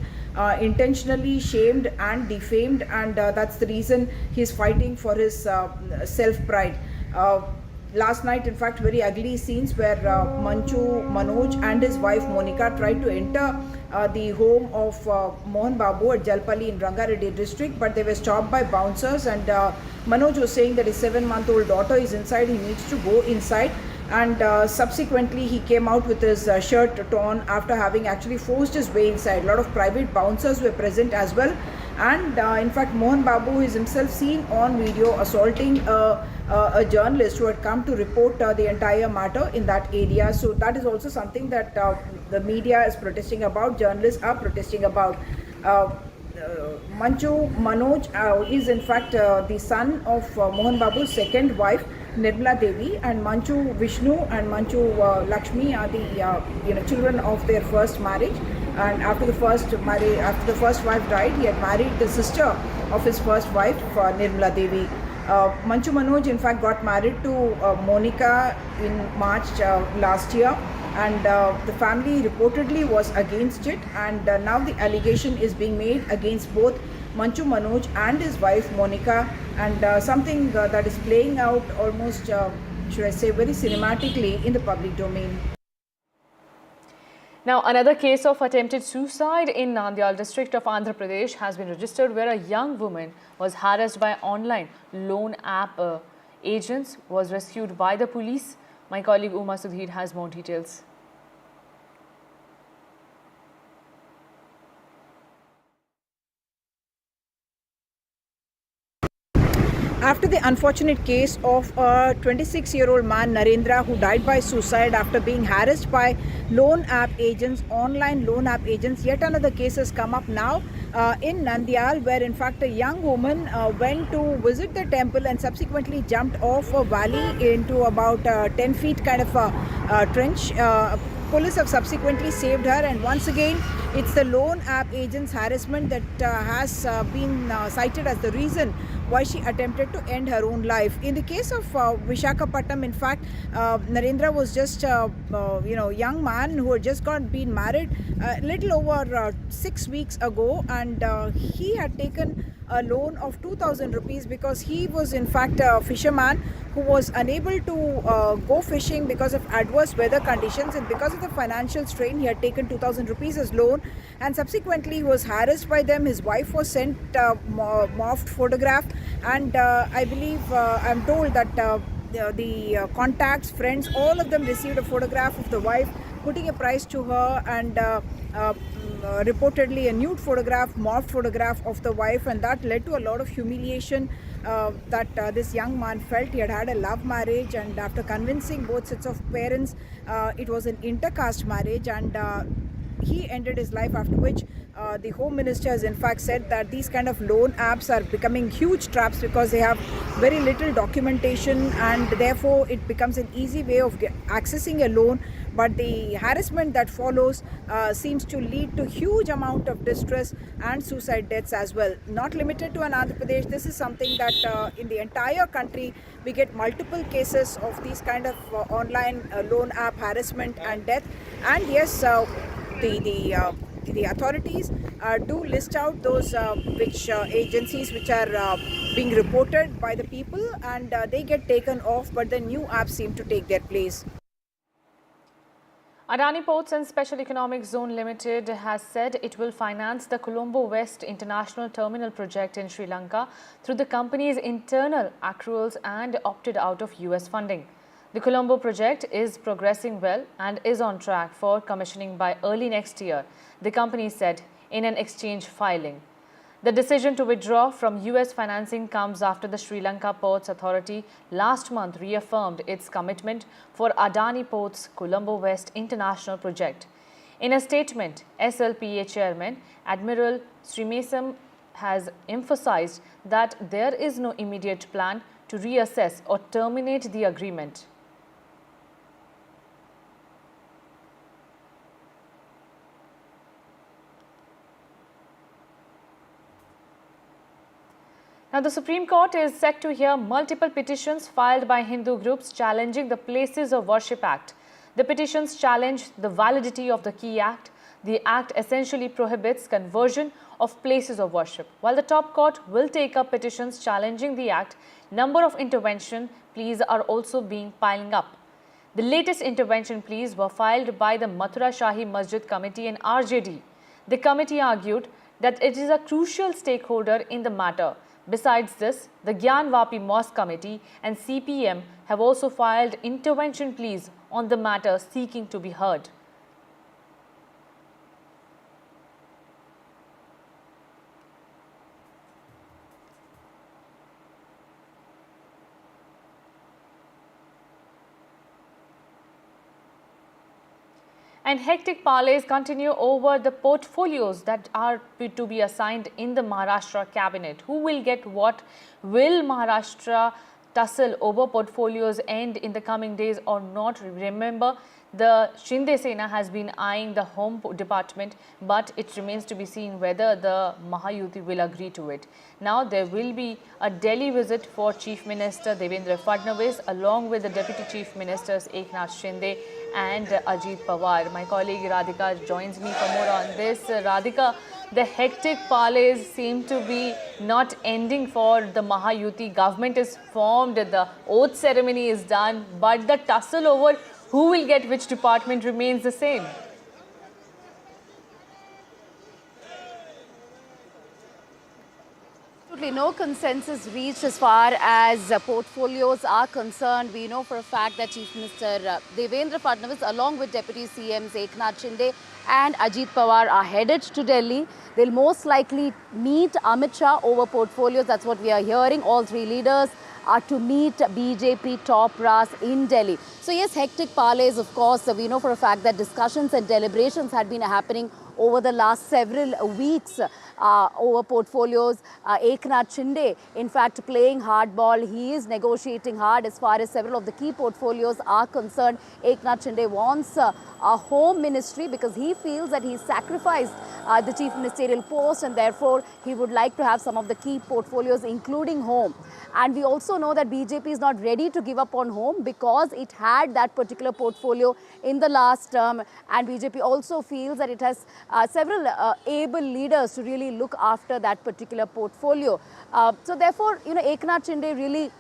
intentionally shamed and defamed, and that's the reason he is fighting for his self-pride. Last night, in fact, very ugly scenes where Manchu Manoj and his wife Monica tried to enter the home of Mohan Babu at Jalpalli in Rangareddy district, but they were stopped by bouncers, and Manoj was saying that his 7-month-old daughter is inside, he needs to go inside, and subsequently he came out with his shirt torn after having actually forced his way inside. A lot of private bouncers were present as well, and in fact Mohan Babu is himself seen on video assaulting a journalist who had come to report the entire matter in that area. So that is also something that the media is protesting about, journalists are protesting about. Manchu Manoj is in fact the son of Mohan Babu's second wife Nirmala Devi, and Manchu Vishnu and Manchu Lakshmi are the children of their first marriage. And after the first wife died, he had married the sister of his first wife, Nirmala Devi. Manchu Manoj in fact got married to Monica in March last year, and the family reportedly was against it, and now the allegation is being made against both Manchu Manoj and his wife Monica, and something that is playing out almost, should I say, very cinematically in the public domain. Now, another case of attempted suicide in Nandyal district of Andhra Pradesh has been registered, where a young woman was harassed by online loan app agents, was rescued by the police. My colleague Uma Sudhir has more details. After the unfortunate case of a 26-year-old man, Narendra, who died by suicide after being harassed by loan app agents, online loan app agents, yet another case has come up now in Nandyal, where in fact a young woman went to visit the temple and subsequently jumped off a valley into about 10 feet kind of a trench. Police have subsequently saved her, and once again It's the loan app agents' harassment that has been cited as the reason why she attempted to end her own life. In the case of Visakhapatnam, in fact, Narendra was just young man who had just been married a little over 6 weeks ago, and he had taken a loan of 2,000 rupees because he was in fact a fisherman who was unable to go fishing because of adverse weather conditions, and because of the financial strain he had taken 2,000 rupees as loan, and subsequently he was harassed by them. His wife was sent morphed photograph, and I believe I'm told that the contacts, friends, all of them received a photograph of the wife putting a price to her, and reportedly a nude photograph, morphed photograph of the wife, and that led to a lot of humiliation that this young man felt. He had had a love marriage, and after convincing both sets of parents, it was an intercaste marriage, and he ended his life, after which the Home Minister has in fact said that these kind of loan apps are becoming huge traps because they have very little documentation, and therefore it becomes an easy way of accessing a loan. But the harassment that follows seems to lead to huge amount of distress and suicide deaths as well. Not limited to Andhra Pradesh, this is something that in the entire country we get multiple cases of these kind of online loan app harassment and death. And yes, the authorities do list out those agencies which are being reported by the people, and they get taken off, but the new apps seem to take their place. Adani Ports and Special Economic Zone Limited has said it will finance the Colombo West International Terminal project in Sri Lanka through the company's internal accruals and opted out of US funding. The Colombo project is progressing well and is on track for commissioning by early next year, the company said in an exchange filing. The decision to withdraw from US financing comes after the Sri Lanka Ports Authority last month reaffirmed its commitment for Adani Ports Colombo West International project. In a statement, SLPA Chairman Admiral Srimasam has emphasized that there is no immediate plan to reassess or terminate the agreement. Now, the Supreme Court is set to hear multiple petitions filed by Hindu groups challenging the Places of Worship Act. The petitions challenge the validity of the key act. The act essentially prohibits conversion of places of worship. While the top court will take up petitions challenging the act, number of intervention pleas are also being piling up. The latest intervention pleas were filed by the Mathura Shahi Masjid Committee and RJD. The committee argued that it is a crucial stakeholder in the matter. Besides this, the Gyan Vapi Mosque Committee and CPM have also filed intervention pleas on the matter seeking to be heard. And hectic parleys continue over the portfolios that are to be assigned in the Maharashtra cabinet. Who will get what? Will Maharashtra tussle over portfolios end in the coming days or not? Remember, the Shinde Sena has been eyeing the Home Department, but it remains to be seen whether the Mahayuti will agree to it. Now, there will be a Delhi visit for Chief Minister Devendra Fadnavis along with the Deputy Chief Ministers Eknath Shinde and Ajit Pawar. My colleague Radhika joins me for more on this. Radhika, the hectic parleys seem to be not ending for the Mahayuti. Government is formed, the oath ceremony is done, but the tussle over who will get which department remains the same. No consensus reached as far as portfolios are concerned. We know for a fact that Chief Minister Devendra Fadnavis along with Deputy CMs Eknath Shinde and Ajit Pawar are headed to Delhi. They'll most likely meet Amit Shah over portfolios. That's what we are hearing. All three leaders are to meet BJP top brass in Delhi. So yes, hectic parleys, of course. We know for a fact that discussions and deliberations had been happening over the last several weeks over portfolios. Eknath Shinde, in fact, playing hardball. He is negotiating hard as far as several of the key portfolios are concerned. Eknath Shinde wants a home ministry because he feels that he sacrificed the chief ministerial post, and therefore he would like to have some of the key portfolios, including home. And we also know that BJP is not ready to give up on home because it had that particular portfolio in the last term, and BJP also feels that it has several able leaders to really look after that particular portfolio. So therefore, Eknath Shinde really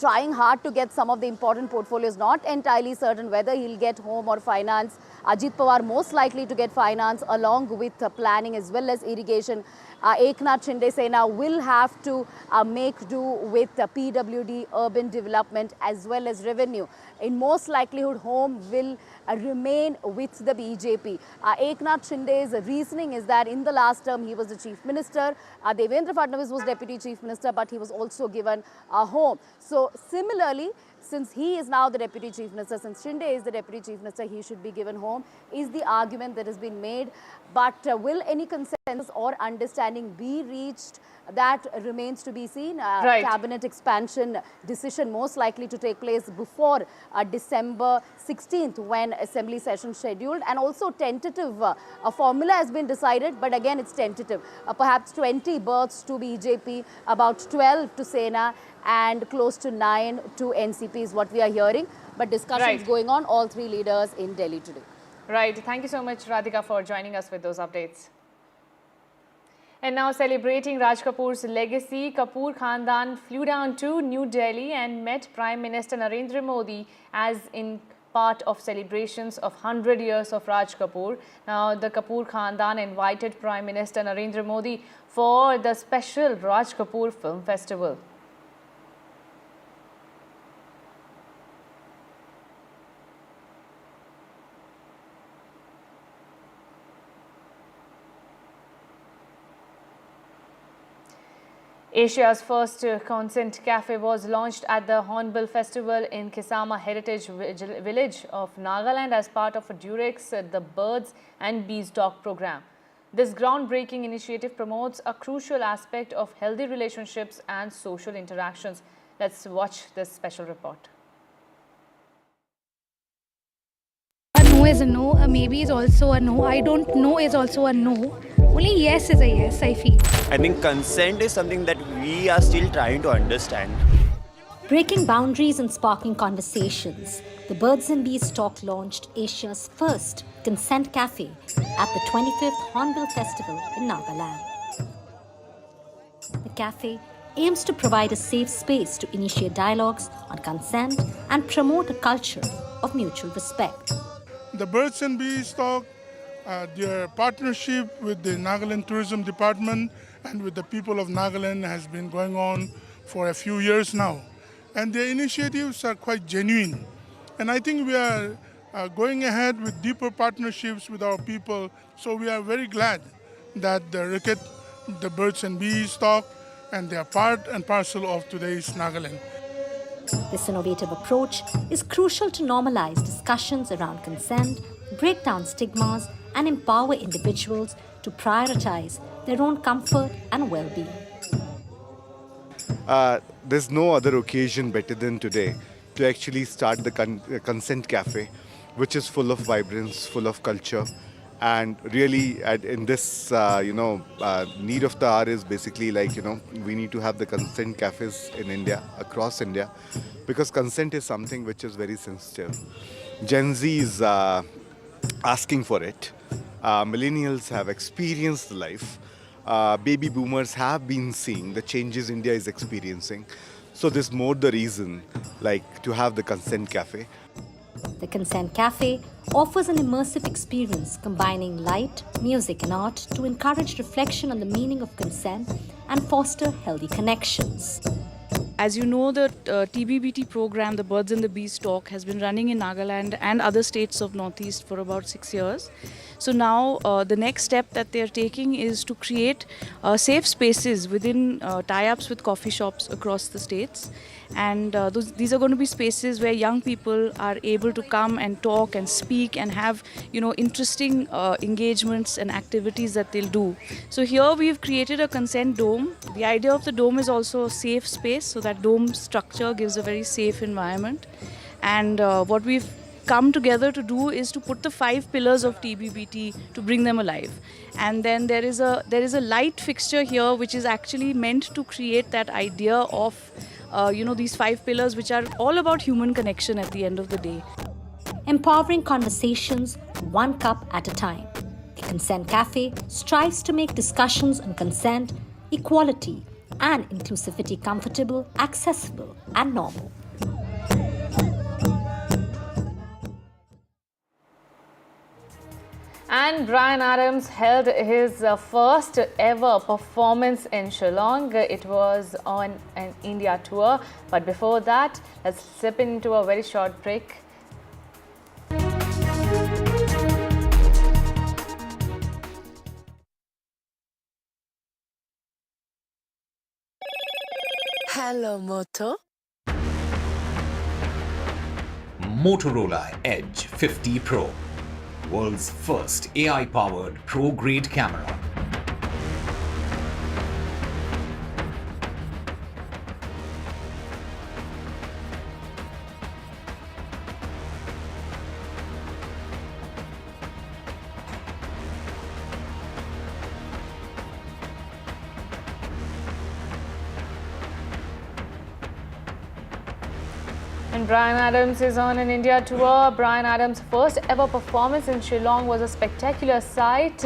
trying hard to get some of the important portfolios, not entirely certain whether he'll get home or finance. Ajit Pawar most likely to get finance along with planning as well as irrigation. Eknath Shinde Sena will have to make do with PWD, urban development as well as revenue. In most likelihood, home will remain with the BJP. Eknath Shinde's reasoning is that in the last term he was the chief minister, Devendra Fadnavis was deputy chief minister, but he was also given a home. So similarly, since he is now the deputy chief minister, since Shinde is the deputy chief minister, he should be given home, is the argument that has been made. But will any consensus or understanding be reached? That remains to be seen. Cabinet expansion decision most likely to take place before December 16th when assembly session scheduled, and also tentative a formula has been decided, but again it's tentative. Perhaps 20 berths to BJP, about 12 to Sena and close to 9 to NCP is what we are hearing. But discussions going on, all three leaders in Delhi today. Right. Thank you so much, Radhika, for joining us with those updates. And now, celebrating Raj Kapoor's legacy, Kapoor Khandan flew down to New Delhi and met Prime Minister Narendra Modi as in part of celebrations of 100 years of Raj Kapoor. Now, the Kapoor Khandan invited Prime Minister Narendra Modi for the special Raj Kapoor Film Festival. Asia's first consent cafe was launched at the Hornbill Festival in Kisama Heritage Village of Nagaland as part of a Durex The Birds and Bees Talk program. This groundbreaking initiative promotes a crucial aspect of healthy relationships and social interactions. Let's watch this special report. A no is a no, a maybe is also a no, I don't know is also a no. Only yes is a yes, I feel. I think consent is something that we are still trying to understand. Breaking boundaries and sparking conversations, the Birds and Bees Talk launched Asia's first consent cafe at the 25th Hornbill Festival in Nagaland. The cafe aims to provide a safe space to initiate dialogues on consent and promote a culture of mutual respect. The Birds and Bees Talk, their partnership with the Nagaland Tourism Department and with the people of Nagaland has been going on for a few years now. And their initiatives are quite genuine. And I think we are going ahead with deeper partnerships with our people. So we are very glad that the Birds and Bees Talk, and they are part and parcel of today's Nagaland. This innovative approach is crucial to normalize discussions around consent, break down stigmas, and empower individuals to prioritize their own comfort and well-being. There's no other occasion better than today to actually start the Consent Cafe, which is full of vibrance, full of culture. And really, in this, need of the hour is basically we need to have the consent cafes in India, across India, because consent is something which is very sensitive. Gen Z is asking for it. Millennials have experienced life. Baby boomers have been seeing the changes India is experiencing. So there's more the reason to have the Consent Cafe. The Consent Cafe offers an immersive experience combining light, music and art to encourage reflection on the meaning of consent and foster healthy connections. As you know, the TBBT program, the Birds and the Bees Talk, has been running in Nagaland and other states of Northeast for about 6 years. So now the next step that they are taking is to create safe spaces within tie-ups with coffee shops across the states. And these are going to be spaces where young people are able to come and talk and speak and have, interesting engagements and activities that they'll do. So here we've created a consent dome. The idea of the dome is also a safe space, so that dome structure gives a very safe environment. And what we've come together to do is to put the 5 pillars of TBBT to bring them alive. And then there is a light fixture here which is actually meant to create that idea of these 5 pillars, which are all about human connection at the end of the day. Empowering conversations, one cup at a time. The Consent Cafe strives to make discussions on consent, equality, and inclusivity comfortable, accessible, and normal. And Bryan Adams held his first ever performance in Shillong. It was on an India tour. But before that, let's slip into a very short break. Hello, Moto. Motorola Edge 50 Pro. World's first AI-powered pro-grade camera. And Bryan Adams is on an India tour. Bryan Adams' first ever performance in Shillong was a spectacular sight.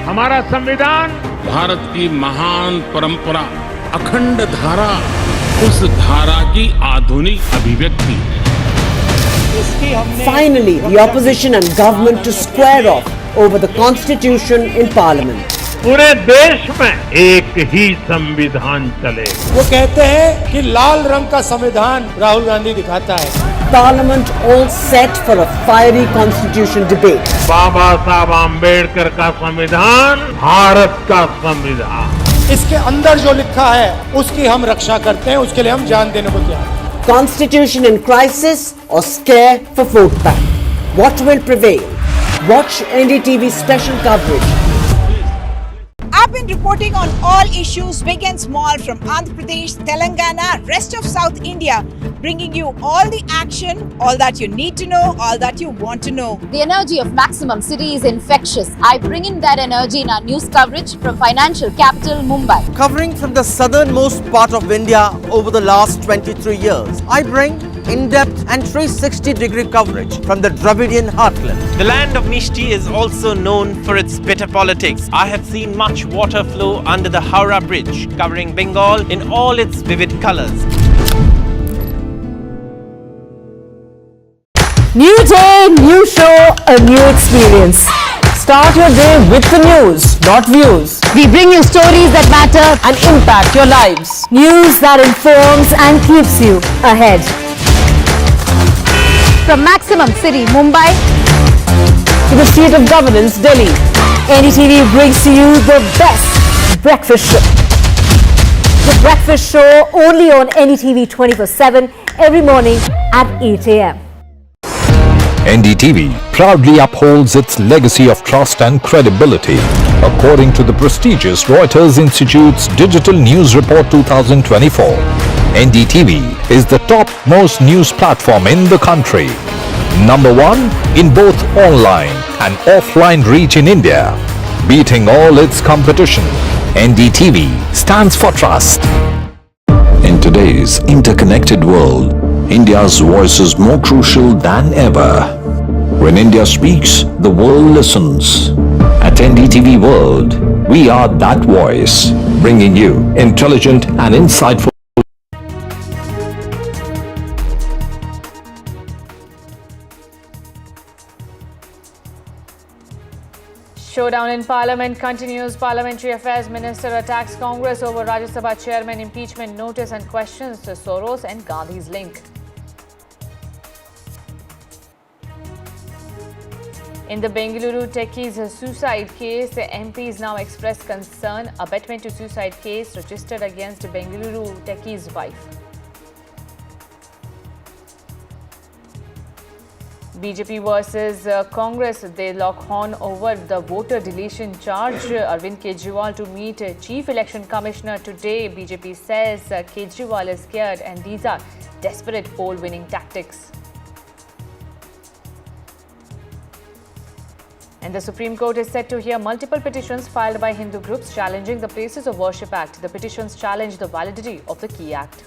हमारा संविधान भारत की महान परंपरा अखंड धारा, उस धारा की आधुनिक अभिव्यक्ति है। Finally, the opposition and government to square off over the constitution in parliament. पूरे देश में एक ही संविधान चले। वो कहते हैं कि लाल रंग का संविधान राहुल गांधी दिखाता है। Parliament all set for a fiery constitution debate. बाबा साहब आम्बेडकर का संविधान भारत का संविधान। इसके अंदर जो लिखा है उसकी हम रक्षा करते हैं, उसके लिए हम जान देने को तैयार हैं। Constitution in crisis or scare for vote bank? What will prevail? Watch NDTV special coverage. I've been reporting on all issues big and small from Andhra Pradesh, Telangana, rest of South India, bringing you all the action, all that you need to know, all that you want to know. The energy of Maximum City is infectious. I bring in that energy in our news coverage from financial capital Mumbai. Covering from the southernmost part of India over the last 23 years, I bring in-depth and 360-degree coverage from the Dravidian heartland. The land of Mishti is also known for its bitter politics. I have seen much water flow under the Howrah Bridge, covering Bengal in all its vivid colors. New day, new show, a new experience. Start your day with the news, not views. We bring you stories that matter and impact your lives. News that informs and keeps you ahead. From Maximum City, Mumbai, to the seat of governance, Delhi, NDTV brings to you the best breakfast show. The breakfast show only on NDTV 24/7 every morning at 8 a.m. NDTV proudly upholds its legacy of trust and credibility. According to the prestigious Reuters Institute's Digital News Report 2024, NDTV is the top-most news platform in the country. #1 in both online and offline reach in India. Beating all its competition, NDTV stands for trust. In today's interconnected world, India's voice is more crucial than ever. When India speaks, the world listens. At NDTV World, we are that voice, bringing you intelligent and insightful. Showdown in Parliament continues. Parliamentary Affairs Minister attacks Congress over Rajya Sabha Chairman impeachment notice and questions to Soros and Gandhi's link. In the Bengaluru techies suicide case, the MPs now express concern. Abetment to suicide case registered against Bengaluru techie's wife. BJP versus Congress, they lock horn over the voter deletion charge. Arvind Kejriwal to meet Chief Election Commissioner today. BJP says Kejriwal is scared and these are desperate poll-winning tactics. And the Supreme Court is set to hear multiple petitions filed by Hindu groups challenging the Places of Worship Act. The petitions challenge the validity of the key act.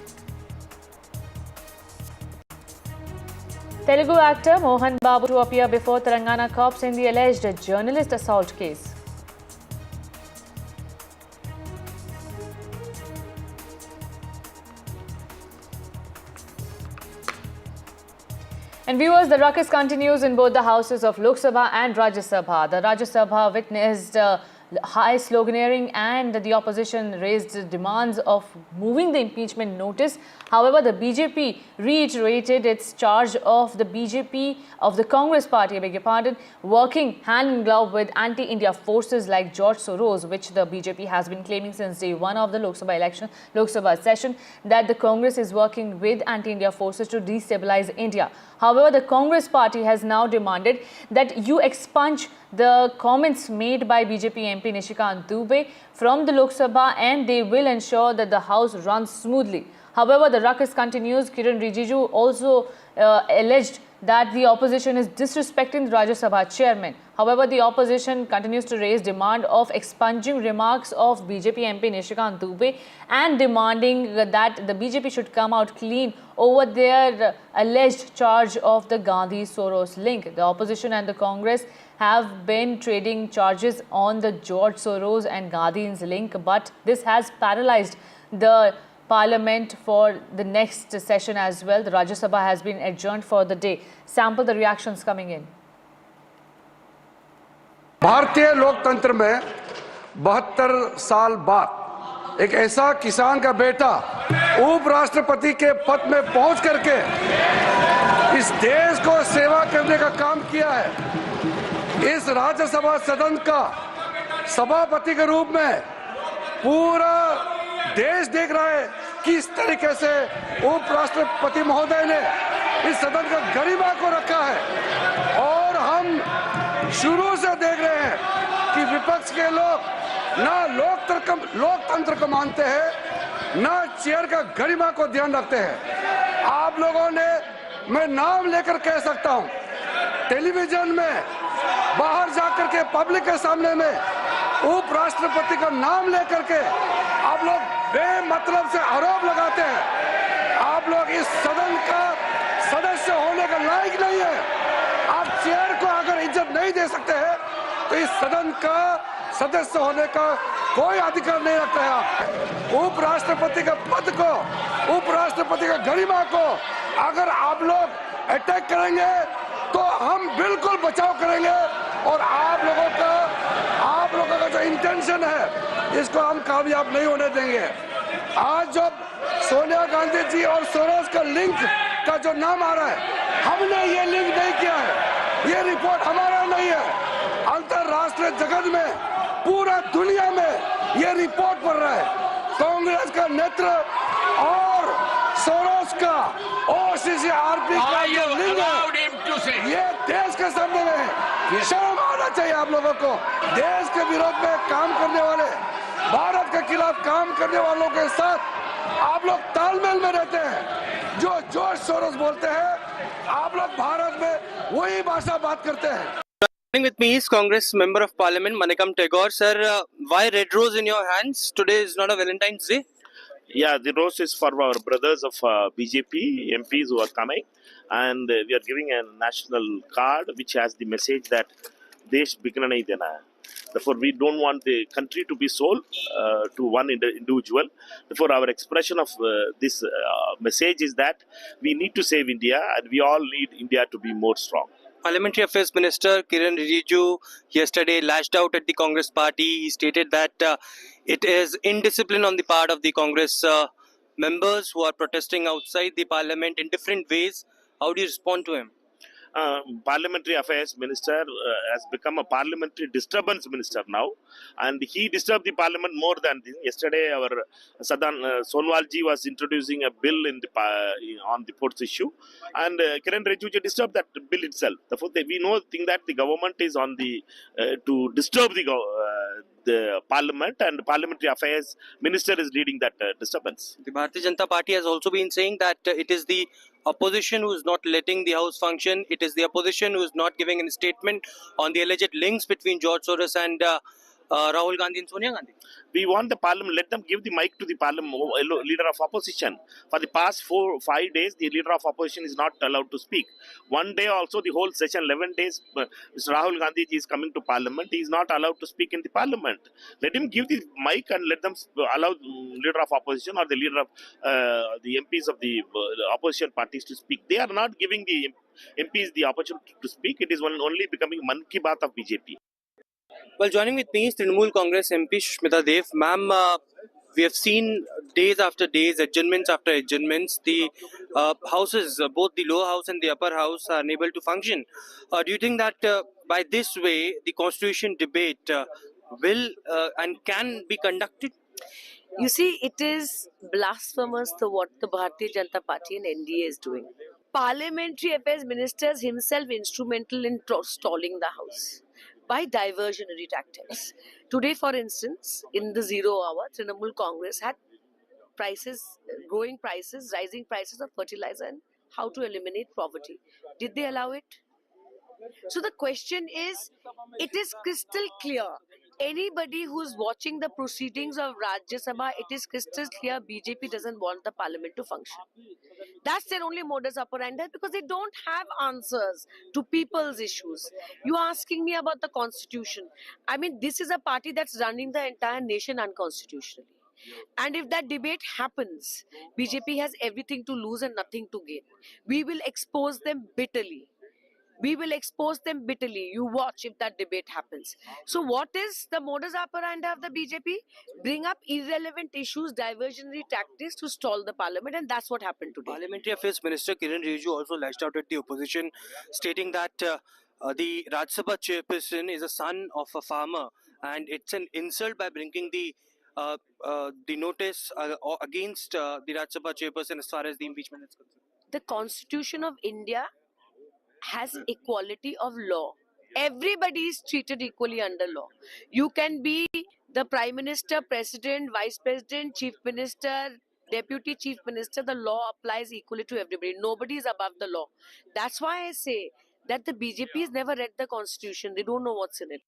Telugu actor Mohan Babu to appear before Telangana cops in the alleged journalist assault case. And viewers, the ruckus continues in both the houses of Lok Sabha and Rajya Sabha. The Rajya Sabha witnessed high sloganeering and the opposition raised demands of moving the impeachment notice. However, the BJP reiterated its charge of the Congress party, working hand in glove with anti-India forces like George Soros, which the BJP has been claiming since day one of the Lok Sabha session, that the Congress is working with anti-India forces to destabilize India. However, the Congress party has now demanded that you expunge the comments made by BJP MP Nishikant Dubey from the Lok Sabha and they will ensure that the House runs smoothly. However, the ruckus continues. Kiran Rijiju also alleged that the opposition is disrespecting the Rajya Sabha chairman. However, the opposition continues to raise demand of expunging remarks of BJP MP Nishikant Dubey and demanding that the BJP should come out clean over their alleged charge of the Gandhi-Soros link. The opposition and the Congress have been trading charges on the George Soros and Gandhi's link, but this has paralyzed the Parliament for the next session as well. The Rajya Sabha has been adjourned for the day. Sample the reactions coming in. भारतीय लोकतंत्र में 72 साल बाद एक ऐसा किसान का बेटा उपराष्ट्रपति के पद में पहुंच करके इस देश को सेवा करने का काम किया है। इस राज्यसभा सदन का सभापति के रूप में पूरा देश देख रहा है किस तरीके से उपराष्ट्रपति महोदय ने इस सदन का गरिमा को रखा है और हम शुरू से देख रहे हैं कि विपक्ष के लोग ना लोकतंत्र को मानते हैं ना चेयर का गरिमा को ध्यान रखते हैं। आप लोगों ने मैं नाम लेकर कह सकता हूं टेलीविजन में बाहर जाकर के पब्लिक के सामने में उपराष्ट्रपति का नाम लेकर के आप लोग बेमतलब से आरोप लगाते हैं। आप लोग इस सदन का सदस्य होने का लायक नहीं है। आप चेयर को अगर इज्जत नहीं दे सकते हैं तो इस सदन का सदस्य होने का कोई अधिकार नहीं रखते हैं आप। उपराष्ट्रपति का पद को उपराष्ट्रपति का गरिमा को अगर आप लोग अटैक करेंगे तो हम बिल्कुल बचाव करेंगे और आप लोगों का जो इंटेंशन है इसको हम कामयाब नहीं होने देंगे। आज जब सोनिया गांधी जी और सोरोस का लिंक का जो नाम आ रहा है हमने ये लिंक नहीं किया है। ये रिपोर्ट हमारा नहीं है। अंतरराष्ट्रीय जगत में पूरा दुनिया में ये रिपोर्ट पढ़ रहा है। कांग्रेस का नेतृत्व और सोरोस का OCCRP का ये लिंक है। ये देश के सामने में है। शर्म आना चाहिए आप लोगों को। देश के विरोध में काम करने वाले भारत के खिलाफ काम करने वालों के साथ आप लोग तालमेल में रहते हैं। जो जॉर्ज सोरोस बोलते हैं आप लोग भारत में वही भाषा बात करते हैं। With me is Congress Member of Parliament Manikam Tagore. Sir, why red rose in your hands? Today is not a Valentine's Day. Yeah, the rose is for our brothers of BJP MPs who are coming, and we are giving a national card which has the message that Desh bikna nahi dena hai. Therefore, we don't want the country to be sold to one individual. Therefore, our expression of this message is that we need to save India and we all need India to be more strong. Parliamentary Affairs Minister Kiran Rijiju yesterday lashed out at the Congress party. He stated that it is indiscipline on the part of the Congress members who are protesting outside the parliament in different ways. How do you respond to him? Parliamentary Affairs Minister has become a parliamentary disturbance minister now, and he disturbed the parliament more than this. Yesterday, our Sonwalji was introducing a bill in the on the ports issue, and Kiran Rijiju disturbed that bill itself. Therefore, we think that the government is on the to disturb the parliament, and the Parliamentary Affairs Minister is leading that disturbance. The Bharatiya Janata Party has also been saying that it is the opposition who is not letting the House function. It is the opposition who is not giving a statement on the alleged links between George Soros and Rahul Gandhi and Sonia Gandhi. We want the parliament, let them give the mic to the parliament, leader of opposition. For the past 4 or 5 days, the leader of opposition is not allowed to speak. One day also, the whole session, 11 days, Mr. Rahul Gandhi is coming to parliament. He is not allowed to speak in the parliament. Let him give the mic and let them allow leader of opposition or the leader of the MPs of the opposition parties to speak. They are not giving the MPs the opportunity to speak. It is only becoming Man Ki Baat of BJP. Well, joining with me is Trinamool Congress MP Shmita Dev. Ma'am, we have seen days after days, adjournments after adjournments. The houses, both the lower house and the upper house, are unable to function. Do you think that by this way, the constitution debate will and can be conducted? You see, it is blasphemous what the Bharatiya Janata Party and NDA is doing. Parliamentary Affairs Ministers himself instrumental in stalling the house by diversionary tactics. Today, for instance, in the 0 hour, Trinamool Congress had rising prices of fertilizer and how to eliminate poverty. Did they allow it? So the question is, it is crystal clear. Anybody who's watching the proceedings of Rajya Sabha, it is crystal clear BJP doesn't want the parliament to function. That's their only modus operandi, because they don't have answers to people's issues. You're asking me about the constitution. I mean, this is a party that's running the entire nation unconstitutionally. And if that debate happens, BJP has everything to lose and nothing to gain. We will expose them bitterly. You watch if that debate happens. So what is the modus operandi of the BJP? Bring up irrelevant issues, diversionary tactics to stall the parliament, and that's what happened today. Parliamentary Affairs Minister Kiran Rijiju also lashed out at the opposition, stating that the Rajya Sabha chairperson is a son of a farmer, and it's an insult by bringing the notice against the Rajya Sabha chairperson as far as the impeachment is concerned. The Constitution of India has equality of law. Everybody is treated equally under law. You can be the Prime Minister, President, Vice President, Chief Minister, Deputy Chief Minister. The law applies equally to everybody. Nobody is above the law. That's why I say that the BJP has never read the Constitution. They don't know what's in it.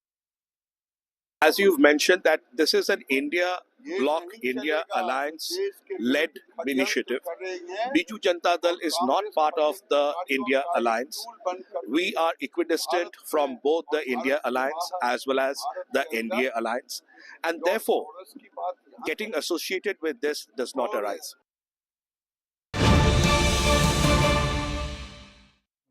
As you've mentioned, that this is an India Bloc, India Alliance led initiative. Biju Janata Dal is not part of the India Alliance. We are equidistant from both the India Alliance as well as the NDA Alliance, and therefore getting associated with this does not arise.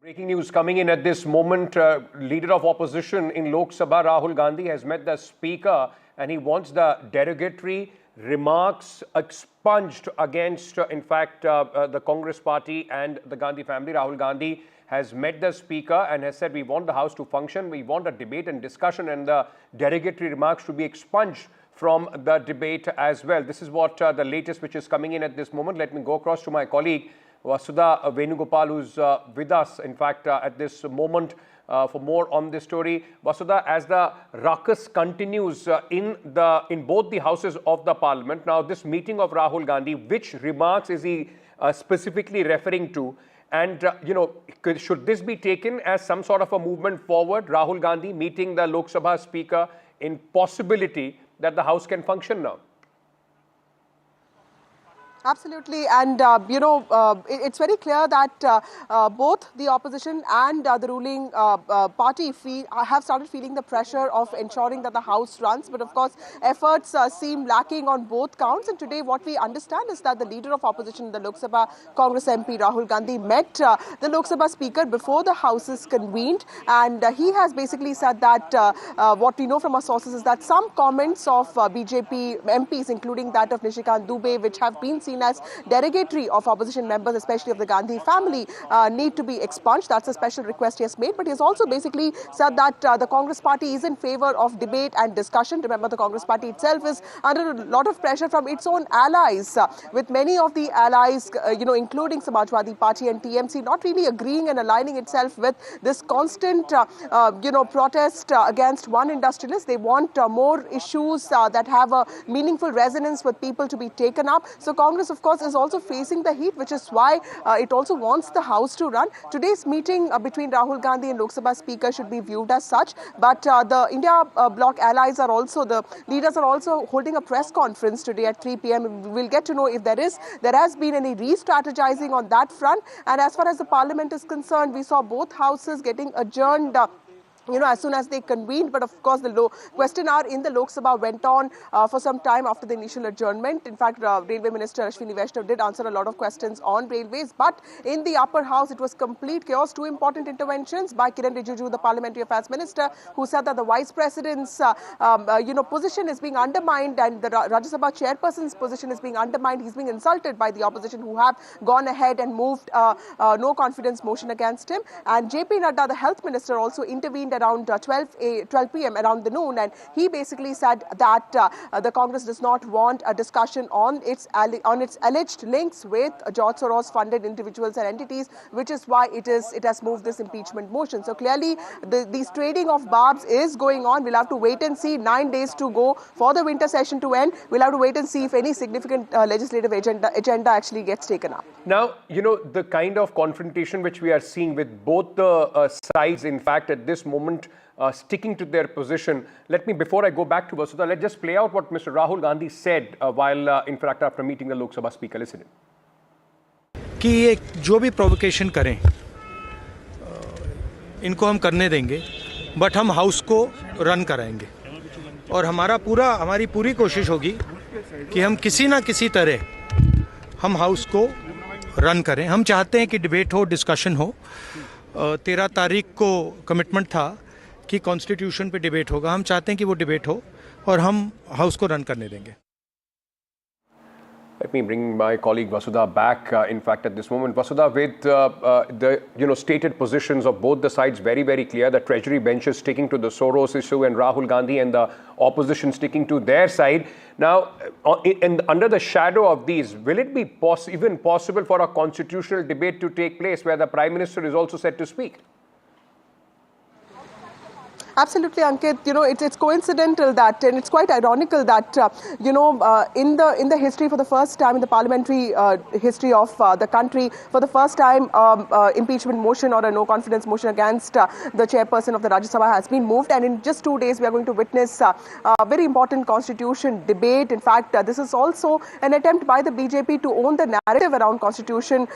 Breaking news coming in at this moment. Leader of opposition in Lok Sabha, Rahul Gandhi, has met the Speaker and he wants the derogatory remarks expunged against, in fact, the Congress party and the Gandhi family. Rahul Gandhi has met the Speaker and has said, we want the House to function, we want a debate and discussion, and the derogatory remarks to be expunged from the debate as well. This is what the latest which is coming in at this moment. Let me go across to my colleague Vasudha Venugopal, who's with us, in fact, at this moment for more on this story. Vasudha, as the ruckus continues in both the houses of the parliament, now this meeting of Rahul Gandhi, which remarks is he specifically referring to? And, should this be taken as some sort of a movement forward, Rahul Gandhi meeting the Lok Sabha Speaker, in possibility that the House can function now? Absolutely, and it's very clear that both the opposition and the ruling party have started feeling the pressure of ensuring that the House runs. But of course, efforts seem lacking on both counts. And today, what we understand is that the leader of opposition in the Lok Sabha, Congress MP Rahul Gandhi, met the Lok Sabha Speaker before the House is convened, and he has basically said that what we know from our sources is that some comments of BJP MPs, including that of Nishikant Dubey, which have been seen as derogatory of opposition members, especially of the Gandhi family, need to be expunged. That's a special request he has made. But he has also basically said that the Congress party is in favor of debate and discussion. Remember, the Congress party itself is under a lot of pressure from its own allies, with many of the allies, including Samajwadi Party and TMC, not really agreeing and aligning itself with this constant, protest against one industrialist. They want more issues that have a meaningful resonance with people to be taken up. So Congress, of course, is also facing the heat, which is why it also wants the House to run. Today's meeting between Rahul Gandhi and Lok Sabha Speaker should be viewed as such. But the India bloc allies are also, the leaders are also holding a press conference today at 3 p.m. We'll get to know if there has been any re-strategizing on that front. And as far as the Parliament is concerned, we saw both houses getting adjourned as soon as they convened. But of course, the question hour in the Lok Sabha went on for some time after the initial adjournment. In fact, Railway Minister Ashwini Vaishnav did answer a lot of questions on railways. But in the upper house, it was complete chaos. Two important interventions by Kiran Rijiju, the Parliamentary Affairs Minister, who said that the Vice President's position is being undermined, and the Rajya Sabha Chairperson's position is being undermined. He's being insulted by the opposition, who have gone ahead and moved no confidence motion against him. And JP Nadda, the Health Minister, also intervened around 12 p.m. around the noon, and he basically said that the Congress does not want a discussion on its alleged links with George Soros funded individuals and entities, which is why it has moved this impeachment motion. So clearly, this trading of barbs is going on. We'll have to wait and see. 9 days to go for the winter session to end. We'll have to wait and see if any significant legislative agenda actually gets taken up. Now, the kind of confrontation which we are seeing with both the sides, in fact, at this moment, sticking to their position. Before I go back to Vasudha, let's just play out what Mr. Rahul Gandhi said while, in fact, after meeting the Lok Sabha Speaker. Listen. कि ये जो भी provocation करें इनको हम करने देंगे, but हम हाउस को रन कराएंगे और हमारी पूरी कोशिश होगी कि हम किसी ना किसी तरह हम हाउस को रन करें. हम चाहते हैं कि डिबेट हो, डिस्कशन हो. 13 तारीख को कमिटमेंट था कि कॉन्स्टिट्यूशन पे डिबेट होगा. हम चाहते हैं कि वो डिबेट हो और हम हाउस को रन करने देंगे. Let me bring my colleague Vasudha back, in fact, at this moment. Vasudha, with the stated positions of both the sides very, very clear, the Treasury benches sticking to the Soros issue and Rahul Gandhi and the opposition sticking to their side. Now, under the shadow of these, will it be even possible for a constitutional debate to take place where the Prime Minister is also set to speak? Absolutely, Ankit. It's coincidental that, and it's quite ironical that, in the history, for the first time in the parliamentary history of the country, for the first time, impeachment motion or a no confidence motion against the chairperson of the Rajya Sabha has been moved, and in just 2 days we are going to witness a very important constitution debate. In fact, this is also an attempt by the BJP to own the narrative around constitution,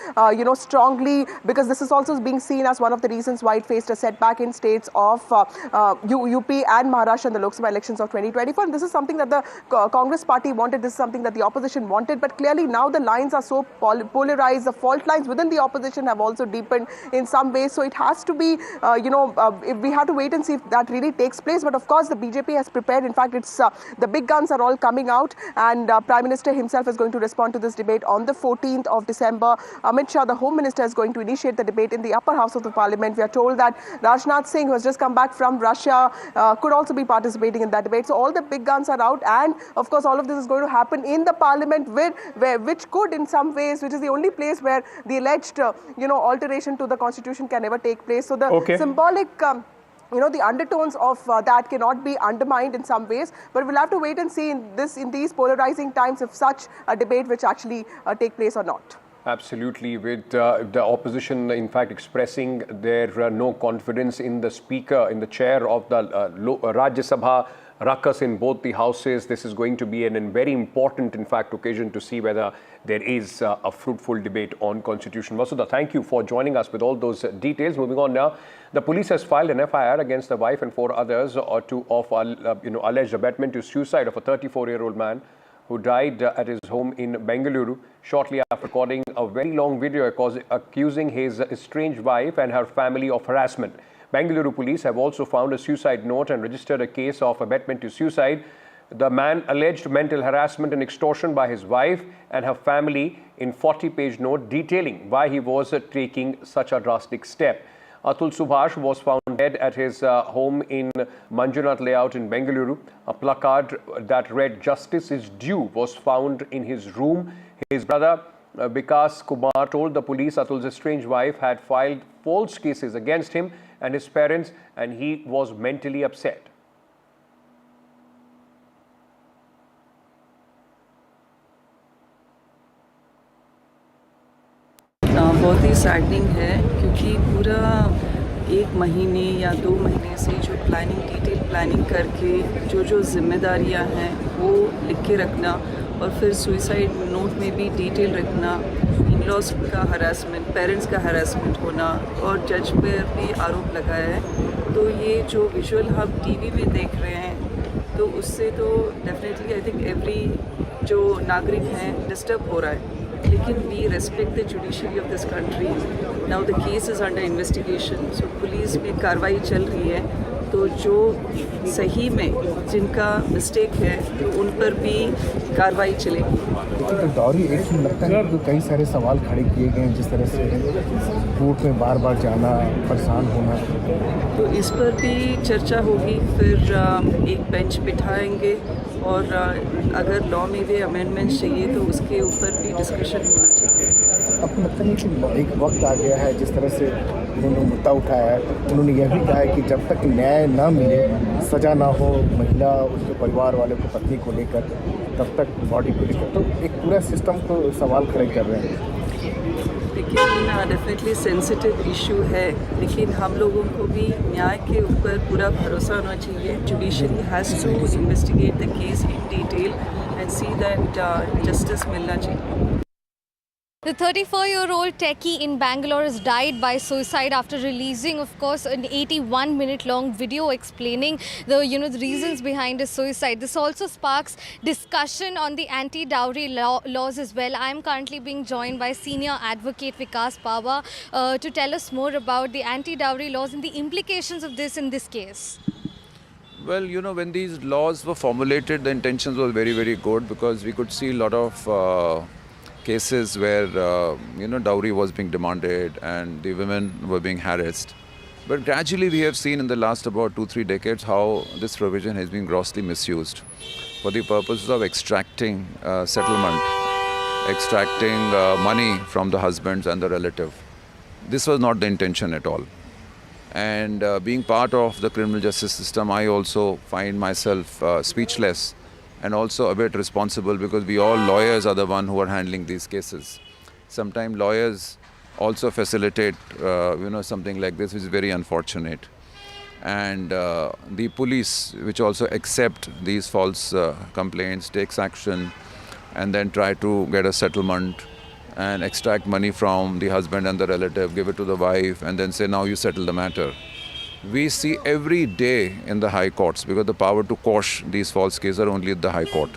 strongly, because this is also being seen as one of the reasons why it faced a setback in states of UP and Maharashtra in the Lok Sabha elections of 2024. And this is something that the Congress party wanted. This is something that the opposition wanted. But clearly now the lines are so polarized. The fault lines within the opposition have also deepened in some ways. So it has to be, we have to wait and see if that really takes place. But of course, the BJP has prepared. In fact, it's the big guns are all coming out. And Prime Minister himself is going to respond to this debate on the 14th of December. Amit Shah, the Home Minister, is going to initiate the debate in the upper house of the Parliament. We are told that Rajnath Singh, who has just come back from Russia, could also be participating in that debate. So all the big guns are out, and of course all of this is going to happen in the Parliament, which could in some ways, which is the only place where the alleged alteration to the Constitution can ever take place. So the symbolic the undertones of that cannot be undermined in some ways, but we'll have to wait and see in these polarizing times if such a debate which actually take place or not. Absolutely, with the opposition in fact expressing their no confidence in the speaker, in the chair of the Rajya Sabha, ruckus in both the houses. This is going to be a very important, in fact, occasion to see whether there is a fruitful debate on constitution. Vasudha, thank you for joining us with all those details. Moving on now, the police has filed an FIR against the wife and 4 others of alleged abetment to suicide of a 34-year-old man who died at his home in Bengaluru shortly after recording a very long video accusing his estranged wife and her family of harassment. Bengaluru police have also found a suicide note and registered a case of abetment to suicide. The man alleged mental harassment and extortion by his wife and her family in 40-page note detailing why he was taking such a drastic step. Atul Subhash was found dead at his home in Manjunath layout in Bengaluru. A placard that read "Justice is due" was found in his room. His brother Vikas Kumar told the police Atul's estranged wife had filed false cases against him and his parents, and he was mentally upset. बहुत ही saddening है क्योंकि पूरा 1 महीने या 2 महीने से जो detail planning करके जो जिम्मेदारियां हैं वो लिख के रखना और फिर सुसाइड नोट में भी डिटेल रखना, इन-लॉज का हरासमेंट, पेरेंट्स का हरासमेंट होना और जज पर भी आरोप लगाया है। तो ये जो विजुअल हम टीवी में देख रहे हैं तो उससे तो डेफिनेटली आई थिंक एवरी जो नागरिक हैं डिस्टर्ब हो रहा है, लेकिन we respect the judiciary of this country. Now the case is under investigation. So police में कार्रवाई चल रही है, तो जो सही में जिनका मिस्टेक है तो उन पर भी कार्रवाई चलेगी। तो दौरी एक लगता है कि कई सारे सवाल खड़े किए गए हैं, जिस तरह से कोर्ट में बार बार जाना, परेशान होना, तो इस पर भी चर्चा होगी। फिर एक बेंच बिठाएंगे और अगर लॉ में भी अमेंडमेंट्स चाहिए तो उसके ऊपर भी डिस्कशन होना चाहिए। आपको लगता नहीं कि एक वक्त आ गया है, जिस तरह से उन्होंने मुद्दा उठाया है, उन्होंने यह भी कहा है कि जब तक न्याय ना मिले, सजा ना हो महिला उसके परिवार वाले को, पत्नी को लेकर, तब तक बॉडी को लेकर, तो एक पूरा सिस्टम को सवाल खड़े कर रहे हैं। लेकिन डेफिनेटली सेंसिटिव इशू है, लेकिन हम लोगों को भी न्याय के ऊपर पूरा भरोसा होना चाहिए। Judiciary has to investigate the case in detail and see that justice मिलना चाहिए। The 34-year-old techie in Bangalore has died by suicide after releasing, of course, an 81-minute-long video explaining the reasons behind his suicide. This also sparks discussion on the anti-dowry laws as well. I am currently being joined by senior advocate Vikas Babu to tell us more about the anti-dowry laws and the implications of this in this case. Well, when these laws were formulated, the intentions were very, very good, because we could see a lot of cases where dowry was being demanded and the women were being harassed. But gradually we have seen in the last about 2-3 decades how this provision has been grossly misused for the purposes of extracting settlement, extracting money from the husbands and the relative. This was not the intention at all. And being part of the criminal justice system, I also find myself speechless and also a bit responsible, because we all lawyers are the one who are handling these cases. Sometimes lawyers also facilitate, something like this, which is very unfortunate. And the police, which also accept these false complaints, takes action and then try to get a settlement and extract money from the husband and the relative, give it to the wife, and then say, now you settle the matter. We see every day in the high courts, because the power to quash these false cases are only at the high court.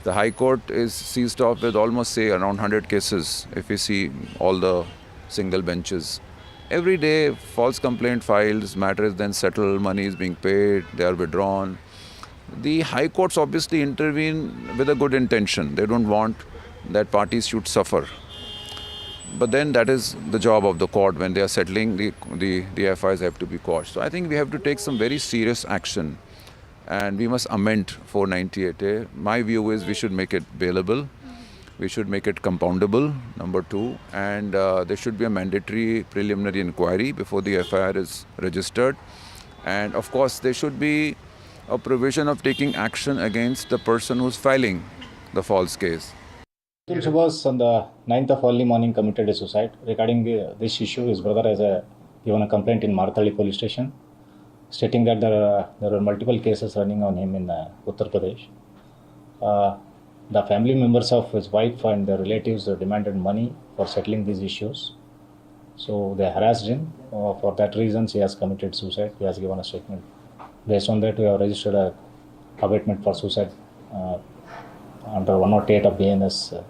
The high court is seized off with almost, say, around 100 cases, if we see all the single benches. Every day, false complaint files, matter is then settled, money is being paid, they are withdrawn. The high courts obviously intervene with a good intention. They don't want that parties should suffer. But then that is the job of the court. When they are settling, the FIs have to be quashed. So I think we have to take some very serious action, and we must amend 498A. My view is we should make it bailable. We should make it compoundable, number 2. And there should be a mandatory preliminary inquiry before the FIR is registered. And of course, there should be a provision of taking action against the person who's filing the false case. Subhash on the 9th of early morning committed a suicide. Regarding this issue, his brother has given a complaint in Marthali police station. stating that there are multiple cases running on him in Uttar Pradesh. The family members of his wife and their relatives demanded money for settling these issues. So they harassed him. For that reason, he has committed suicide. He has given a statement. Based on that, we have registered a abatement for suicide under 108 of BNS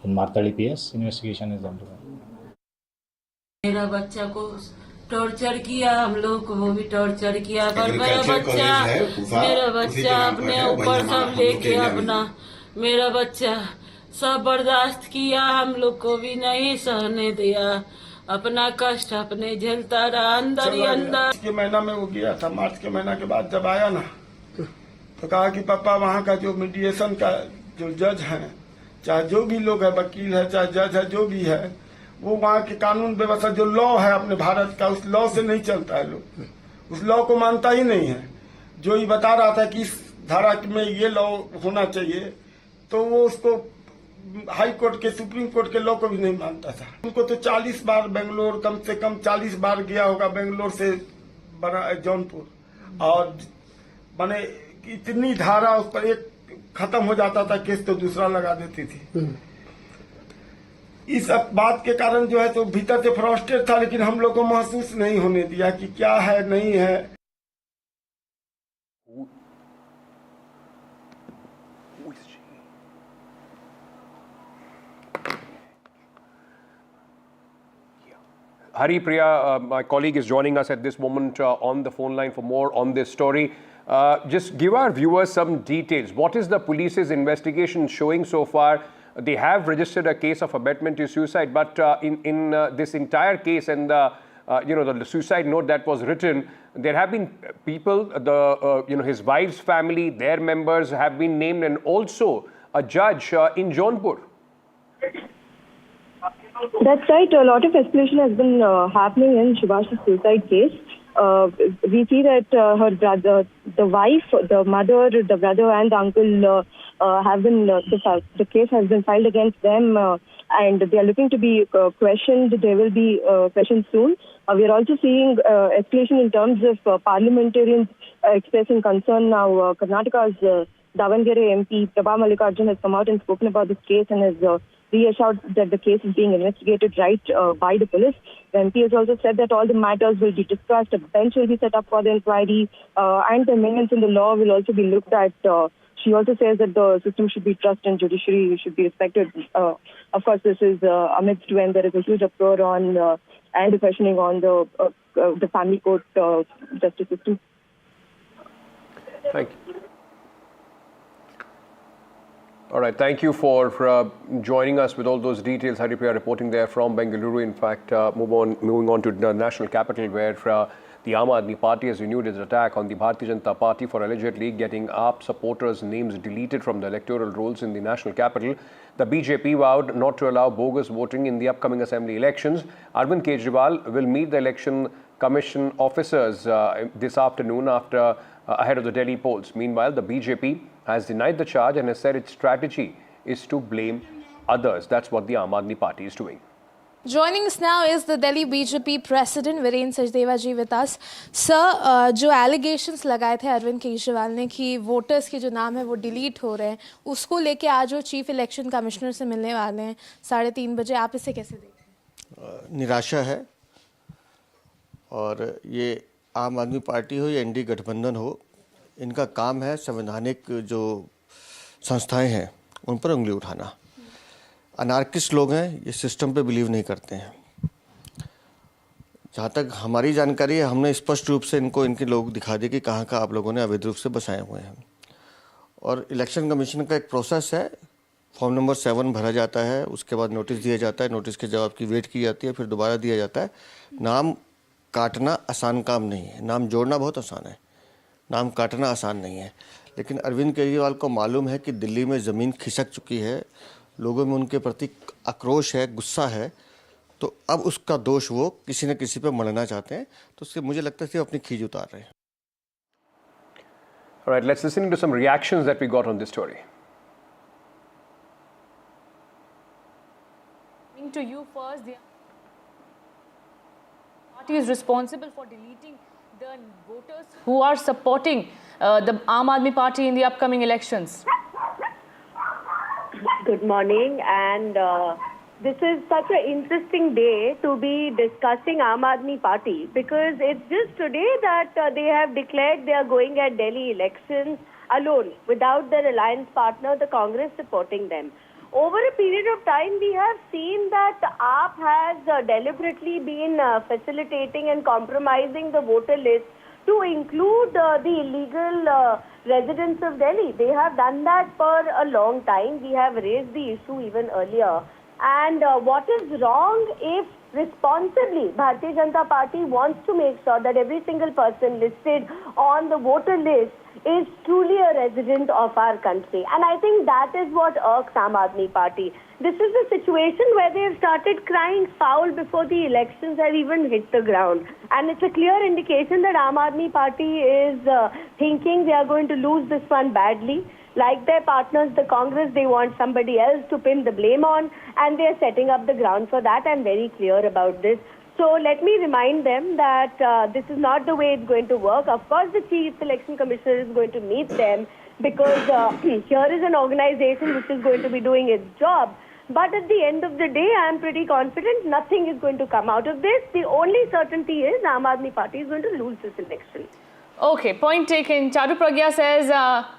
in Martali PS. Investigation is underway. मेरा बच्चा को torture किया, हम लोग को वो भी torture किया, पर मेरा बच्चा अपने ऊपर सब लेके अपना मेरा बच्चा सब बर्दाश्त किया, हम लोग को भी नहीं सहने दिया, अपना कष्ट अपने झेलता रहा अंदर ही अंदर। के महीना में वो गया था, मार्च के महीना के बाद जब आया ना तो कहा कि पापा वहाँ का जो मीडिएशन का जो जज है, चाहे जो भी लोग है, वकील है, चाहे जज है, जो भी है, वो वहाँ के कानून व्यवस्था जो लॉ है अपने भारत का, उस लॉ से नहीं चलता है। लोग उस लॉ को मानता ही नहीं है। जो ये बता रहा था कि इस धारा में ये लॉ होना चाहिए, तो वो उसको हाई कोर्ट के, सुप्रीम कोर्ट के लॉ को भी नहीं मानता था। उनको तो 40 बार बेंगलोर, कम से कम 40 बार गया होगा बेंगलोर से जौनपुर, और माने इतनी धारा उस पर एक खत्म हो जाता था केस तो दूसरा लगा देती थी। इस बात के कारण जो है तो भीतर से फ्रस्ट्रेट था, लेकिन हम लोग को महसूस नहीं होने दिया कि क्या है नहीं है। Hari Priya, my colleague, is joining us at this moment on the phone line for more on this story. Just give our viewers some details. What is the police's investigation showing so far? They have registered a case of abetment to suicide, but in this entire case and the suicide note that was written, there have been people, his wife's family, their members have been named, and also a judge in Jaunpur. That's right. A lot of escalation has been happening in Subhash's suicide case. We see that her brother, the wife, the mother, the brother and the uncle have been, the case has been filed against them and they are looking to be questioned. They will be questioned soon. We are also seeing escalation in terms of parliamentarians expressing concern now. Karnataka's Davangere MP Prabha Mallikarjun has come out and spoken about this case and has reassured that the case is being investigated right by the police. The MP has also said that all the matters will be discussed, a bench will be set up for the inquiry, and the amendments in the law will also be looked at. She also says that the system should be trusted and judiciary should be respected. Of course, this is amidst when there is a huge uproar on and questioning on the family court justice system. Thank you. All right, thank you for joining us with all those details. Haripriya reporting there from Bengaluru. In fact, moving on to the national capital, where the Aam Admi Party has renewed its attack on the Bharatiya Janata Party for allegedly getting AAP supporters' names deleted from the electoral rolls in the national capital. The BJP vowed not to allow bogus voting in the upcoming assembly elections. Arvind Kejriwal will meet the election commission officers this afternoon ahead of the Delhi polls. Meanwhile, the BJP has denied the charge and has said its strategy is to blame others. That's what the Aam Admi Party is doing. Joining us now is the Delhi BJP President Viren Sachdeva ji with us. Sir, जो allegations लगाए थे अरविंद केजरीवाल ने कि voters के जो नाम है वो डिलीट हो रहे हैं, उसको लेके आज वो चीफ इलेक्शन कमिश्नर से मिलने वाले हैं 3:30 बजे, आप इसे कैसे देखते हैं? निराशा है, और ये आम आदमी पार्टी हो या एनडी गठबंधन हो, इनका काम है संवैधानिक जो संस्थाएं हैं उन पर उंगली उठाना। अनार्किस्ट लोग हैं, ये सिस्टम पे बिलीव नहीं करते हैं। जहाँ तक हमारी जानकारी है, हमने स्पष्ट रूप से इनके लोग दिखा दिए कि कहाँ आप लोगों ने अवैध रूप से बसाए हुए हैं। और इलेक्शन कमीशन का एक प्रोसेस है, फॉर्म नंबर 7 भरा जाता है, उसके बाद नोटिस दिया जाता है, नोटिस के जवाब की वेट की जाती है, फिर दोबारा दिया जाता है। नाम काटना आसान काम नहीं है, नाम जोड़ना बहुत आसान है, नाम काटना आसान नहीं है। लेकिन अरविंद केजरीवाल को मालूम है कि दिल्ली में ज़मीन खिसक चुकी है, लोगों में उनके प्रति आक्रोश है, गुस्सा है, तो अब उसका दोष वो किसी न किसी पे मढ़ना चाहते हैं, तो उससे मुझे लगता है कि वो अपनी खींच उतार रहे हैं। All right, let's listen to some reactions that we got on this story. To you first, the party is responsible for deleting the voters who are supporting the Aam Aadmi Party in the upcoming elections? Good morning, and this is such an interesting day to be discussing Aam Aadmi Party, because it's just today that they have declared they are going at Delhi elections alone, without their alliance partner, the Congress, supporting them. Over a period of time, we have seen that AAP has deliberately been facilitating and compromising the voter list to include the illegal residents of Delhi. They have done that for a long time. We have raised the issue even earlier. And what is wrong if responsibly Bharatiya Janata Party wants to make sure that every single person listed on the voter list is truly a resident of our country. And I think that is what irks Aam Aadmi Party. This is a situation where they have started crying foul before the elections have even hit the ground. And it's a clear indication that Aam Aadmi Party is thinking they are going to lose this one badly. Like their partners, the Congress, they want somebody else to pin the blame on, and they are setting up the ground for that. I'm very clear about this. So let me remind them that this is not the way it's going to work. Of course, the Chief Election Commissioner is going to meet them, because here is an organization which is going to be doing its job. But at the end of the day, I am pretty confident nothing is going to come out of this. The only certainty is Aam Aadmi Party is going to lose this election. Okay, point taken. Charu Pragya says,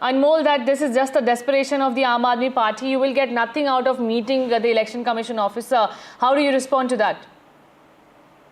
Anmol, that this is just the desperation of the Aam Aadmi Party. You will get nothing out of meeting the Election Commission officer. How do you respond to that?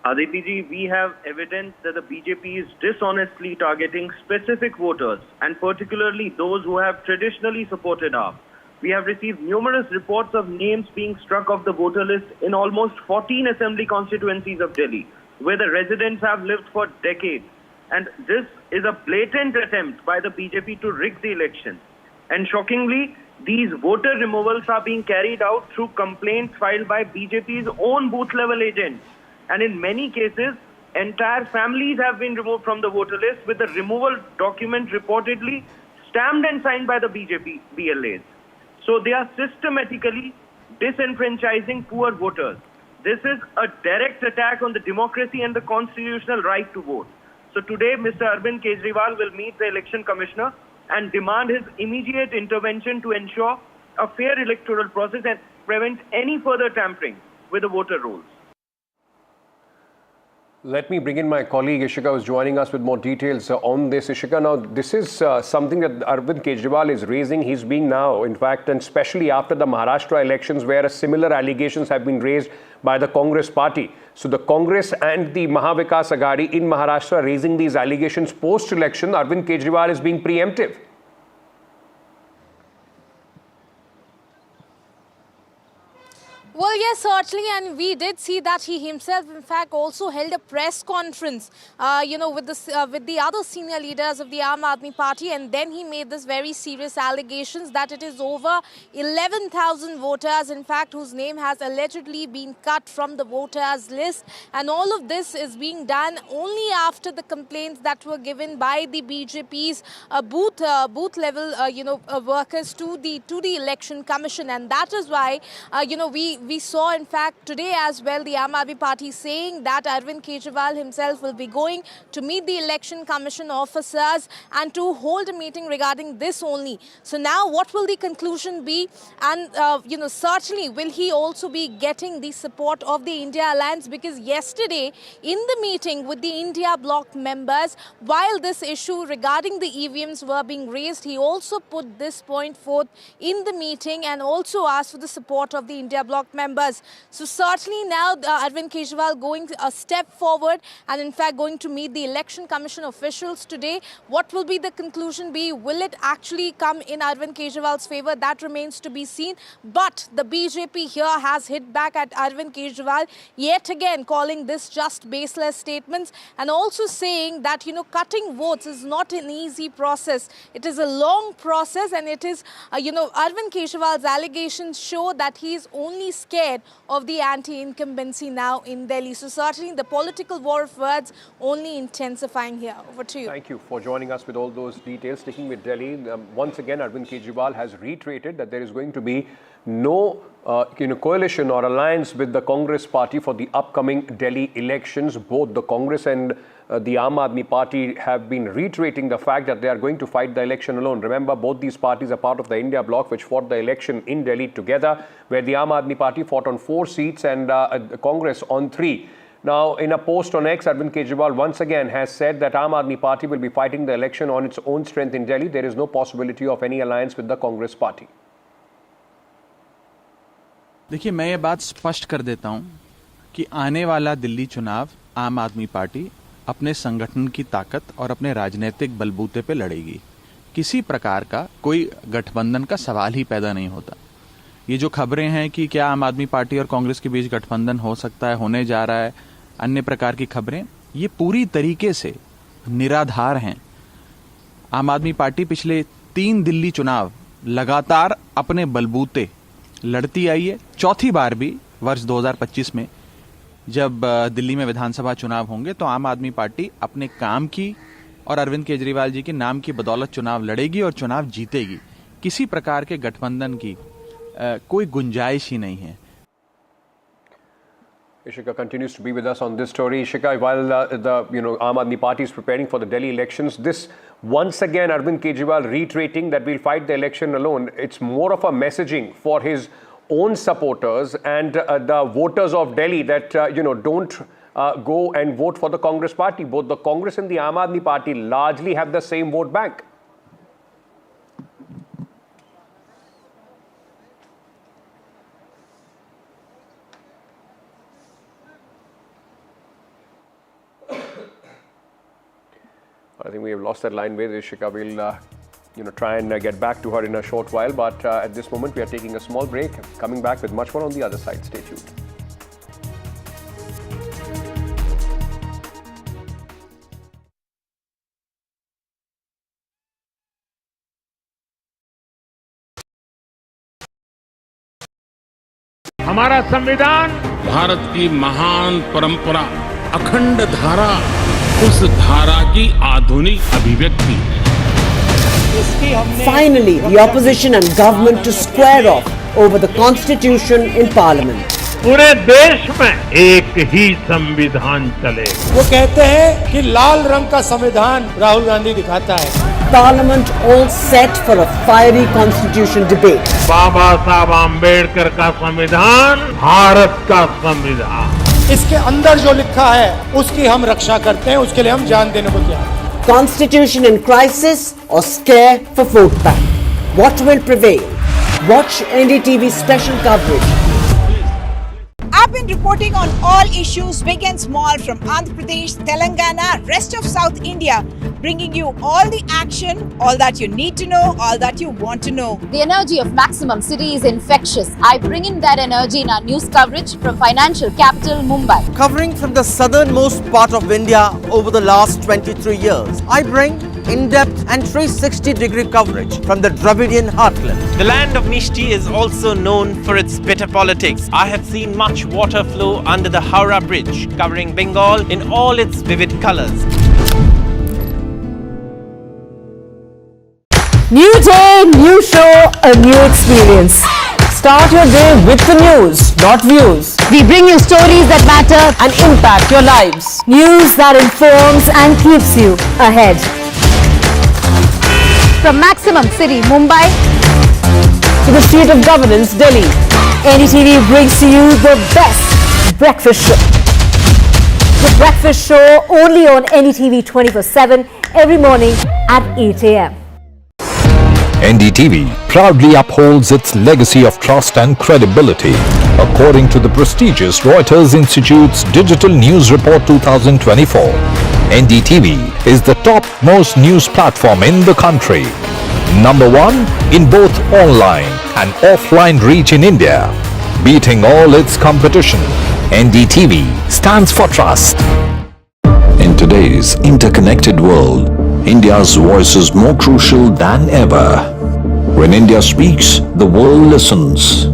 Aditi ji, we have evidence that the BJP is dishonestly targeting specific voters, and particularly those who have traditionally supported AAP. We have received numerous reports of names being struck off the voter list in almost 14 assembly constituencies of Delhi, where the residents have lived for decades. And this is a blatant attempt by the BJP to rig the election. And shockingly, these voter removals are being carried out through complaints filed by BJP's own booth-level agents. And in many cases, entire families have been removed from the voter list, with the removal document reportedly stamped and signed by the BJP BLAs. So they are systematically disenfranchising poor voters. This is a direct attack on the democracy and the constitutional right to vote. So today, Mr. Arvind Kejriwal will meet the Election Commissioner and demand his immediate intervention to ensure a fair electoral process and prevent any further tampering with the voter rolls. Let me bring in my colleague Ishika, who's joining us with more details on this. Ishika, now this is something that Arvind Kejriwal is raising. He's being now, in fact, and especially after the Maharashtra elections, where similar allegations have been raised by the Congress party. So the Congress and the Mahavikas Aghadi in Maharashtra raising these allegations post-election. Arvind Kejriwal is being preemptive. Well, yes, certainly, and we did see that he himself, in fact, also held a press conference, with the other senior leaders of the Aam Aadmi Party, and then he made this very serious allegations that it is over 11,000 voters, in fact, whose name has allegedly been cut from the voters list, and all of this is being done only after the complaints that were given by the BJP's booth level, workers to the Election Commission, and that is why, we saw, in fact, today as well, the Aam Aadmi Party saying that Arvind Kejriwal himself will be going to meet the Election Commission officers and to hold a meeting regarding this only. So now what will the conclusion be? And, certainly will he also be getting the support of the India Alliance? Because yesterday in the meeting with the India bloc members, while this issue regarding the EVMs were being raised, he also put this point forth in the meeting and also asked for the support of the India bloc members. So certainly now Arvind Kejriwal going a step forward and in fact going to meet the Election Commission officials today. What will be the conclusion be? Will it actually come in Arvind Kejriwal's favor? That remains to be seen. But the BJP here has hit back at Arvind Kejriwal, yet again calling this just baseless statements and also saying that, cutting votes is not an easy process. It is a long process, and it is, Arvind Kejriwal's allegations show that he is only scared of the anti-incumbency now in Delhi. So certainly the political war of words only intensifying here. Over to you. Thank you for joining us with all those details. Sticking with Delhi, once again Arvind Kejriwal has reiterated that there is going to be no coalition or alliance with the Congress party for the upcoming Delhi elections. Both the Congress and the Aam Admi Party have been reiterating the fact that they are going to fight the election alone. Remember, both these parties are part of the India bloc, which fought the election in Delhi together, where the Aam Admi Party fought on 4 seats and Congress on 3. Now, in a post on X, Arvind Kejriwal once again has said that Aam Admi Party will be fighting the election on its own strength in Delhi. There is no possibility of any alliance with the Congress party. देखिए, मैं ये बात स्पष्ट कर देता हूं कि आने वाला दिल्ली चुनाव आम आदमी पार्टी अपने संगठन की ताकत और अपने राजनीतिक बलबूते पे लड़ेगी. किसी प्रकार का कोई गठबंधन का सवाल ही पैदा नहीं होता. ये जो खबरें हैं कि क्या आम आदमी पार्टी और कांग्रेस के बीच गठबंधन हो सकता है, होने जा रहा है, अन्य प्रकार की खबरें, ये पूरी तरीके से निराधार हैं. आम आदमी पार्टी पिछले 3 दिल्ली चुनाव लगातार अपने बलबूते लड़ती आई है. चौथी बार भी वर्ष 2025 में जब दिल्ली में विधानसभा चुनाव होंगे तो आम आदमी पार्टी अपने काम की और अरविंद केजरीवाल जी के नाम की बदौलत चुनाव लड़ेगी और चुनाव जीतेगी. किसी प्रकार के गठबंधन की कोई गुंजाइश ही नहीं है. Ishika continues to be with us on this story. Ishika, while the Aam Admi Party is preparing for the Delhi elections, this once again Arvind Kejriwal reiterating that we'll fight the election alone. It's more of a messaging for his own supporters and the voters of Delhi that don't go and vote for the Congress party. Both the Congress and the Aam Admi Party largely have the same vote bank. I think we have lost that line with Ishika. We'll try and get back to her in a short while. But at this moment, we are taking a small break. Coming back with much more on the other side. Stay tuned. हमारा संविधान भारत की महान परंपरा, अखंड धारा, उस धारा की आधुनिक अभिव्यक्ति है. Finally, the opposition and government to square off over the constitution in parliament. पूरे देश में एक ही संविधान चले. वो कहते हैं कि लाल रंग का संविधान राहुल गांधी दिखाता है. Parliament all set for a fiery constitution debate. बाबा साहब आम्बेडकर का संविधान भारत का संविधान. इसके अंदर जो लिखा है उसकी हम रक्षा करते हैं, उसके लिए हम जान देने को तैयार हैं. Constitution in crisis or scare for vote bank? What will prevail? Watch NDTV special coverage. I've been reporting on all issues, big and small, from Andhra Pradesh, Telangana, rest of South India, bringing you all the action, all that you need to know, all that you want to know. The energy of Maximum City is infectious. I bring in that energy in our news coverage from financial capital Mumbai. Covering from the southernmost part of India over the last 23 years, I bring in-depth and 360-degree coverage from the Dravidian heartland. The land of Mishti is also known for its bitter politics. I have seen much water flow under the Howrah Bridge, covering Bengal in all its vivid colors. New day, new show, a new experience. Start your day with the news, not views. We bring you stories that matter and impact your lives. News that informs and keeps you ahead. From Maximum City, Mumbai, to the seat of governance, Delhi, NDTV brings to you the best breakfast show. The breakfast show only on NDTV 24/7 every morning at 8 a.m. NDTV proudly upholds its legacy of trust and credibility. According to the prestigious Reuters Institute's Digital News Report 2024, NDTV is the top-most news platform in the country. Number 1 in both online and offline reach in India. Beating all its competition, NDTV stands for trust. In today's interconnected world, India's voice is more crucial than ever. When India speaks, the world listens.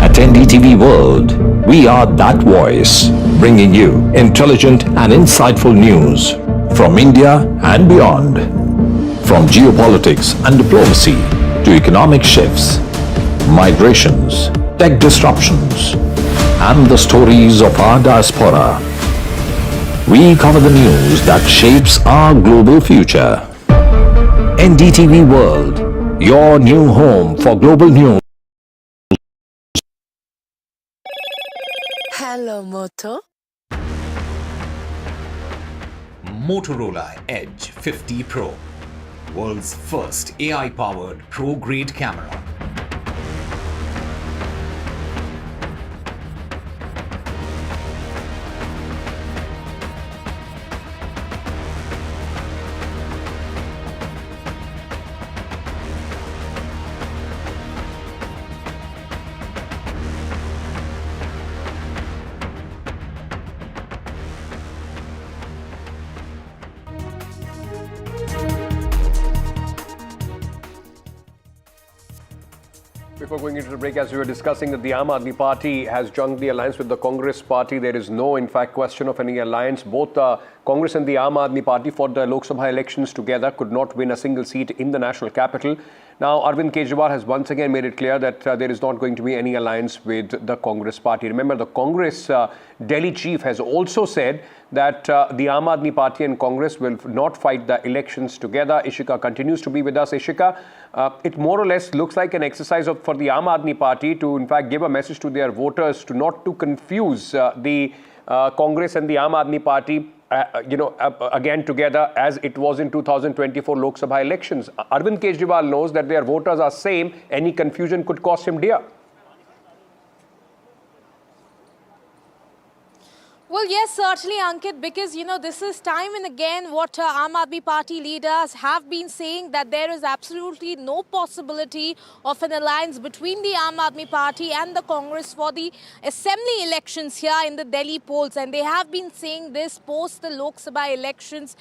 At NDTV World, we are that voice, bringing you intelligent and insightful news from India and beyond. From geopolitics and diplomacy to economic shifts, migrations, tech disruptions, and the stories of our diaspora. We cover the news that shapes our global future. NDTV World, your new home for global news. Hello, Moto. Motorola Edge 50 Pro, world's first AI-powered pro-grade camera. Before going into the break, as we were discussing, that the Aam Admi Party has joined the alliance with the Congress Party. There is no, in fact, question of any alliance. Both Congress and the Aam Admi Party for the Lok Sabha elections together could not win a single seat in the national capital. Now, Arvind Kejriwal has once again made it clear that there is not going to be any alliance with the Congress Party. Remember, the Congress Delhi chief has also said that the Aam Admi Party and Congress will not fight the elections together. Ishika continues to be with us. Ishika, it more or less looks like an exercise for the Aam Admi Party to, in fact, give a message to their voters to not to confuse the Congress and the Aam Admi Party, again together as it was in 2024 Lok Sabha elections. Arvind Kejriwal knows that their voters are same. Any confusion could cost him dear. Well, yes, certainly, Ankit, because, this is time and again what Aam Admi Party leaders have been saying, that there is absolutely no possibility of an alliance between the Aam Admi Party and the Congress for the assembly elections here in the Delhi polls. And they have been saying this post the Lok Sabha elections,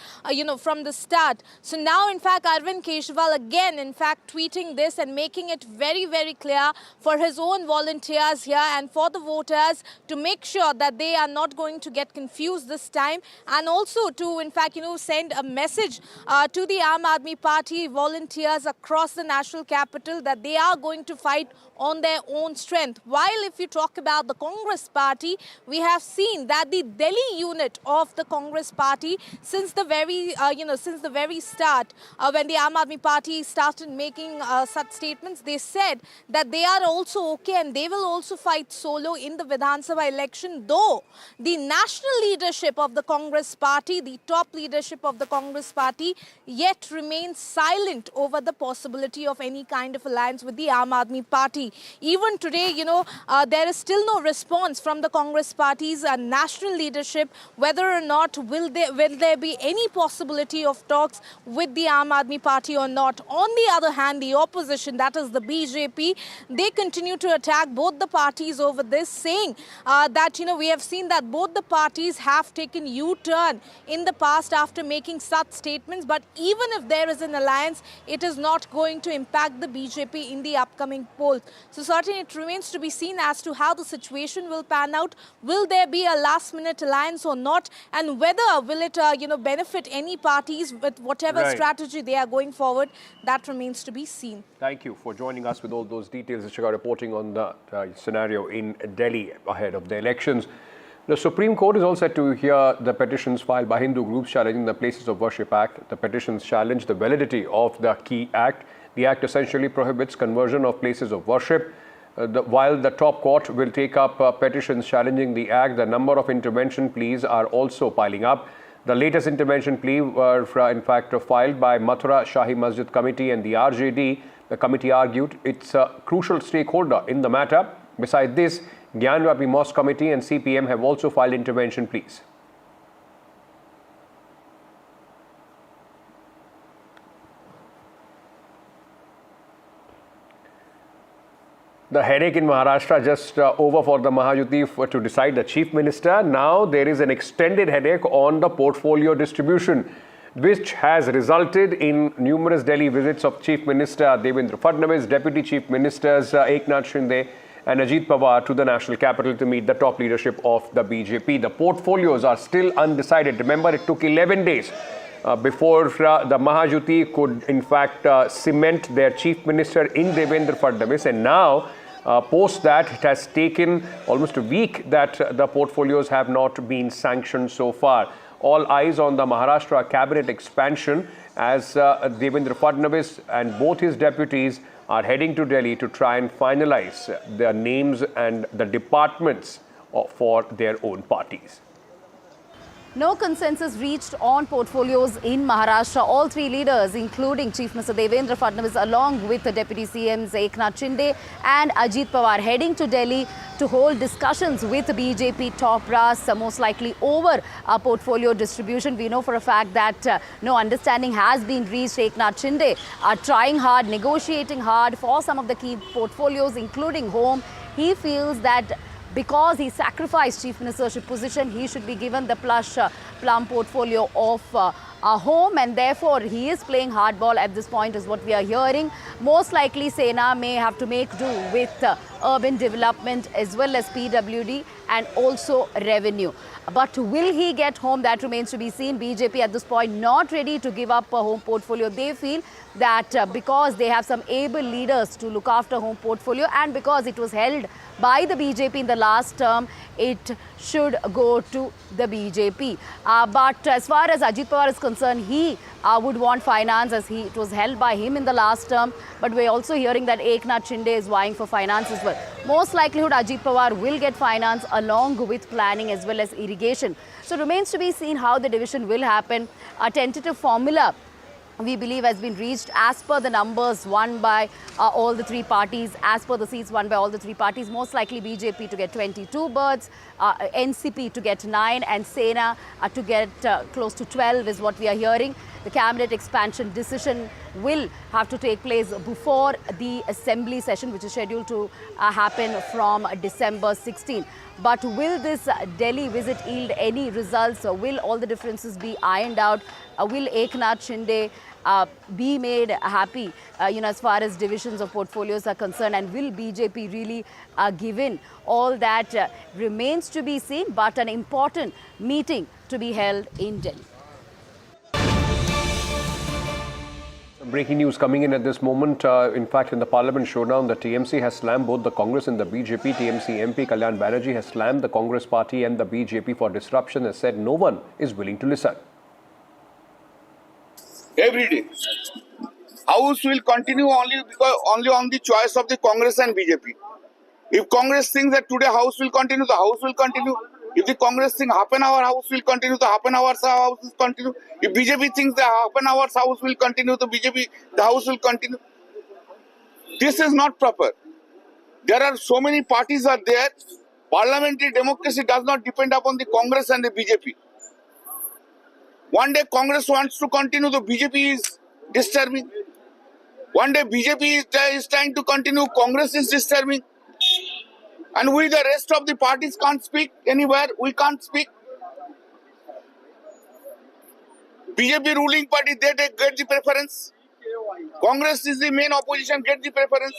from the start. So now, in fact, Arvind Kejriwal again, in fact, tweeting this and making it very, very clear for his own volunteers here and for the voters to make sure that they are not going to get confused this time, and also to, in fact, send a message to the Aam Admi Party volunteers across the national capital that they are going to fight on their own strength. While if you talk about the Congress Party, we have seen that the Delhi unit of the Congress Party, since the very start, when the Aam Admi Party started making such statements, they said that they are also okay and they will also fight solo in the Vidhan Sabha election, though the national leadership of the Congress Party, the top leadership of the Congress Party, yet remains silent over the possibility of any kind of alliance with the Aam Admi Party. Even today, there is still no response from the Congress Party's national leadership whether or not will there be any possibility of talks with the Aam Admi Party or not. On the other hand, the opposition, that is the BJP, they continue to attack both the parties over this, saying that, we have seen that both the parties have taken U-turn in the past after making such statements. But even if there is an alliance, it is not going to impact the BJP in the upcoming polls. So certainly it remains to be seen as to how the situation will pan out. Will there be a last-minute alliance or not? And whether will it, benefit any parties with whatever strategy they are going forward? That remains to be seen. Thank you for joining us with all those details, Ishika, reporting on the scenario in Delhi ahead of the elections. The Supreme Court is all set to hear the petitions filed by Hindu groups challenging the Places of Worship Act. The petitions challenge the validity of the key act. The act essentially prohibits conversion of places of worship. While the top court will take up petitions challenging the act, the number of intervention pleas are also piling up. The latest intervention plea were, in fact, filed by Mathura Shahi Masjid Committee and the RJD. The committee argued it's a crucial stakeholder in the matter. Besides this, Gyanvapi Mosque Committee and CPM have also filed intervention pleas. The headache in Maharashtra just over for the Mahayuti to decide the Chief Minister. Now there is an extended headache on the portfolio distribution, which has resulted in numerous Delhi visits of Chief Minister Devendra Fadnavis, Deputy Chief Ministers Eknath Shinde and Ajit Pawar to the national capital to meet the top leadership of the BJP. The portfolios are still undecided. Remember, it took 11 days before the Mahajuti could in fact cement their chief minister in Devendra Fadnavis, and now post that it has taken almost a week that the portfolios have not been sanctioned so far. All eyes on the Maharashtra cabinet expansion as Devendra Fadnavis and both his deputies are heading to Delhi to try and finalize their names and the departments for their own parties. No consensus reached on portfolios in Maharashtra. All three leaders, including Chief Minister Devendra Fadnavis, along with the Deputy CMs Eknath Shinde and Ajit Pawar, heading to Delhi to hold discussions with BJP top brass, most likely over a portfolio distribution. We know for a fact that no understanding has been reached. Eknath Shinde are trying hard, negotiating hard for some of the key portfolios, including home. He feels that because he sacrificed chief ministership position, he should be given the plush plum portfolio of a home, and therefore he is playing hardball at this point is what we are hearing. Most likely Sena may have to make do with urban development as well as PWD and also revenue. But will he get home? That remains to be seen. BJP at this point not ready to give up a home portfolio. They feel that because they have some able leaders to look after home portfolio and because it was held by the BJP in the last term, it should go to the BJP. But as far as Ajit Pawar is concerned, he would want finance as it was held by him in the last term. But we're also hearing that Eknath Shinde is vying for finance as well. Most likelihood Ajit Pawar will get finance along with planning as well as irrigation. So remains to be seen how the division will happen. A tentative formula, we believe, has been reached as per the numbers won by all the three parties, as per the seats won by all the three parties. Most likely BJP to get 22 berths, NCP to get 9 and Sena to get close to 12 is what we are hearing. The cabinet expansion decision will have to take place before the assembly session, which is scheduled to happen from December 16. But will this Delhi visit yield any results? Will all the differences be ironed out? Will Eknath Shinde be made happy, as far as divisions of portfolios are concerned? And will BJP really give in? All that remains to be seen, but an important meeting to be held in Delhi. Breaking news coming in at this moment. In fact, in the Parliament showdown, the TMC has slammed both the Congress and the BJP. TMC MP Kalyan Banerjee has slammed the Congress party and the BJP for disruption and said no one is willing to listen. Every day, House will continue only on the choice of the Congress and BJP. If Congress thinks that today House will continue, the House will continue. If the Congress thinks half an hour House will continue, the half an hour House will continue. If BJP thinks that half an hour House will continue, the House will continue. This is not proper. There are so many parties are there. Parliamentary democracy does not depend upon the Congress and the BJP. One day Congress wants to continue, the BJP is disturbing. One day BJP is trying to continue, Congress is disturbing. And we, the rest of the parties, can't speak anywhere. We can't speak. BJP ruling party, they get the preference. Congress is the main opposition, get the preference.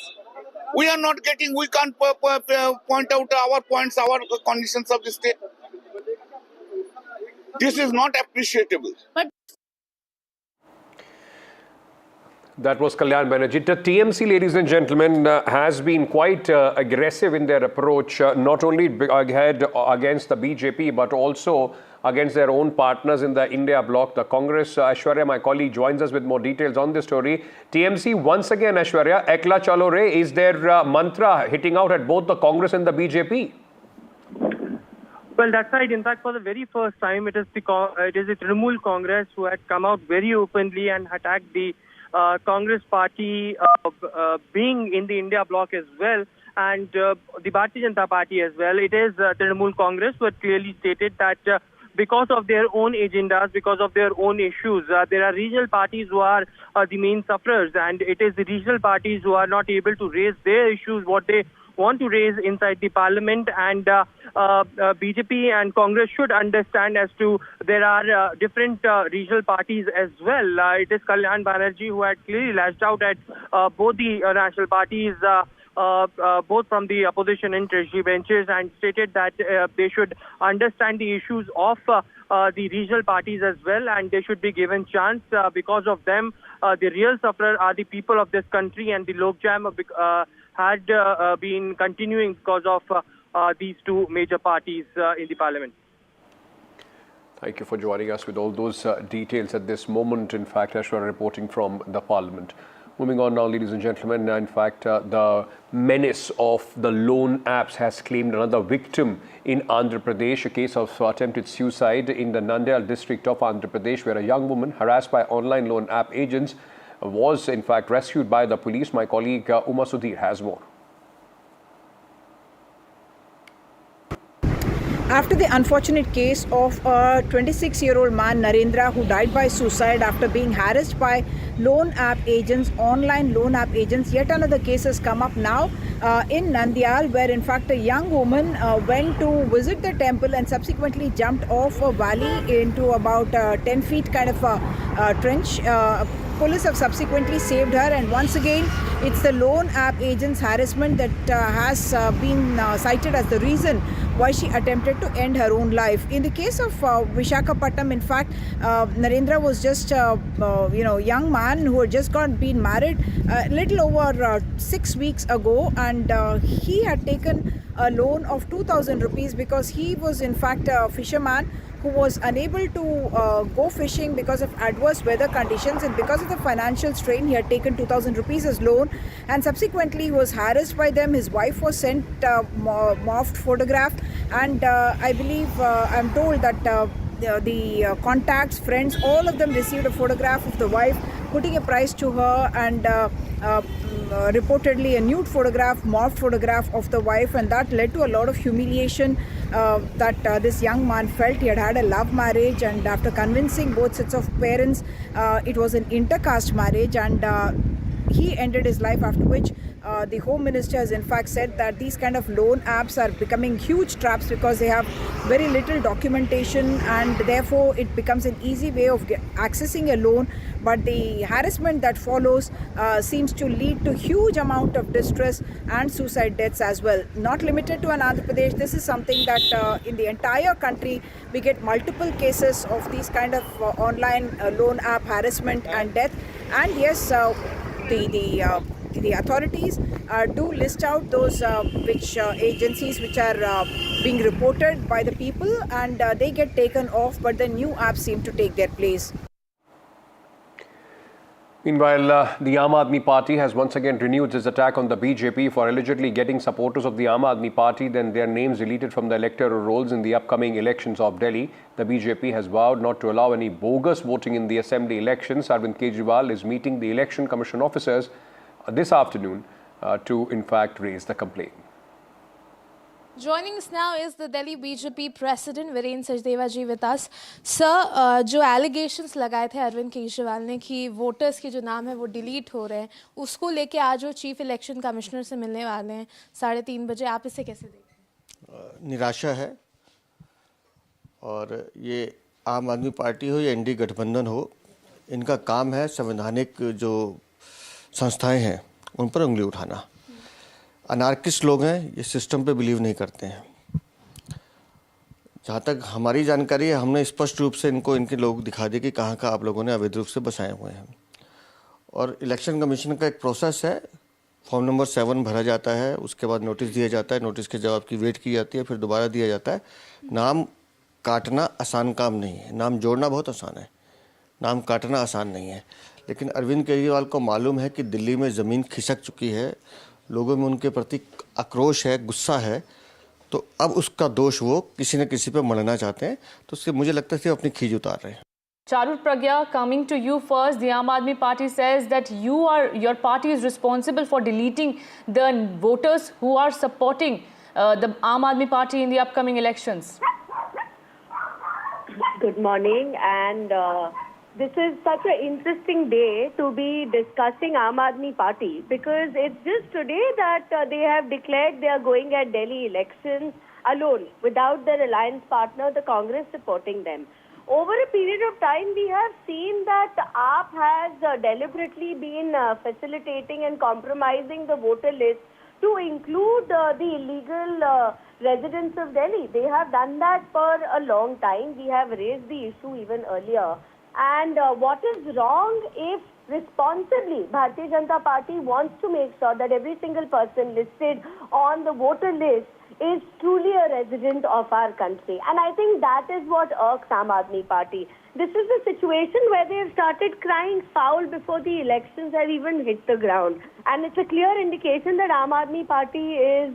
We are not getting, we can't point out our points, our conditions of the state. This is not appreciable. That was Kalyan Banerjee. The TMC, ladies and gentlemen, has been quite aggressive in their approach, not only against the BJP, but also against their own partners in the India bloc, the Congress. Aishwarya, my colleague, joins us with more details on this story. TMC, once again, Aishwarya, Ekla Chalo Re is their mantra hitting out at both the Congress and the BJP. Well, that's right. In fact, for the very first time, it is the Trinamool Congress who had come out very openly and attacked the Congress party being in the India bloc as well, and the Bharatiya Janata Party as well. It is Trinamool Congress who had clearly stated that because of their own agendas, because of their own issues, there are regional parties who are the main sufferers, and it is the regional parties who are not able to raise their issues, what they want to raise inside the parliament, and BJP and Congress should understand as to there are different regional parties as well. It is Kalyan Banerjee who had clearly lashed out at both the national parties both from the opposition and treasury benches, and stated that they should understand the issues of the regional parties as well, and they should be given chance. Because of them, the real sufferer are the people of this country, and the Lok Jam had been continuing because of these two major parties in the parliament. Thank you for joining us with all those details at this moment. In fact, Ashwar reporting from the Parliament. Moving on now, ladies and gentlemen, in fact, the menace of the loan apps has claimed another victim in Andhra Pradesh, a case of attempted suicide in the Nandyal district of Andhra Pradesh, where a young woman harassed by online loan app agents was in fact rescued by the police. My colleague Uma Sudhir has more. After the unfortunate case of a 26-year-old man, Narendra, who died by suicide after being harassed by loan app agents, online loan app agents, yet another case has come up now in Nandyal, where in fact a young woman went to visit the temple and subsequently jumped off a valley into about 10 feet kind of a trench. Police have subsequently saved her, and once again it's the loan app agents' harassment that has been cited as the reason why she attempted to end her own life. In the case of Visakhapatnam, in fact, Narendra was just young man who had just been married a little over 6 weeks ago, and he had taken a loan of 2,000 rupees because he was in fact a fisherman who was unable to go fishing because of adverse weather conditions, and because of the financial strain he had taken 2,000 rupees as loan, and subsequently he was harassed by them. His wife was sent morphed photograph, and I believe I'm told that the contacts, friends, all of them received a photograph of the wife putting a price to her, and reportedly a nude photograph, morphed photograph of the wife, and that led to a lot of humiliation that this young man felt. He had had a love marriage, and after convincing both sets of parents, it was an intercaste marriage, and he ended his life, after which the Home Minister has in fact said that these kind of loan apps are becoming huge traps because they have very little documentation, and therefore it becomes an easy way of accessing a loan. But the harassment that follows seems to lead to huge amount of distress and suicide deaths as well. Not limited to Andhra Pradesh, this is something that in the entire country we get multiple cases of these kind of online loan app harassment and death. And yes, the authorities do list out those agencies which are being reported by the people, and they get taken off, but the new apps seem to take their place. Meanwhile, the Aam Aadmi Party has once again renewed its attack on the BJP for allegedly getting supporters of the Aam Aadmi Party then their names deleted from the electoral rolls in the upcoming elections of Delhi. The BJP has vowed not to allow any bogus voting in the assembly elections. Arvind Kejriwal is meeting the Election Commission officers this afternoon to in fact raise the complaint. Joining us now is the Delhi BJP President Viren Sachdeva ji with us. Sir, जो allegations लगाए थे अरविंद केजरीवाल ने कि voters के जो नाम है वो डिलीट हो रहे हैं, उसको लेके आज वो चीफ इलेक्शन कमिश्नर से मिलने वाले हैं 3:30 बजे, आप इसे कैसे देखते हैं? निराशा है, और ये आम आदमी पार्टी हो या एनडी गठबंधन हो, इनका काम है संवैधानिक जो संस्थाएं हैं उन पर उंगली उठाना। अनार्किस्ट लोग हैं, ये सिस्टम पे बिलीव नहीं करते हैं। जहाँ तक हमारी जानकारी है, हमने स्पष्ट रूप से इनके लोग दिखा दिए कि कहाँ आप लोगों ने अवैध रूप से बसाए हुए हैं। और इलेक्शन कमीशन का एक प्रोसेस है, फॉर्म नंबर 7 भरा जाता है, उसके बाद नोटिस दिया जाता है, नोटिस के जवाब की वेट की जाती है, फिर दोबारा दिया जाता है। नाम काटना आसान काम नहीं है, नाम जोड़ना बहुत आसान है, नाम काटना आसान नहीं है। लेकिन अरविंद केजरीवाल को मालूम है कि दिल्ली में ज़मीन खिसक चुकी है, लोगों में उनके प्रति आक्रोश है, गुस्सा है, तो अब उसका दोष वो किसी न किसी पे मढ़ना चाहते हैं, तो उससे मुझे लगता है कि अपनी खींच उतार रहे हैं। Charut Pragya, coming to you first, the Aam Aadmi Party says that your party is responsible for deleting the voters who are supporting the Aam Aadmi Party in the upcoming elections. Good morning, and this is such an interesting day to be discussing Aam Admi Party, because it's just today that they have declared they are going at Delhi elections alone, without their alliance partner, the Congress, supporting them. Over a period of time, we have seen that AAP has deliberately been facilitating and compromising the voter list to include the illegal residents of Delhi. They have done that for a long time. We have raised the issue even earlier. And what is wrong if responsibly Bharatiya Janata Party wants to make sure that every single person listed on the voter list is truly a resident of our country. And I think that is what irks Aam Aadmi Party. This is a situation where they have started crying foul before the elections have even hit the ground. And it's a clear indication that Aam Aadmi Party is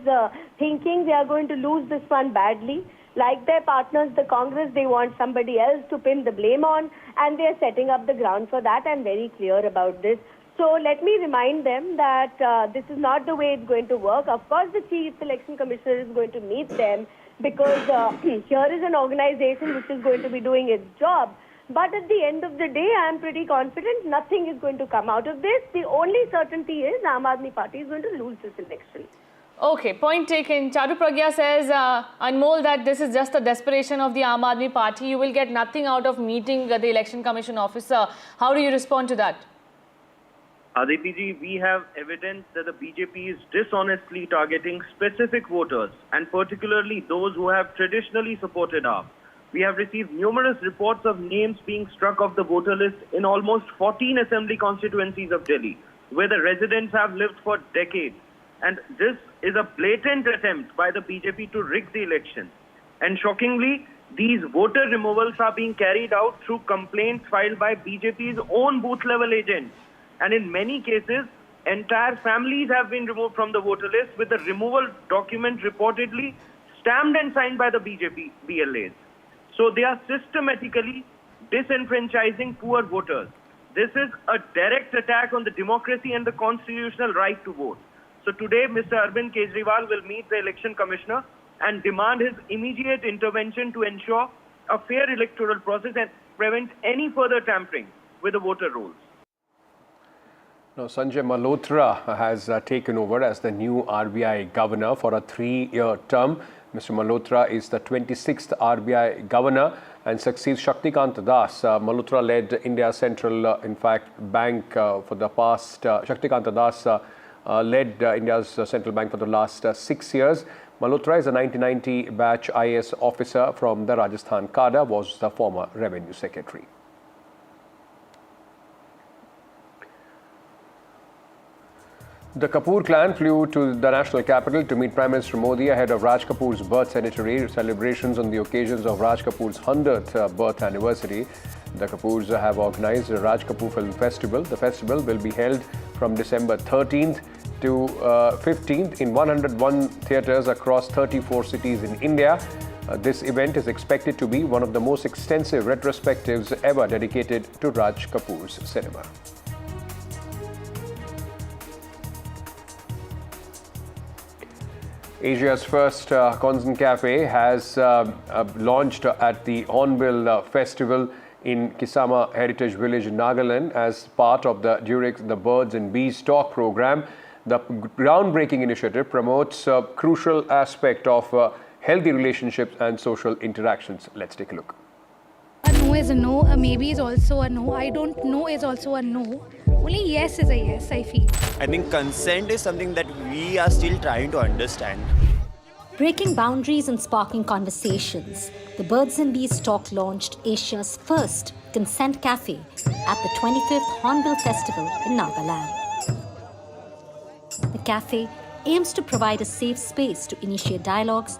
thinking they are going to lose this one badly. Like their partners, the Congress, they want somebody else to pin the blame on, and they are setting up the ground for that. I'm very clear about this. So let me remind them that this is not the way it's going to work. Of course, the Chief Election Commissioner is going to meet them because here is an organization which is going to be doing its job. But at the end of the day, I'm pretty confident nothing is going to come out of this. The only certainty is Aam Aadmi Party is going to lose this election. Okay, point taken. Charu Pragya says, Anmol, that this is just the desperation of the Aam Aadmi Party. You will get nothing out of meeting the Election Commission officer. How do you respond to that? Aditi ji, we have evidence that the BJP is dishonestly targeting specific voters, and particularly those who have traditionally supported AAP. We have received numerous reports of names being struck off the voter list in almost 14 assembly constituencies of Delhi, where the residents have lived for decades. And this is a blatant attempt by the BJP to rig the election. And shockingly, these voter removals are being carried out through complaints filed by BJP's own booth-level agents. And in many cases, entire families have been removed from the voter list with the removal document reportedly stamped and signed by the BJP BLAs. So they are systematically disenfranchising poor voters. This is a direct attack on the democracy and the constitutional right to vote. So today, Mr. Arvind Kejriwal will meet the election commissioner and demand his immediate intervention to ensure a fair electoral process and prevent any further tampering with the voter rolls. Now, Sanjay Malhotra has taken over as the new RBI governor for a 3-year term. Mr. Malhotra is the 26th RBI governor and succeeds Shaktikant Das. Malhotra led India Central, Bank for the past. Shaktikant Das led India's central bank for the last 6 years. Malhotra is a 1990 batch IAS officer from the Rajasthan cadre, was the former revenue secretary. The Kapoor clan flew to the national capital to meet Prime Minister Modi ahead of Raj Kapoor's birth centenary celebrations on the occasions of Raj Kapoor's 100th birth anniversary. The Kapoors have organized the Raj Kapoor Film Festival. The festival will be held from December 13th to 15th in 101 theatres across 34 cities in India. This event is expected to be one of the most extensive retrospectives ever dedicated to Raj Kapoor's cinema. Asia's first Konkan Cafe has launched at the Hornbill Festival in Kisama Heritage Village in Nagaland as part of the Durex The Birds and Bees Talk program. The groundbreaking initiative promotes a crucial aspect of healthy relationships and social interactions. Let's take a look. A no is a no, a maybe is also a no, I don't know is also a no. Only yes is a yes, I feel. I think consent is something that we are still trying to understand. Breaking boundaries and sparking conversations, the Birds and Bees Talk launched Asia's first consent cafe at the 25th Hornbill Festival in Nagaland. The cafe aims to provide a safe space to initiate dialogues